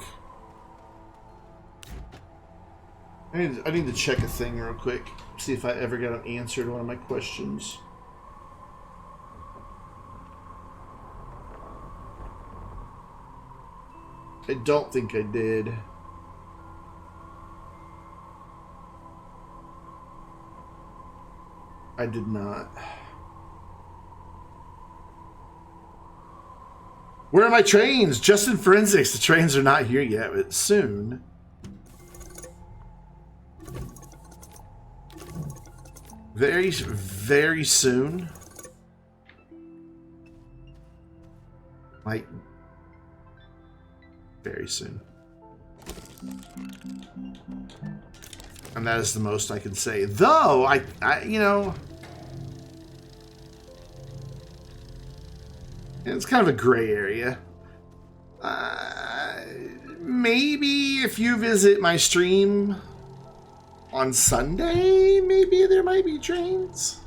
I need to check a thing real quick. See if I ever got an answer to one of my questions. I don't think I did. I did not. Where are my trains? Just in forensics. The trains are not here yet, but soon. Very, very soon. Like, very soon. And that is the most I can say. Though, I you know, it's kind of a gray area. Maybe if you visit my stream on Sunday, maybe there might be trains.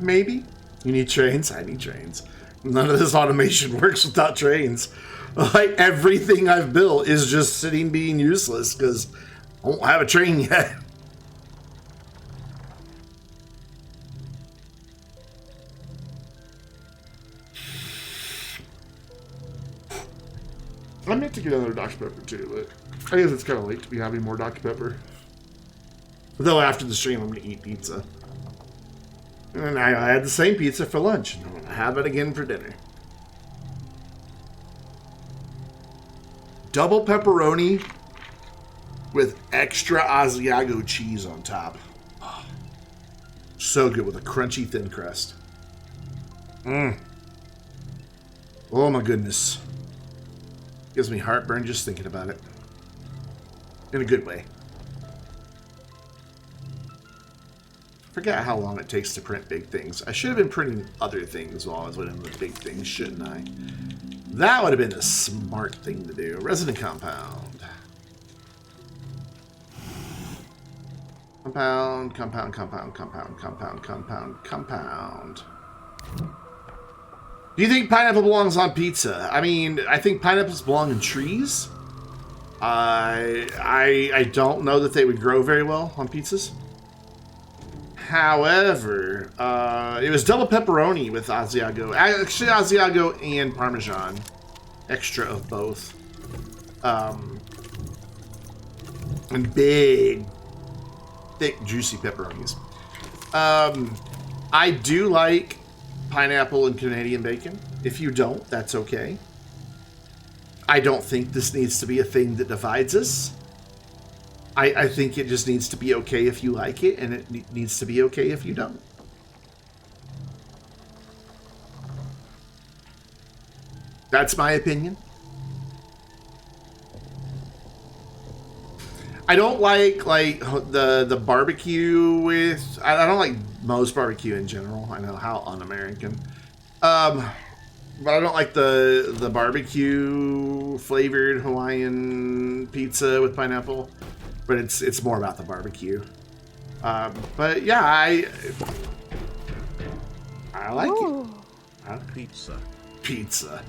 Maybe. You need trains? I need trains. None of this automation works without trains. Like, everything I've built is just sitting being useless because I don't have a train yet. I meant to get another Dr. Pepper too, but I guess it's kind of late to be having more Dr. Pepper. Though after the stream, I'm going to eat pizza. And I had the same pizza for lunch, and I'm going to have it again for dinner. Double pepperoni with extra Asiago cheese on top. Oh, so good with a crunchy thin crust. Mmm. Oh my goodness. Gives me heartburn just thinking about it. In a good way. Forget how long it takes to print big things. I should have been printing other things while I was waiting for the big things, shouldn't I? That would have been a smart thing to do. Resident compound. Compound. Do you think pineapple belongs on pizza? I mean, I think pineapples belong in trees. I don't know that they would grow very well on pizzas. However, it was double pepperoni with Asiago. Actually, Asiago and Parmesan. Extra of both. And big, thick, juicy pepperonis. I do like pineapple and Canadian bacon. If you don't, that's okay. I don't think this needs to be a thing that divides us. I think it just needs to be okay if you like it, and it needs to be okay if you don't. That's my opinion. I don't like the barbecue with... I don't like most barbecue in general. I know how un-American. But I don't like the barbecue flavored Hawaiian pizza with pineapple. But it's more about the barbecue. But yeah, I like it. Huh? Pizza.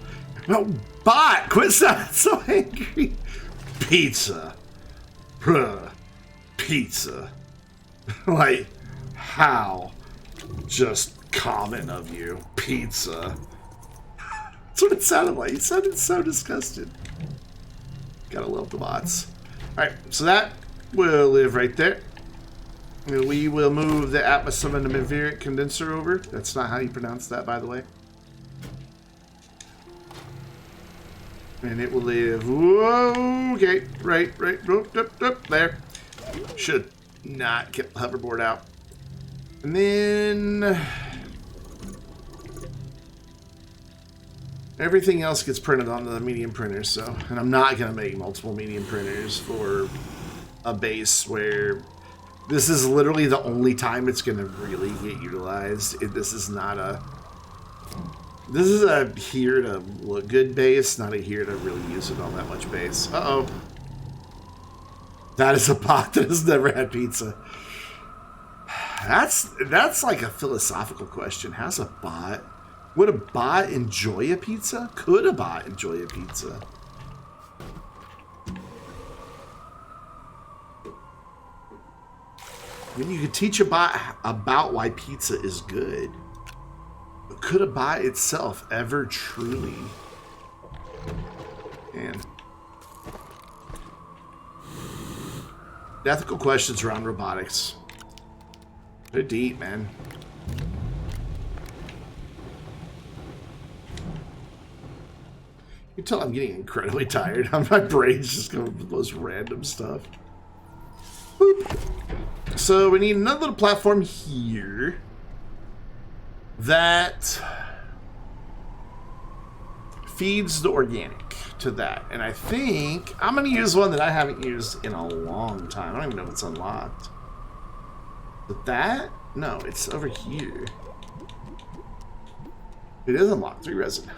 No, bot! Quit sounding so angry. Pizza. Bruh. Pizza. Like, how just common of you. Pizza. That's what it sounded like. It sounded so disgusted. Gotta love the bots. Alright, so that will live right there. And we will move the atmospheric condenser over. That's not how you pronounce that, by the way. And it will live... Whoa, okay, right, up, there. Should not kept the hoverboard out. And then... everything else gets printed onto the medium printer, so... And I'm not going to make multiple medium printers for a base where... This is literally the only time it's going to really get utilized. This is not a... This is a here to look good base, not a here to really use it all that much base. Uh-oh. That is a bot that has never had pizza. That's like a philosophical question. Has a bot... Would a bot enjoy a pizza? Could a bot enjoy a pizza? I mean, you could teach a bot about why pizza is good. Could a bot itself ever truly? And the ethical questions around robotics. They're deep, man. You can tell I'm getting incredibly tired. My brain's just going with the most random stuff. Boop. So we need another little platform here that feeds the organic to that. And I think I'm going to use one that I haven't used in a long time. I don't even know if it's unlocked. But that? No, it's over here. It is unlocked. 3 resin.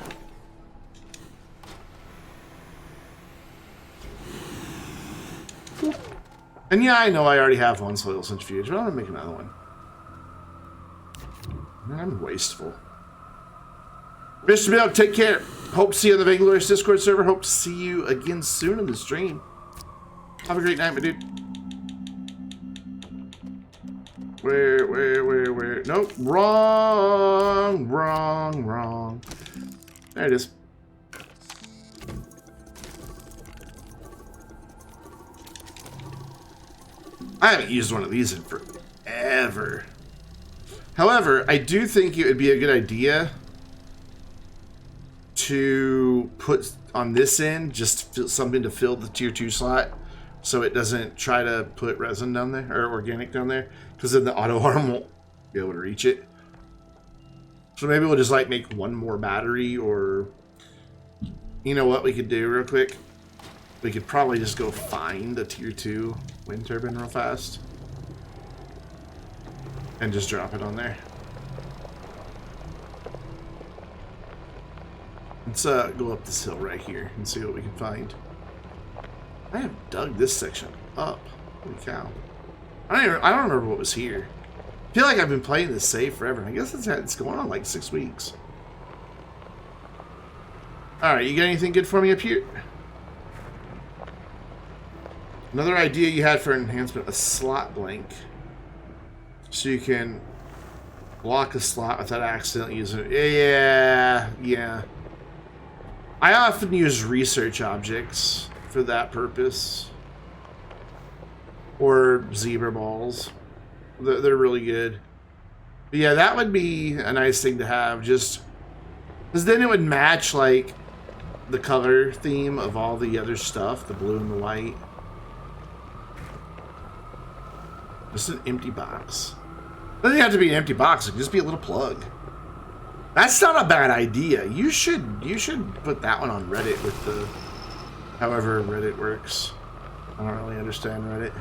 And yeah, I know I already have one soil centrifuge, but I'm going to make another one. I'm wasteful. Mr. Milk, take care. Hope to see you on the Vainglorious Discord server. Hope to see you again soon in the stream. Have a great night, my dude. Where? Nope. Wrong. There it is. I haven't used one of these in forever. However, I do think it would be a good idea to put on this end just something to fill the tier 2 slot so it doesn't try to put resin down there or organic down there, because then the auto arm won't be able to reach it. So maybe we'll just like make one more battery, or you know what we could do real quick? We could probably just go find a tier 2 wind turbine real fast and just drop it on there. Let's go up this hill right here and see what we can find. I have dug this section up. Holy cow. I don't remember what was here. I feel like I've been playing this save forever. I guess it's going on like 6 weeks. Alright, you got anything good for me up here? Another idea you had for enhancement, a slot blank. So you can block a slot without accidentally using it. Yeah. I often use research objects for that purpose. Or zebra balls. They're really good. But yeah, that would be a nice thing to have, just because then it would match like the color theme of all the other stuff, the blue and the white. Just an empty box. It doesn't have to be an empty box. It can just be a little plug. That's not a bad idea. You should put that one on Reddit with the however Reddit works. I don't really understand Reddit.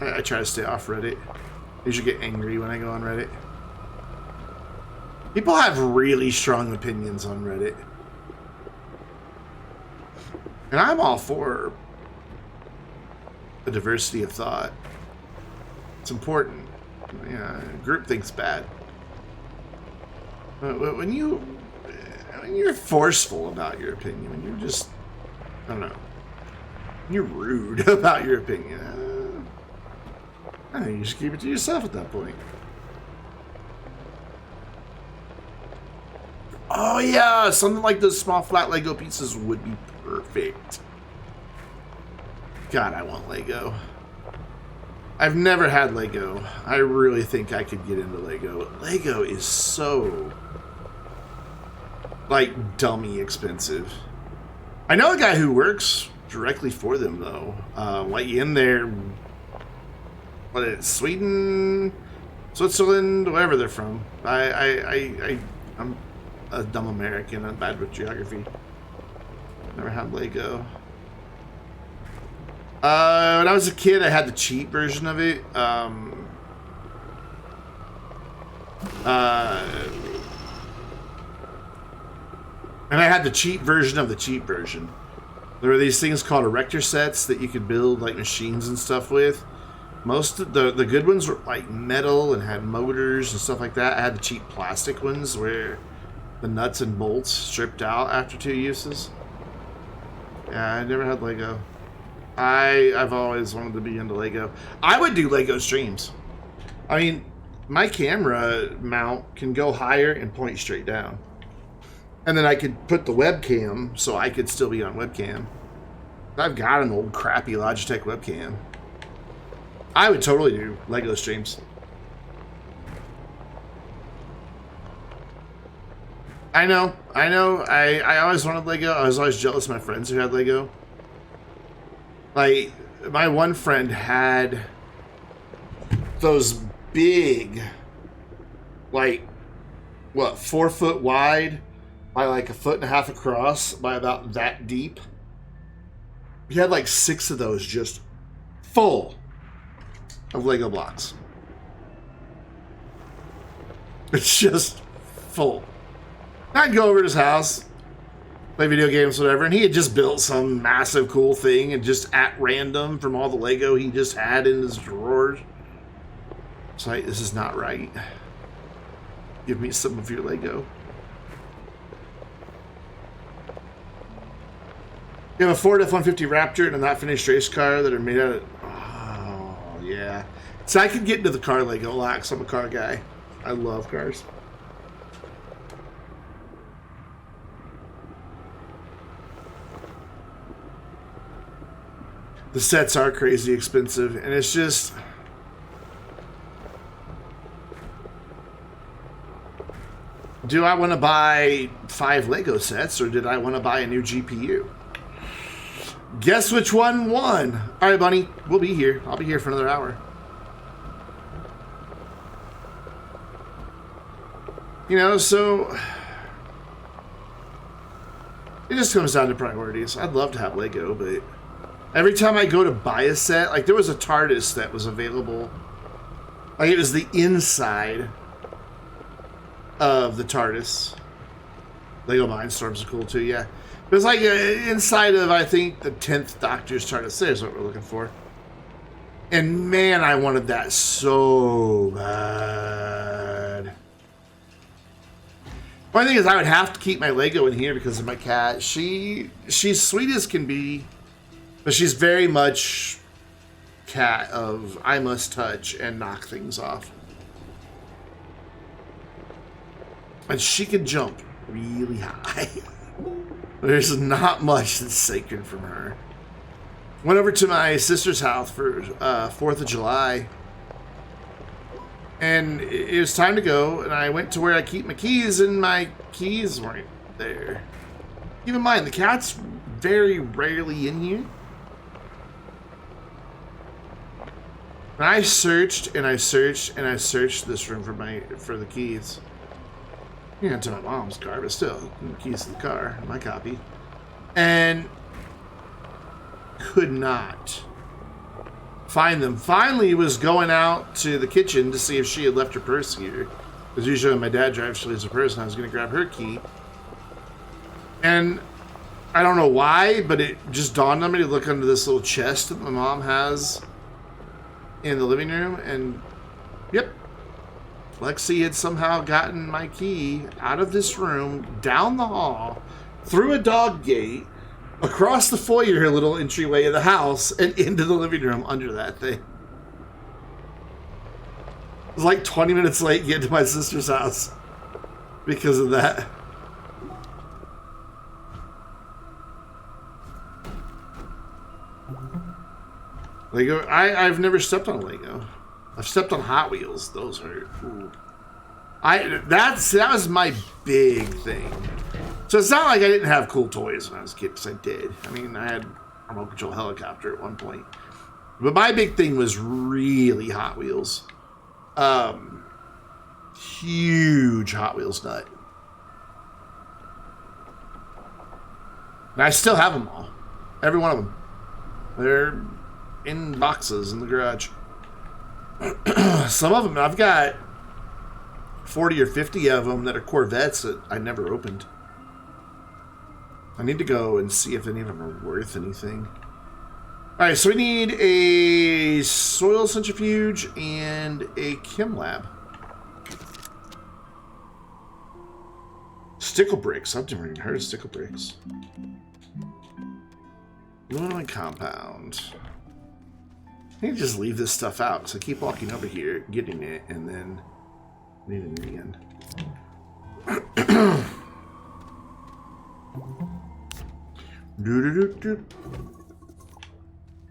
I try to stay off Reddit. I usually get angry when I go on Reddit. People have really strong opinions on Reddit. And I'm all for a diversity of thought. It's important. Yeah, groupthink's bad. But when you're forceful about your opinion, when you're just, I don't know, you're rude about your opinion, I think you should keep it to yourself at that point. Oh yeah, something like those small flat Lego pieces would be perfect. God, I want Lego. I've never had Lego. I really think I could get into Lego. Lego is so, like, dummy expensive. I know a guy who works directly for them, though. Like, in there, what is it, Sweden, Switzerland, wherever they're from. I'm a dumb American. I'm bad with geography. Never had Lego. When I was a kid, I had the cheap version of it. And I had the cheap version of the cheap version. There were these things called erector sets that you could build like machines and stuff with. Most of the good ones were like metal and had motors and stuff like that. I had the cheap plastic ones where the nuts and bolts stripped out after 2 uses. Yeah, I never had Lego. I've always wanted to be into Lego. I would do Lego streams. I mean, my camera mount can go higher and point straight down. And then I could put the webcam so I could still be on webcam. I've got an old crappy Logitech webcam. I would totally do Lego streams. I know. I always wanted Lego. I was always jealous of my friends who had Lego. Like, my one friend had those big, like, what, 4 foot wide by like 1.5 foot across by about that deep. He had like 6 of those just full of Lego blocks. It's just full. I'd go over to his house, play video games, whatever, and he had just built some massive cool thing and just at random from all the Lego he just had in his drawers. It's like, this is not right. Give me some of your Lego. You have a Ford F-150 Raptor and a not finished race car that are made out of... Oh, yeah. So I could get into the car Lego a lot because I'm a car guy. I love cars. The sets are crazy expensive, and it's just... Do I want to buy 5 Lego sets, or did I want to buy a new GPU? Guess which one won? All right, Bunny, we'll be here. I'll be here for another hour. You know, so... It just comes down to priorities. I'd love to have Lego, but... Every time I go to buy a set, like there was a TARDIS that was available. Like it was the inside of the TARDIS. Lego Mindstorms are cool too, yeah. It was like inside of, I think, the 10th Doctor's TARDIS. There's what we're looking for. And man, I wanted that so bad. One thing is I would have to keep my Lego in here because of my cat. She's sweet as can be. But she's very much cat of I must touch and knock things off. And she can jump really high. There's not much that's sacred from her. Went over to my sister's house for 4th of July. And it was time to go. And I went to where I keep my keys and my keys weren't there. Keep in mind, the cat's very rarely in here. And I searched and I searched and I searched this room for the keys. Yeah, to my mom's car, but still, the keys to the car, my copy. And could not find them. Finally was going out to the kitchen to see if she had left her purse here. Because usually when my dad drives, she leaves her purse, and I was going to grab her key. And I don't know why, but it just dawned on me to look under this little chest that my mom has in the living room, and yep, Lexi had somehow gotten my key out of this room, down the hall, through a dog gate, across the foyer little entryway of the house, and into the living room under that thing. I was like 20 minutes late getting to my sister's house because of that. Lego, I've never stepped on a Lego. I've stepped on Hot Wheels. Those hurt. Ooh. That was my big thing. So it's not like I didn't have cool toys when I was a kid, because I did. I mean, I had a remote control helicopter at one point. But my big thing was really Hot Wheels. Huge Hot Wheels nut. And I still have them all. Every one of them. They're in boxes in the garage. Some of them, I've got 40 or 50 of them that are Corvettes that I never opened. I need to go and see if any of them are worth anything. Alright, so we need a soil centrifuge and a chem lab. Stickle bricks. I've never even heard of stickle bricks. Illinois compound. I need to just leave this stuff out, so I keep walking over here, getting it, and then Need it again.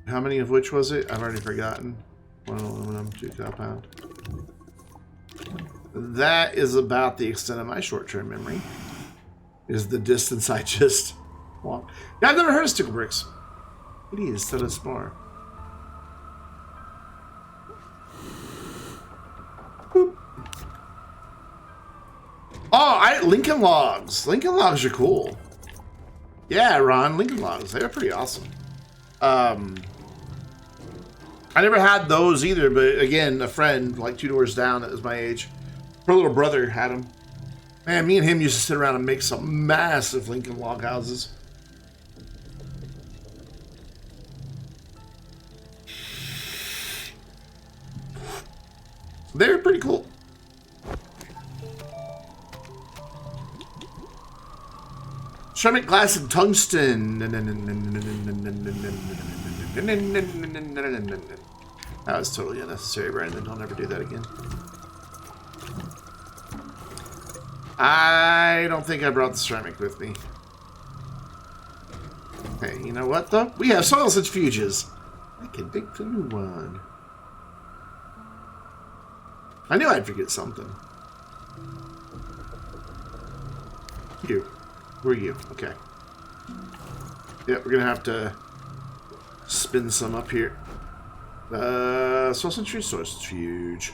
How many of which was it? I've already forgotten. 1 aluminum, 2 compound. That is about the extent of my short-term memory. Is the distance I just walked. Yeah, I've never heard of stickle bricks. It is so smart. Boop. Oh, Lincoln Logs. Lincoln Logs are cool. Yeah, Ron, Lincoln Logs. They're pretty awesome. I never had those either, but again, a friend, like 2 doors down that was my age, her little brother had them. Man, me and him used to sit around and make some massive Lincoln Log houses. They were pretty cool. Ceramic, glass, and tungsten. That was totally unnecessary, Brandon. Don't ever do that again. I don't think I brought the ceramic with me. Hey, you know what, though? We have soil centrifuges. I can make a new one. I knew I'd forget something. You. Who are you? Okay. Yep, we're gonna have to spin some up here. Soil centrifuge.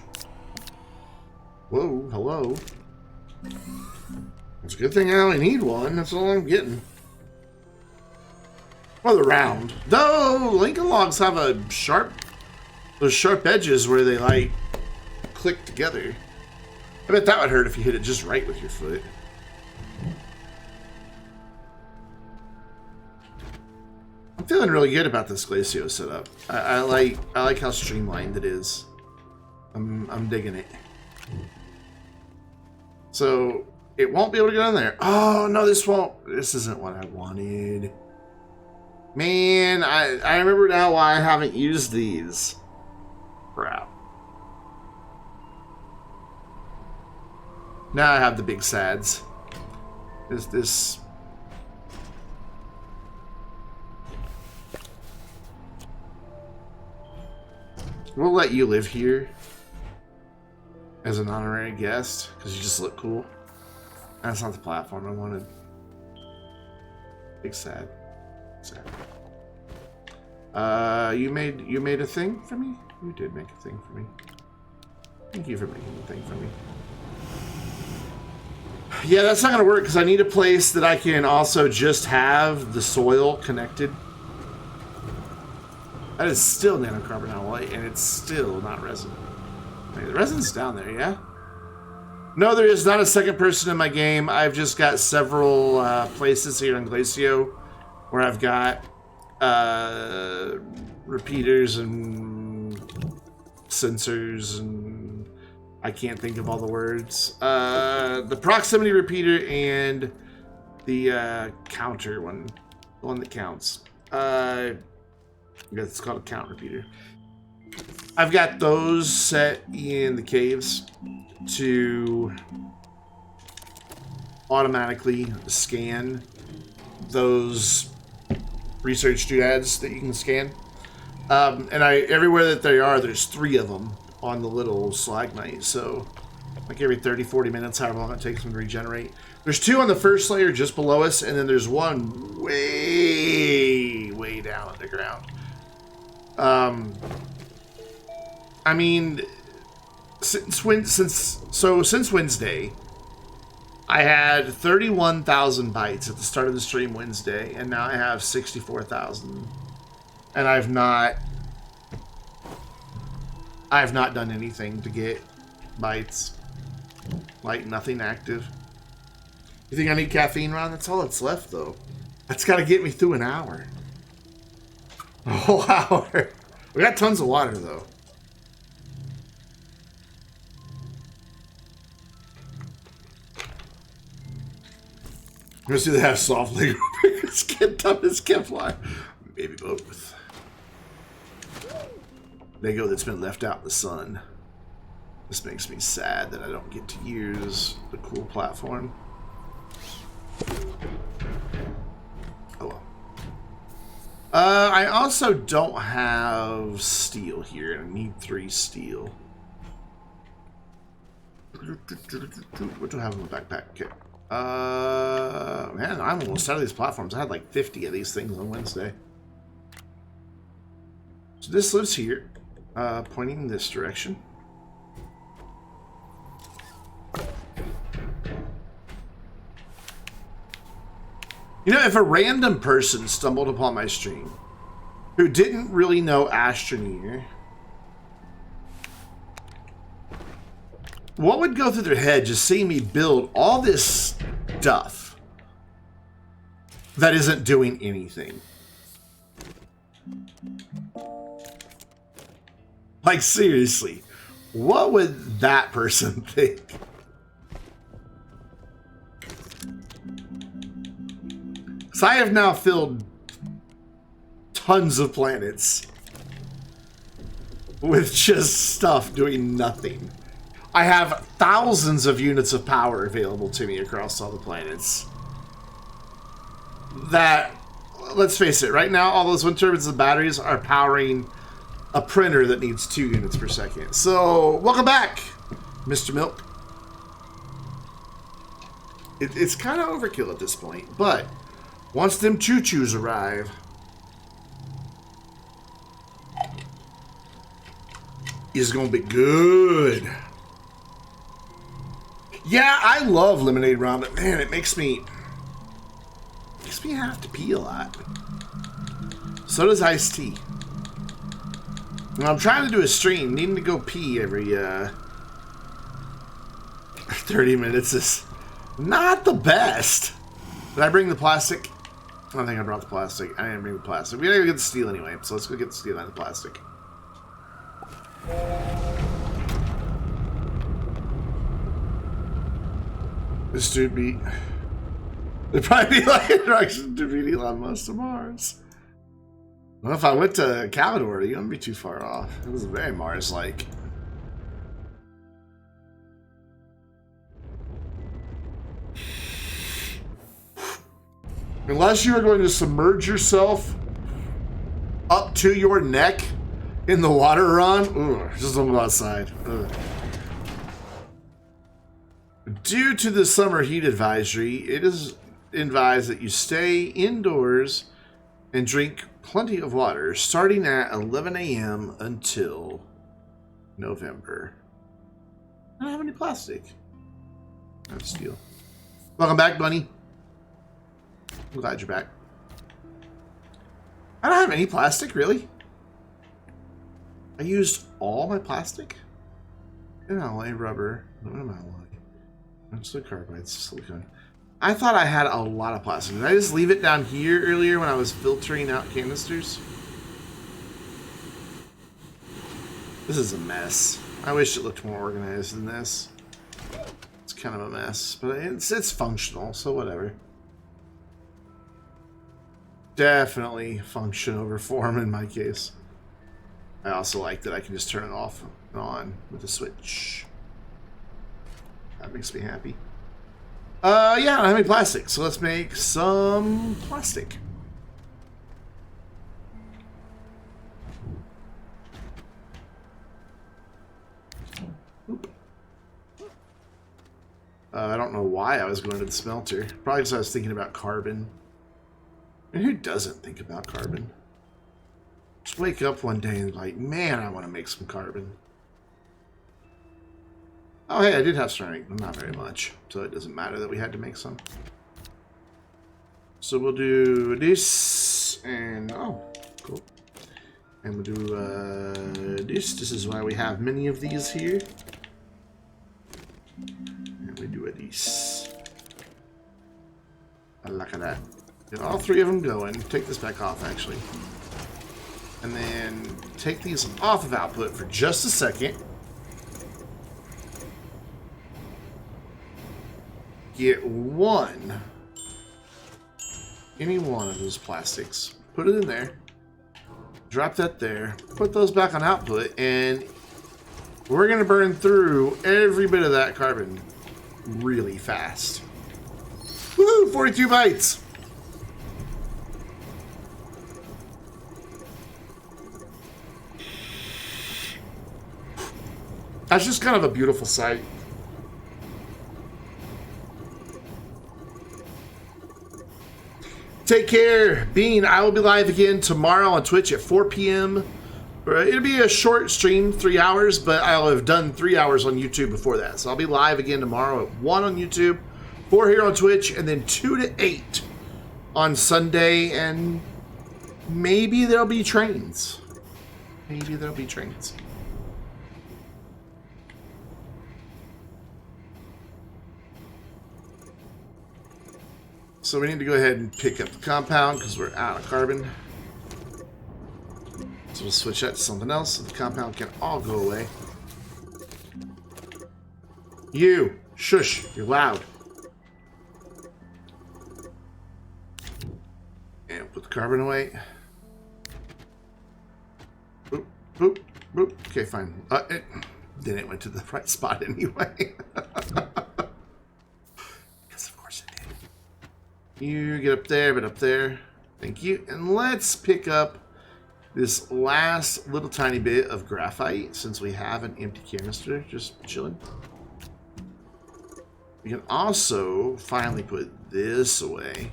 Whoa, hello. It's a good thing I only need one. That's all I'm getting. Well, they're round. Though, Lincoln Logs have a those sharp edges where they, like, click together. I bet that would hurt if you hit it just right with your foot. I'm feeling really good about this Glacio setup. I like how streamlined it is. I'm digging it. So it won't be able to get on there. Oh no, this won't. This isn't what I wanted. Man, I remember now why I haven't used these. Crap. Now I have the big sads. Is this? We'll let you live here as an honorary guest because you just look cool. That's not the platform I wanted. Big sad. Sad. You made a thing for me? You did make a thing for me. Thank you for making a thing for me. Yeah, that's not gonna work because I need a place that I can also just have the soil connected. That is still nanocarbon alloy, and it's still not resin. Wait, the resin's down there, yeah? No, there is not a second person in my game. I've just got several places here on Glacio where I've got repeaters and sensors, and I can't think of all the words. The proximity repeater and the counter one, the one that counts. It's called a count repeater. I've got those set in the caves to automatically scan those research doodads that you can scan. And everywhere that they are, there's 3 of them on the little stalagmite. So like every 30-40 minutes, however long it takes them to regenerate. There's 2 on the first layer just below us, and then there's one way down underground. I mean, since Wednesday, I had 31,000 bytes at the start of the stream Wednesday, and now I have 64,000, and I've not done anything to get bytes, like nothing active. You think I need caffeine, Ron? That's all that's left, though. That's got to get me through an hour. A whole hour. We got tons of water, though. Let's do they have soft Lego brickers get done as Kevlar? Maybe both. Lego that's been left out in the sun. This makes me sad that I don't get to use the cool platform. Oh well. I also don't have steel here. I need 3 steel. What do I have in my backpack? Okay. Man, I'm almost out of these platforms. I had like 50 of these things on Wednesday. So this lives here, pointing in this direction. You know, if a random person stumbled upon my stream who didn't really know Astroneer, what would go through their head just seeing me build all this stuff that isn't doing anything? Like, seriously, what would that person think? So I have now filled tons of planets with just stuff doing nothing. I have thousands of units of power available to me across all the planets. That, let's face it, right now all those wind turbines and batteries are powering a printer that needs 2 units per second. So, welcome back, Mr. Milk. It's kind of overkill at this point, but once them choo-choos arrive, it's gonna be good. Yeah, I love lemonade rum, but man, it makes me have to pee a lot. So does iced tea. When I'm trying to do a stream, needing to go pee every 30 minutes is not the best. Did I bring the plastic? I don't think I brought the plastic. I didn't bring the plastic. We gotta go get the steel anyway, so let's go get the steel and the plastic. This dude beat. It'd probably be like introduction to beat Elon Musk to Mars. Well, if I went to Calidor, you wouldn't be too far off. It was very Mars-like. Unless you are going to submerge yourself up to your neck in the water, Ron, just don't go outside. Ugh. Due to the summer heat advisory, it is advised that you stay indoors and drink plenty of water starting at 11 a.m. until November. I don't have any plastic. I have steel. Welcome back, Bunny. I'm glad you're back. I don't have any plastic, really. I used all my plastic? Alloy, rubber. What am I alloy? That's the carbide, silicone. I thought I had a lot of plastic. Did I just leave it down here earlier when I was filtering out canisters? This is a mess. I wish it looked more organized than this. It's kind of a mess, but it's functional, so whatever. Definitely function over form in my case. I also like that I can just turn it off and on with a switch. That makes me happy. Yeah, I don't have any plastic, so let's make some plastic. Oop. I don't know why I was going to the smelter. Probably because I was thinking about carbon. And who doesn't think about carbon? Just wake up one day and like, man, I want to make some carbon. Oh, hey, I did have strength, but not very much. So it doesn't matter that we had to make some. So we'll do this, and oh, cool. And we'll do this. This is why we have many of these here. And we do a this. I like that. Get all 3 of them going. Take this back off, actually. And then take these off of output for just a second. Get one, any one of those plastics, put it in there, drop that there, put those back on output, and We're going to burn through every bit of that carbon really fast. Woo! 42 bytes! That's just kind of a beautiful sight. Take care, Bean. I will be live again tomorrow on Twitch at 4 p.m. It'll be a short stream, 3 hours, but I'll have done 3 hours on YouTube before that. So I'll be live again tomorrow at 1 on YouTube, 4 here on Twitch, and then 2 to 8 on Sunday, and maybe there'll be trains. Maybe there'll be trains. So we need to go ahead and pick up the compound because we're out of carbon. So we'll switch that to something else so the compound can all go away. You! Shush! You're loud. And put the carbon away. Boop, boop, boop. Okay, fine. Then it went to the right spot anyway. Because of course it did. You get up there, but up there. Thank you. And let's pick up this last little tiny bit of graphite, since we have an empty canister just chilling. We can also finally put this away.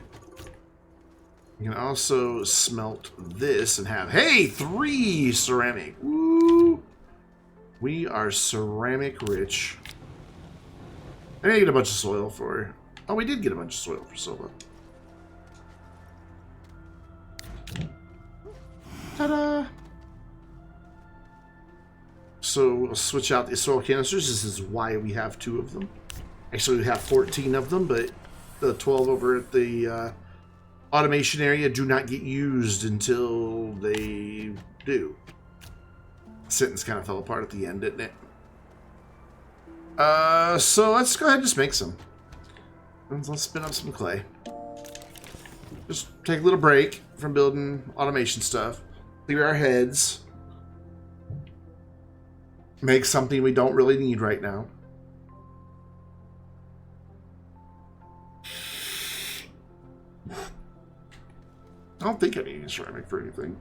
We can also smelt this and have, hey, 3 ceramic. Woo! We are ceramic rich. I need to get a bunch of soil for, oh, we did get a bunch of soil for Sylva. Ta-da! So we'll switch out the soil canisters. This is why we have 2 of them. Actually, we have 14 of them, but the 12 over at the automation area do not get used until they do. Sentence kind of fell apart at the end, didn't it? So let's go ahead and just make some. Let's spin up some clay. Just take a little break from building automation stuff. Clear our heads. Make something we don't really need right now. I don't think I need ceramic for anything.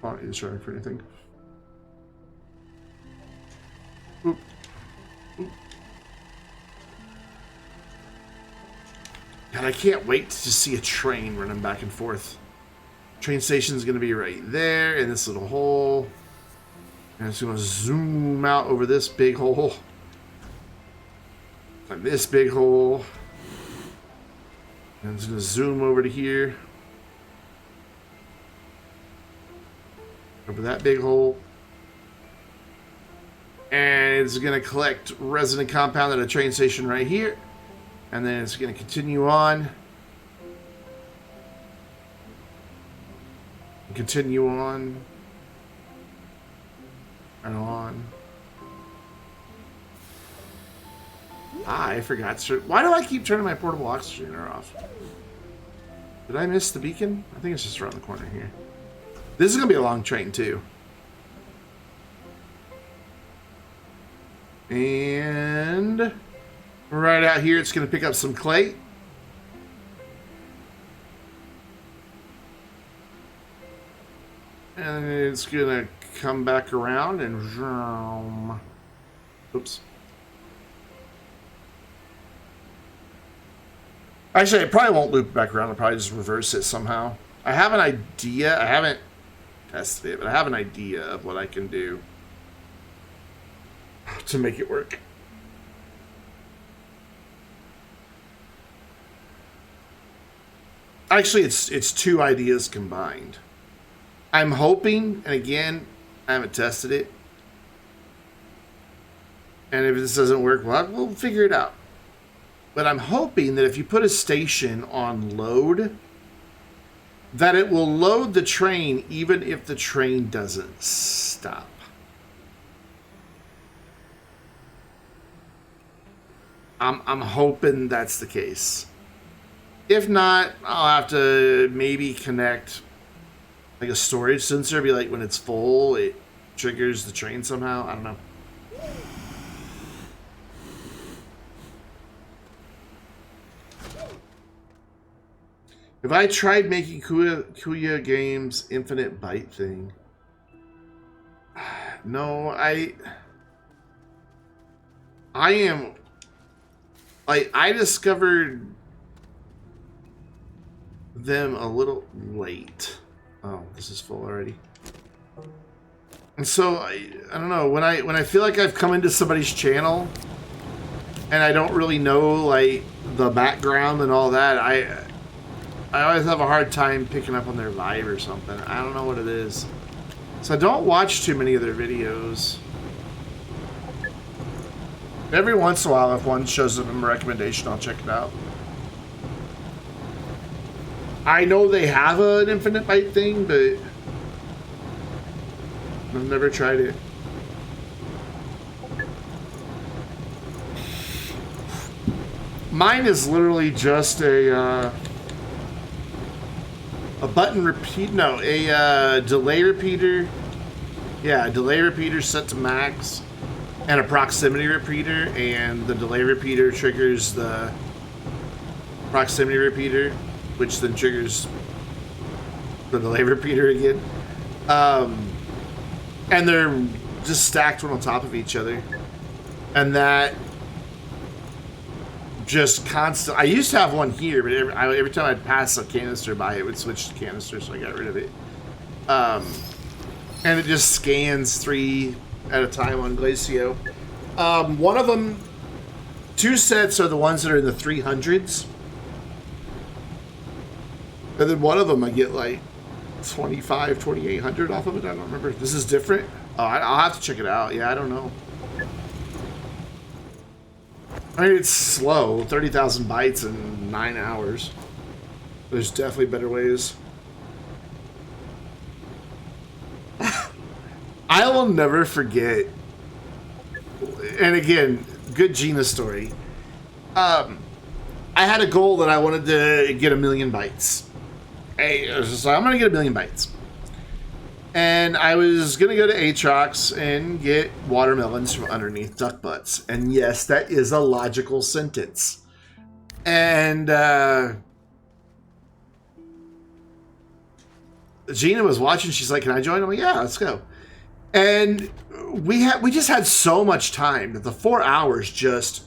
I don't need ceramic for anything. Oop. Oop. God, I can't wait to see a train running back and forth. Train station is going to be right there in this little hole. And it's going to zoom out over this big hole. And this big hole. And it's going to zoom over to here. Over that big hole. And it's going to collect resident compound at a train station right here. And then it's going to continue on. Continue on. And on. I forgot. Why do I keep turning my portable oxygenator off? Did I miss the beacon? I think it's just around the corner here. This is going to be a long train, too. And right out here, it's going to pick up some clay. And it's going to come back around and... Oops. Actually, it probably won't loop back around. I'll probably just reverse it somehow. I have an idea. I haven't tested it, but I have an idea of what I can do to make it work. Actually, it's 2 ideas combined. I'm hoping, and again, I haven't tested it. And if this doesn't work, well, we'll figure it out. But I'm hoping that if you put a station on load, that it will load the train even if the train doesn't stop. I'm hoping that's the case. If not, I'll have to maybe connect like a storage sensor. Be like when it's full, it triggers the train somehow. I don't know. If I tried making Kuya Games infinite byte thing. No, I am like I discovered them a little late. Oh, this is full already. And so I don't know, when I feel like I've come into somebody's channel and I don't really know like the background and all that, I always have a hard time picking up on their vibe or something. I don't know what it is. So I don't watch too many of their videos. Every once in a while, if one shows up in my recommendation, I'll check it out. I know they have an infinite byte thing, but I've never tried it. Mine is literally just a button repeat. No, a delay repeater. Yeah, a delay repeater set to max, and a proximity repeater, and the delay repeater triggers the proximity repeater, which then triggers the delay repeater again. And they're just stacked one on top of each other. And that just constant. I used to have one here, but every time I'd pass a canister by, it would switch to canister, so I got rid of it. And it just scans 3 at a time on Glacio. One of them, 2 sets are the ones that are in the 300s. And then one of them I get like 2,800 off of it. I don't remember. This is different. Oh, I'll have to check it out. Yeah, I don't know. I mean, it's slow. 30,000 bytes in 9 hours. There's definitely better ways. I will never forget. And again, good Gina story. I had a goal that I wanted to get 1 million bytes. I was just like, I'm going to get 1 million bytes. And I was going to go to Aatrox and get watermelons from underneath duck butts. And yes, that is a logical sentence. And Gina was watching. She's like, can I join? I'm like, yeah, let's go. And we just had so much time that the 4 hours just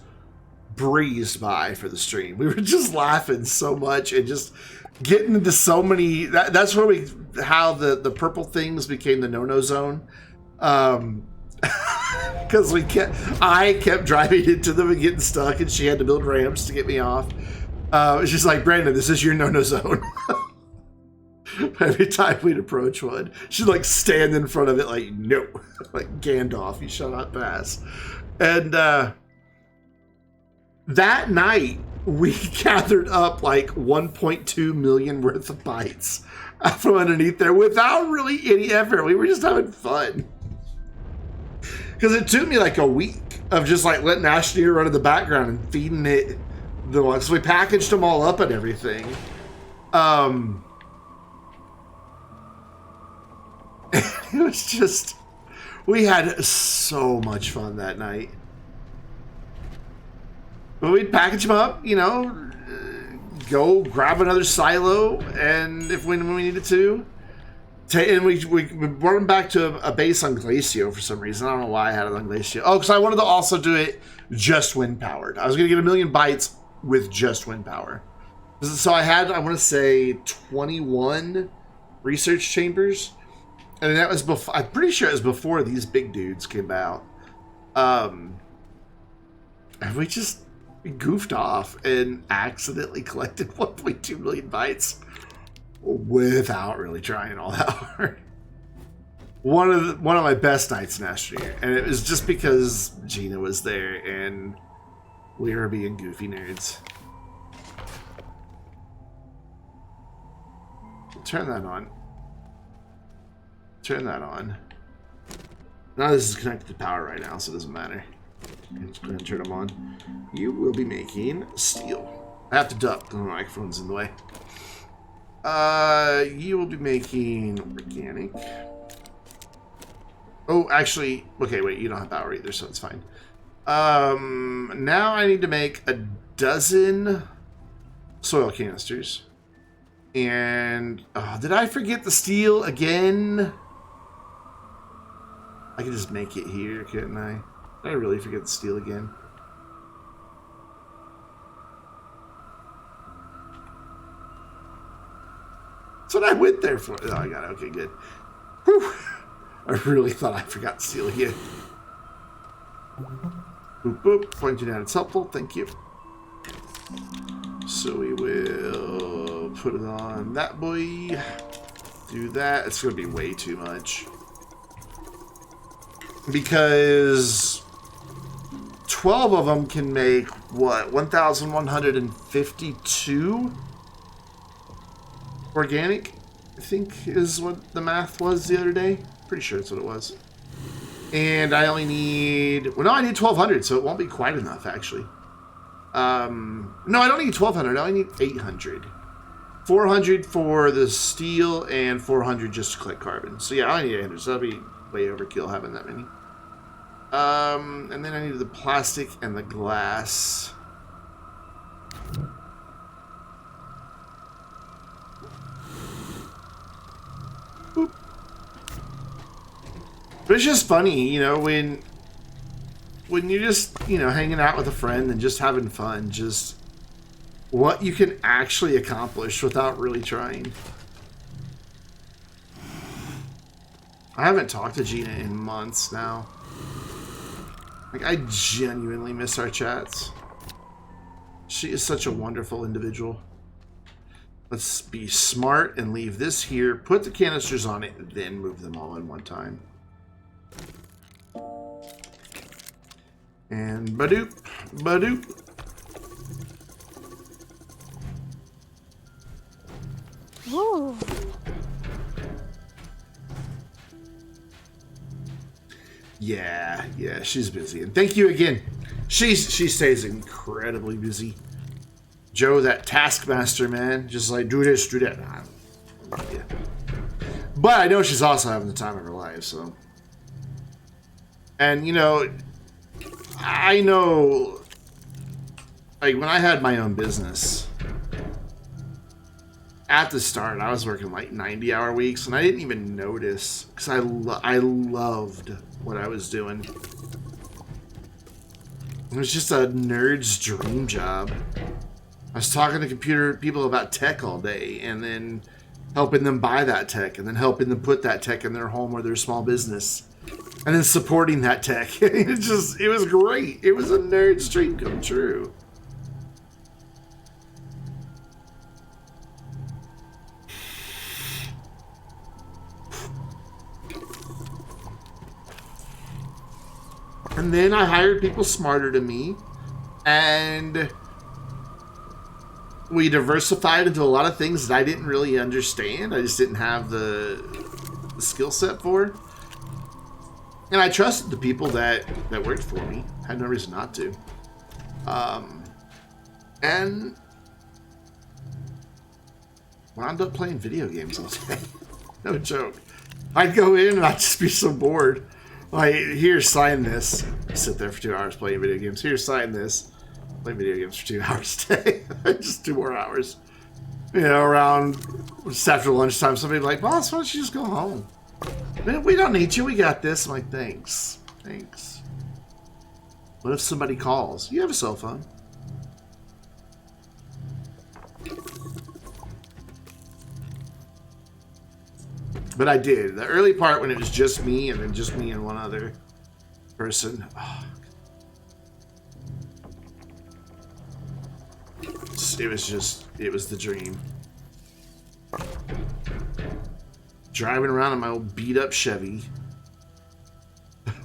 breezed by for the stream. We were just laughing so much and just getting into so many. That's where how the purple things became the no-no zone. Because I kept driving into them and getting stuck, and she had to build ramps to get me off. She's like, Brandon, this is your no-no zone. Every time we'd approach one, she'd like stand in front of it like, no, like Gandalf, you shall not pass. And that night, we gathered up like 1.2 million worth of bytes from underneath there without really any effort. We were just having fun. Because it took me like a week of just like letting Astroneer run in the background and feeding it the ones. So we packaged them all up and everything. It was just, we had so much fun that night. But we'd package them up, you know, go grab another silo, and when we needed to, and we brought them back to a base on Glacio for some reason. I don't know why I had it on Glacio. Oh, because I wanted to also do it just wind powered. I was going to get 1 million bytes with just wind power. So I had, I want to say, 21 research chambers. And that was before, I'm pretty sure it was before these big dudes came out. And we goofed off and accidentally collected 1.2 million bytes without really trying all that hard. One of my best nights in Astroneer, and it was just because Gina was there and we were being goofy nerds. Turn that on. Turn that on. Now this is connected to power right now, so it doesn't matter. Let's go ahead and turn them on. You will be making steel. I have to duck, the microphone's in the way. You will be making organic. Oh, actually, okay, wait, you don't have power either, so it's fine. Now I need to make 12 soil canisters. And did I forget the steel again? I can just make it here, couldn't I? Did I really forget the steel again? That's what I went there for. Oh, I got it. Okay, good. Whew. I really thought I forgot steel again. Boop, boop. Pointing out it's helpful. Thank you. So we will put it on that boy. Do that. It's going to be way too much. Because 12 of them can make, what, 1,152 organic, I think is what the math was the other day. Pretty sure that's what it was. And I only need, well, no, I need 1,200, so it won't be quite enough, actually. No, I don't need 1,200. I only need 800. 400 for the steel and 400 just to collect carbon. So yeah, I need 800. So that'll be way overkill having that many. And then I need the plastic and the glass. Boop. But it's just funny, you know, when you're just, you know, hanging out with a friend and just having fun, just what you can actually accomplish without really trying. I haven't talked to Gina in months now. Like, I genuinely miss our chats. She is such a wonderful individual. Let's be smart and leave this here, put the canisters on it, and then move them all in one time. And badoop, badoop. Ooh. Yeah, she's busy. And thank you again. She stays incredibly busy. Joe, that taskmaster, man. Just like, do this, do that. Yeah. But I know she's also having the time of her life, so. And, you know, I know, like, when I had my own business, at the start, I was working like 90-hour weeks, and I didn't even notice, because I loved what I was doing. It was just a nerd's dream job. I was talking to computer people about tech all day, and then helping them buy that tech, and then helping them put that tech in their home or their small business, and then supporting that tech. It was great. It was a nerd's dream come true. And then I hired people smarter than me, and we diversified into a lot of things that I didn't really understand. I just didn't have the skill set for. And I trusted the people that worked for me. I had no reason not to. And wound up playing video games all day. No joke. I'd go in and I'd just be so bored. Like, here, sign this. Sit there for 2 hours playing video games. Here, sign this. Play video games for 2 hours a day. Just 2 more hours. You know, around just after lunchtime, somebody'd be like, boss, why don't you just go home? Man, we don't need you. We got this. I'm like, thanks. Thanks. What if somebody calls? You have a cell phone. But I did. The early part when it was just me and then just me and one other person. Oh. It was the dream. Driving around in my old beat up Chevy.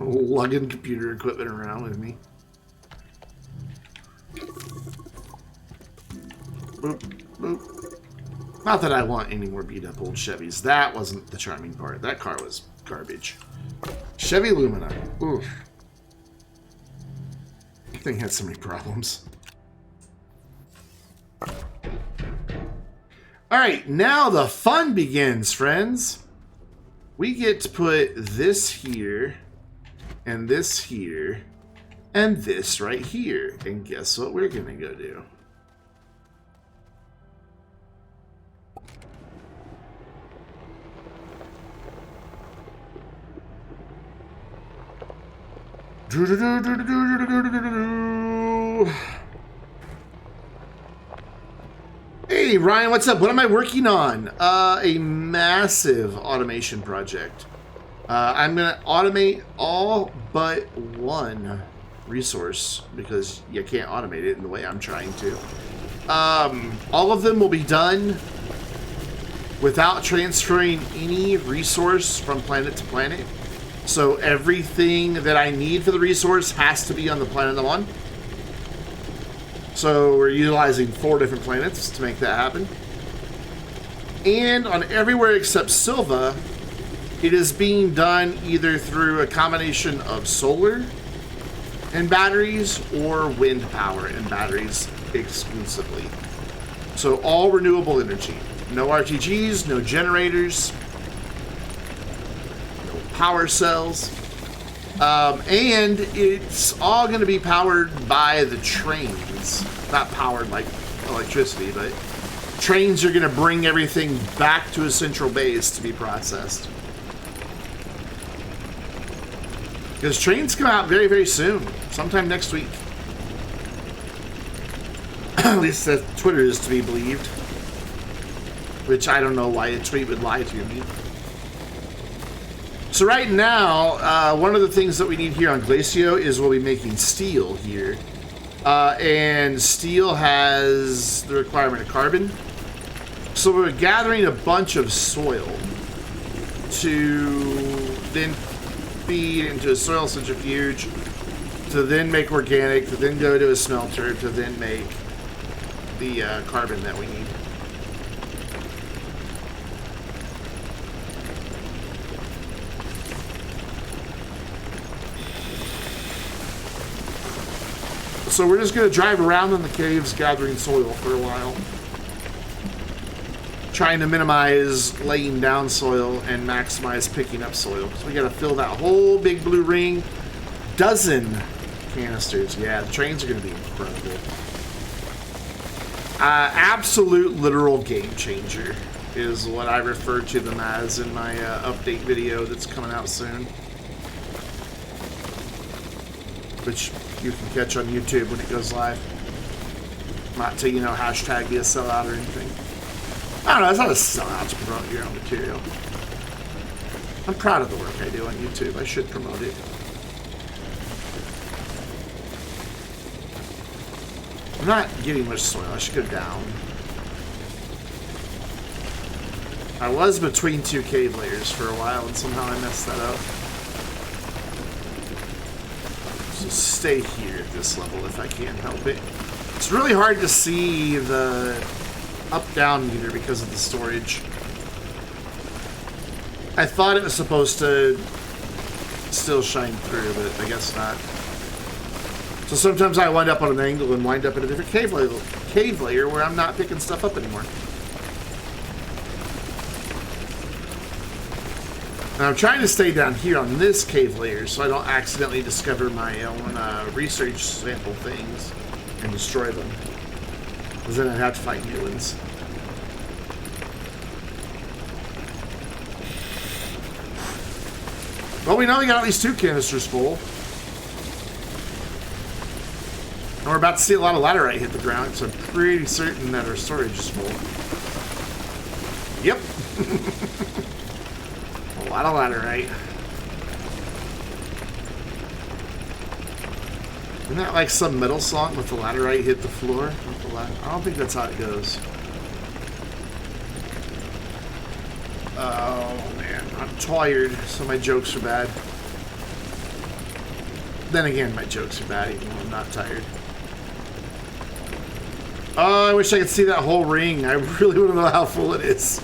Lugging computer equipment around with me. Boop, boop. Not that I want any more beat up old Chevys. That wasn't the charming part. That car was garbage. Chevy Lumina. Oof. That thing had so many problems. Alright, now the fun begins, friends. We get to put this here, and this here, and this right here. And guess what we're gonna go do? Hey Ryan, what's up? What am I working on? A massive automation project. I'm gonna automate all but one resource because you can't automate it in the way I'm trying to. All of them will be done without transferring any resource from planet to planet. So everything that I need for the resource has to be on the planet I'm on. So we're utilizing 4 different planets to make that happen. And on everywhere except Sylva, it is being done either through a combination of solar and batteries or wind power and batteries exclusively. So all renewable energy. No RTGs, no generators, no power cells. And it's all going to be powered by the trains. Not powered like electricity, but trains are going to bring everything back to a central base to be processed. Because trains come out very, very soon. Sometime next week. At least that Twitter is to be believed. Which I don't know why a tweet would lie to me. So right now, one of the things that we need here on Glacio is we'll be making steel here. And steel has the requirement of carbon. So we're gathering a bunch of soil to then feed into a soil centrifuge, to then make organic, to then go to a smelter, to then make the carbon that we need. So we're just going to drive around in the caves gathering soil for a while. Trying to minimize laying down soil and maximize picking up soil. So we got to fill that whole big blue ring. Dozen canisters. Yeah, the trains are going to be incredible. Absolute literal game changer is what I refer to them as in my update video that's coming out soon. Which you can catch on YouTube when it goes live. Not to, hashtag be a sellout or anything. I don't know, it's not a sellout to promote your own material. I'm proud of the work I do on YouTube. I should promote it. I'm not getting much soil. I should go down. I was between 2 cave layers for a while and somehow I messed that up. So stay here at this level if I can help it. It's really hard to see the up-down meter because of the storage. I thought it was supposed to still shine through, but I guess not. So sometimes I wind up on an angle and wind up in a different cave layer where I'm not picking stuff up anymore. And I'm trying to stay down here on this cave layer so I don't accidentally discover my own research sample things and destroy them. Because then I'd have to fight new ones. Well, we know we got at least 2 canisters full. And we're about to see a lot of laterite hit the ground, so I'm pretty certain that our storage is full. Yep. A lot of laterite. Isn't that like some metal song with the laterite hit the floor? I don't think that's how it goes. Oh man, I'm tired, so my jokes are bad. Then again, my jokes are bad even when I'm not tired. Oh, I wish I could see that whole ring. I really want to know how full it is.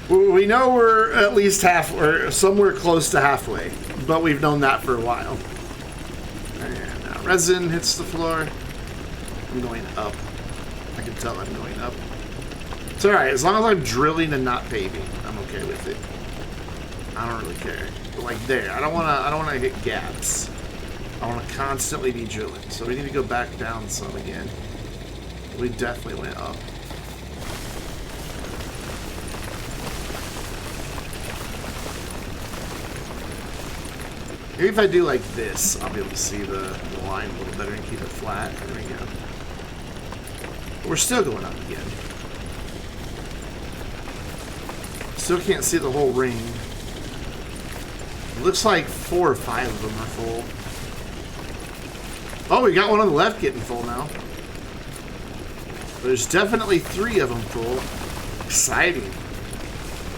We know we're at least half, or somewhere close to halfway, but we've known that for a while. And now resin hits the floor. I'm going up. I can tell I'm going up. It's alright, as long as I'm drilling and not paving, I'm okay with it. I don't really care. But like there, I don't wanna hit gaps. I wanna constantly be drilling. So we need to go back down some again. We definitely went up. Maybe if I do like this, I'll be able to see the line a little better and keep it flat. There we go. We're still going up again. Still can't see the whole ring. It looks like 4 or 5 of them are full. Oh, we got one on the left getting full now. There's definitely 3 of them full. Exciting.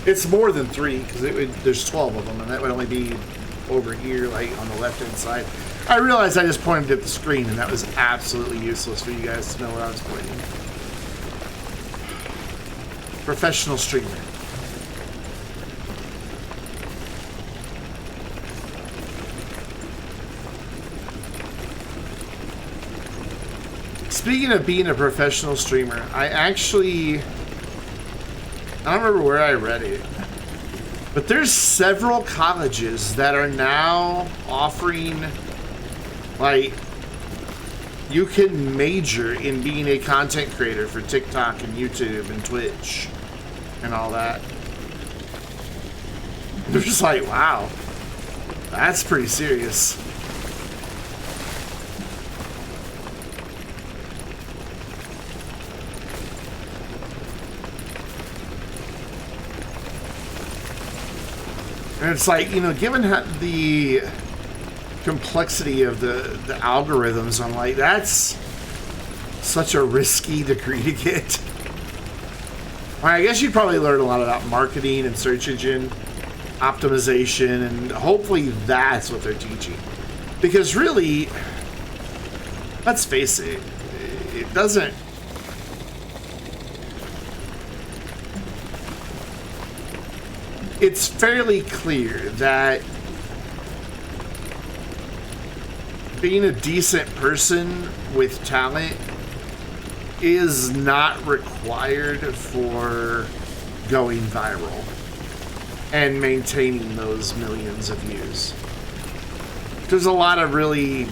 It's more than 3 because there's 12 of them, and that would only be over here, like on the left-hand side. I realized I just pointed at the screen, and that was absolutely useless for you guys to know where I was pointing. Professional streamer. Speaking of being a professional streamer, I don't remember where I read it, but there's several colleges that are now offering, like, you can major in being a content creator for TikTok and YouTube and Twitch and all that. They're just like, wow, that's pretty serious. And it's like, you know, given the complexity of the algorithms, I'm like, that's such a risky degree to get. I guess you'd probably learn a lot about marketing and search engine optimization, and hopefully that's what they're teaching. Because really, let's face it, it doesn't... It's fairly clear that being a decent person with talent is not required for going viral and maintaining those millions of views. There's a lot of really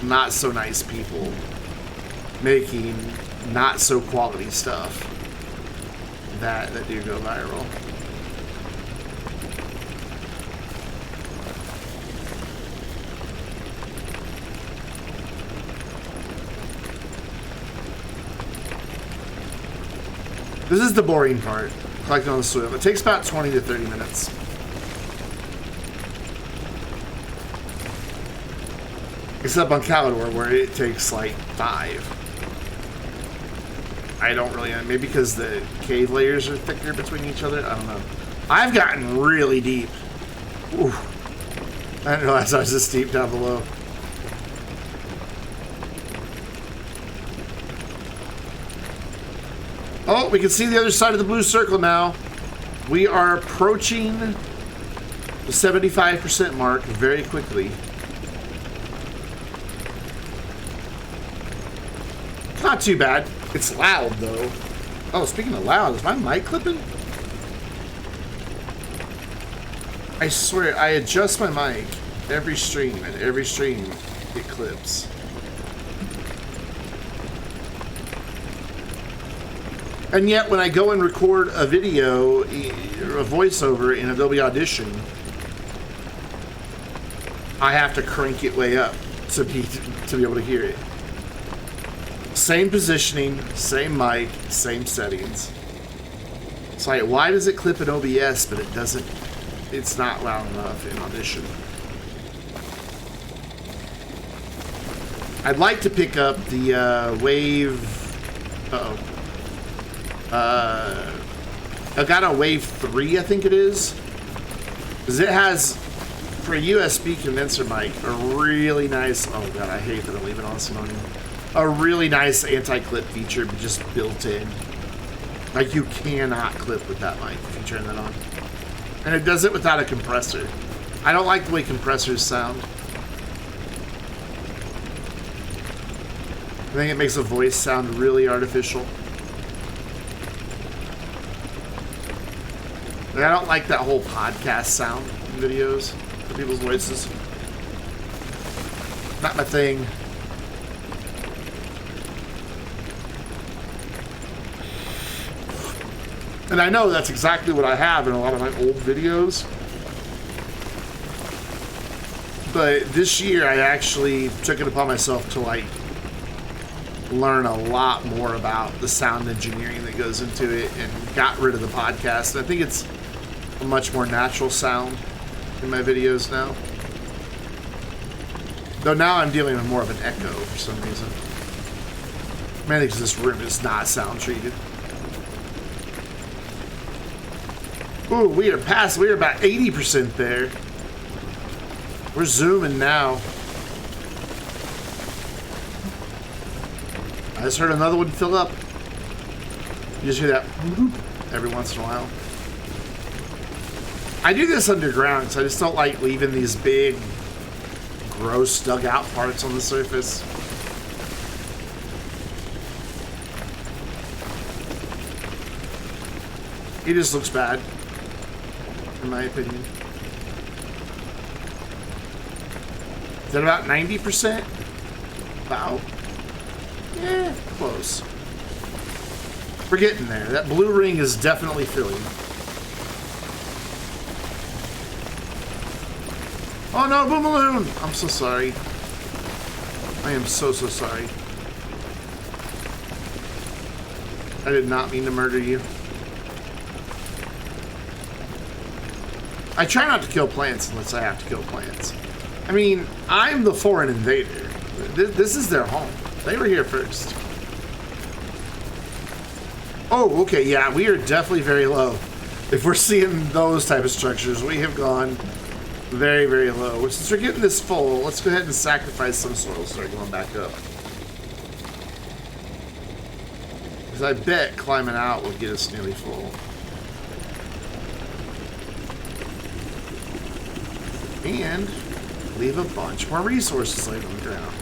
not so nice people making not so quality stuff that do go viral. This is the boring part, collecting on the soil. It takes about 20 to 30 minutes. Except on Calidor, where it takes like 5. I don't really know. Maybe because the cave layers are thicker between each other? I don't know. I've gotten really deep. Ooh. I didn't realize I was this deep down below. Oh, we can see the other side of the blue circle now. We are approaching the 75% mark very quickly. Not too bad. It's loud, though. Oh, speaking of loud, is my mic clipping? I swear, I adjust my mic every stream, and every stream it clips. And yet, when I go and record a video, a voiceover in Adobe Audition, I have to crank it way up to be able to hear it. Same positioning, same mic, same settings. It's like, why does it clip in OBS, but it doesn't? It's not loud enough in Audition. I'd like to pick up the Wave. I got a Wave 3, I think it is. Because it has, for a USB condenser mic, a really nice, oh god, I hate that I'm leaving on Simonia. A really nice anti-clip feature just built in. Like, you cannot clip with that mic if you turn that on. And it does it without a compressor. I don't like the way compressors sound. I think it makes the voice sound really artificial. Like, I don't like that whole podcast sound in videos for people's voices. Not my thing. And I know that's exactly what I have in a lot of my old videos. But this year, I actually took it upon myself to like learn a lot more about the sound engineering that goes into it, and got rid of the podcast. And I think it's a much more natural sound in my videos now. Though now I'm dealing with more of an echo for some reason. Mainly because this room is not sound treated. Ooh, we are about 80% there. We're zooming now. I just heard another one fill up. You just hear that whoop every once in a while. I do this underground because I just don't like leaving these big, gross dugout parts on the surface. It just looks bad, in my opinion. Is that about 90%? About? Yeah, close. We're getting there. That blue ring is definitely filling. Oh no, Boomaloo! I'm so sorry. I am so sorry. I did not mean to murder you. I try not to kill plants unless I have to kill plants. I mean, I'm the foreign invader. This is their home. They were here first. Oh, okay, yeah, we are definitely very low. If we're seeing those type of structures, we have gone very, very low. Since we're getting this full, let's go ahead and sacrifice some soil, start going back up. Because I bet climbing out will get us nearly full. And leave a bunch more resources laid on the ground.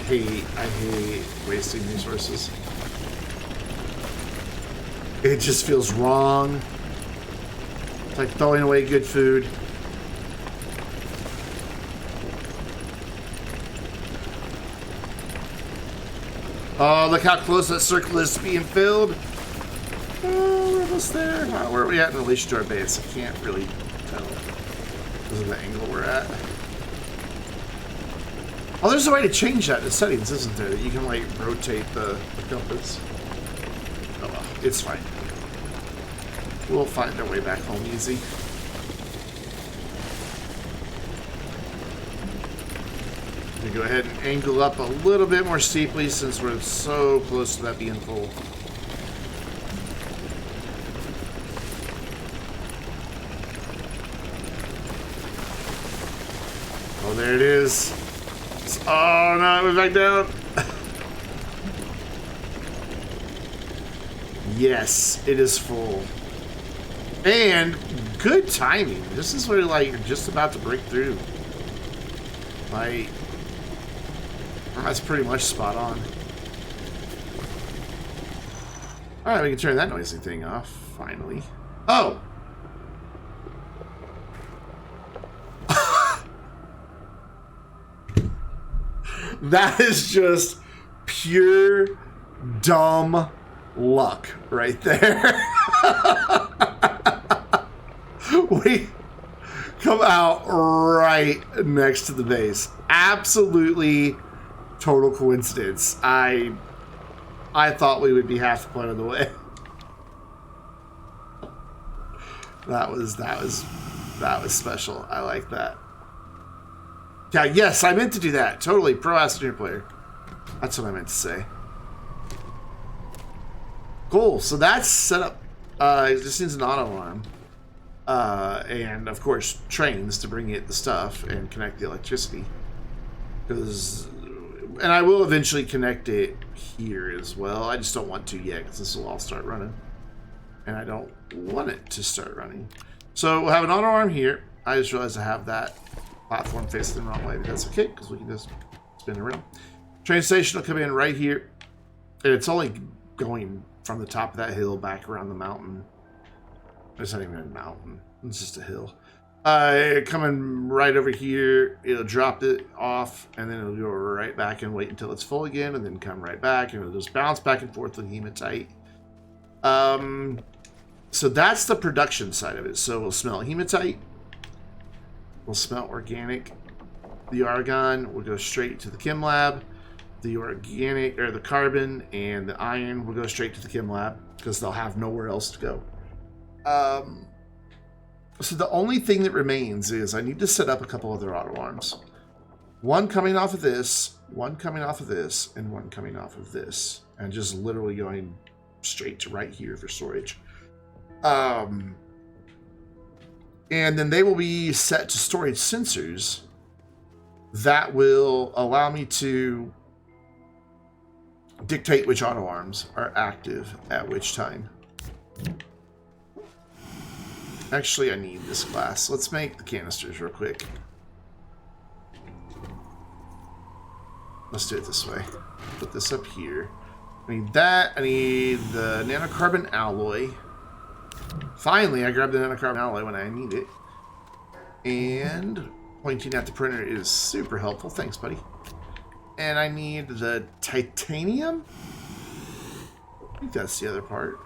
I hate wasting resources. It just feels wrong. It's like throwing away good food. Oh, look how close that circle is to being filled. Oh, we're almost there. Wow, where are we at in relation to our base? I can't really tell because of the angle we're at. Oh, there's a way to change that in the settings, isn't there? That you can, like, rotate the compass. Oh, well, it's fine. We'll find our way back home easy. We go ahead and angle up a little bit more steeply since we're so close to that being full. Oh, there it is. Oh no, it went back down. Yes, it is full. And good timing. This is where, like, you're just about to break through. Like, that's pretty much spot on. Alright, we can turn that noisy thing off, finally. Oh! That is just pure dumb luck right there. We come out right next to the base. Absolutely total coincidence. I thought we would be half the point of the way. That was special. I like that. Yeah, yes, I meant to do that. Totally. Pro Astroneer player. That's what I meant to say. Cool. So that's set up. It just needs an auto alarm. And, of course, trains to bring it the stuff and connect the electricity. And I will eventually connect it here as well. I just don't want to yet because this will all start running. And I don't want it to start running. So we'll have an auto alarm here. I just realized I have that platform facing the wrong way, but that's okay because we can just spin around. Train station will come in right here, and it's only going from the top of that hill back around the mountain. It's not even a mountain; it's just a hill. Coming right over here, it'll drop it off, and then it'll go right back and wait until it's full again, and then come right back, and it'll just bounce back and forth with hematite. So that's the production side of it. So we'll smell hematite. will smelt organic. The argon will go straight to the chem lab. The organic, or the carbon and the iron will go straight to the chem lab because they'll have nowhere else to go. So the only thing that remains is I need to set up a couple other auto arms. One coming off of this, one coming off of this, and one coming off of this. And just literally going straight to right here for storage. And then they will be set to storage sensors that will allow me to dictate which auto arms are active at which time. Actually, I need this glass. Let's make the canisters real quick. Let's do it this way. Put this up here. I need that. I need the nanocarbon alloy. Finally, I grabbed the nanocarbon alloy when I need it. And pointing at the printer is super helpful. Thanks, buddy. And I need the titanium. I think that's the other part.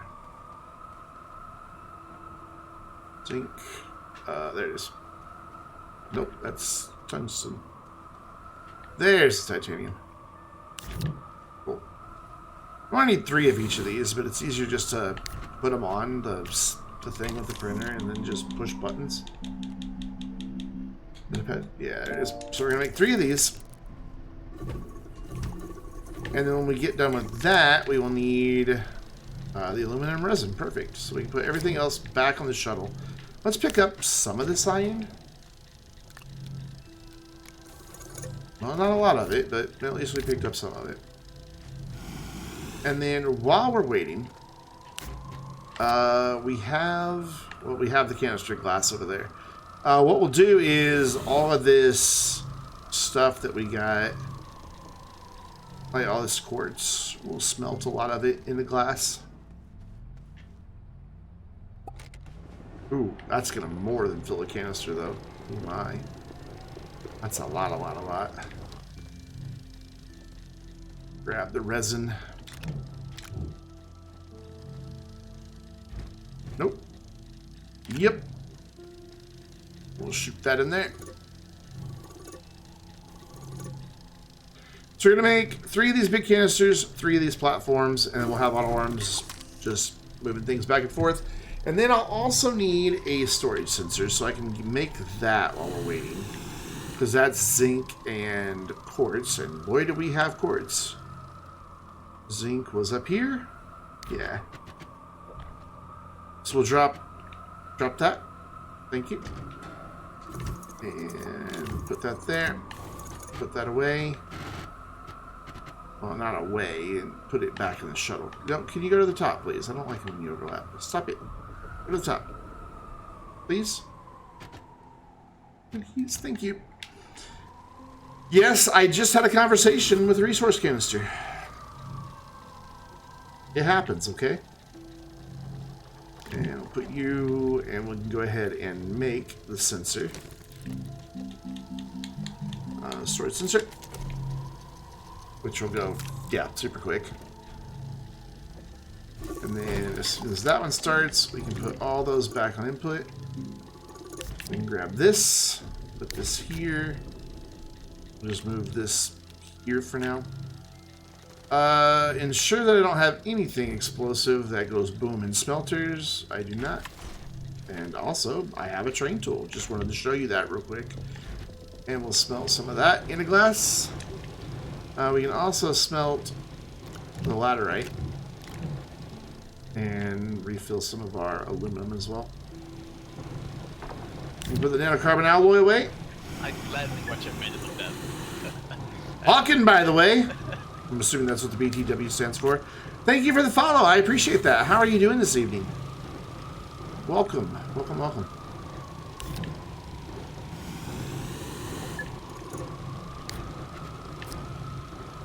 Zinc. There it is. Nope, that's tungsten. There's the titanium. Cool. I need 3 of each of these, but it's easier just to put them on the thing with the printer and then just push buttons. Yeah, there it is. So we're gonna make 3 of these. And then when we get done with that, we will need the aluminum resin. Perfect. So we can put everything else back on the shuttle. Let's pick up some of this iron. Well, not a lot of it, but at least we picked up some of it. And then while we're waiting, we have the canister glass over there. What we'll do is all of this stuff that we got, like all this quartz, we'll smelt a lot of it in the glass. Ooh, that's gonna more than fill a canister though. Oh my. That's a lot. Grab the resin. Nope. Yep. We'll shoot that in there. So we're going to make 3 of these big canisters, 3 of these platforms, and then we'll have auto arms just moving things back and forth. And then I'll also need a storage sensor so I can make that while we're waiting. Because that's zinc and quartz, and boy do we have quartz. Zinc was up here. Yeah. So we'll drop that. Thank you. And put that there. Put that away. Well, not away, and put it back in the shuttle. No, can you go to the top, please? I don't like it when you overlap. Stop it. Go to the top. Please. Please, thank you. Yes, I just had a conversation with a resource canister. It happens, okay? And I'll put you, and we can go ahead and make the sensor. Storage sensor. Which will go, yeah, super quick. And then as soon as that one starts, we can put all those back on input. We can grab this, put this here. We'll just move this here for now. Ensure that I don't have anything explosive that goes boom in smelters. I do not. And also, I have a train tool. Just wanted to show you that real quick. And we'll smelt some of that in a glass. We can also smelt the laterite. And refill some of our aluminum as well. We put the nanocarbon alloy away. I gladly watch a minute of that. Hawken, by the way. I'm assuming that's what the BTW stands for. Thank you for the follow. I appreciate that. How are you doing this evening? Welcome. Welcome, welcome.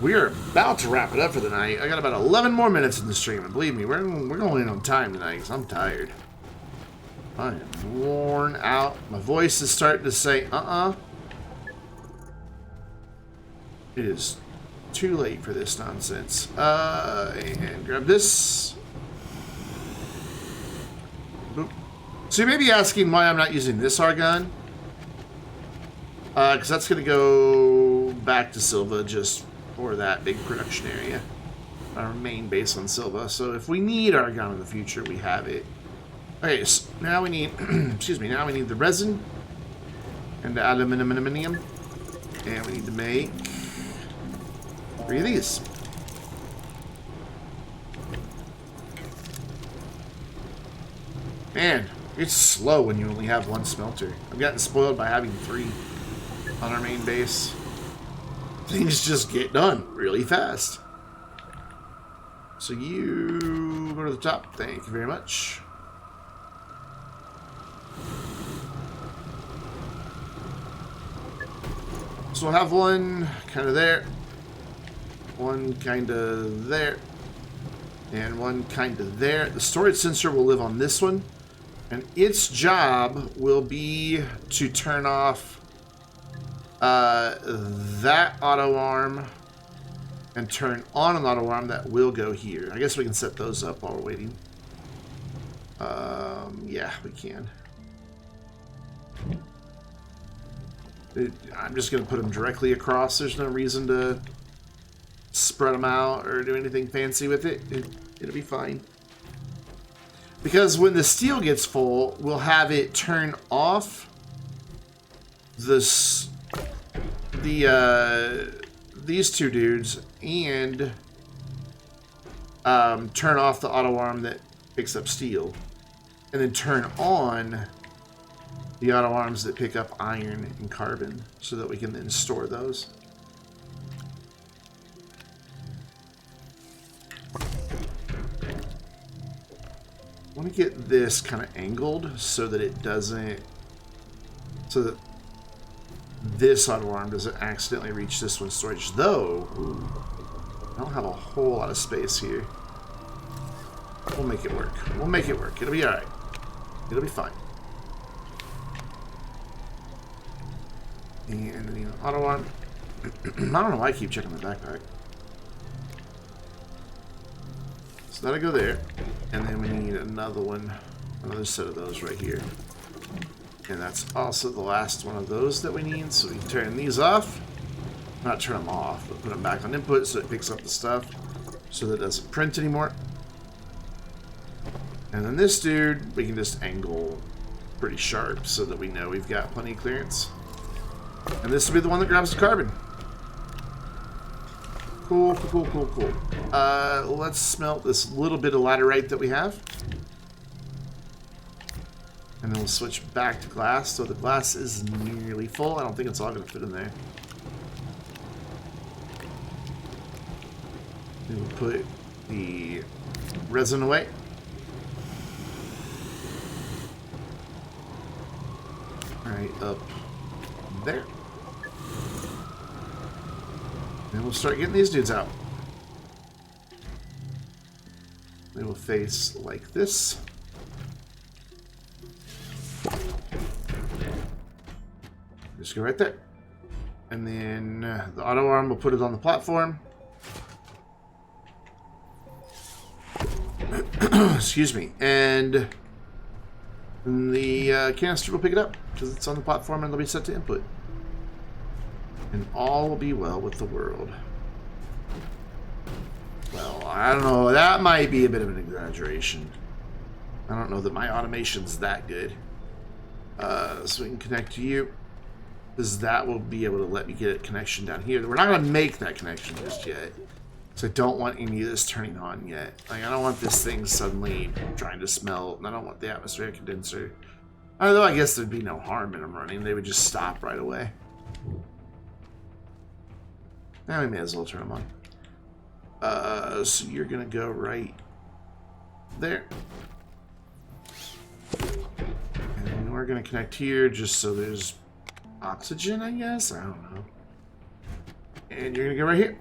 We are about to wrap it up for the night. I got about 11 more minutes in the stream, and believe me, we're going in on time tonight because I'm tired. I am worn out. My voice is starting to say, It is too late for this nonsense. And grab this. Boop. So you may be asking why I'm not using this argon. Because that's going to go back to Sylva just for that big production area. Our main base on Sylva. So if we need argon in the future, we have it. Okay, so now we need, excuse me, now we need the resin and the aluminum. And we need to make 3 of these. Man, it's slow when you only have 1 smelter. I've gotten spoiled by having 3 on our main base. Things just get done really fast. So you go to the top. Thank you very much. So we'll have one kind of there, one kind of there, and one kind of there. The storage sensor will live on this one, and its job will be to turn off that auto arm and turn on an auto arm that will go here. I guess we can set those up while we're waiting. Yeah, we can. I'm just going to put them directly across. There's no reason to spread them out or do anything fancy with it. It'll be fine. Because when the steel gets full, we'll have it turn off these 2 dudes and turn off the auto arm that picks up steel, and then turn on the auto arms that pick up iron and carbon, so that we can then store those. I want to get this kind of angled so that it doesn't, so that this auto arm doesn't accidentally reach this one's storage. Though, I don't have a whole lot of space here. We'll make it work. We'll make it work. It'll be alright. It'll be fine. And then the auto arm. I don't know why I keep checking the backpack. So that'll go there. And then we need another one. Another set of those right here. And that's also the last one of those that we need. So we can turn these off. Not turn them off, but put them back on input so it picks up the stuff. So that it doesn't print anymore. And then this dude, we can just angle pretty sharp so that we know we've got plenty of clearance. And this will be the one that grabs the carbon. Cool, cool, cool, cool, cool. Let's smelt this little bit of laterite that we have. And then we'll switch back to glass. So the glass is nearly full. I don't think it's all going to fit in there. Then we'll put the resin away. Alright, up there. And we'll start getting these dudes out. They will face like this. Just go right there. And then the auto arm will put it on the platform. Excuse me. And the canister will pick it up because it's on the platform and it'll be set to input. And all will be well with the world. Well, I don't know. That might be a bit of an exaggeration. I don't know that my automation's that good. So we can connect to you. Because that will be able to let me get a connection down here. We're not going to make that connection just yet. So I don't want any of this turning on yet. Like, I don't want this thing suddenly trying to smelt. And I don't want the atmospheric condenser. Although I guess there'd be no harm in them running. They would just stop right away. Now we may as well turn them on. So you're going to go right there. And we're going to connect here just so there's oxygen, I guess? I don't know. And you're going to go right here.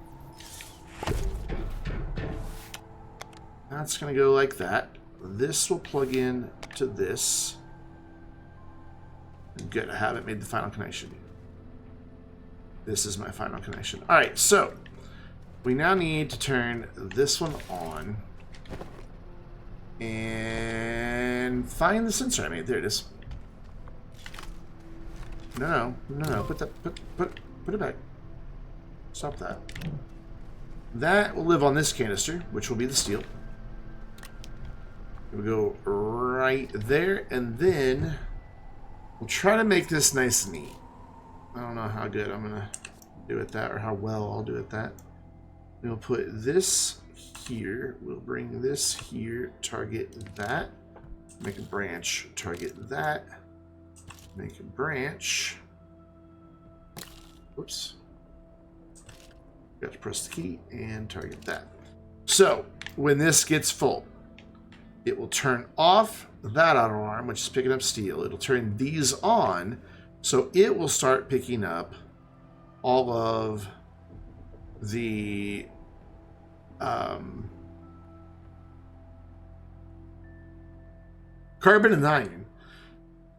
That's going to go like that. This will plug in to this. Good, I haven't made the final connection. This is my final connection. Alright, so we now need to turn this one on and find the sensor I made. There it is. No. Put it back. Stop that. That will live on this canister, which will be the steel. We'll go right there, and then we'll try to make this nice and neat. I don't know how good I'm gonna do at that, or how well I'll do at that. We'll put this here. We'll bring this here. Target that. Make a branch. Target that. Make a branch. Whoops. Got to press the key and target that. So when this gets full, it will turn off that auto alarm, which is picking up steel. It'll turn these on, so it will start picking up all of the carbon and iron.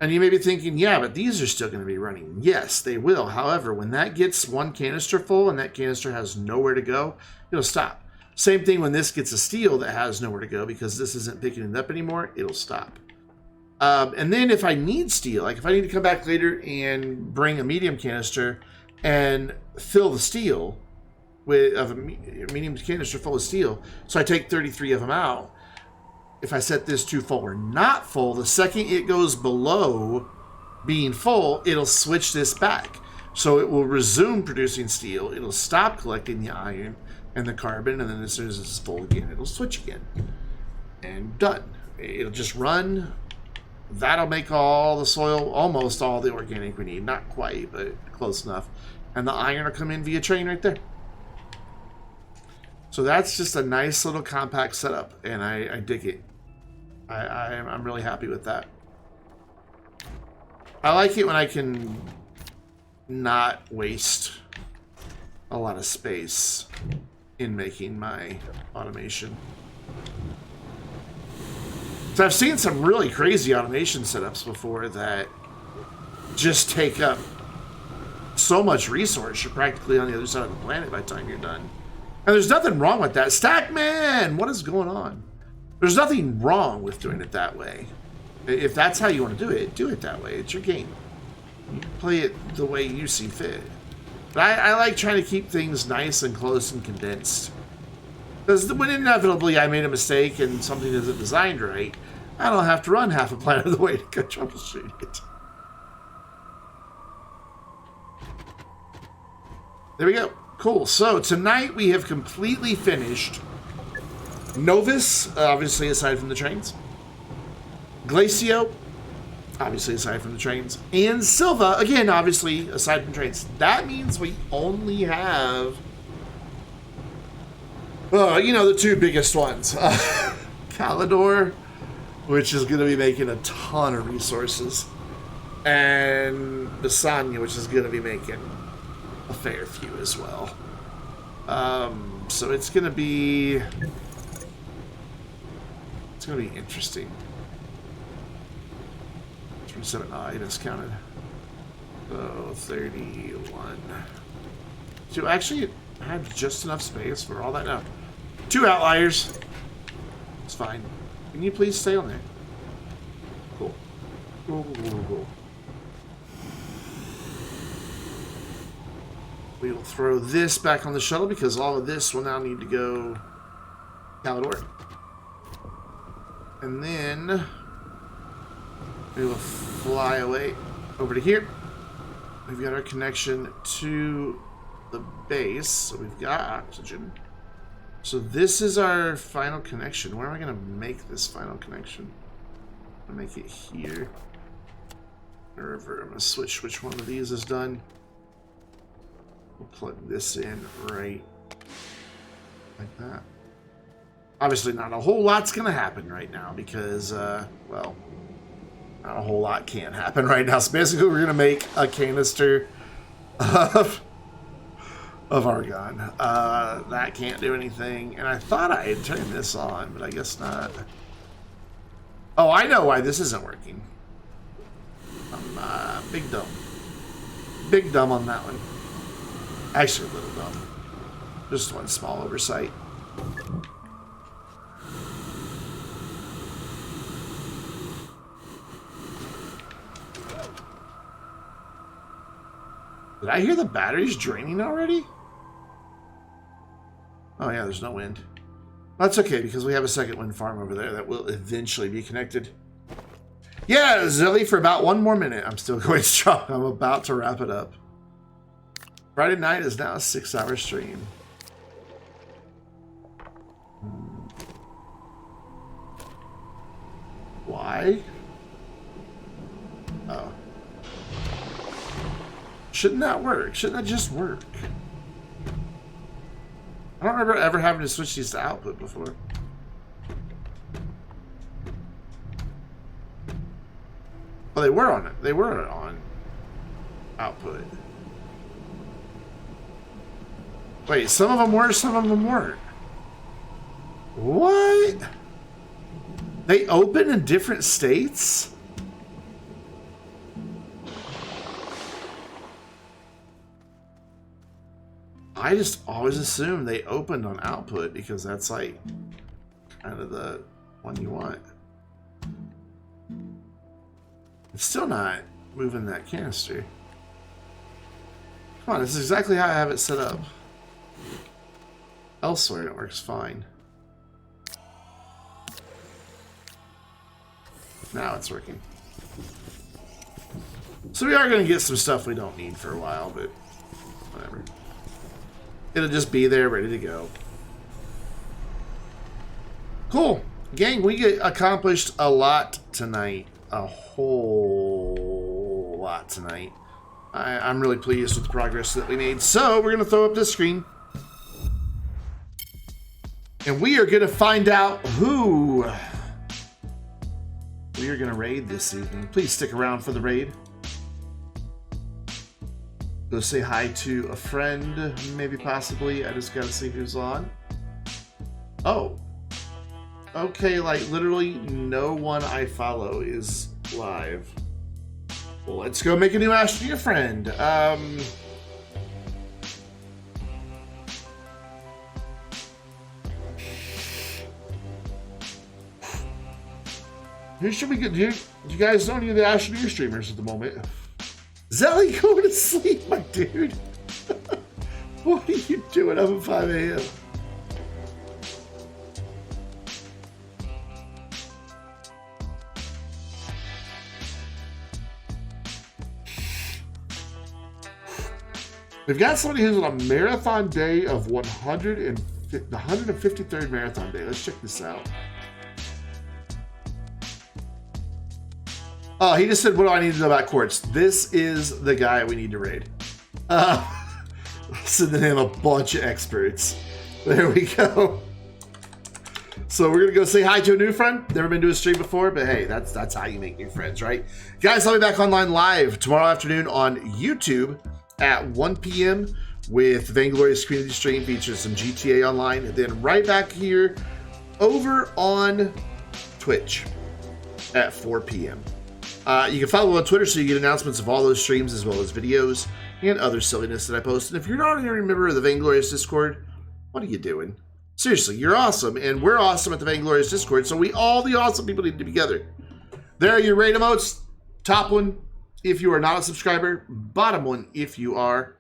And you may be thinking, yeah, but these are still going to be running. Yes, they will. However, when that gets one canister full and that canister has nowhere to go, it'll stop. Same thing when this gets a steel that has nowhere to go, because this isn't picking it up anymore, it'll stop. And then if I need steel, like if I need to come back later and bring a medium canister and fill the steel with a medium canister full of steel, so I take 33 of them out. If I set this to full or not full, the second it goes below being full, it'll switch this back. So it will resume producing steel. It'll stop collecting the iron and the carbon, and then as soon as it's full again, it'll switch again. And done. It'll just run. That'll make all the soil, almost all the organic we need. Not quite, but close enough. And the iron will come in via train right there. So that's just a nice little compact setup, and I dig it. I'm really happy with that. I like it when I can not waste a lot of space in making my automation. So I've seen some really crazy automation setups before that just take up so much resource. You're practically on the other side of the planet by the time you're done. And there's nothing wrong with that. Stackman! What is going on? There's nothing wrong with doing it that way. If that's how you want to do it that way. It's your game. You play it the way you see fit. But I like trying to keep things nice and close and condensed. Because when inevitably I made a mistake and something isn't designed right, I don't have to run half a planet of the way to go troubleshoot it. There we go. Cool. So tonight we have completely finished Novus, obviously aside from the trains. Glacio, obviously aside from the trains. And Sylva, again, obviously aside from trains. That means we only have, the two biggest ones. Calidor, which is going to be making a ton of resources. And Basanya, which is going to be making a fair few as well. So it's going to be interesting. 27, I discounted. So 31. So actually I had just enough space for all that now. 2 outliers. It's fine. Can you please stay on there? Cool. Cool. We will throw this back on the shuttle because all of this will now need to go Calidor. And then we will fly away over to here. We've got our connection to the base, so we've got oxygen. So this is our final connection. Where am I going to make this final connection? I'm going to make it here. I'm going to switch which one of these is done. We'll plug this in right like that. Obviously not a whole lot's going to happen right now because, well, not a whole lot can happen right now. So basically we're going to make a canister of argon. That can't do anything. And I thought I had turned this on, but I guess not. Oh, I know why this isn't working. I'm big dumb. Big dumb on that one. Actually, a little dumb. Just one small oversight. Did I hear the batteries draining already? Oh yeah, there's no wind. That's okay, because we have a second wind farm over there that will eventually be connected. Yeah, Zilly, for about 1 more minute. I'm still going strong. I'm about to wrap it up. Friday night is now a 6-hour stream. Why? Oh. Shouldn't that work? Shouldn't that just work? I don't remember ever having to switch these to output before. Well, they were on it. They were on output. Wait, some of them were, some of them weren't. What? They open in different states? I just always assumed they opened on output because that's like kind of the one you want. It's still not moving that canister. Come on, this is exactly how I have it set up. Elsewhere it works fine. Now it's working. So we are going to get some stuff we don't need for a while, but whatever. It'll just be there, ready to go. Cool. Gang, we get accomplished a lot tonight. A whole lot tonight. I'm really pleased with the progress that we made. So, we're going to throw up this screen. And we are going to find out who we are going to raid this evening. Please stick around for the raid. Go say hi to a friend, maybe possibly. I just gotta see who's on. Oh. Okay, like literally no one I follow is live. Well, let's go make a new Astroneer friend. Who should we get? Do you guys know any of the Astroneer streamers at the moment? Zelly, go to sleep, my dude. What are you doing up at 5 a.m.? We've got somebody who's on a marathon day of the 153rd marathon day. Let's check this out. Oh, he just said, what do I need to know about quartz? This is the guy we need to raid. Sending him a bunch of experts. There we go. So we're going to go say hi to a new friend. Never been to a stream before, but hey, that's how you make new friends, right? Guys, I'll be back online live tomorrow afternoon on YouTube at 1 p.m. with Vainglorious community stream featuring some GTA Online. And then right back here over on Twitch at 4 p.m. You can follow on Twitter so you get announcements of all those streams as well as videos and other silliness that I post. And if you're not even a member of the Vainglorious Discord, what are you doing? Seriously, you're awesome, and we're awesome at the Vainglorious Discord, so all the awesome people need to be together. There are your raid emotes. Top one if you are not a subscriber, bottom one if you are,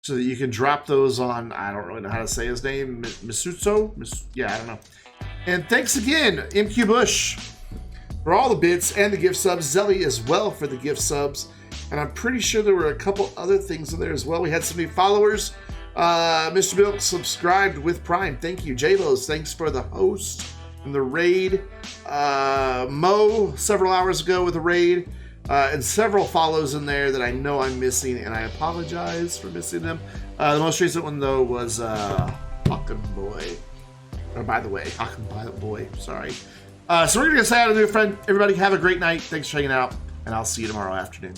so that you can drop those on, I don't really know how to say his name, Misuto? Yeah, I don't know. And thanks again, MQ Bush, for all the bits and the gift subs. Zelly as well for the gift subs. And I'm pretty sure there were a couple other things in there as well. We had some new followers. Mr. Milk subscribed with Prime. Thank you. J-Los, thanks for the host and the raid. Mo, several hours ago with a raid. And several follows in there that I know I'm missing, and I apologize for missing them. The most recent one, though, was Hawken Boy. Or by the way, Hawken Boy, sorry. So we're going to say hi to a new friend. Everybody have a great night. Thanks for hanging out, and I'll see you tomorrow afternoon.